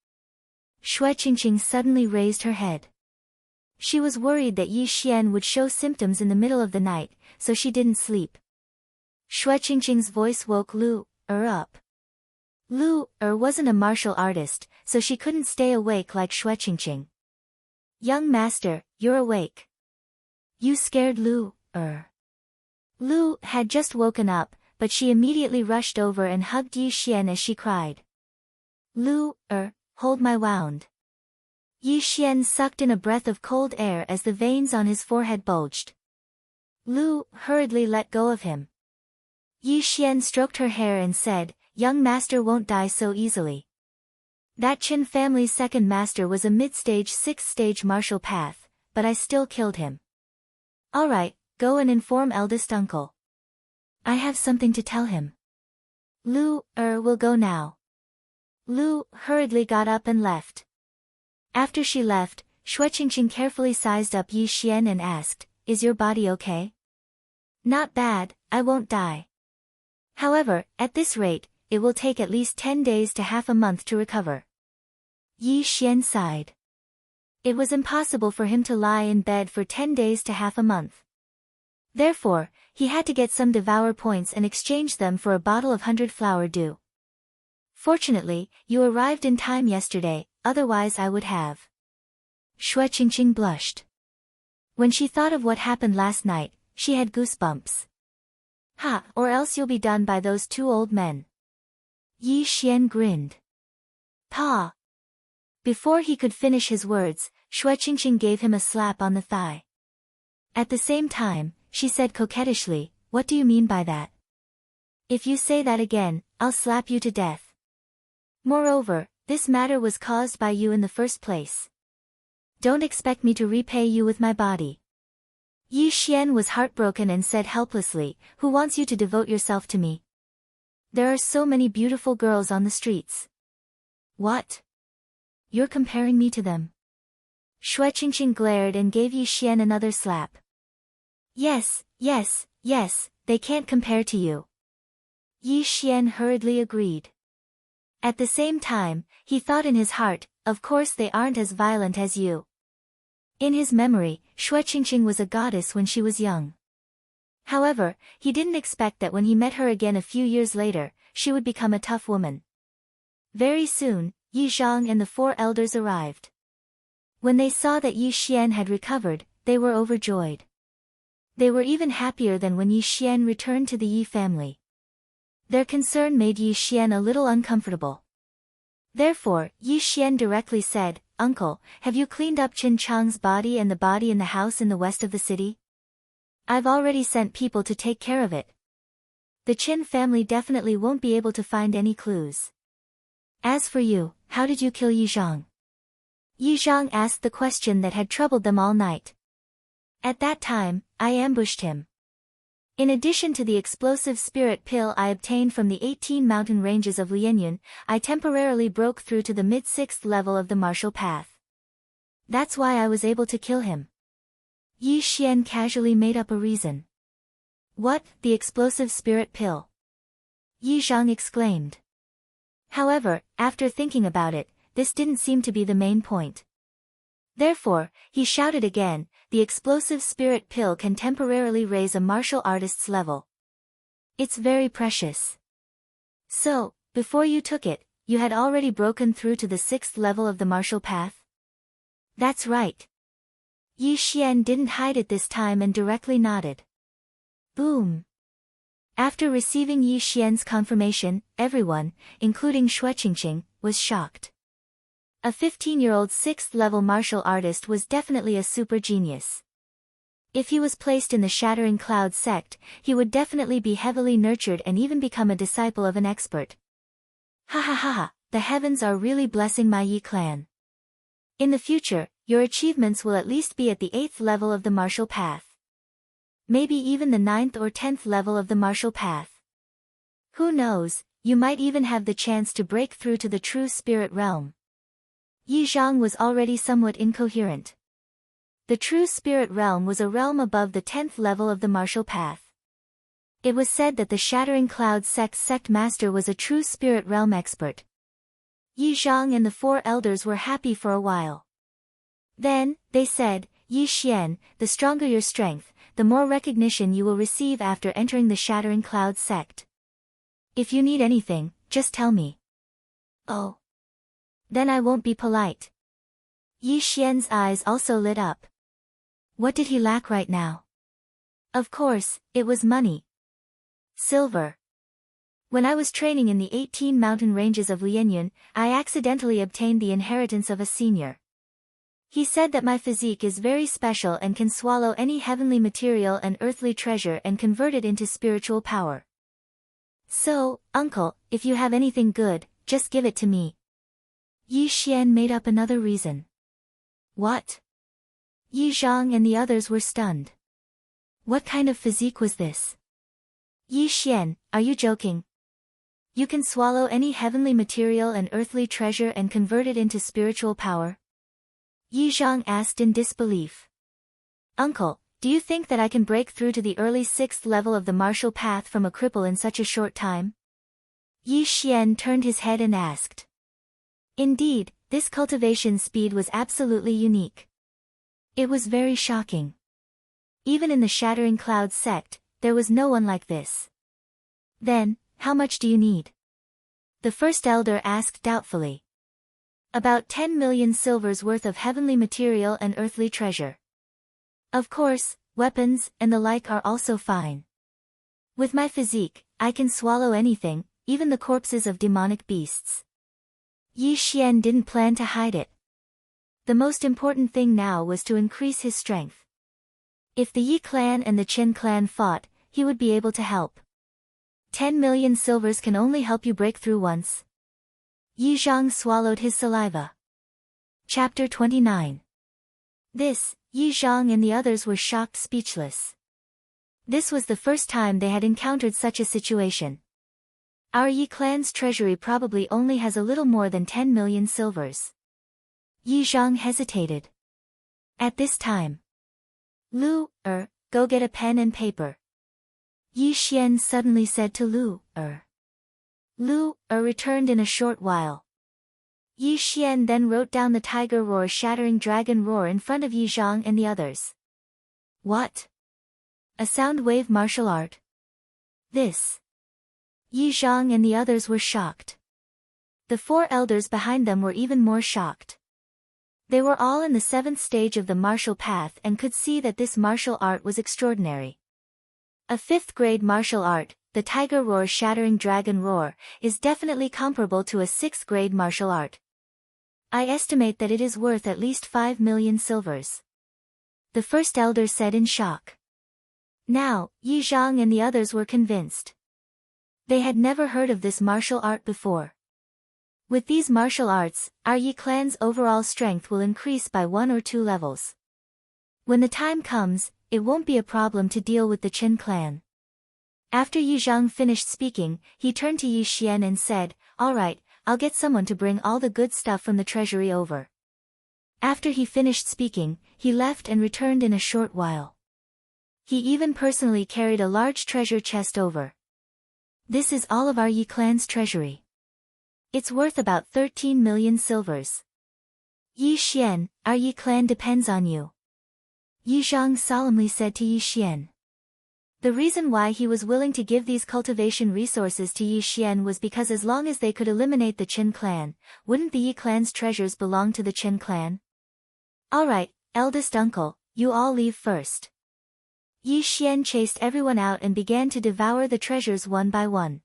Shui Qingqing suddenly raised her head. She was worried that Yi Xian would show symptoms in the middle of the night, so she didn't sleep. Shui Qingqing's voice woke Lu Er up. Lu Er wasn't a martial artist, so she couldn't stay awake like Shui Qingqing. Young master, you're awake. You scared Lu Er. Lu had just woken up, but she immediately rushed over and hugged Yi Xian as she cried. Lu Er, hold my wound. Yi Xian sucked in a breath of cold air as the veins on his forehead bulged. Lu hurriedly let go of him. Yi Xian stroked her hair and said, young master won't die so easily. That Qin family's second master was a mid-stage 6th stage martial path, but I still killed him. Alright, go and inform eldest uncle. I have something to tell him. Lu Er will go now. Lu hurriedly got up and left. After she left, Shui Qingqing carefully sized up Yi Xian and asked, is your body okay? Not bad, I won't die. However, at this rate, it will take at least 10 days to half a month to recover. Yi Xian sighed. It was impossible for him to lie in bed for 10 days to half a month. Therefore, he had to get some devour points and exchange them for a bottle of 100-flower dew. Fortunately, you arrived in time yesterday, otherwise I would have. Shui Qingqing blushed. When she thought of what happened last night, she had goosebumps. Ha, or else you'll be done by those two old men. Yi Xian grinned. Pa! Before he could finish his words, Shui Qingqing gave him a slap on the thigh. At the same time, she said coquettishly, what do you mean by that? If you say that again, I'll slap you to death. Moreover, this matter was caused by you in the first place. Don't expect me to repay you with my body. Yi Xian was heartbroken and said helplessly, who wants you to devote yourself to me? There are so many beautiful girls on the streets. What? You're comparing me to them? Shui Qingqing glared and gave Yi Xian another slap. Yes, yes, yes, they can't compare to you. Yi Xian hurriedly agreed. At the same time, he thought in his heart, of course they aren't as violent as you. In his memory, Shui Qingqing was a goddess when she was young. However, he didn't expect that when he met her again a few years later, she would become a tough woman. Very soon, Yi Zhang and the four elders arrived. When they saw that Yi Xian had recovered, they were overjoyed. They were even happier than when Yi Xian returned to the Yi family. Their concern made Yi Xian a little uncomfortable. Therefore, Yi Xian directly said, Uncle, have you cleaned up Qin Cheng's body and the body in the house in the west of the city? I've already sent people to take care of it. The Qin family definitely won't be able to find any clues. As for you, how did you kill Yi Zhang? Yi Zhang asked the question that had troubled them all night. At that time, I ambushed him. In addition to the explosive spirit pill I obtained from the 18 mountain ranges of Lianyun, I temporarily broke through to the mid-6th level of the martial path. That's why I was able to kill him. Yi Xian casually made up a reason. What, the explosive spirit pill? Yi Zhang exclaimed. However, after thinking about it, this didn't seem to be the main point. Therefore, he shouted again, the explosive spirit pill can temporarily raise a martial artist's level. It's very precious. So, before you took it, you had already broken through to the 6th level of the martial path? That's right. Yi Xian didn't hide it this time and directly nodded. Boom. After receiving Yi Xian's confirmation, everyone, including Shui Qingqing, was shocked. A 15-year-old 6th-level martial artist was definitely a super genius. If he was placed in the Shattering Cloud sect, he would definitely be heavily nurtured and even become a disciple of an expert. Ha ha ha ha, the heavens are really blessing my Yi clan. In the future, your achievements will at least be at the 8th level of the martial path. Maybe even the 9th or 10th level of the martial path. Who knows, you might even have the chance to break through to the true spirit realm. Yi Zhang was already somewhat incoherent. The true spirit realm was a realm above the 10th level of the martial path. It was said that the Shattering Cloud sect master was a true spirit realm expert. Yi Zhang and the 4 elders were happy for a while. Then, they said, Yi Xian, the stronger your strength, the more recognition you will receive after entering the Shattering Cloud sect. If you need anything, just tell me. Oh. Then I won't be polite. Yi Xian's eyes also lit up. What did he lack right now? Of course, it was money. Silver. When I was training in the 18 mountain ranges of Lianyun, I accidentally obtained the inheritance of a senior. He said that my physique is very special and can swallow any heavenly material and earthly treasure and convert it into spiritual power. So, uncle, if you have anything good, just give it to me. Yi Xian made up another reason. What? Yi Zhang and the others were stunned. What kind of physique was this? Yi Xian, are you joking? You can swallow any heavenly material and earthly treasure and convert it into spiritual power? Yi Zhang asked in disbelief. Uncle, do you think that I can break through to the early 6th level of the martial path from a cripple in such a short time? Yi Xian turned his head and asked. Indeed, this cultivation speed was absolutely unique. It was very shocking. Even in the Shattering Cloud sect, there was no one like this. Then, how much do you need? The first elder asked doubtfully. About 10 million silvers worth of heavenly material and earthly treasure. Of course, weapons and the like are also fine. With my physique, I can swallow anything, even the corpses of demonic beasts. Yi Xian didn't plan to hide it. The most important thing now was to increase his strength. If the Yi clan and the Qin clan fought, he would be able to help. 10 million silvers can only help you break through once. Yi Zhang swallowed his saliva. Chapter 29. This, Yi Zhang and the others were shocked speechless. This was the first time they had encountered such a situation. Our Yi clan's treasury probably only has a little more than 10 million silvers. Yi Zhang hesitated. At this time. Lu, go get a pen and paper. Yi Xian suddenly said to Lu, Lu, returned in a short while. Yi Xian then wrote down the Tiger Roar Shattering Dragon Roar in front of Yi Zhang and the others. What? A sound wave martial art? This. Yi Zhang and the others were shocked. The 4 elders behind them were even more shocked. They were all in the 7th stage of the martial path and could see that this martial art was extraordinary. A 5th grade martial art, the Tiger Roar Shattering Dragon Roar, is definitely comparable to a 6th grade martial art. I estimate that it is worth at least 5 million silvers. The first elder said in shock. Now, Yi Zhang and the others were convinced. They had never heard of this martial art before. With these martial arts, our Yi clan's overall strength will increase by 1 or 2 levels. When the time comes, it won't be a problem to deal with the Qin clan. After Yi Zhang finished speaking, he turned to Yi Xian and said, Alright, I'll get someone to bring all the good stuff from the treasury over. After he finished speaking, he left and returned in a short while. He even personally carried a large treasure chest over. This is all of our Yi clan's treasury. It's worth about 13 million silvers. Yi Xian, our Yi clan depends on you. Yi Zhang solemnly said to Yi Xian. The reason why he was willing to give these cultivation resources to Yi Xian was because as long as they could eliminate the Qin clan, wouldn't the Yi clan's treasures belong to the Qin clan? Alright, eldest uncle, you all leave first. Yi Xian chased everyone out and began to devour the treasures one by one.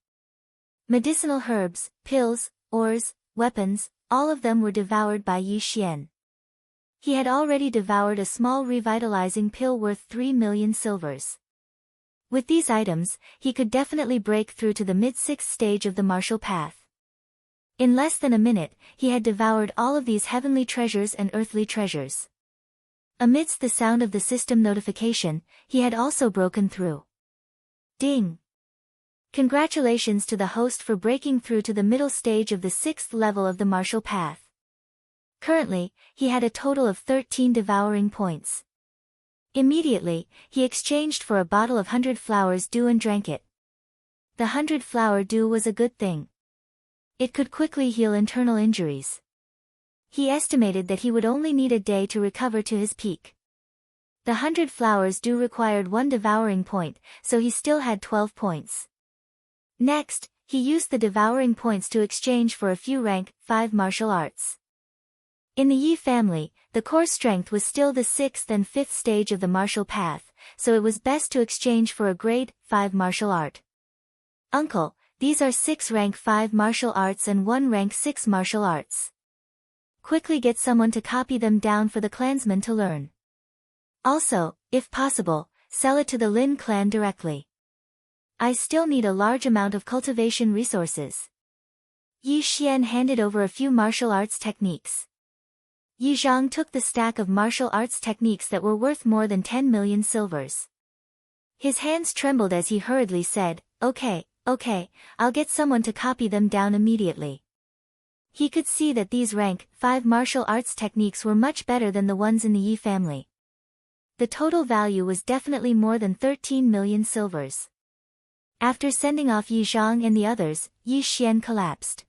Medicinal herbs, pills, ores, weapons, all of them were devoured by Yi Xian. He had already devoured a small revitalizing pill worth 3 million silvers. With these items, he could definitely break through to the mid-6th stage of the martial path. In less than a minute, he had devoured all of these heavenly treasures and earthly treasures. Amidst the sound of the system notification, he had also broken through. Ding! Congratulations to the host for breaking through to the middle stage of the 6th level of the martial path. Currently, he had a total of 13 devouring points. Immediately, he exchanged for a bottle of 100 flowers dew and drank it. The 100 flower dew was a good thing. It could quickly heal internal injuries. He estimated that he would only need a day to recover to his peak. The 100 flowers dew required 1 devouring point, so he still had 12 points. Next, he used the devouring points to exchange for a few rank 5 martial arts. In the Yi family, the core strength was still the 6th and 5th stage of the martial path, so it was best to exchange for a grade 5 martial art. Uncle, these are 6 rank 5 martial arts and 1 rank 6 martial arts. Quickly get someone to copy them down for the clansmen to learn. Also, if possible, sell it to the Lin clan directly. I still need a large amount of cultivation resources. Yi Xian handed over a few martial arts techniques. Yi Zhang took the stack of martial arts techniques that were worth more than 10 million silvers. His hands trembled as he hurriedly said, Okay, I'll get someone to copy them down immediately. He could see that these rank 5 martial arts techniques were much better than the ones in the Yi family. The total value was definitely more than 13 million silvers. After sending off Yi Zhang and the others, Yi Xian collapsed.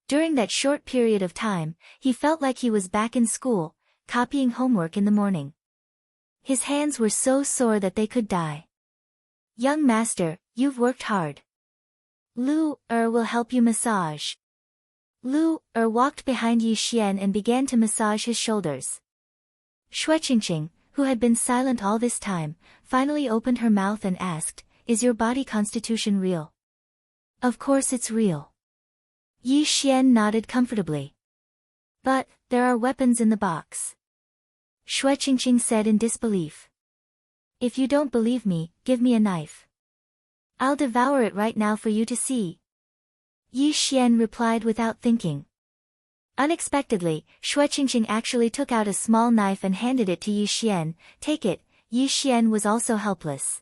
During that short period of time, he felt like he was back in school, copying homework in the morning. His hands were so sore that they could die. Young master, you've worked hard. Lu will help you massage. Lu walked behind Yi Xian and began to massage his shoulders. Shueqingqing, who had been silent all this time, finally opened her mouth and asked, Is your body constitution real? Of course it's real. Yi Xian nodded comfortably. But, there are weapons in the box. Shueqingqing said in disbelief. If you don't believe me, give me a knife. I'll devour it right now for you to see. Yi Xian replied without thinking. Unexpectedly, Shueqingqing actually took out a small knife and handed it to Yi Xian. Take it. Yi Xian was also helpless.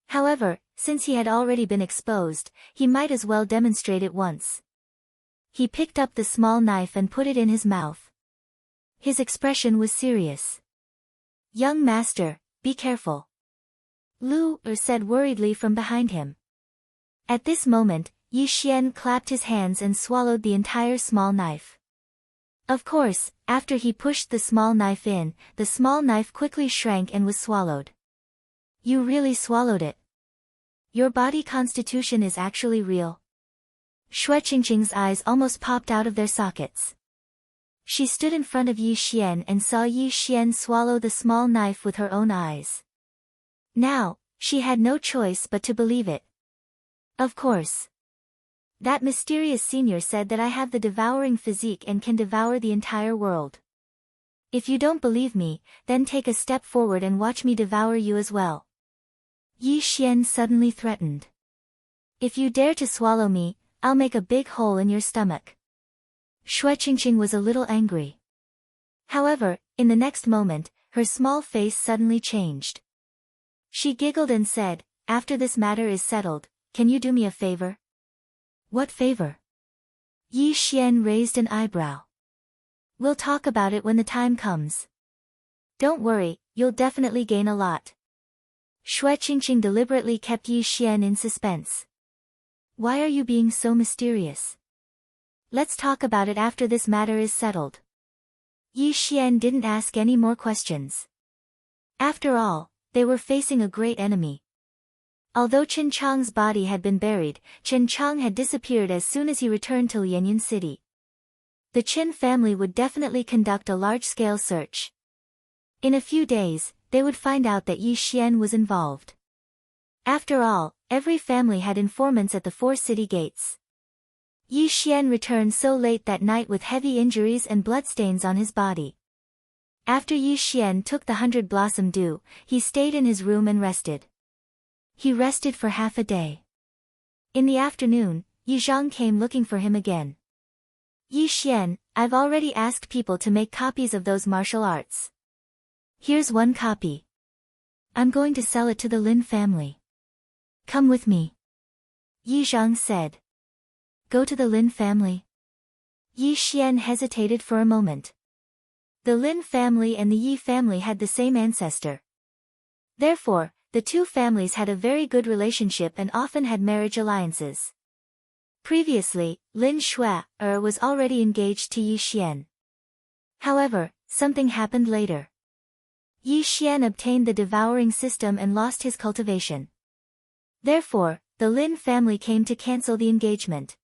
However, since he had already been exposed, he might as well demonstrate it once. He picked up the small knife and put it in his mouth. His expression was serious. Young master, be careful. Lu said worriedly from behind him. At this moment, Yi Xian clapped his hands and swallowed the entire small knife. Of course, after he pushed the small knife in, the small knife quickly shrank and was swallowed. You really swallowed it. Your body constitution is actually real. Shueqingqing's eyes almost popped out of their sockets. She stood in front of Yi Xian and saw Yi Xian swallow the small knife with her own eyes. Now, she had no choice but to believe it. Of course. That mysterious senior said that I have the devouring physique and can devour the entire world. If you don't believe me, then take a step forward and watch me devour you as well. Yi Xian suddenly threatened. If you dare to swallow me, I'll make a big hole in your stomach. Shueqingqing was a little angry. However, in the next moment, her small face suddenly changed. She giggled and said, After this matter is settled, can you do me a favor? What favor? Yi Xian raised an eyebrow. We'll talk about it when the time comes. Don't worry, you'll definitely gain a lot. Shueqingqing deliberately kept Yi Xian in suspense. Why are you being so mysterious? Let's talk about it after this matter is settled. Yi Xian didn't ask any more questions. After all, they were facing a great enemy. Although Chen Chang's body had been buried, Chen Chang had disappeared as soon as he returned to Lianyan City. The Chen family would definitely conduct a large-scale search. In a few days, they would find out that Yi Xian was involved. After all, every family had informants at the 4 city gates. Yi Xian returned so late that night with heavy injuries and bloodstains on his body. After Yi Xian took the 100 Blossom Dew, he stayed in his room and rested. He rested for half a day. In the afternoon, Yi Zhang came looking for him again. Yi Xian, I've already asked people to make copies of those martial arts. Here's one copy. I'm going to sell it to the Lin family. Come with me. Yi Zhang said. Go to the Lin family? Yi Xian hesitated for a moment. The Lin family and the Yi family had the same ancestor. Therefore, the two families had a very good relationship and often had marriage alliances. Previously, Lin Shui was already engaged to Yi Xian. However, something happened later. Yi Xian obtained the devouring system and lost his cultivation. Therefore, the Lin family came to cancel the engagement.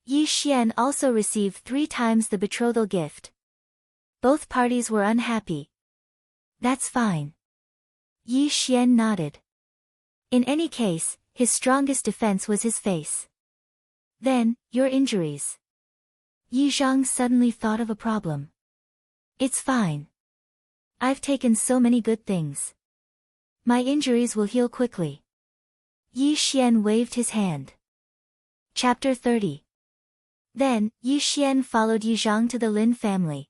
Yi Xian also received 3 times the betrothal gift. Both parties were unhappy. That's fine. Yi Xian nodded. In any case, his strongest defense was his face. Then, your injuries. Yi Zhang suddenly thought of a problem. It's fine. I've taken so many good things. My injuries will heal quickly. Yi Xian waved his hand. Chapter 30. Then, Yi Xian followed Yi Zhang to the Lin family.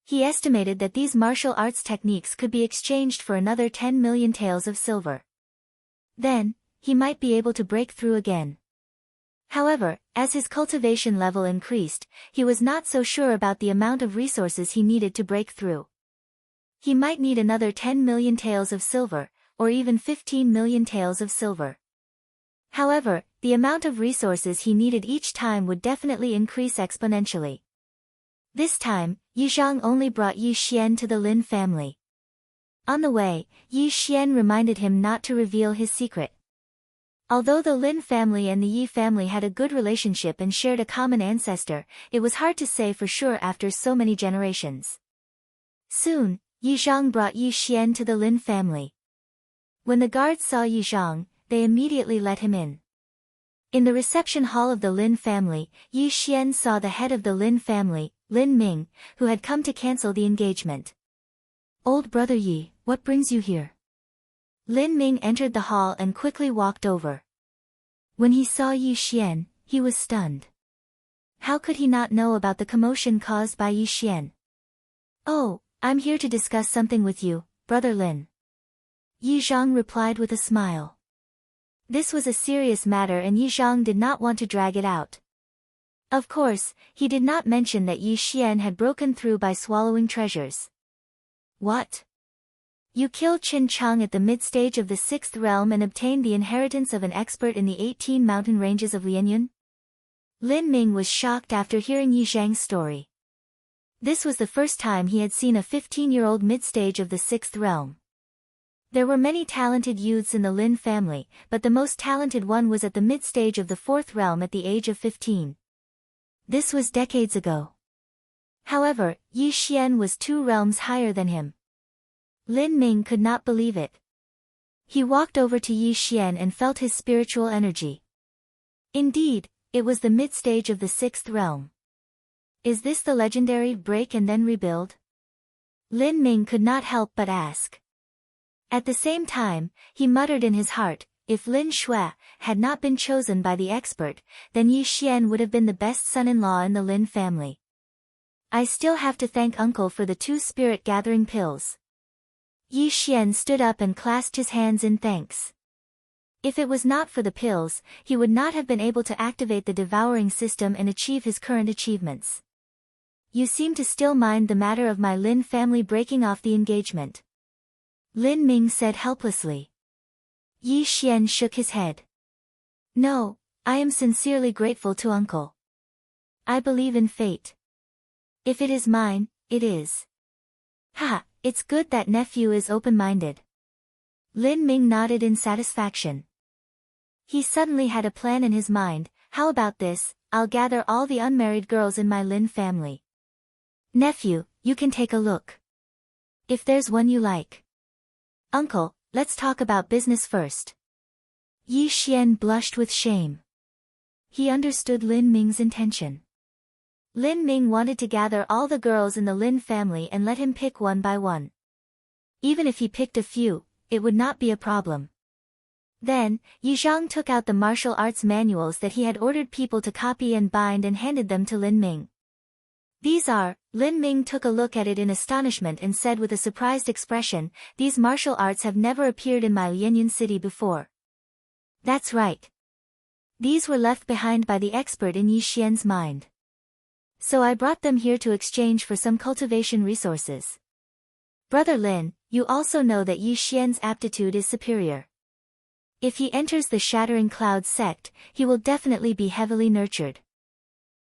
He estimated that these martial arts techniques could be exchanged for another 10 million taels of silver. Then, he might be able to break through again. However, as his cultivation level increased, he was not so sure about the amount of resources he needed to break through. He might need another 10 million taels of silver, or even 15 million taels of silver. However, the amount of resources he needed each time would definitely increase exponentially. This time, Yi Zhang only brought Yi Xian to the Lin family. On the way, Yi Xian reminded him not to reveal his secret. Although the Lin family and the Yi family had a good relationship and shared a common ancestor, it was hard to say for sure after so many generations. Soon, Yi Zhang brought Yi Xian to the Lin family. When the guards saw Yi Zhang, they immediately let him in. In the reception hall of the Lin family, Yi Xian saw the head of the Lin family, Lin Ming, who had come to cancel the engagement. Old brother Yi, what brings you here? Lin Ming entered the hall and quickly walked over. When he saw Yi Xian, he was stunned. How could he not know about the commotion caused by Yi Xian? Oh, I'm here to discuss something with you, brother Lin. Yi Zhang replied with a smile. This was a serious matter and Yi Zhang did not want to drag it out. Of course, he did not mention that Yi Xian had broken through by swallowing treasures. What? You killed Qin Chang at the mid-stage of the 6th realm and obtained the inheritance of an expert in the 18 mountain ranges of Lianyan? Lin Ming was shocked after hearing Yi Zhang's story. This was the first time he had seen a 15-year-old mid-stage of the 6th realm. There were many talented youths in the Lin family, but the most talented one was at the mid-stage of the 4th realm at the age of 15. This was decades ago. However, Yi Xian was 2 realms higher than him. Lin Ming could not believe it. He walked over to Yi Xian and felt his spiritual energy. Indeed, it was the mid-stage of the 6th realm. Is this the legendary break and then rebuild? Lin Ming could not help but ask. At the same time, he muttered in his heart, if Lin Shui had not been chosen by the expert, then Yi Xian would have been the best son-in-law in the Lin family. I still have to thank uncle for the 2 spirit-gathering pills. Yi Xian stood up and clasped his hands in thanks. If it was not for the pills, he would not have been able to activate the devouring system and achieve his current achievements. You seem to still mind the matter of my Lin family breaking off the engagement. Lin Ming said helplessly. Yi Xian shook his head. No, I am sincerely grateful to uncle. I believe in fate. If it is mine, it is. Ha, it's good that nephew is open-minded. Lin Ming nodded in satisfaction. He suddenly had a plan in his mind. How about this? I'll gather all the unmarried girls in my Lin family. Nephew, you can take a look. If there's one you like. Uncle, let's talk about business first. Yi Xian blushed with shame. He understood Lin Ming's intention. Lin Ming wanted to gather all the girls in the Lin family and let him pick one by one. Even if he picked a few, it would not be a problem. Then, Yi Zhang took out the martial arts manuals that he had ordered people to copy and bind and handed them to Lin Ming. These are. Lin Ming took a look at it in astonishment and said with a surprised expression, these martial arts have never appeared in my Lianyan city before. That's right. These were left behind by the expert in Yi Xian's mind. So I brought them here to exchange for some cultivation resources. Brother Lin, you also know that Yi Xian's aptitude is superior. If he enters the Shattering Clouds sect, he will definitely be heavily nurtured.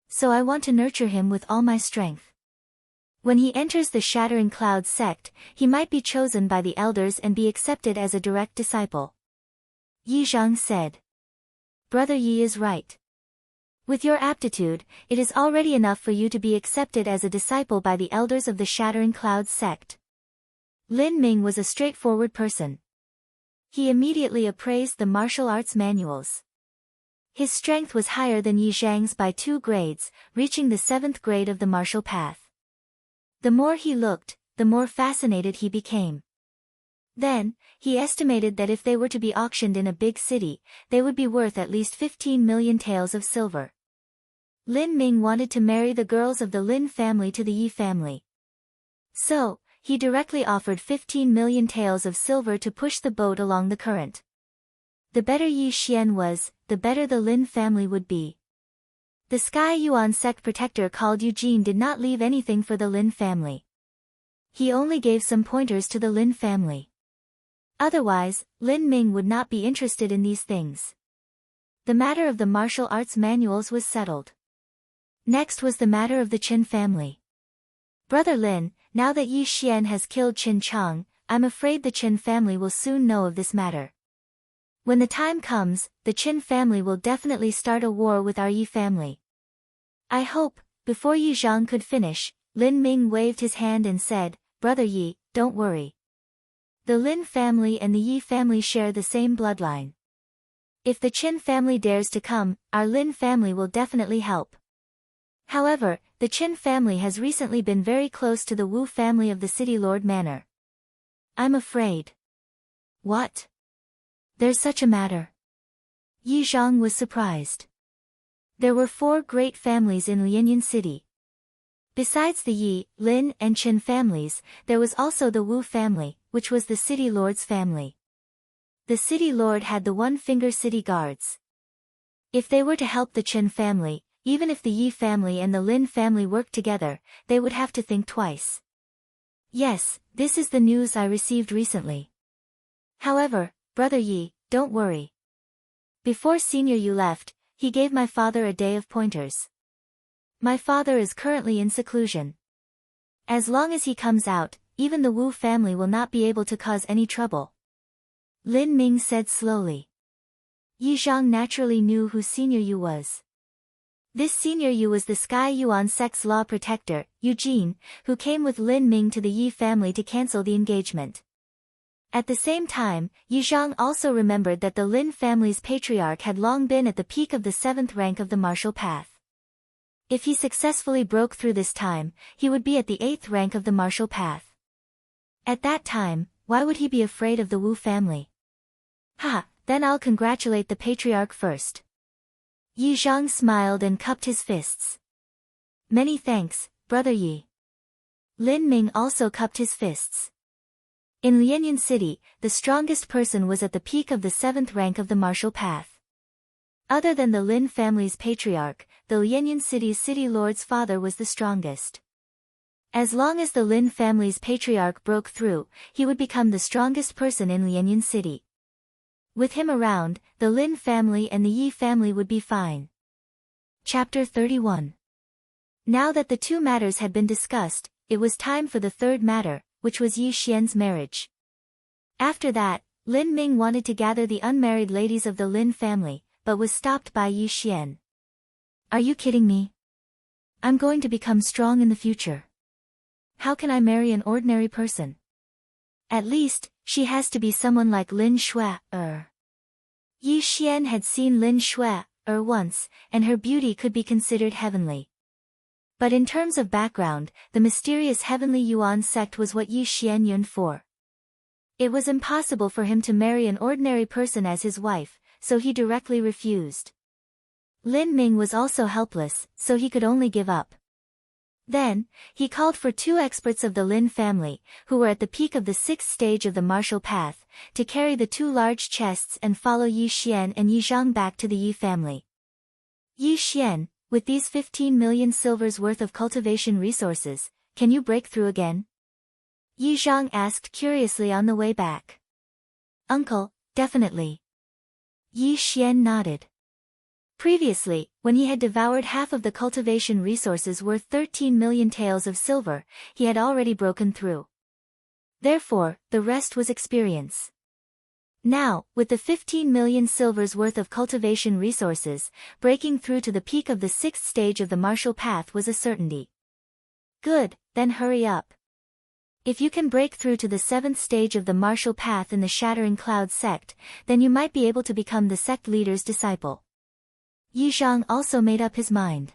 So I want to nurture him with all my strength. When he enters the Shattering Clouds sect, he might be chosen by the elders and be accepted as a direct disciple. Yi Zhang said. Brother Yi is right. With your aptitude, it is already enough for you to be accepted as a disciple by the elders of the Shattering Clouds sect. Lin Ming was a straightforward person. He immediately appraised the martial arts manuals. His strength was higher than Yi Zhang's by 2 grades, reaching the 7th grade of the martial path. The more he looked, the more fascinated he became. Then, he estimated that if they were to be auctioned in a big city, they would be worth at least 15 million taels of silver. Lin Ming wanted to marry the girls of the Lin family to the Yi family. So, he directly offered 15 million taels of silver to push the boat along the current. The better Yi Xian was, the better the Lin family would be. The Sky Yuan sect protector called Eugene did not leave anything for the Lin family. He only gave some pointers to the Lin family. Otherwise, Lin Ming would not be interested in these things. The matter of the martial arts manuals was settled. Next was the matter of the Qin family. Brother Lin, now that Yi Xian has killed Qin Chang, I'm afraid the Qin family will soon know of this matter. When the time comes, the Qin family will definitely start a war with our Yi family. I hope. Before Yi Zhang could finish, Lin Ming waved his hand and said, Brother Yi, don't worry. The Lin family and the Yi family share the same bloodline. If the Qin family dares to come, our Lin family will definitely help. However, the Qin family has recently been very close to the Wu family of the City Lord Manor. I'm afraid. What? There's such a matter. Yi Zhang was surprised. There were 4 great families in Lianyan City. Besides the Yi, Lin, and Qin families, there was also the Wu family, which was the City Lord's family. The City Lord had the One-Finger City Guards. If they were to help the Qin family, even if the Yi family and the Lin family worked together, they would have to think twice. Yes, this is the news I received recently. However, Brother Yi, don't worry. Before Senior Yu left, he gave my father a day of pointers. My father is currently in seclusion. As long as he comes out, even the Wu family will not be able to cause any trouble. Lin Ming said slowly. Yi Zhang naturally knew who Senior Yu was. This Senior Yu was the Sky Yuan sect's law protector, Eugene, who came with Lin Ming to the Yi family to cancel the engagement. At the same time, Yi Zhang also remembered that the Lin family's patriarch had long been at the peak of the 7th rank of the martial path. If he successfully broke through this time, he would be at the 8th rank of the martial path. At that time, why would he be afraid of the Wu family? Ha, then I'll congratulate the patriarch first. Yi Zhang smiled and cupped his fists. Many thanks, Brother Yi. Lin Ming also cupped his fists. In Lianyan City, the strongest person was at the peak of the 7th rank of the martial path. Other than the Lin family's patriarch, the Lianyan City's city lord's father was the strongest. As long as the Lin family's patriarch broke through, he would become the strongest person in Lianyan City. With him around, the Lin family and the Yi family would be fine. Chapter 31. Now that the 2 matters had been discussed, it was time for the 3rd matter, which was Yi Xian's marriage. After that, Lin Ming wanted to gather the unmarried ladies of the Lin family, but was stopped by Yi Xian. Are you kidding me? I'm going to become strong in the future. How can I marry an ordinary person? At least, she has to be someone like Lin Shui. Yi Xian had seen Lin Shui once, and her beauty could be considered heavenly. But in terms of background, the mysterious heavenly Yuan sect was what Yi Xian yearned for. It was impossible for him to marry an ordinary person as his wife, so he directly refused. Lin Ming was also helpless, so he could only give up. Then, he called for 2 experts of the Lin family, who were at the peak of the 6th stage of the martial path, to carry the 2 large chests and follow Yi Xian and Yi Zhang back to the Yi family. Yi Xian, with these 15 million silvers worth of cultivation resources, can you break through again? Yi Zhang asked curiously on the way back. Uncle, definitely. Yi Xian nodded. Previously, when he had devoured half of the cultivation resources worth 13 million taels of silver, he had already broken through. Therefore, the rest was experience. Now, with the 15 million silvers worth of cultivation resources, breaking through to the peak of the 6th stage of the martial path was a certainty. Good, then hurry up. If you can break through to the 7th stage of the martial path in the Shattering Cloud sect, then you might be able to become the sect leader's disciple. Yi Zhang also made up his mind.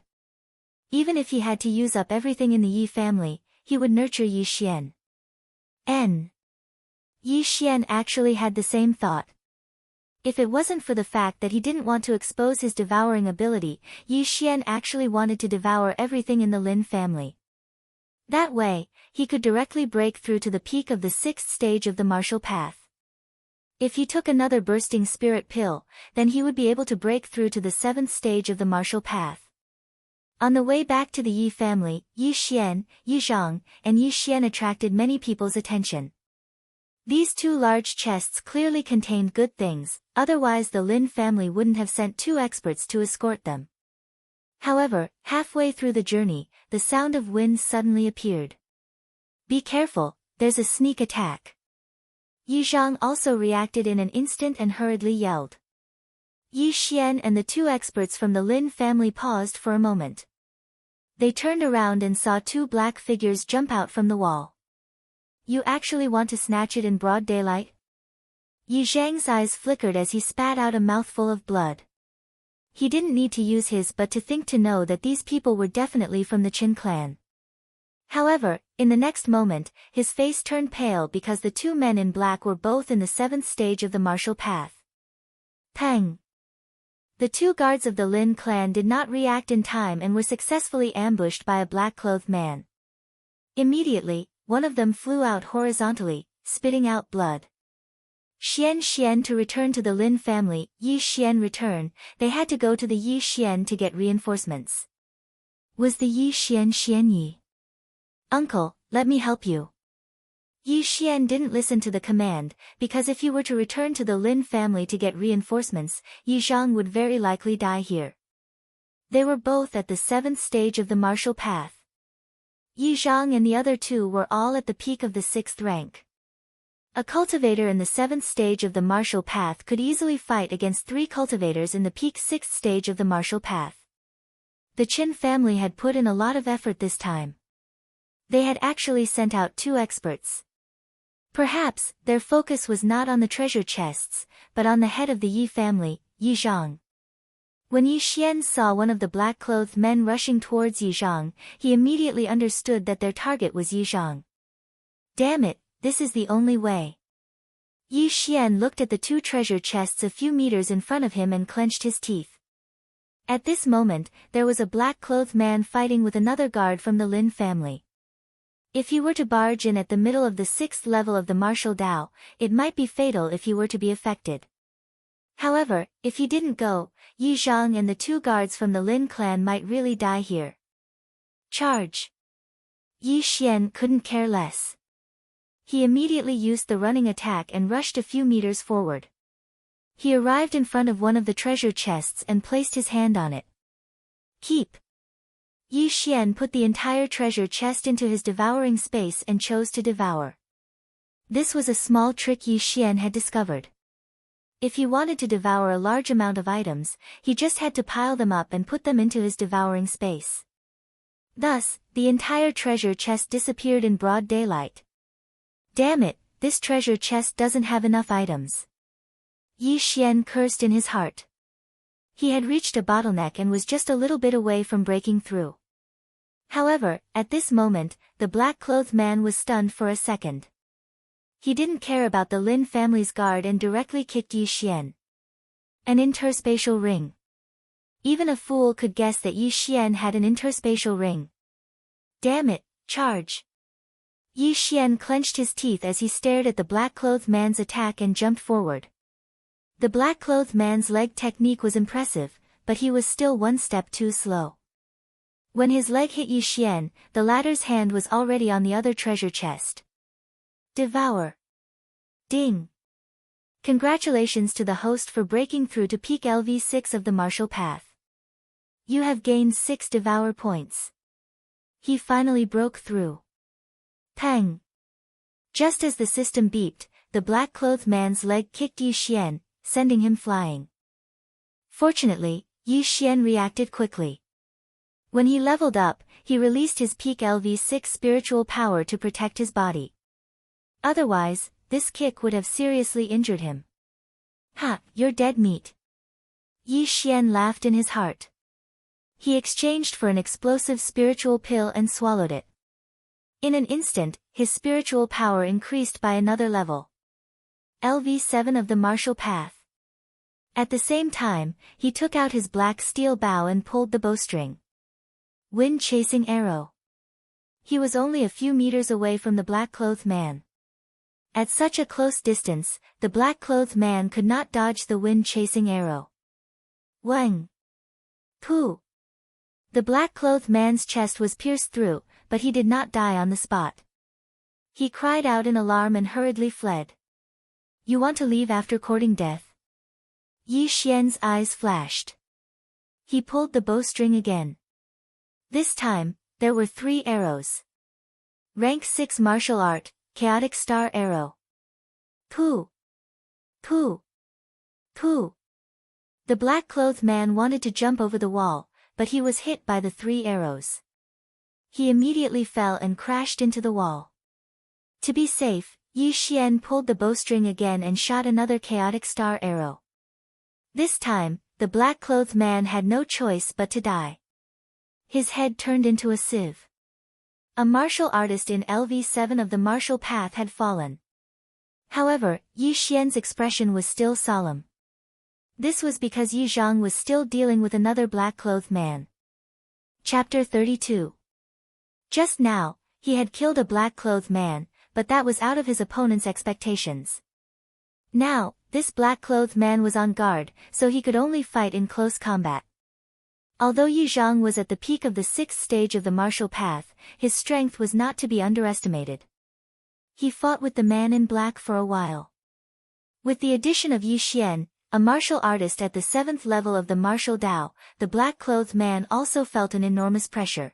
Even if he had to use up everything in the Yi family, he would nurture Yi Xian. Yi Xian actually had the same thought. If it wasn't for the fact that he didn't want to expose his devouring ability, Yi Xian actually wanted to devour everything in the Lin family. That way, he could directly break through to the peak of the 6th stage of the martial path. If he took another bursting spirit pill, then he would be able to break through to the 7th stage of the martial path. On the way back to the Yi family, Yi Xian, Yi Zhang, and Yi Xian attracted many people's attention. These 2 large chests clearly contained good things, otherwise the Lin family wouldn't have sent 2 experts to escort them. However, halfway through the journey, the sound of wind suddenly appeared. Be careful, there's a sneak attack. Yi Zhang also reacted in an instant and hurriedly yelled. Yi Xian and the 2 experts from the Lin family paused for a moment. They turned around and saw 2 black figures jump out from the wall. You actually want to snatch it in broad daylight? Yi Zhang's eyes flickered as he spat out a mouthful of blood. He didn't need to use his but to think to know that these people were definitely from the Qin clan. However, in the next moment, his face turned pale because the 2 men in black were both in the 7th stage of the martial path. Pang! The 2 guards of the Lin clan did not react in time and were successfully ambushed by a black-clothed man. Immediately, one of them flew out horizontally, spitting out blood. Xian to return to the Lin family, Yi Xian return, they had to go to the Yi Xian to get reinforcements. Was the Yi Xian Yi? Uncle, let me help you. Yi Xian didn't listen to the command, because if he were to return to the Lin family to get reinforcements, Yi Zhang would very likely die here. They were both at the 7th stage of the martial path. Yi Zhang and the other 2 were all at the peak of the 6th rank. A cultivator in the 7th stage of the martial path could easily fight against 3 cultivators in the peak 6th stage of the martial path. The Qin family had put in a lot of effort this time. They had actually sent out 2 experts. Perhaps, their focus was not on the treasure chests, but on the head of the Yi family, Yi Zhang. When Yi Xian saw one of the black-clothed men rushing towards Yi Zhang, he immediately understood that their target was Yi Zhang. Damn it, this is the only way. Yi Xian looked at the 2 treasure chests a few meters in front of him and clenched his teeth. At this moment, there was a black-clothed man fighting with another guard from the Lin family. If he were to barge in at the middle of the 6th level of the martial Dao, it might be fatal if he were to be affected. However, if he didn't go, Yi Zhang and the 2 guards from the Lin clan might really die here. Charge! Yi Xian couldn't care less. He immediately used the running attack and rushed a few meters forward. He arrived in front of one of the treasure chests and placed his hand on it. Keep! Yi Xian put the entire treasure chest into his devouring space and chose to devour. This was a small trick Yi Xian had discovered. If he wanted to devour a large amount of items, he just had to pile them up and put them into his devouring space. Thus, the entire treasure chest disappeared in broad daylight. Damn it, this treasure chest doesn't have enough items. Yi Xian cursed in his heart. He had reached a bottleneck and was just a little bit away from breaking through. However, at this moment, the black-clothed man was stunned for a second. He didn't care about the Lin family's guard and directly kicked Yi Xian. An interspatial ring. Even a fool could guess that Yi Xian had an interspatial ring. Damn it, charge! Yi Xian clenched his teeth as he stared at the black-clothed man's attack and jumped forward. The black-clothed man's leg technique was impressive, but he was still one step too slow. When his leg hit Yi Xian, the latter's hand was already on the other treasure chest. Devour. Ding. Congratulations to the host for breaking through to peak LV6 of the martial path. You have gained 6 devour points. He finally broke through. Pang. Just as the system beeped, the black-clothed man's leg kicked Yi Xian, sending him flying. Fortunately, Yi Xian reacted quickly. When he leveled up, he released his peak LV6 spiritual power to protect his body. Otherwise, this kick would have seriously injured him. Ha, you're dead meat. Yi Xian laughed in his heart. He exchanged for an explosive spiritual pill and swallowed it. In an instant, his spiritual power increased by another level. LV7 of the martial path. At the same time, he took out his black steel bow and pulled the bowstring. Wind-chasing arrow. He was only a few meters away from the black-clothed man. At such a close distance, the black-clothed man could not dodge the wind-chasing arrow. Wang! Pooh! The black-clothed man's chest was pierced through, but he did not die on the spot. He cried out in alarm and hurriedly fled. You want to leave after courting death? Yi Xian's eyes flashed. He pulled the bowstring again. This time, there were 3 arrows. Rank 6 martial art, chaotic star arrow. Pooh! Pooh! Pooh! The black-clothed man wanted to jump over the wall, but he was hit by the 3 arrows. He immediately fell and crashed into the wall. To be safe, Yi Xian pulled the bowstring again and shot another chaotic star arrow. This time, the black-clothed man had no choice but to die. His head turned into a sieve. A martial artist in LV7 of the martial path had fallen. However, Yi Xian's expression was still solemn. This was because Yi Zhang was still dealing with another black-clothed man. Chapter 32. Just now, he had killed a black-clothed man, but that was out of his opponent's expectations. Now, this black-clothed man was on guard, so he could only fight in close combat. Although Yi Zhang was at the peak of the 6th stage of the martial path, his strength was not to be underestimated. He fought with the man in black for a while. With the addition of Yi Xian, a martial artist at the 7th level of the martial Dao, the black-clothed man also felt an enormous pressure.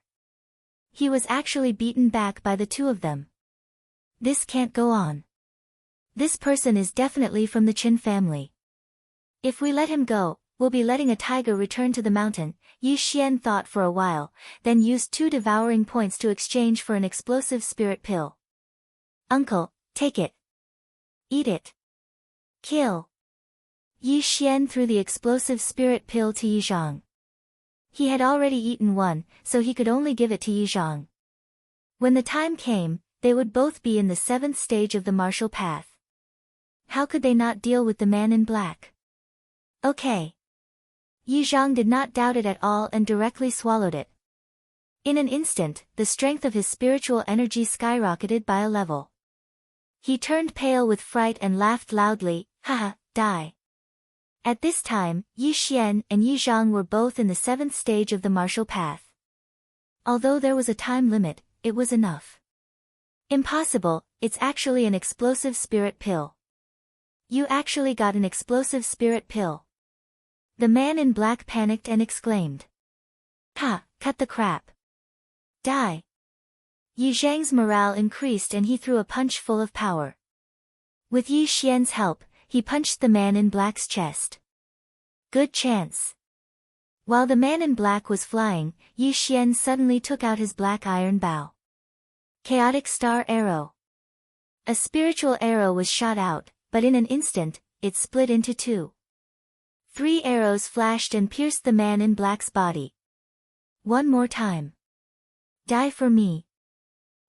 He was actually beaten back by the 2 of them. This can't go on. This person is definitely from the Qin family. If we let him go, we'll be letting a tiger return to the mountain, Yi Xian thought for a while, then used 2 devouring points to exchange for an explosive spirit pill. Uncle, take it. Eat it. Kill. Yi Xian threw the explosive spirit pill to Yi Zhang. He had already eaten one, so he could only give it to Yi Zhang. When the time came, they would both be in the 7th stage of the martial path. How could they not deal with the man in black? Okay. Yi Zhang did not doubt it at all and directly swallowed it. In an instant, the strength of his spiritual energy skyrocketed by a level. He turned pale with fright and laughed loudly, haha, die. At this time, Yi Xian and Yi Zhang were both in the 7th stage of the martial path. Although there was a time limit, it was enough. Impossible, it's actually an explosive spirit pill. You actually got an explosive spirit pill. The man in black panicked and exclaimed. Ha, cut the crap. Die. Yi Zhang's morale increased and he threw a punch full of power. With Yi Xian's help, he punched the man in black's chest. Good chance. While the man in black was flying, Yi Xian suddenly took out his black iron bow. Chaotic Star Arrow. A spiritual arrow was shot out, but in an instant, it split into two. 3 arrows flashed and pierced the man in black's body. One more time. Die for me.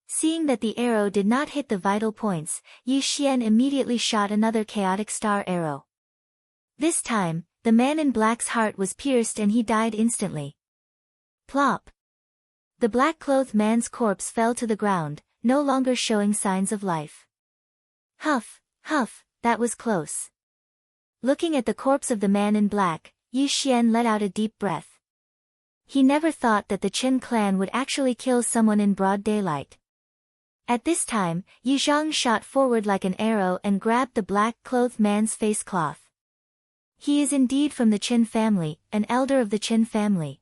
Seeing that the arrow did not hit the vital points, Yi Xian immediately shot another chaotic star arrow. This time, the man in black's heart was pierced and he died instantly. Plop. The black-clothed man's corpse fell to the ground, no longer showing signs of life. Huff, huff, that was close. Looking at the corpse of the man in black, Yi Xian let out a deep breath. He never thought that the Qin clan would actually kill someone in broad daylight. At this time, Yi Zhang shot forward like an arrow and grabbed the black-clothed man's face cloth. He is indeed from the Qin family, an elder of the Qin family.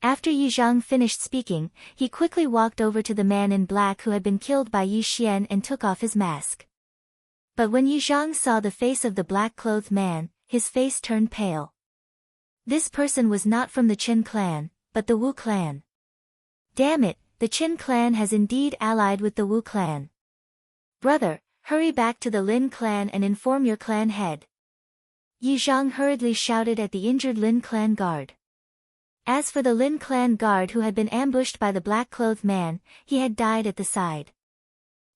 After Yi Zhang finished speaking, he quickly walked over to the man in black who had been killed by Yi Xian and took off his mask. But when Yi Zhang saw the face of the black-clothed man, his face turned pale. This person was not from the Qin clan, but the Wu clan. Damn it, the Qin clan has indeed allied with the Wu clan. Brother, hurry back to the Lin clan and inform your clan head. Yi Zhang hurriedly shouted at the injured Lin clan guard. As for the Lin clan guard who had been ambushed by the black-clothed man, he had died at the side.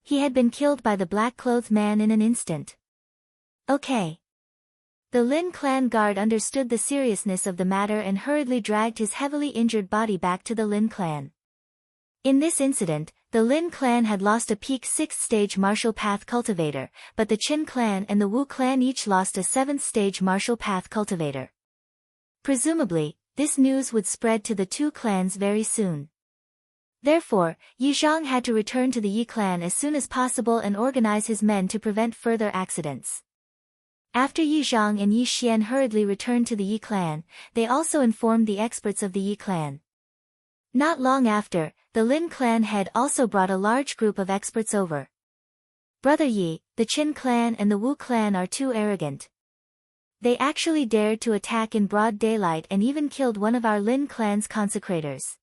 He had been killed by the black-clothed man in an instant. Okay. The Lin clan guard understood the seriousness of the matter and hurriedly dragged his heavily injured body back to the Lin clan. In this incident, the Lin clan had lost a peak 6th stage martial path cultivator, but the Qin clan and the Wu clan each lost a 7th stage martial path cultivator. Presumably, this news would spread to the two clans very soon. Therefore, Yi Zhang had to return to the Yi clan as soon as possible and organize his men to prevent further accidents. After Yi Zhang and Yi Xian hurriedly returned to the Yi clan, they also informed the experts of the Yi clan. Not long after, the Lin clan head also brought a large group of experts over. Brother Yi, the Qin clan and the Wu clan are too arrogant. They actually dared to attack in broad daylight and even killed one of our Lin clan's consecrators.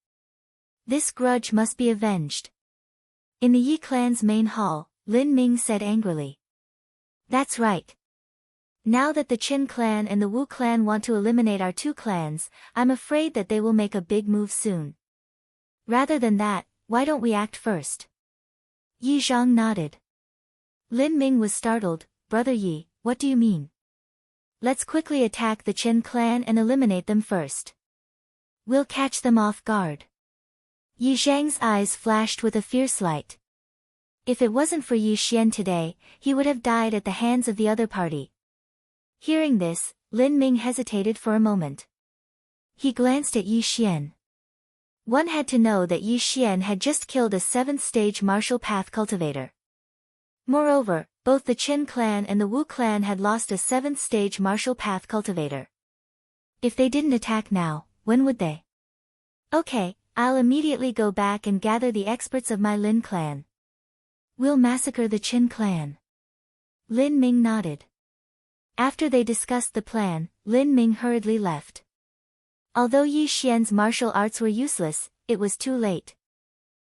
This grudge must be avenged. In the Yi clan's main hall, Lin Ming said angrily. That's right. Now that the Qin clan and the Wu clan want to eliminate our two clans, I'm afraid that they will make a big move soon. Rather than that, why don't we act first? Yi Zhang nodded. Lin Ming was startled. Brother Yi, what do you mean? Let's quickly attack the Qin clan and eliminate them first. We'll catch them off guard. Yi Zhang's eyes flashed with a fierce light. If it wasn't for Yi Xian today, he would have died at the hands of the other party. Hearing this, Lin Ming hesitated for a moment. He glanced at Yi Xian. One had to know that Yi Xian had just killed a 7th stage martial path cultivator. Moreover, both the Qin clan and the Wu clan had lost a 7th stage martial path cultivator. If they didn't attack now, when would they? Okay, I'll immediately go back and gather the experts of my Lin clan. We'll massacre the Qin clan. Lin Ming nodded. After they discussed the plan, Lin Ming hurriedly left. Although Yi Xian's martial arts were useless, it was too late.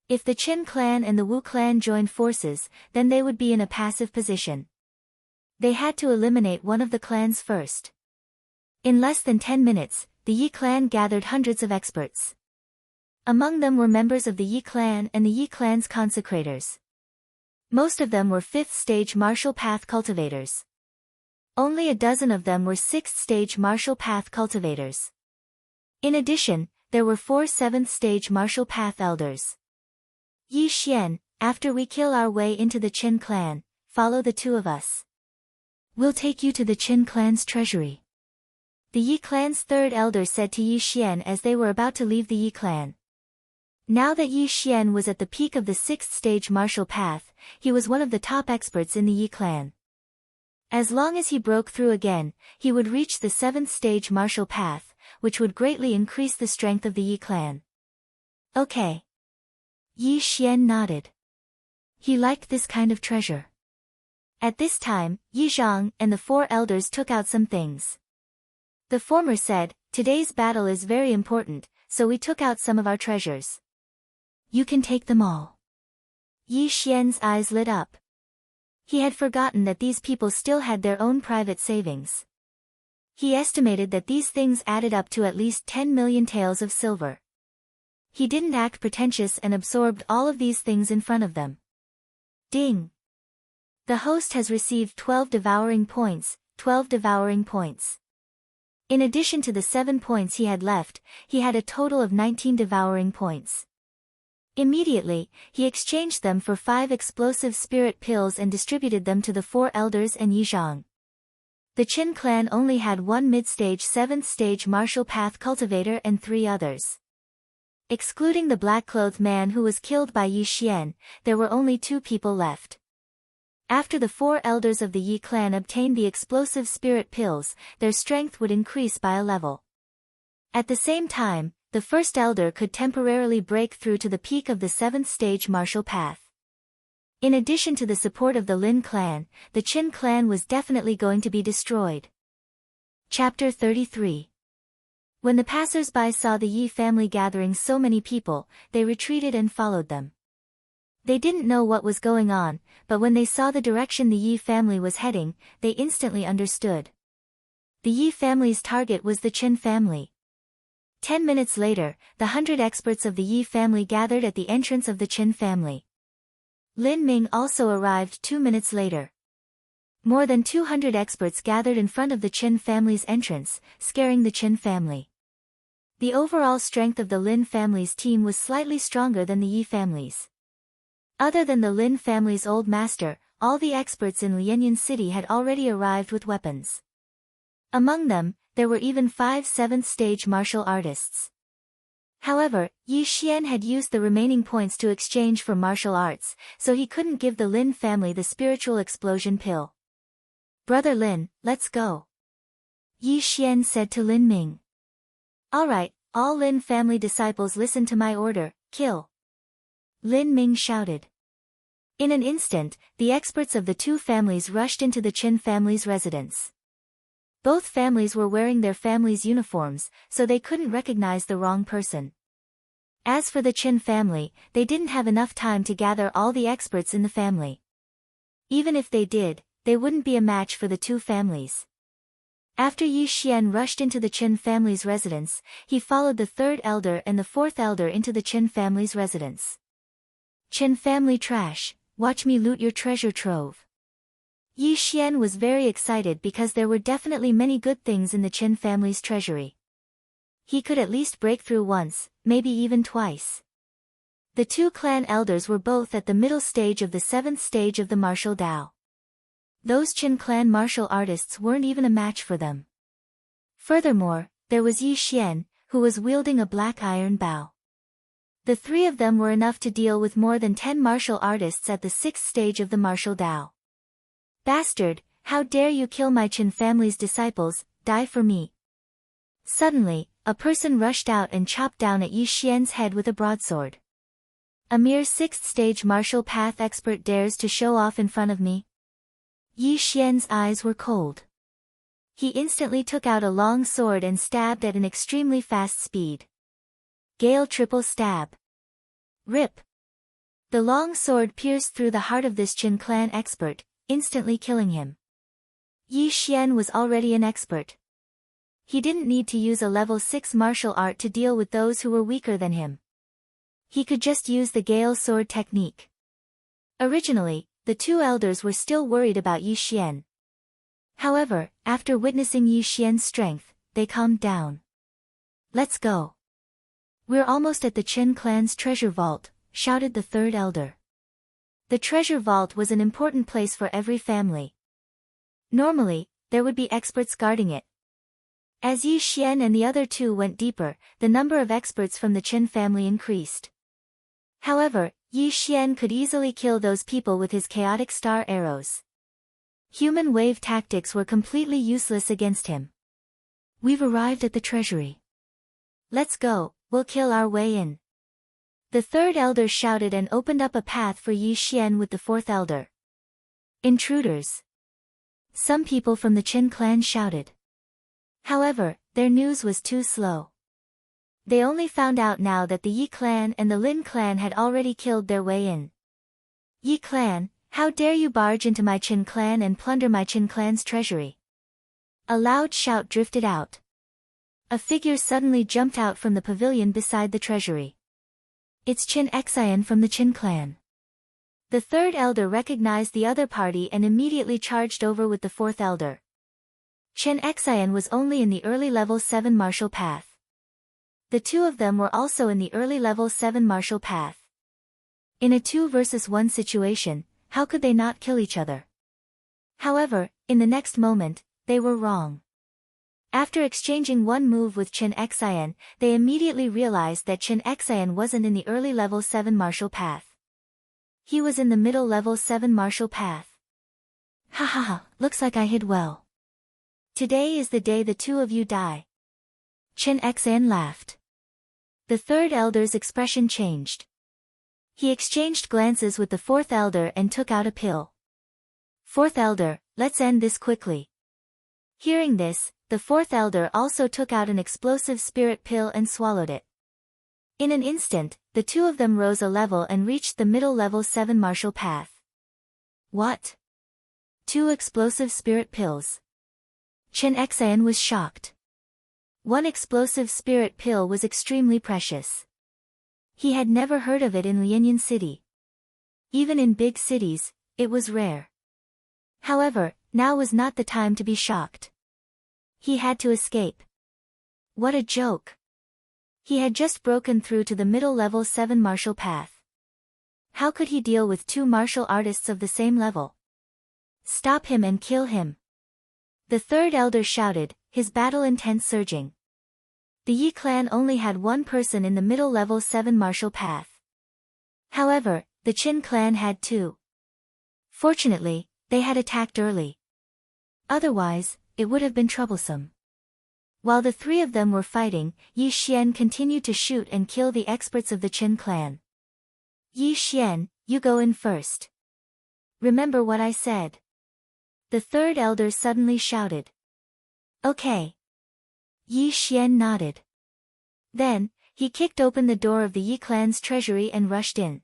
If the Qin clan and the Wu clan joined forces, then they would be in a passive position. They had to eliminate one of the clans first. In less than 10 minutes, the Yi clan gathered hundreds of experts. Among them were members of the Yi clan and the Yi clan's consecrators. Most of them were 5th stage martial path cultivators. Only a dozen of them were 6th stage martial path cultivators. In addition, there were 4 7th stage martial path elders. Yi Xian, after we kill our way into the Qin clan, follow the two of us. We'll take you to the Qin clan's treasury. The Yi clan's 3rd elder said to Yi Xian as they were about to leave the Yi clan. Now that Yi Xian was at the peak of the 6th stage martial path, he was one of the top experts in the Yi clan. As long as he broke through again, he would reach the 7th stage martial path, which would greatly increase the strength of the Yi clan. Okay. Yi Xian nodded. He liked this kind of treasure. At this time, Yi Zhang and the four elders took out some things. The former said, "Today's battle is very important, so we took out some of our treasures. You can take them all." Yi Xian's eyes lit up. He had forgotten that these people still had their own private savings. He estimated that these things added up to at least 10 million taels of silver. He didn't act pretentious and absorbed all of these things in front of them. Ding! The host has received 12 devouring points, 12 devouring points. In addition to the 7 points he had left, he had a total of 19 devouring points. Immediately, he exchanged them for 5 explosive spirit pills and distributed them to the 4 elders and Yi Zhang. The Qin clan only had 1 mid-stage 7th stage martial path cultivator and 3 others. Excluding the black-clothed man who was killed by Yi Xian, there were only 2 people left. After the 4 elders of the Yi clan obtained the explosive spirit pills, their strength would increase by a level. At the same time, the first elder could temporarily break through to the peak of the 7th stage martial path. In addition to the support of the Lin clan, the Qin clan was definitely going to be destroyed. Chapter 33. When the passers-by saw the Yi family gathering so many people, they retreated and followed them. They didn't know what was going on, but when they saw the direction the Yi family was heading, they instantly understood. The Yi family's target was the Qin family. 10 minutes later, the 100 experts of the Yi family gathered at the entrance of the Qin family. Lin Ming also arrived 2 minutes later. More than 200 experts gathered in front of the Qin family's entrance, scaring the Qin family. The overall strength of the Lin family's team was slightly stronger than the Yi family's. Other than the Lin family's old master, all the experts in Lianyan City had already arrived with weapons. Among them, there were even 5 7th-stage martial artists. However, Yi Xian had used the remaining points to exchange for martial arts, so he couldn't give the Lin family the spiritual explosion pill. "Brother Lin, let's go," Yi Xian said to Lin Ming. "Alright, all Lin family disciples listen to my order, kill," Lin Ming shouted. In an instant, the experts of the 2 families rushed into the Qin family's residence. Both families were wearing their families' uniforms, so they couldn't recognize the wrong person. As for the Qin family, they didn't have enough time to gather all the experts in the family. Even if they did, they wouldn't be a match for the 2 families. After Yi Xian rushed into the Qin family's residence, he followed the 3rd elder and the 4th elder into the Qin family's residence. "Qin family trash, watch me loot your treasure trove." Yi Xian was very excited because there were definitely many good things in the Qin family's treasury. He could at least break through once, maybe even twice. The 2 clan elders were both at the middle stage of the 7th stage of the martial Dao. Those Qin clan martial artists weren't even a match for them. Furthermore, there was Yi Xian, who was wielding a black iron bow. The 3 of them were enough to deal with more than 10 martial artists at the 6th stage of the martial Dao. "Bastard, how dare you kill my Qin family's disciples, die for me." Suddenly, a person rushed out and chopped down at Yi Xian's head with a broadsword. "A mere 6th stage martial path expert dares to show off in front of me?" Yi Xian's eyes were cold. He instantly took out a long sword and stabbed at an extremely fast speed. Gale triple stab. Rip. The long sword pierced through the heart of this Qin clan expert, instantly killing him. Yi Xian was already an expert. He didn't need to use a level 6 martial art to deal with those who were weaker than him. He could just use the Gale sword technique. Originally, the 2 elders were still worried about Yi Xian. However, after witnessing Yi Xian's strength, they calmed down. "Let's go. We're almost at the Qin clan's treasure vault," shouted the 3rd elder. The treasure vault was an important place for every family. Normally, there would be experts guarding it. As Yi Xian and the other 2 went deeper, the number of experts from the Qin family increased. However, Yi Xian could easily kill those people with his chaotic star arrows. Human wave tactics were completely useless against him. "We've arrived at the treasury. Let's go, we'll kill our way in." The 3rd elder shouted and opened up a path for Yi Xian with the 4th elder. Intruders! Some people from the Qin clan shouted. However, their news was too slow. They only found out now that the Yi clan and the Lin clan had already killed their way in. Yi clan, how dare you barge into my Qin clan and plunder my Qin clan's treasury? A loud shout drifted out. A figure suddenly jumped out from the pavilion beside the treasury. It's Qin Xian from the Qin clan. The third elder recognized the other party and immediately charged over with the fourth elder. Qin Xian was only in the early level 7 martial path. The two of them were also in the early level 7 martial path. In a 2 versus 1 situation, how could they not kill each other? However, in the next moment, they were wrong. After exchanging one move with Qin Xian, they immediately realized that Qin Xian wasn't in the early level 7 martial path. He was in the middle level 7 martial path. Ha ha ha, looks like I hid well. Today is the day the two of you die. Qin Xian laughed. The third elder's expression changed. He exchanged glances with the fourth elder and took out a pill. Fourth elder, let's end this quickly. Hearing this, the fourth elder also took out an explosive spirit pill and swallowed it. In an instant, the two of them rose a level and reached the middle level 7 martial path. What? 2 explosive spirit pills. Qin Xian was shocked. One explosive spirit pill was extremely precious. He had never heard of it in Lianyan City. Even in big cities, it was rare. However, now was not the time to be shocked. He had to escape. What a joke. He had just broken through to the middle level 7 martial path. How could he deal with 2 martial artists of the same level? Stop him and kill him. The third elder shouted, his battle intent surging. The Yi clan only had one person in the middle level 7 martial path. However, the Qin clan had 2. Fortunately, they had attacked early. Otherwise, it would have been troublesome. While the 3 of them were fighting, Yi Xian continued to shoot and kill the experts of the Qin clan. Yi Xian, you go in first. Remember what I said. The third elder suddenly shouted. Okay. Yi Xian nodded. Then, he kicked open the door of the Yi clan's treasury and rushed in.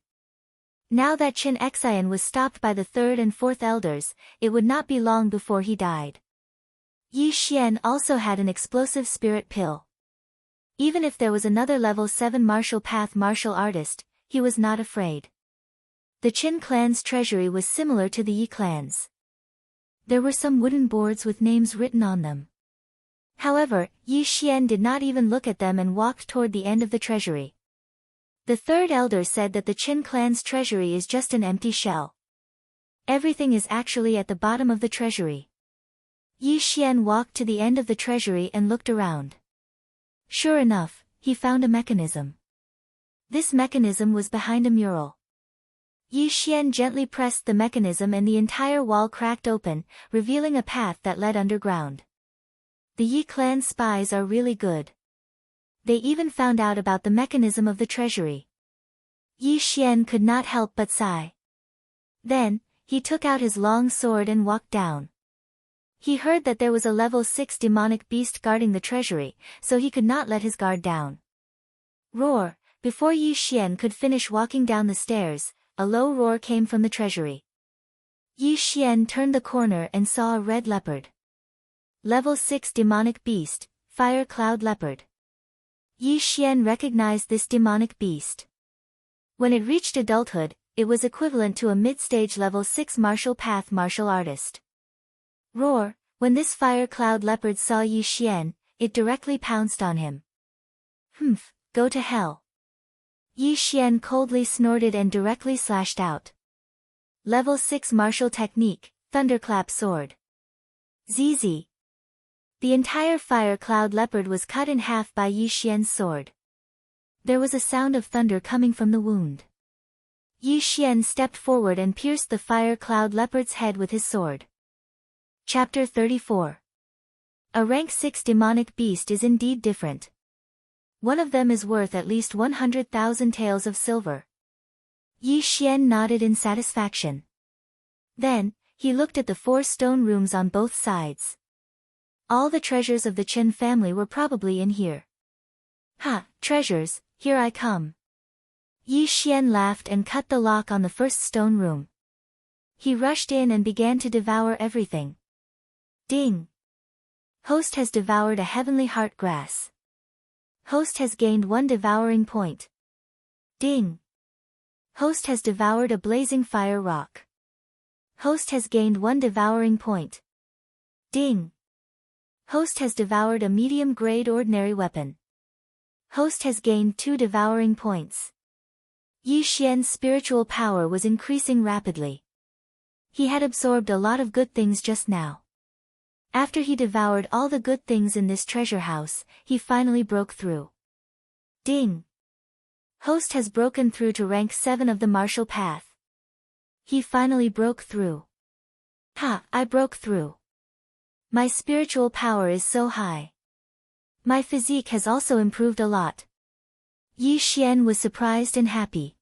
Now that Qin Xian was stopped by the third and fourth elders, it would not be long before he died. Yi Xian also had an explosive spirit pill. Even if there was another level 7 martial path martial artist, he was not afraid. The Qin clan's treasury was similar to the Yi clan's. There were some wooden boards with names written on them. However, Yi Xian did not even look at them and walked toward the end of the treasury. The third elder said that the Qin clan's treasury is just an empty shell. Everything is actually at the bottom of the treasury. Yi Xian walked to the end of the treasury and looked around. Sure enough, he found a mechanism. This mechanism was behind a mural. Yi Xian gently pressed the mechanism and the entire wall cracked open, revealing a path that led underground. The Yi clan spies are really good. They even found out about the mechanism of the treasury. Yi Xian could not help but sigh. Then, he took out his long sword and walked down. He heard that there was a level 6 demonic beast guarding the treasury, so he could not let his guard down. Roar! Before Yi Xian could finish walking down the stairs, a low roar came from the treasury. Yi Xian turned the corner and saw a red leopard. Level 6 demonic beast, fire cloud leopard. Yi Xian recognized this demonic beast. When it reached adulthood, it was equivalent to a mid-stage level 6 martial path martial artist. Roar! When this fire cloud leopard saw Yi Xian, it directly pounced on him. Humph, go to hell. Yi Xian coldly snorted and directly slashed out. Level 6 martial technique, thunderclap sword. ZZ. The entire fire cloud leopard was cut in half by Yi Xian's sword. There was a sound of thunder coming from the wound. Yi Xian stepped forward and pierced the fire cloud leopard's head with his sword. Chapter 34. A rank 6 demonic beast is indeed different. One of them is worth at least 100,000 taels of silver. Yi Xian nodded in satisfaction. Then, he looked at the 4 stone rooms on both sides. All the treasures of the Chen family were probably in here. Ha, treasures, here I come. Yi Xian laughed and cut the lock on the first stone room. He rushed in and began to devour everything. Ding! Host has devoured a heavenly heart grass. Host has gained 1 devouring point. Ding! Host has devoured a blazing fire rock. Host has gained 1 devouring point. Ding! Host has devoured a medium-grade ordinary weapon. Host has gained 2 devouring points. Yi Xian's spiritual power was increasing rapidly. He had absorbed a lot of good things just now. After he devoured all the good things in this treasure house, he finally broke through. Ding! Host has broken through to rank 7 of the martial path. He finally broke through. Ha, I broke through. My spiritual power is so high. My physique has also improved a lot. Yi Xian was surprised and happy.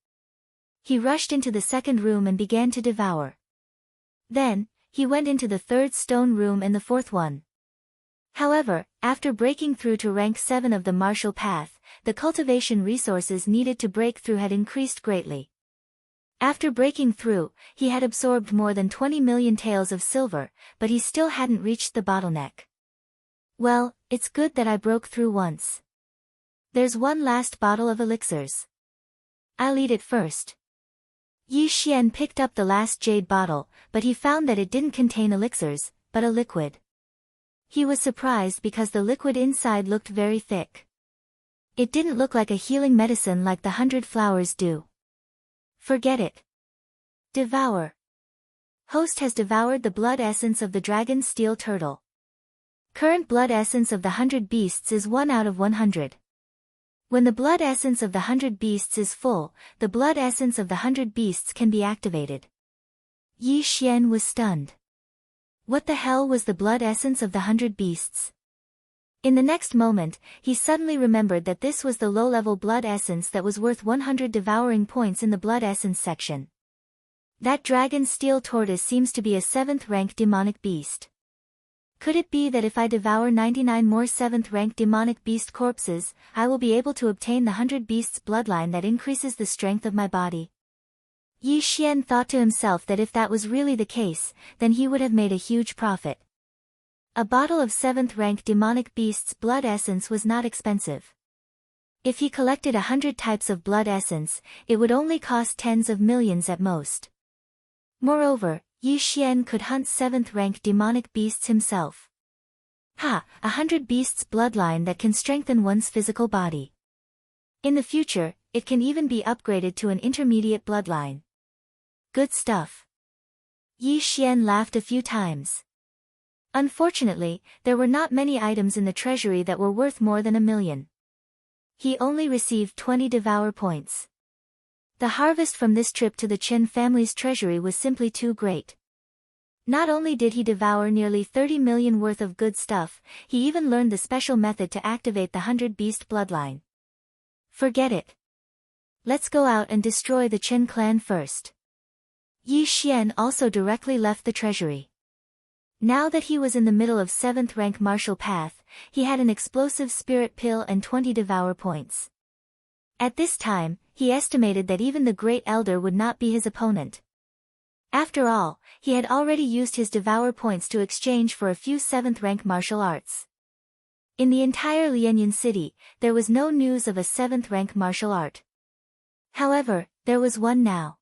He rushed into the second room and began to devour. Then, he went into the 3rd stone room and the 4th one. However, after breaking through to rank 7 of the martial path, the cultivation resources needed to break through had increased greatly. After breaking through, he had absorbed more than 20 million taels of silver, but he still hadn't reached the bottleneck. Well, it's good that I broke through once. There's 1 last bottle of elixirs. I'll eat it first. Yi Xian picked up the last jade bottle, but he found that it didn't contain elixirs, but a liquid. He was surprised because the liquid inside looked very thick. It didn't look like a healing medicine like the 100 flowers do. Forget it. Devour. Host has devoured the blood essence of the dragon steel turtle. Current blood essence of the 100 beasts is 1 out of 100. When the blood essence of the 100 beasts is full, the blood essence of the 100 beasts can be activated. Yi Xian was stunned. What the hell was the blood essence of the 100 beasts? In the next moment, he suddenly remembered that this was the low-level blood essence that was worth 100 devouring points in the blood essence section. That dragon steel tortoise seems to be a 7th-rank demonic beast. Could it be that if I devour 99 more 7th-rank demonic beast corpses, I will be able to obtain the 100 beasts bloodline that increases the strength of my body? Yi Xian thought to himself that if that was really the case, then he would have made a huge profit. A bottle of 7th-rank demonic beasts blood essence was not expensive. If he collected 100 types of blood essence, it would only cost tens of millions at most. Moreover, Yi Xian could hunt 7th-rank demonic beasts himself. Ha, 100 beasts bloodline that can strengthen one's physical body. In the future, it can even be upgraded to an intermediate bloodline. Good stuff. Yi Xian laughed a few times. Unfortunately, there were not many items in the treasury that were worth more than 1 million. He only received 20 devour points. The harvest from this trip to the Chen family's treasury was simply too great. Not only did he devour nearly 30 million worth of good stuff, he even learned the special method to activate the 100 beast bloodline. Forget it. Let's go out and destroy the Chen clan first. Yi Xian also directly left the treasury. Now that he was in the middle of 7th-rank martial path, he had an explosive spirit pill and 20 devour points. At this time, he estimated that even the Great Elder would not be his opponent. After all, he had already used his devour points to exchange for a few 7th-rank martial arts. In the entire Lianyan city, there was no news of a 7th-rank martial art. However, there was one now.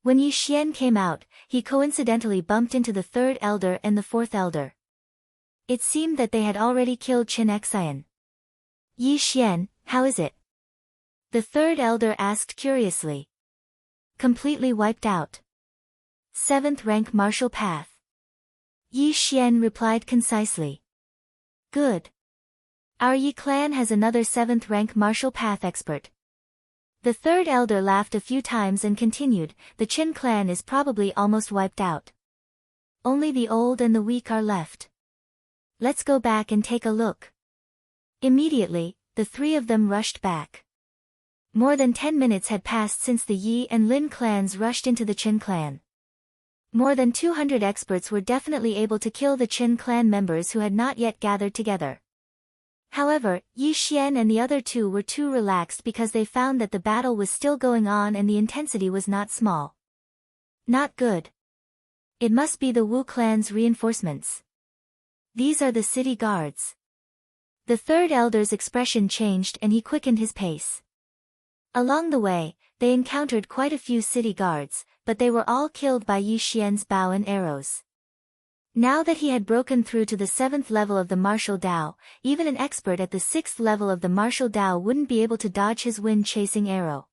When Yi Xian came out, he coincidentally bumped into the 3rd elder and the 4th elder. It seemed that they had already killed Chen Xian. Yi Xian, how is it? The 3rd elder asked curiously. Completely wiped out. 7th-rank martial path. Yi Xian replied concisely. Good. Our Yi clan has another 7th-rank martial path expert. The 3rd elder laughed a few times and continued, the Chen clan is probably almost wiped out. Only the old and the weak are left. Let's go back and take a look. Immediately, the 3 of them rushed back. More than 10 minutes had passed since the Yi and Lin clans rushed into the Chen clan. More than 200 experts were definitely able to kill the Qin clan members who had not yet gathered together. However, Yi Xian and the other two were too relaxed because they found that the battle was still going on and the intensity was not small. Not good. It must be the Wu clan's reinforcements. These are the city guards. The third elder's expression changed and he quickened his pace. Along the way, they encountered quite a few city guards, but they were all killed by Yi Xian's bow and arrows. Now that he had broken through to the 7th level of the martial Dao, even an expert at the 6th level of the martial Dao wouldn't be able to dodge his wind-chasing arrow.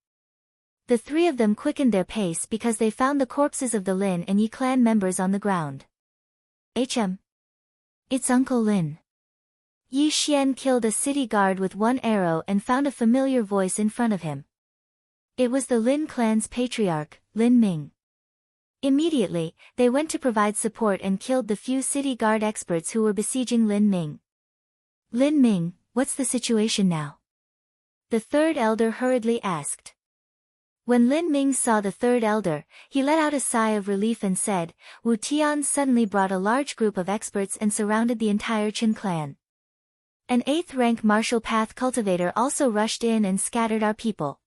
The three of them quickened their pace because they found the corpses of the Lin and Yi clan members on the ground. It's Uncle Lin. Yi Xian killed a city guard with one arrow and found a familiar voice in front of him. It was the Lin clan's patriarch, Lin Ming. Immediately, they went to provide support and killed the few city guard experts who were besieging Lin Ming. Lin Ming, what's the situation now? The third elder hurriedly asked. When Lin Ming saw the third elder, he let out a sigh of relief and said, Wu Tian suddenly brought a large group of experts and surrounded the entire Qin clan. An 8th rank martial path cultivator also rushed in and scattered our people.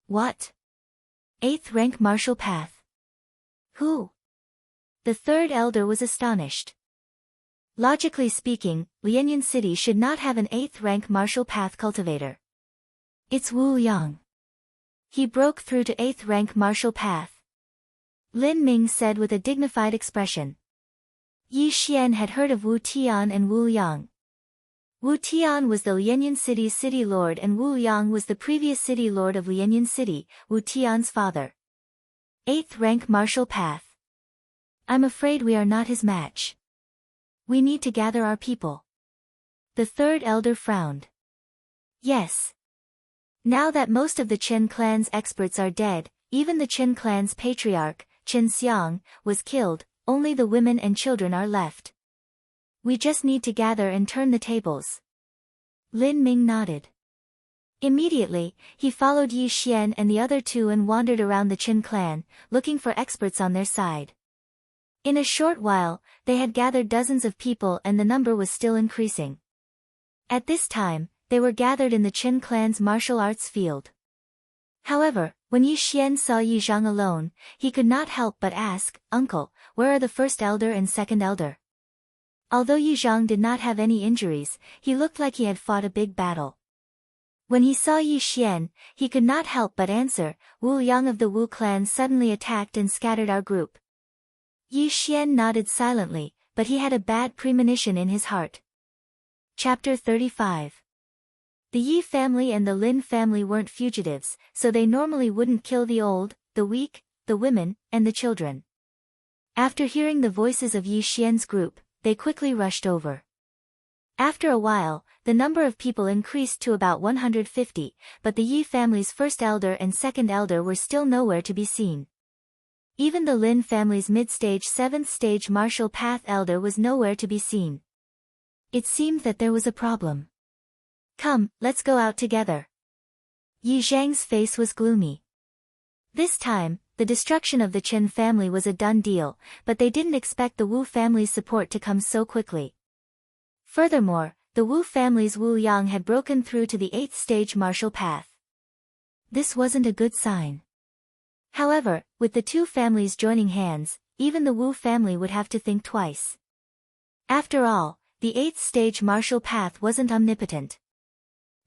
What? 8th rank martial path? Who? The third elder was astonished. Logically speaking, Lianyan City should not have an 8th rank martial path cultivator. It's Wu Yang. He broke through to 8th rank martial path. Lin Ming said with a dignified expression. Yi Xian had heard of Wu Tian and Wu Yang. Wu Tian was the Lianyan City's city lord and Wu Yang was the previous city lord of Lianyan City, Wu Tian's father. 8th rank martial path. I'm afraid we are not his match. We need to gather our people. The third elder frowned. Yes. Now that most of the Qin clan's experts are dead, even the Qin clan's patriarch, Qin Xiang, was killed, only the women and children are left. We just need to gather and turn the tables. Lin Ming nodded. Immediately, he followed Yi Xian and the other two and wandered around the Qin clan, looking for experts on their side. In a short while, they had gathered dozens of people and the number was still increasing. At this time, they were gathered in the Qin clan's martial arts field. However, when Yi Xian saw Yi Zhang alone, he could not help but ask, Uncle, where are the first elder and second elder? Although Yi Zhang did not have any injuries, he looked like he had fought a big battle. When he saw Yi Xian, he could not help but answer, Wu Yang of the Wu clan suddenly attacked and scattered our group. Yi Xian nodded silently, but he had a bad premonition in his heart. Chapter 35. The Yi family and the Lin family weren't fugitives, so they normally wouldn't kill the old, the weak, the women, and the children. After hearing the voices of Yi Xian's group, they quickly rushed over. After a while, the number of people increased to about 150, but the Yi family's first elder and second elder were still nowhere to be seen. Even the Lin family's mid-stage 7th stage martial path elder was nowhere to be seen. It seemed that there was a problem. Come, let's go out together. Yi Zhang's face was gloomy. This time, the destruction of the Qin family was a done deal, but they didn't expect the Wu family's support to come so quickly. Furthermore, the Wu family's Wu Yang had broken through to the 8th stage martial path. This wasn't a good sign. However, with the two families joining hands, even the Wu family would have to think twice. After all, the 8th stage martial path wasn't omnipotent.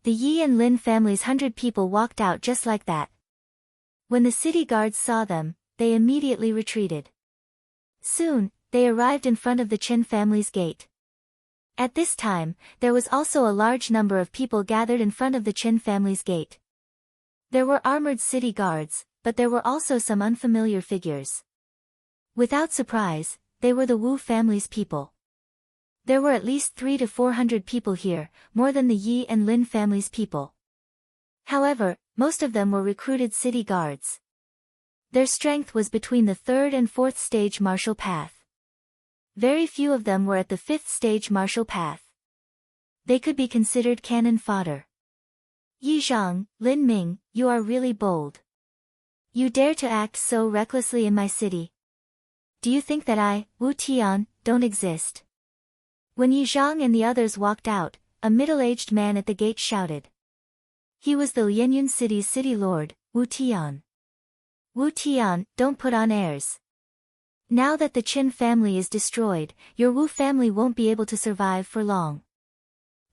The Yi and Lin family's 100 people walked out just like that. When the city guards saw them, they immediately retreated. Soon, they arrived in front of the Qin family's gate. At this time, there was also a large number of people gathered in front of the Qin family's gate. There were armored city guards, but there were also some unfamiliar figures. Without surprise, they were the Wu family's people. There were at least 300 to 400 people here, more than the Yi and Lin family's people. However, most of them were recruited city guards. Their strength was between the 3rd and 4th stage martial path. Very few of them were at the 5th stage martial path. They could be considered cannon fodder. Yi Zhang, Lin Ming, you are really bold. You dare to act so recklessly in my city. do you think that I, Wu Tian, don't exist? When Yi Zhang and the others walked out, a middle-aged man at the gate shouted. He was the Lianyun city's city lord, Wu Tian. Wu Tian, don't put on airs. Now that the Qin family is destroyed, your Wu family won't be able to survive for long.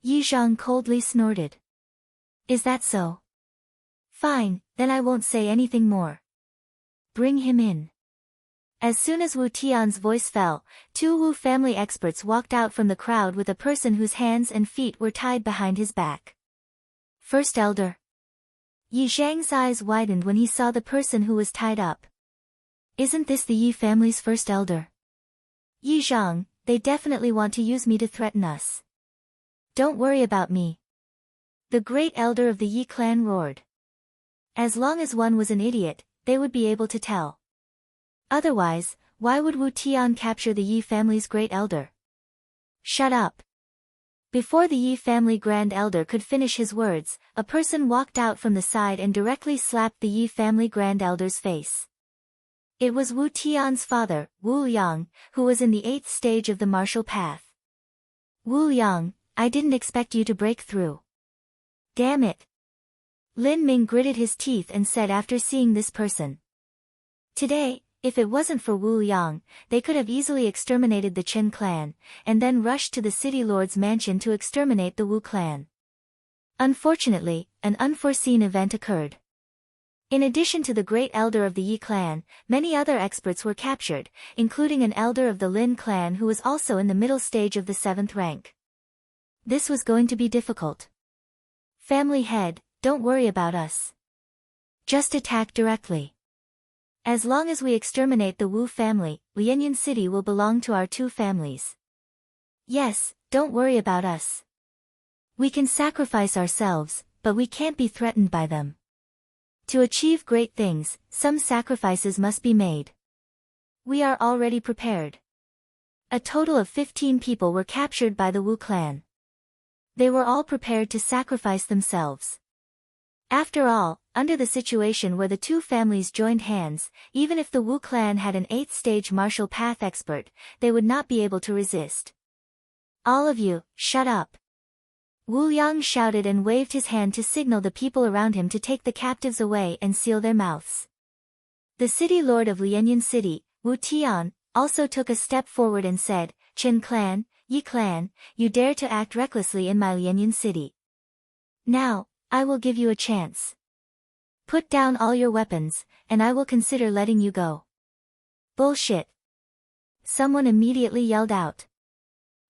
Yi Zhang coldly snorted. Is that so? Fine, then I won't say anything more. Bring him in. As soon as Wu Tian's voice fell, two Wu family experts walked out from the crowd with a person whose hands and feet were tied behind his back. First Elder. Yi Zhang's eyes widened when he saw the person who was tied up. Isn't this the Yi family's first elder? Yi Zhang, they definitely want to use me to threaten us. Don't worry about me. The great elder of the Yi clan roared. As long as one was an idiot, they would be able to tell. Otherwise, why would Wu Tian capture the Yi family's great elder? Shut up. Before the Yi family grand elder could finish his words, a person walked out from the side and directly slapped the Yi family grand elder's face. It was Wu Tian's father, Wu Liang, who was in the 8th stage of the martial path. Wu Liang, I didn't expect you to break through. Damn it. Lin Ming gritted his teeth and said after seeing this person. Today, if it wasn't for Wu Liang, they could have easily exterminated the Chen clan, and then rushed to the city lord's mansion to exterminate the Wu clan. Unfortunately, an unforeseen event occurred. In addition to the great elder of the Yi clan, many other experts were captured, including an elder of the Lin clan who was also in the middle stage of the 7th rank. This was going to be difficult. Family head, don't worry about us. Just attack directly. As long as we exterminate the Wu family, Lianyun City will belong to our two families. Yes, don't worry about us. We can sacrifice ourselves, but we can't be threatened by them. To achieve great things, some sacrifices must be made. We are already prepared. A total of 15 people were captured by the Wu clan. They were all prepared to sacrifice themselves. After all, under the situation where the two families joined hands, even if the Wu clan had an 8th stage martial path expert, they would not be able to resist. All of you, shut up. Wu Liang shouted and waved his hand to signal the people around him to take the captives away and seal their mouths. The city lord of Lianyun City, Wu Tian, also took a step forward and said, Chen clan, Yi clan, you dare to act recklessly in my Lianyun City. Now, I will give you a chance. Put down all your weapons, and I will consider letting you go. Bullshit. Someone immediately yelled out.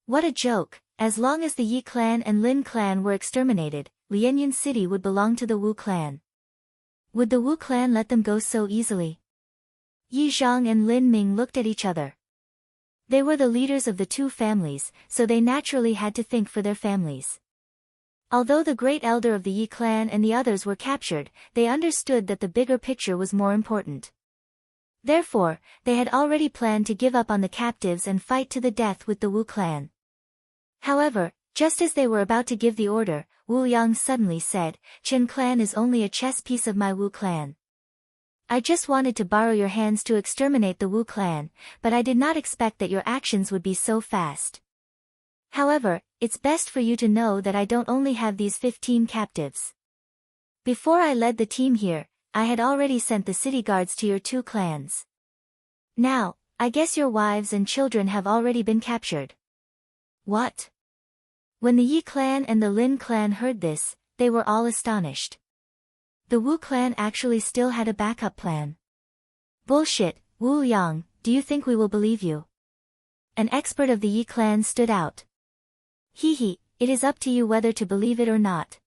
What a joke. As long as the Yi clan and Lin clan were exterminated, Lianyun City would belong to the Wu clan. Would the Wu clan let them go so easily? Yi Zhang and Lin Ming looked at each other. They were the leaders of the two families, so they naturally had to think for their families. Although the great elder of the Yi clan and the others were captured, they understood that the bigger picture was more important. Therefore, they had already planned to give up on the captives and fight to the death with the Wu clan. However, just as they were about to give the order, Wu Liang suddenly said, Chen clan is only a chess piece of my Wu clan. I just wanted to borrow your hands to exterminate the Wu clan, but I did not expect that your actions would be so fast. However, it's best for you to know that I don't only have these 15 captives. Before I led the team here, I had already sent the city guards to your two clans. Now, I guess your wives and children have already been captured. What? When the Yi clan and the Lin clan heard this, they were all astonished. The Wu clan actually still had a backup plan. Bullshit, Wu Liang, do you think we will believe you? An expert of the Yi clan stood out. It is up to you whether to believe it or not.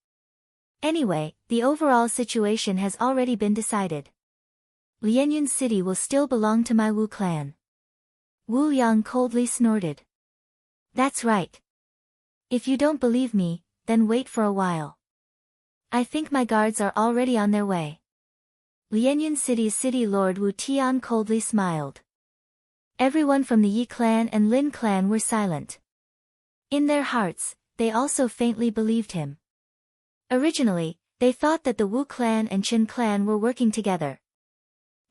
Anyway, the overall situation has already been decided. Lianyun City will still belong to my Wu clan. Wu Liang coldly snorted. That's right. If you don't believe me, then wait for a while. I think my guards are already on their way. Lianyun City's city lord Wu Tian coldly smiled. Everyone from the Yi clan and Lin clan were silent. In their hearts, they also faintly believed him. Originally, they thought that the Wu clan and Qin clan were working together.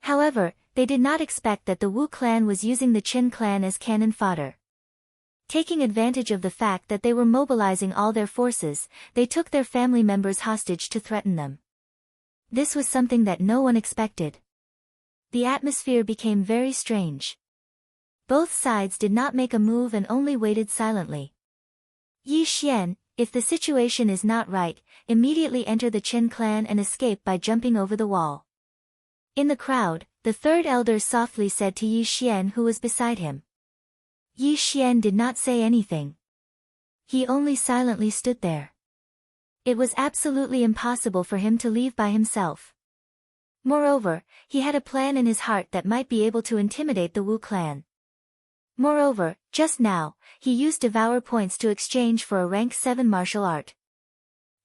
However, they did not expect that the Wu clan was using the Qin clan as cannon fodder. Taking advantage of the fact that they were mobilizing all their forces, they took their family members hostage to threaten them. This was something that no one expected. The atmosphere became very strange. Both sides did not make a move and only waited silently. Yi Xian, if the situation is not right, immediately enter the Qin clan and escape by jumping over the wall. In the crowd, the third elder softly said to Yi Xian who was beside him. Yi Xian did not say anything. He only silently stood there. It was absolutely impossible for him to leave by himself. Moreover, he had a plan in his heart that might be able to intimidate the Wu clan. Moreover, just now, he used devour points to exchange for a rank 7 martial art.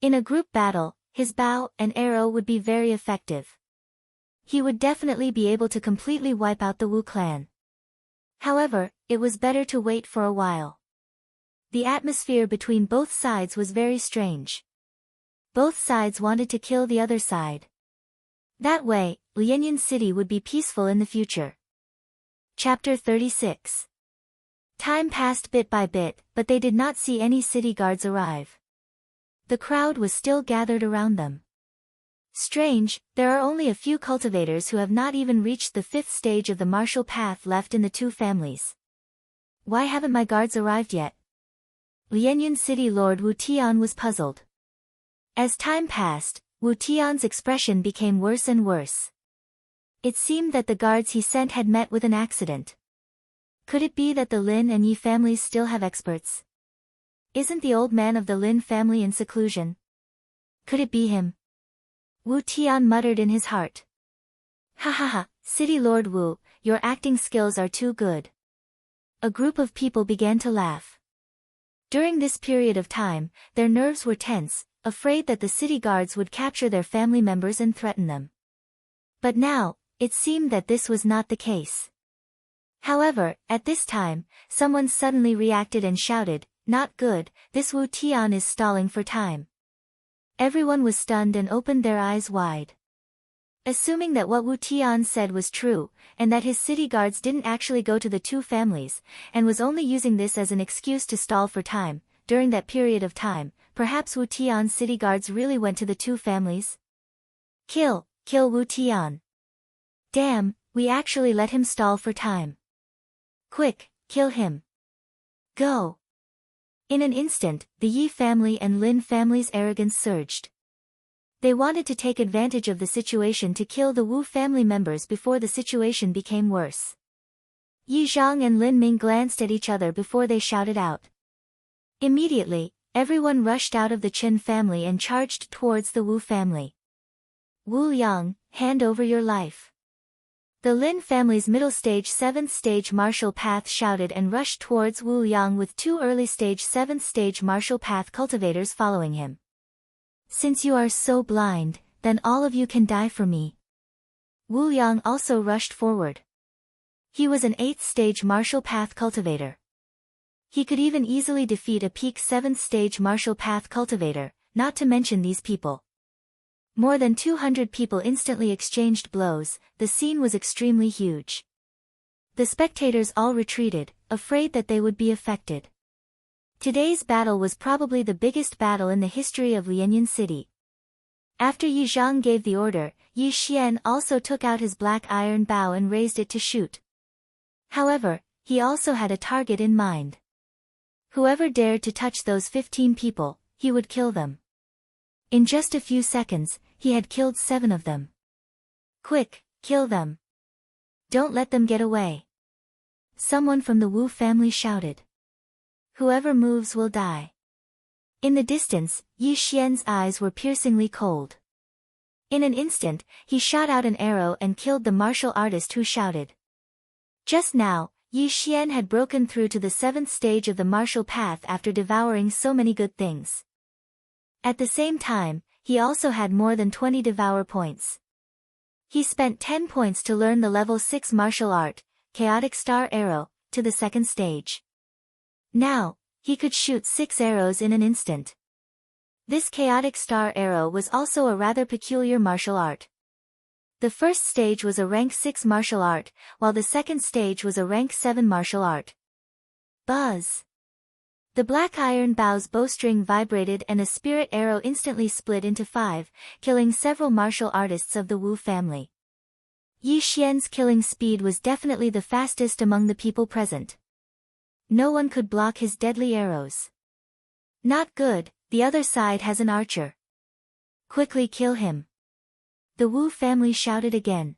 In a group battle, his bow and arrow would be very effective. He would definitely be able to completely wipe out the Wu clan. However, it was better to wait for a while. The atmosphere between both sides was very strange. Both sides wanted to kill the other side. That way, Lianyan City would be peaceful in the future. Chapter 36. Time passed bit by bit, but they did not see any city guards arrive. The crowd was still gathered around them. Strange, there are only a few cultivators who have not even reached the 5th stage of the martial path left in the two families. Why haven't my guards arrived yet? Lianyan City Lord Wu Tian was puzzled. As time passed, Wu Tian's expression became worse and worse. It seemed that the guards he sent had met with an accident. Could it be that the Lin and Yi families still have experts? Isn't the old man of the Lin family in seclusion? Could it be him? Wu Tian muttered in his heart. Ha ha ha, City Lord Wu, your acting skills are too good. A group of people began to laugh. During this period of time, their nerves were tense, afraid that the city guards would capture their family members and threaten them. But now, it seemed that this was not the case. However, at this time, someone suddenly reacted and shouted, "Not good, this Wu Tian is stalling for time." Everyone was stunned and opened their eyes wide. Assuming that what Wu Tian said was true, and that his city guards didn't actually go to the two families, and was only using this as an excuse to stall for time, during that period of time, perhaps Wu Tian's city guards really went to the two families? Kill Wu Tian. Damn, we actually let him stall for time. Quick, kill him. Go. In an instant, the Yi family and Lin family's arrogance surged. They wanted to take advantage of the situation to kill the Wu family members before the situation became worse. Yi Zhang and Lin Ming glanced at each other before they shouted out. Immediately, everyone rushed out of the Qin family and charged towards the Wu family. Wu Yang, hand over your life. The Lin family's middle stage 7th stage martial path shouted and rushed towards Wu Yang with 2 early stage 7th stage martial path cultivators following him. Since you are so blind, then all of you can die for me. Wu Yang also rushed forward. He was an 8th stage martial path cultivator. He could even easily defeat a peak 7th stage martial path cultivator, not to mention these people. More than 200 people instantly exchanged blows, the scene was extremely huge. The spectators all retreated, afraid that they would be affected. Today's battle was probably the biggest battle in the history of Lianyan City. After Yi Zhang gave the order, Yi Xian also took out his black iron bow and raised it to shoot. However, he also had a target in mind. Whoever dared to touch those 15 people, he would kill them. In just a few seconds, he had killed 7 of them. Quick, kill them. Don't let them get away. Someone from the Wu family shouted. Whoever moves will die. In the distance, Yi Xian's eyes were piercingly cold. In an instant, he shot out an arrow and killed the martial artist who shouted. Just now, Yi Xian had broken through to the 7th stage of the martial path after devouring so many good things. At the same time, he also had more than 20 devour points. He spent 10 points to learn the level 6 martial art, Chaotic Star Arrow, to the 2nd stage. Now, he could shoot 6 arrows in an instant. This Chaotic Star Arrow was also a rather peculiar martial art. The first stage was a rank 6 martial art, while the second stage was a rank 7 martial art. Buzz! The black iron bow's bowstring vibrated and a spirit arrow instantly split into 5, killing several martial artists of the Wu family. Yi Xian's killing speed was definitely the fastest among the people present. No one could block his deadly arrows. Not good, the other side has an archer. Quickly kill him. The Wu family shouted again.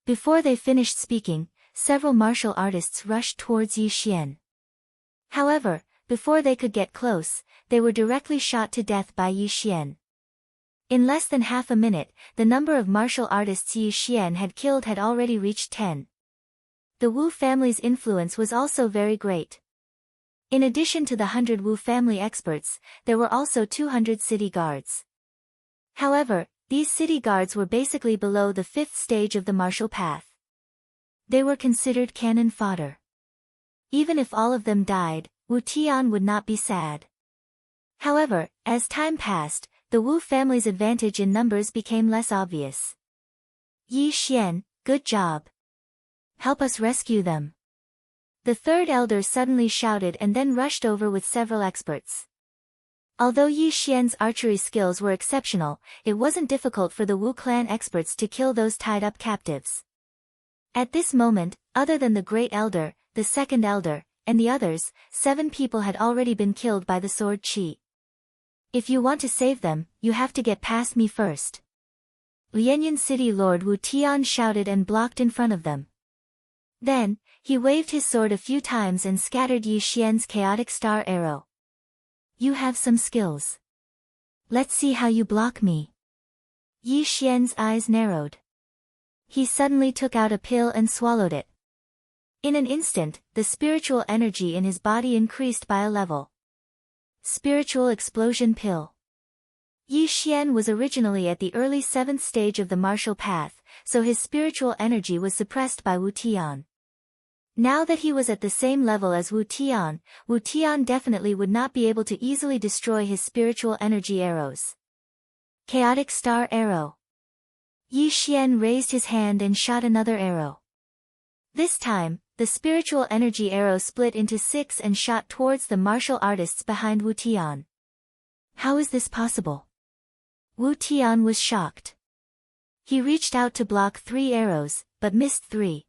Before they finished speaking, several martial artists rushed towards Yi Xian. However, before they could get close, they were directly shot to death by Yi Xian. In less than half a minute, the number of martial artists Yi Xian had killed had already reached 10. The Wu family's influence was also very great. In addition to the 100 Wu family experts, there were also 200 city guards. However, these city guards were basically below the 5th stage of the martial path. They were considered cannon fodder. Even if all of them died, Wu Tian would not be sad. However, as time passed, the Wu family's advantage in numbers became less obvious. Yi Xian, good job. Help us rescue them. The third elder suddenly shouted and then rushed over with several experts. Although Yi Xian's archery skills were exceptional, it wasn't difficult for the Wu clan experts to kill those tied-up captives. At this moment, other than the Great Elder, the Second Elder, and the others, 7 people had already been killed by the sword qi. If you want to save them, you have to get past me first. Lianyan City Lord Wu Tian shouted and blocked in front of them. Then, he waved his sword a few times and scattered Yi Xian's chaotic star arrow. You have some skills. Let's see how you block me. Yi Xian's eyes narrowed. He suddenly took out a pill and swallowed it. In an instant, the spiritual energy in his body increased by a level. Spiritual Explosion Pill. Yi Xian was originally at the early 7th stage of the martial path, so his spiritual energy was suppressed by Wu Tian. Now that he was at the same level as Wu Tian definitely would not be able to easily destroy his spiritual energy arrows. Chaotic Star Arrow. Yi Xian raised his hand and shot another arrow. This time, the spiritual energy arrow split into 6 and shot towards the martial artists behind Wu Tian. How is this possible? Wu Tian was shocked. He reached out to block 3 arrows, but missed 3.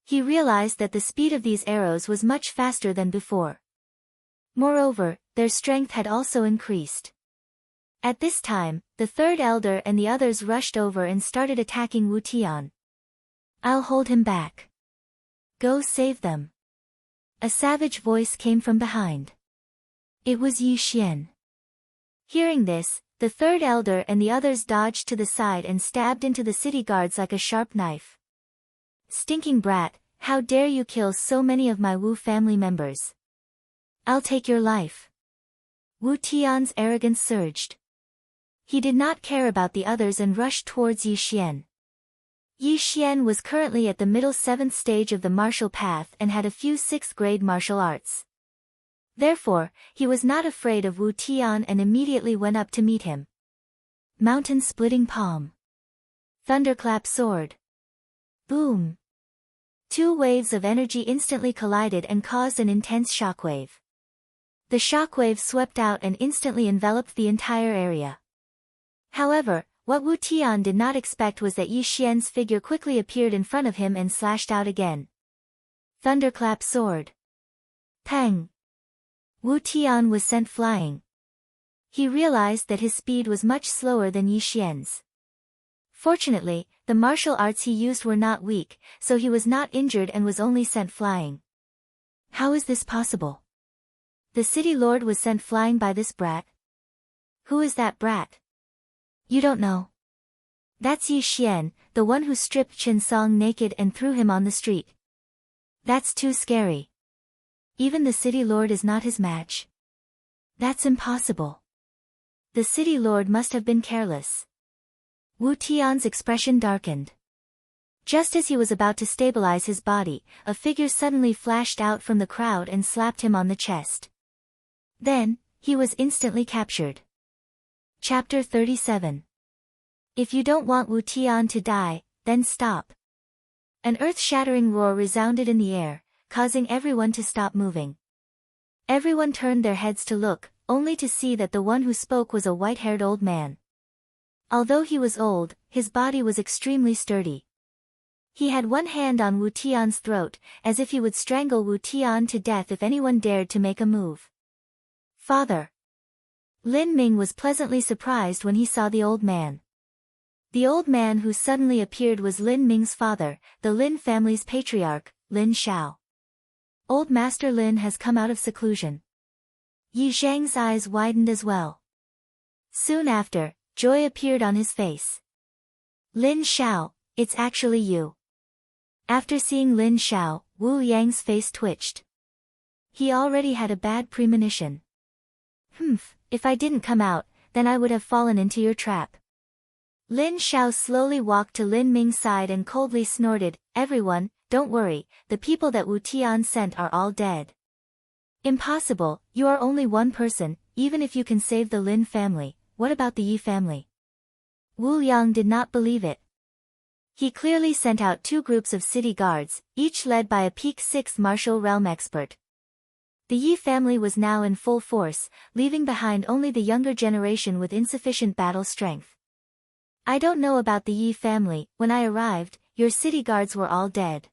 He realized that the speed of these arrows was much faster than before. Moreover, their strength had also increased. At this time, the third elder and the others rushed over and started attacking Wu Tian. I'll hold him back. Go save them. A savage voice came from behind. It was Yi Xian. Hearing this, the third elder and the others dodged to the side and stabbed into the city guards like a sharp knife. Stinking brat, how dare you kill so many of my Wu family members? I'll take your life. Wu Tian's arrogance surged. He did not care about the others and rushed towards Yi Xian. Yi Xian was currently at the middle 7th stage of the martial path and had a few 6th grade martial arts. Therefore, he was not afraid of Wu Tian and immediately went up to meet him. Mountain Splitting Palm. Thunderclap Sword. Boom! 2 waves of energy instantly collided and caused an intense shockwave. The shockwave swept out and instantly enveloped the entire area. However, what Wu Tian did not expect was that Yi Xian's figure quickly appeared in front of him and slashed out again. Thunderclap Sword. Pang! Wu Tian was sent flying. He realized that his speed was much slower than Yi Xian's. Fortunately, the martial arts he used were not weak, so he was not injured and was only sent flying. How is this possible? The city lord was sent flying by this brat. Who is that brat? You don't know. That's Yi Xian, the one who stripped Chen Song naked and threw him on the street. That's too scary. Even the city lord is not his match. That's impossible. The city lord must have been careless. Wu Tian's expression darkened. Just as he was about to stabilize his body, a figure suddenly flashed out from the crowd and slapped him on the chest. Then, he was instantly captured. Chapter 37. If you don't want Wu Tian to die, then stop. An earth-shattering roar resounded in the air, causing everyone to stop moving. Everyone turned their heads to look, only to see that the one who spoke was a white-haired old man. Although he was old, his body was extremely sturdy. He had one hand on Wu Tian's throat, as if he would strangle Wu Tian to death if anyone dared to make a move. Father. Lin Ming was pleasantly surprised when he saw the old man. The old man who suddenly appeared was Lin Ming's father, the Lin family's patriarch, Lin Xiao. Old Master Lin has come out of seclusion. Yi Zhang's eyes widened as well. Soon after, joy appeared on his face. Lin Xiao, it's actually you. After seeing Lin Xiao, Wu Yang's face twitched. He already had a bad premonition. If I didn't come out, then I would have fallen into your trap. Lin Xiao slowly walked to Lin Ming's side and coldly snorted, "Everyone, don't worry, the people that Wu Tian sent are all dead." "Impossible, you are only one person, even if you can save the Lin family, what about the Yi family?" Wu Yang did not believe it. He clearly sent out 2 groups of city guards, each led by a peak 6 martial realm expert. The Yi family was now in full force, leaving behind only the younger generation with insufficient battle strength. "I don't know about the Yi family, when I arrived, your city guards were all dead."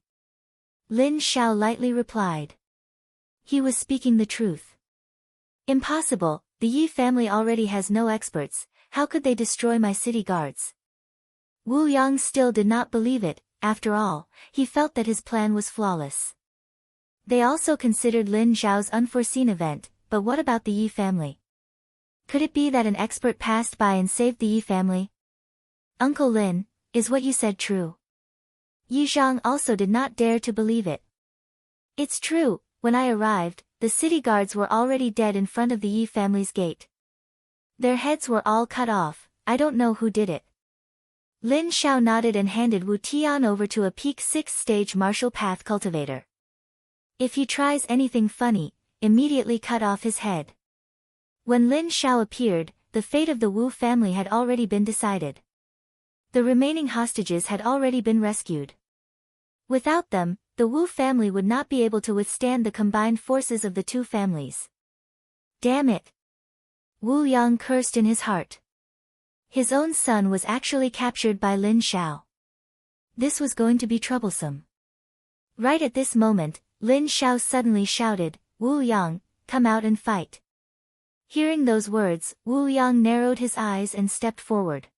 Lin Xiao lightly replied. He was speaking the truth. "Impossible, the Yi family already has no experts, how could they destroy my city guards?" Wu Yang still did not believe it, after all, he felt that his plan was flawless. They also considered Lin Xiao's unforeseen event, but what about the Yi family? Could it be that an expert passed by and saved the Yi family? "Uncle Lin, is what you said true?" Yi Zhang also did not dare to believe it. "It's true, when I arrived, the city guards were already dead in front of the Yi family's gate. Their heads were all cut off, I don't know who did it." Lin Xiao nodded and handed Wu Tian over to a peak 6 stage martial path cultivator. "If he tries anything funny, immediately cut off his head." When Lin Xiao appeared, the fate of the Wu family had already been decided. The remaining hostages had already been rescued. Without them, the Wu family would not be able to withstand the combined forces of the 2 families. Damn it! Wu Yang cursed in his heart. His own son was actually captured by Lin Xiao. This was going to be troublesome. Right at this moment, Lin Xiao suddenly shouted, "Wu Yang, come out and fight." Hearing those words, Wu Yang narrowed his eyes and stepped forward.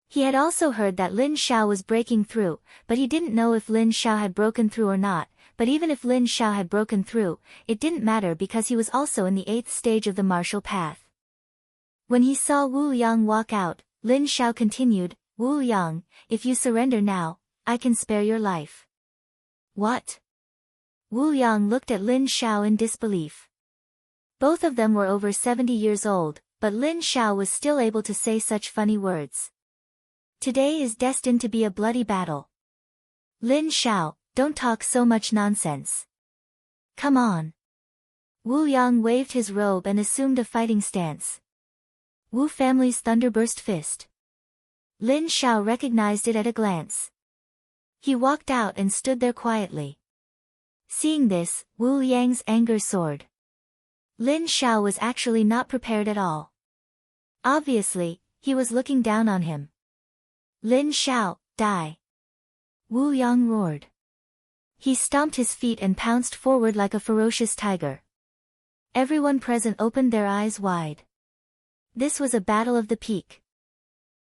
He had also heard that Lin Xiao was breaking through, but he didn't know if Lin Xiao had broken through or not, but even if Lin Xiao had broken through, it didn't matter because he was also in the 8th stage of the martial path. When he saw Wu Yang walk out, Lin Xiao continued, "Wu Yang, if you surrender now, I can spare your life." "What?" Wu Yang looked at Lin Xiao in disbelief. Both of them were over 70 years old, but Lin Xiao was still able to say such funny words. Today is destined to be a bloody battle. Lin Xiao, don't talk so much nonsense. Come on. Wu Yang waved his robe and assumed a fighting stance. Wu family's thunderburst fist. Lin Xiao recognized it at a glance. He walked out and stood there quietly. Seeing this, Wu Yang's anger soared. Lin Xiao was actually not prepared at all. Obviously, he was looking down on him. "Lin Xiao, die!" Wu Yang roared. He stomped his feet and pounced forward like a ferocious tiger. Everyone present opened their eyes wide. This was a battle of the peak.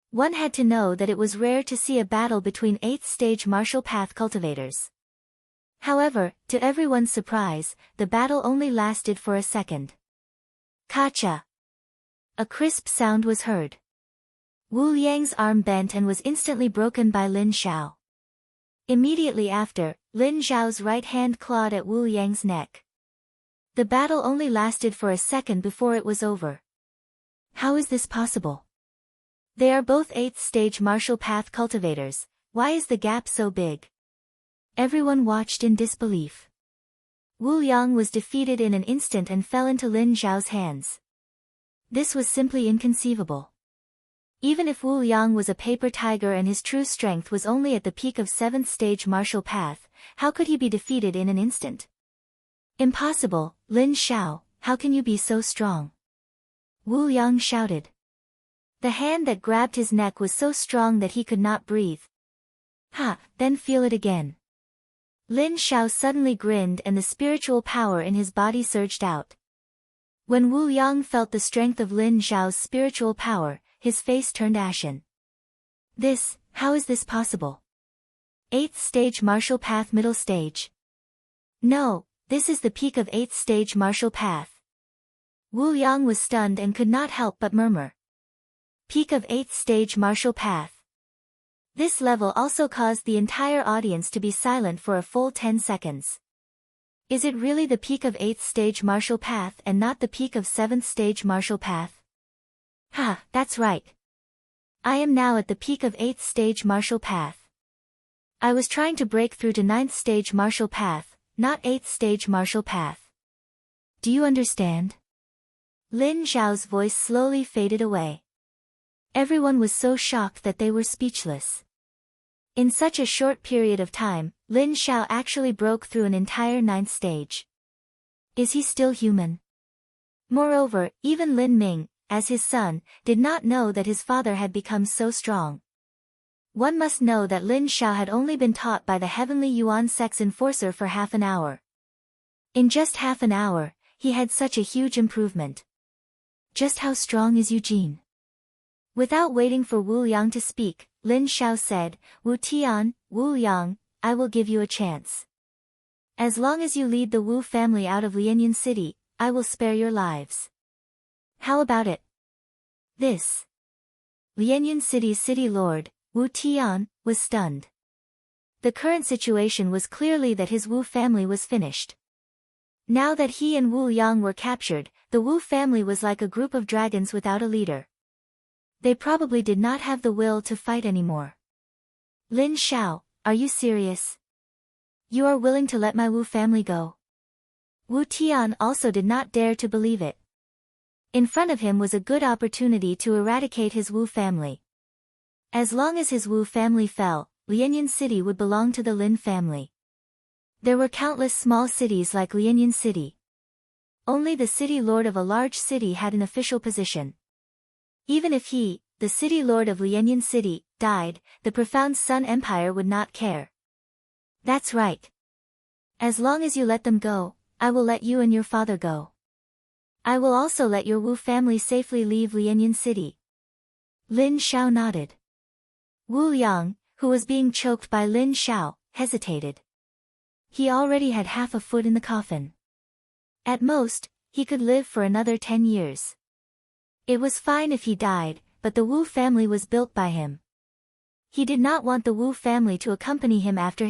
One had to know that it was rare to see a battle between 8th stage martial path cultivators. However, to everyone's surprise, the battle only lasted for a second. Kacha! A crisp sound was heard. Wu Yang's arm bent and was instantly broken by Lin Xiao. Immediately after, Lin Xiao's right hand clawed at Wu Yang's neck. The battle only lasted for a second before it was over. How is this possible? They are both 8th stage martial path cultivators, why is the gap so big? Everyone watched in disbelief. Wu Yang was defeated in an instant and fell into Lin Xiao's hands. This was simply inconceivable. Even if Wu Yang was a paper tiger and his true strength was only at the peak of 7th stage martial path, how could he be defeated in an instant? Impossible, Lin Xiao, how can you be so strong? Wu Yang shouted. The hand that grabbed his neck was so strong that he could not breathe. Ha, then feel it again. Lin Xiao suddenly grinned and the spiritual power in his body surged out. When Wu Yang felt the strength of Lin Xiao's spiritual power, his face turned ashen. How is this possible? 8th stage martial path middle stage. No, this is the peak of 8th stage martial path. Wu Yang was stunned and could not help but murmur. Peak of 8th stage martial path. This level also caused the entire audience to be silent for a full 10 seconds. Is it really the peak of 8th stage martial path and not the peak of 7th stage martial path? Ha, that's right. I am now at the peak of 8th stage martial path. I was trying to break through to 9th stage martial path, not 8th stage martial path. Do you understand? Lin Xiao's voice slowly faded away. Everyone was so shocked that they were speechless. In such a short period of time, Lin Xiao actually broke through an entire 9th stage. Is he still human? Moreover, even Lin Ming, as his son, did not know that his father had become so strong. One must know that Lin Xiao had only been taught by the heavenly Yuan sex enforcer for half an hour. In just half an hour, he had such a huge improvement. Just how strong is Eugene? Without waiting for Wu Yang to speak, Lin Xiao said, Wu Tian, Wu Yang, I will give you a chance. As long as you lead the Wu family out of Lianyan City, I will spare your lives. How about it? Lianyan City's city lord, Wu Tian, was stunned. The current situation was clearly that his Wu family was finished. Now that he and Wu Yang were captured, the Wu family was like a group of dragons without a leader. They probably did not have the will to fight anymore. Lin Xiao, are you serious? You are willing to let my Wu family go? Wu Tian also did not dare to believe it. In front of him was a good opportunity to eradicate his Wu family. As long as his Wu family fell, Lianyan City would belong to the Lin family. There were countless small cities like Lianyan City. Only the city lord of a large city had an official position. Even if he, the city lord of Lianyan City, died, the profound Sun Empire would not care. That's right. As long as you let them go, I will let you and your father go. I will also let your Wu family safely leave Lianyan City. Lin Xiao nodded. Wu Yang, who was being choked by Lin Xiao, hesitated. He already had half a foot in the coffin. At most, he could live for another 10 years. It was fine if he died, but the Wu family was built by him. He did not want the Wu family to accompany him after his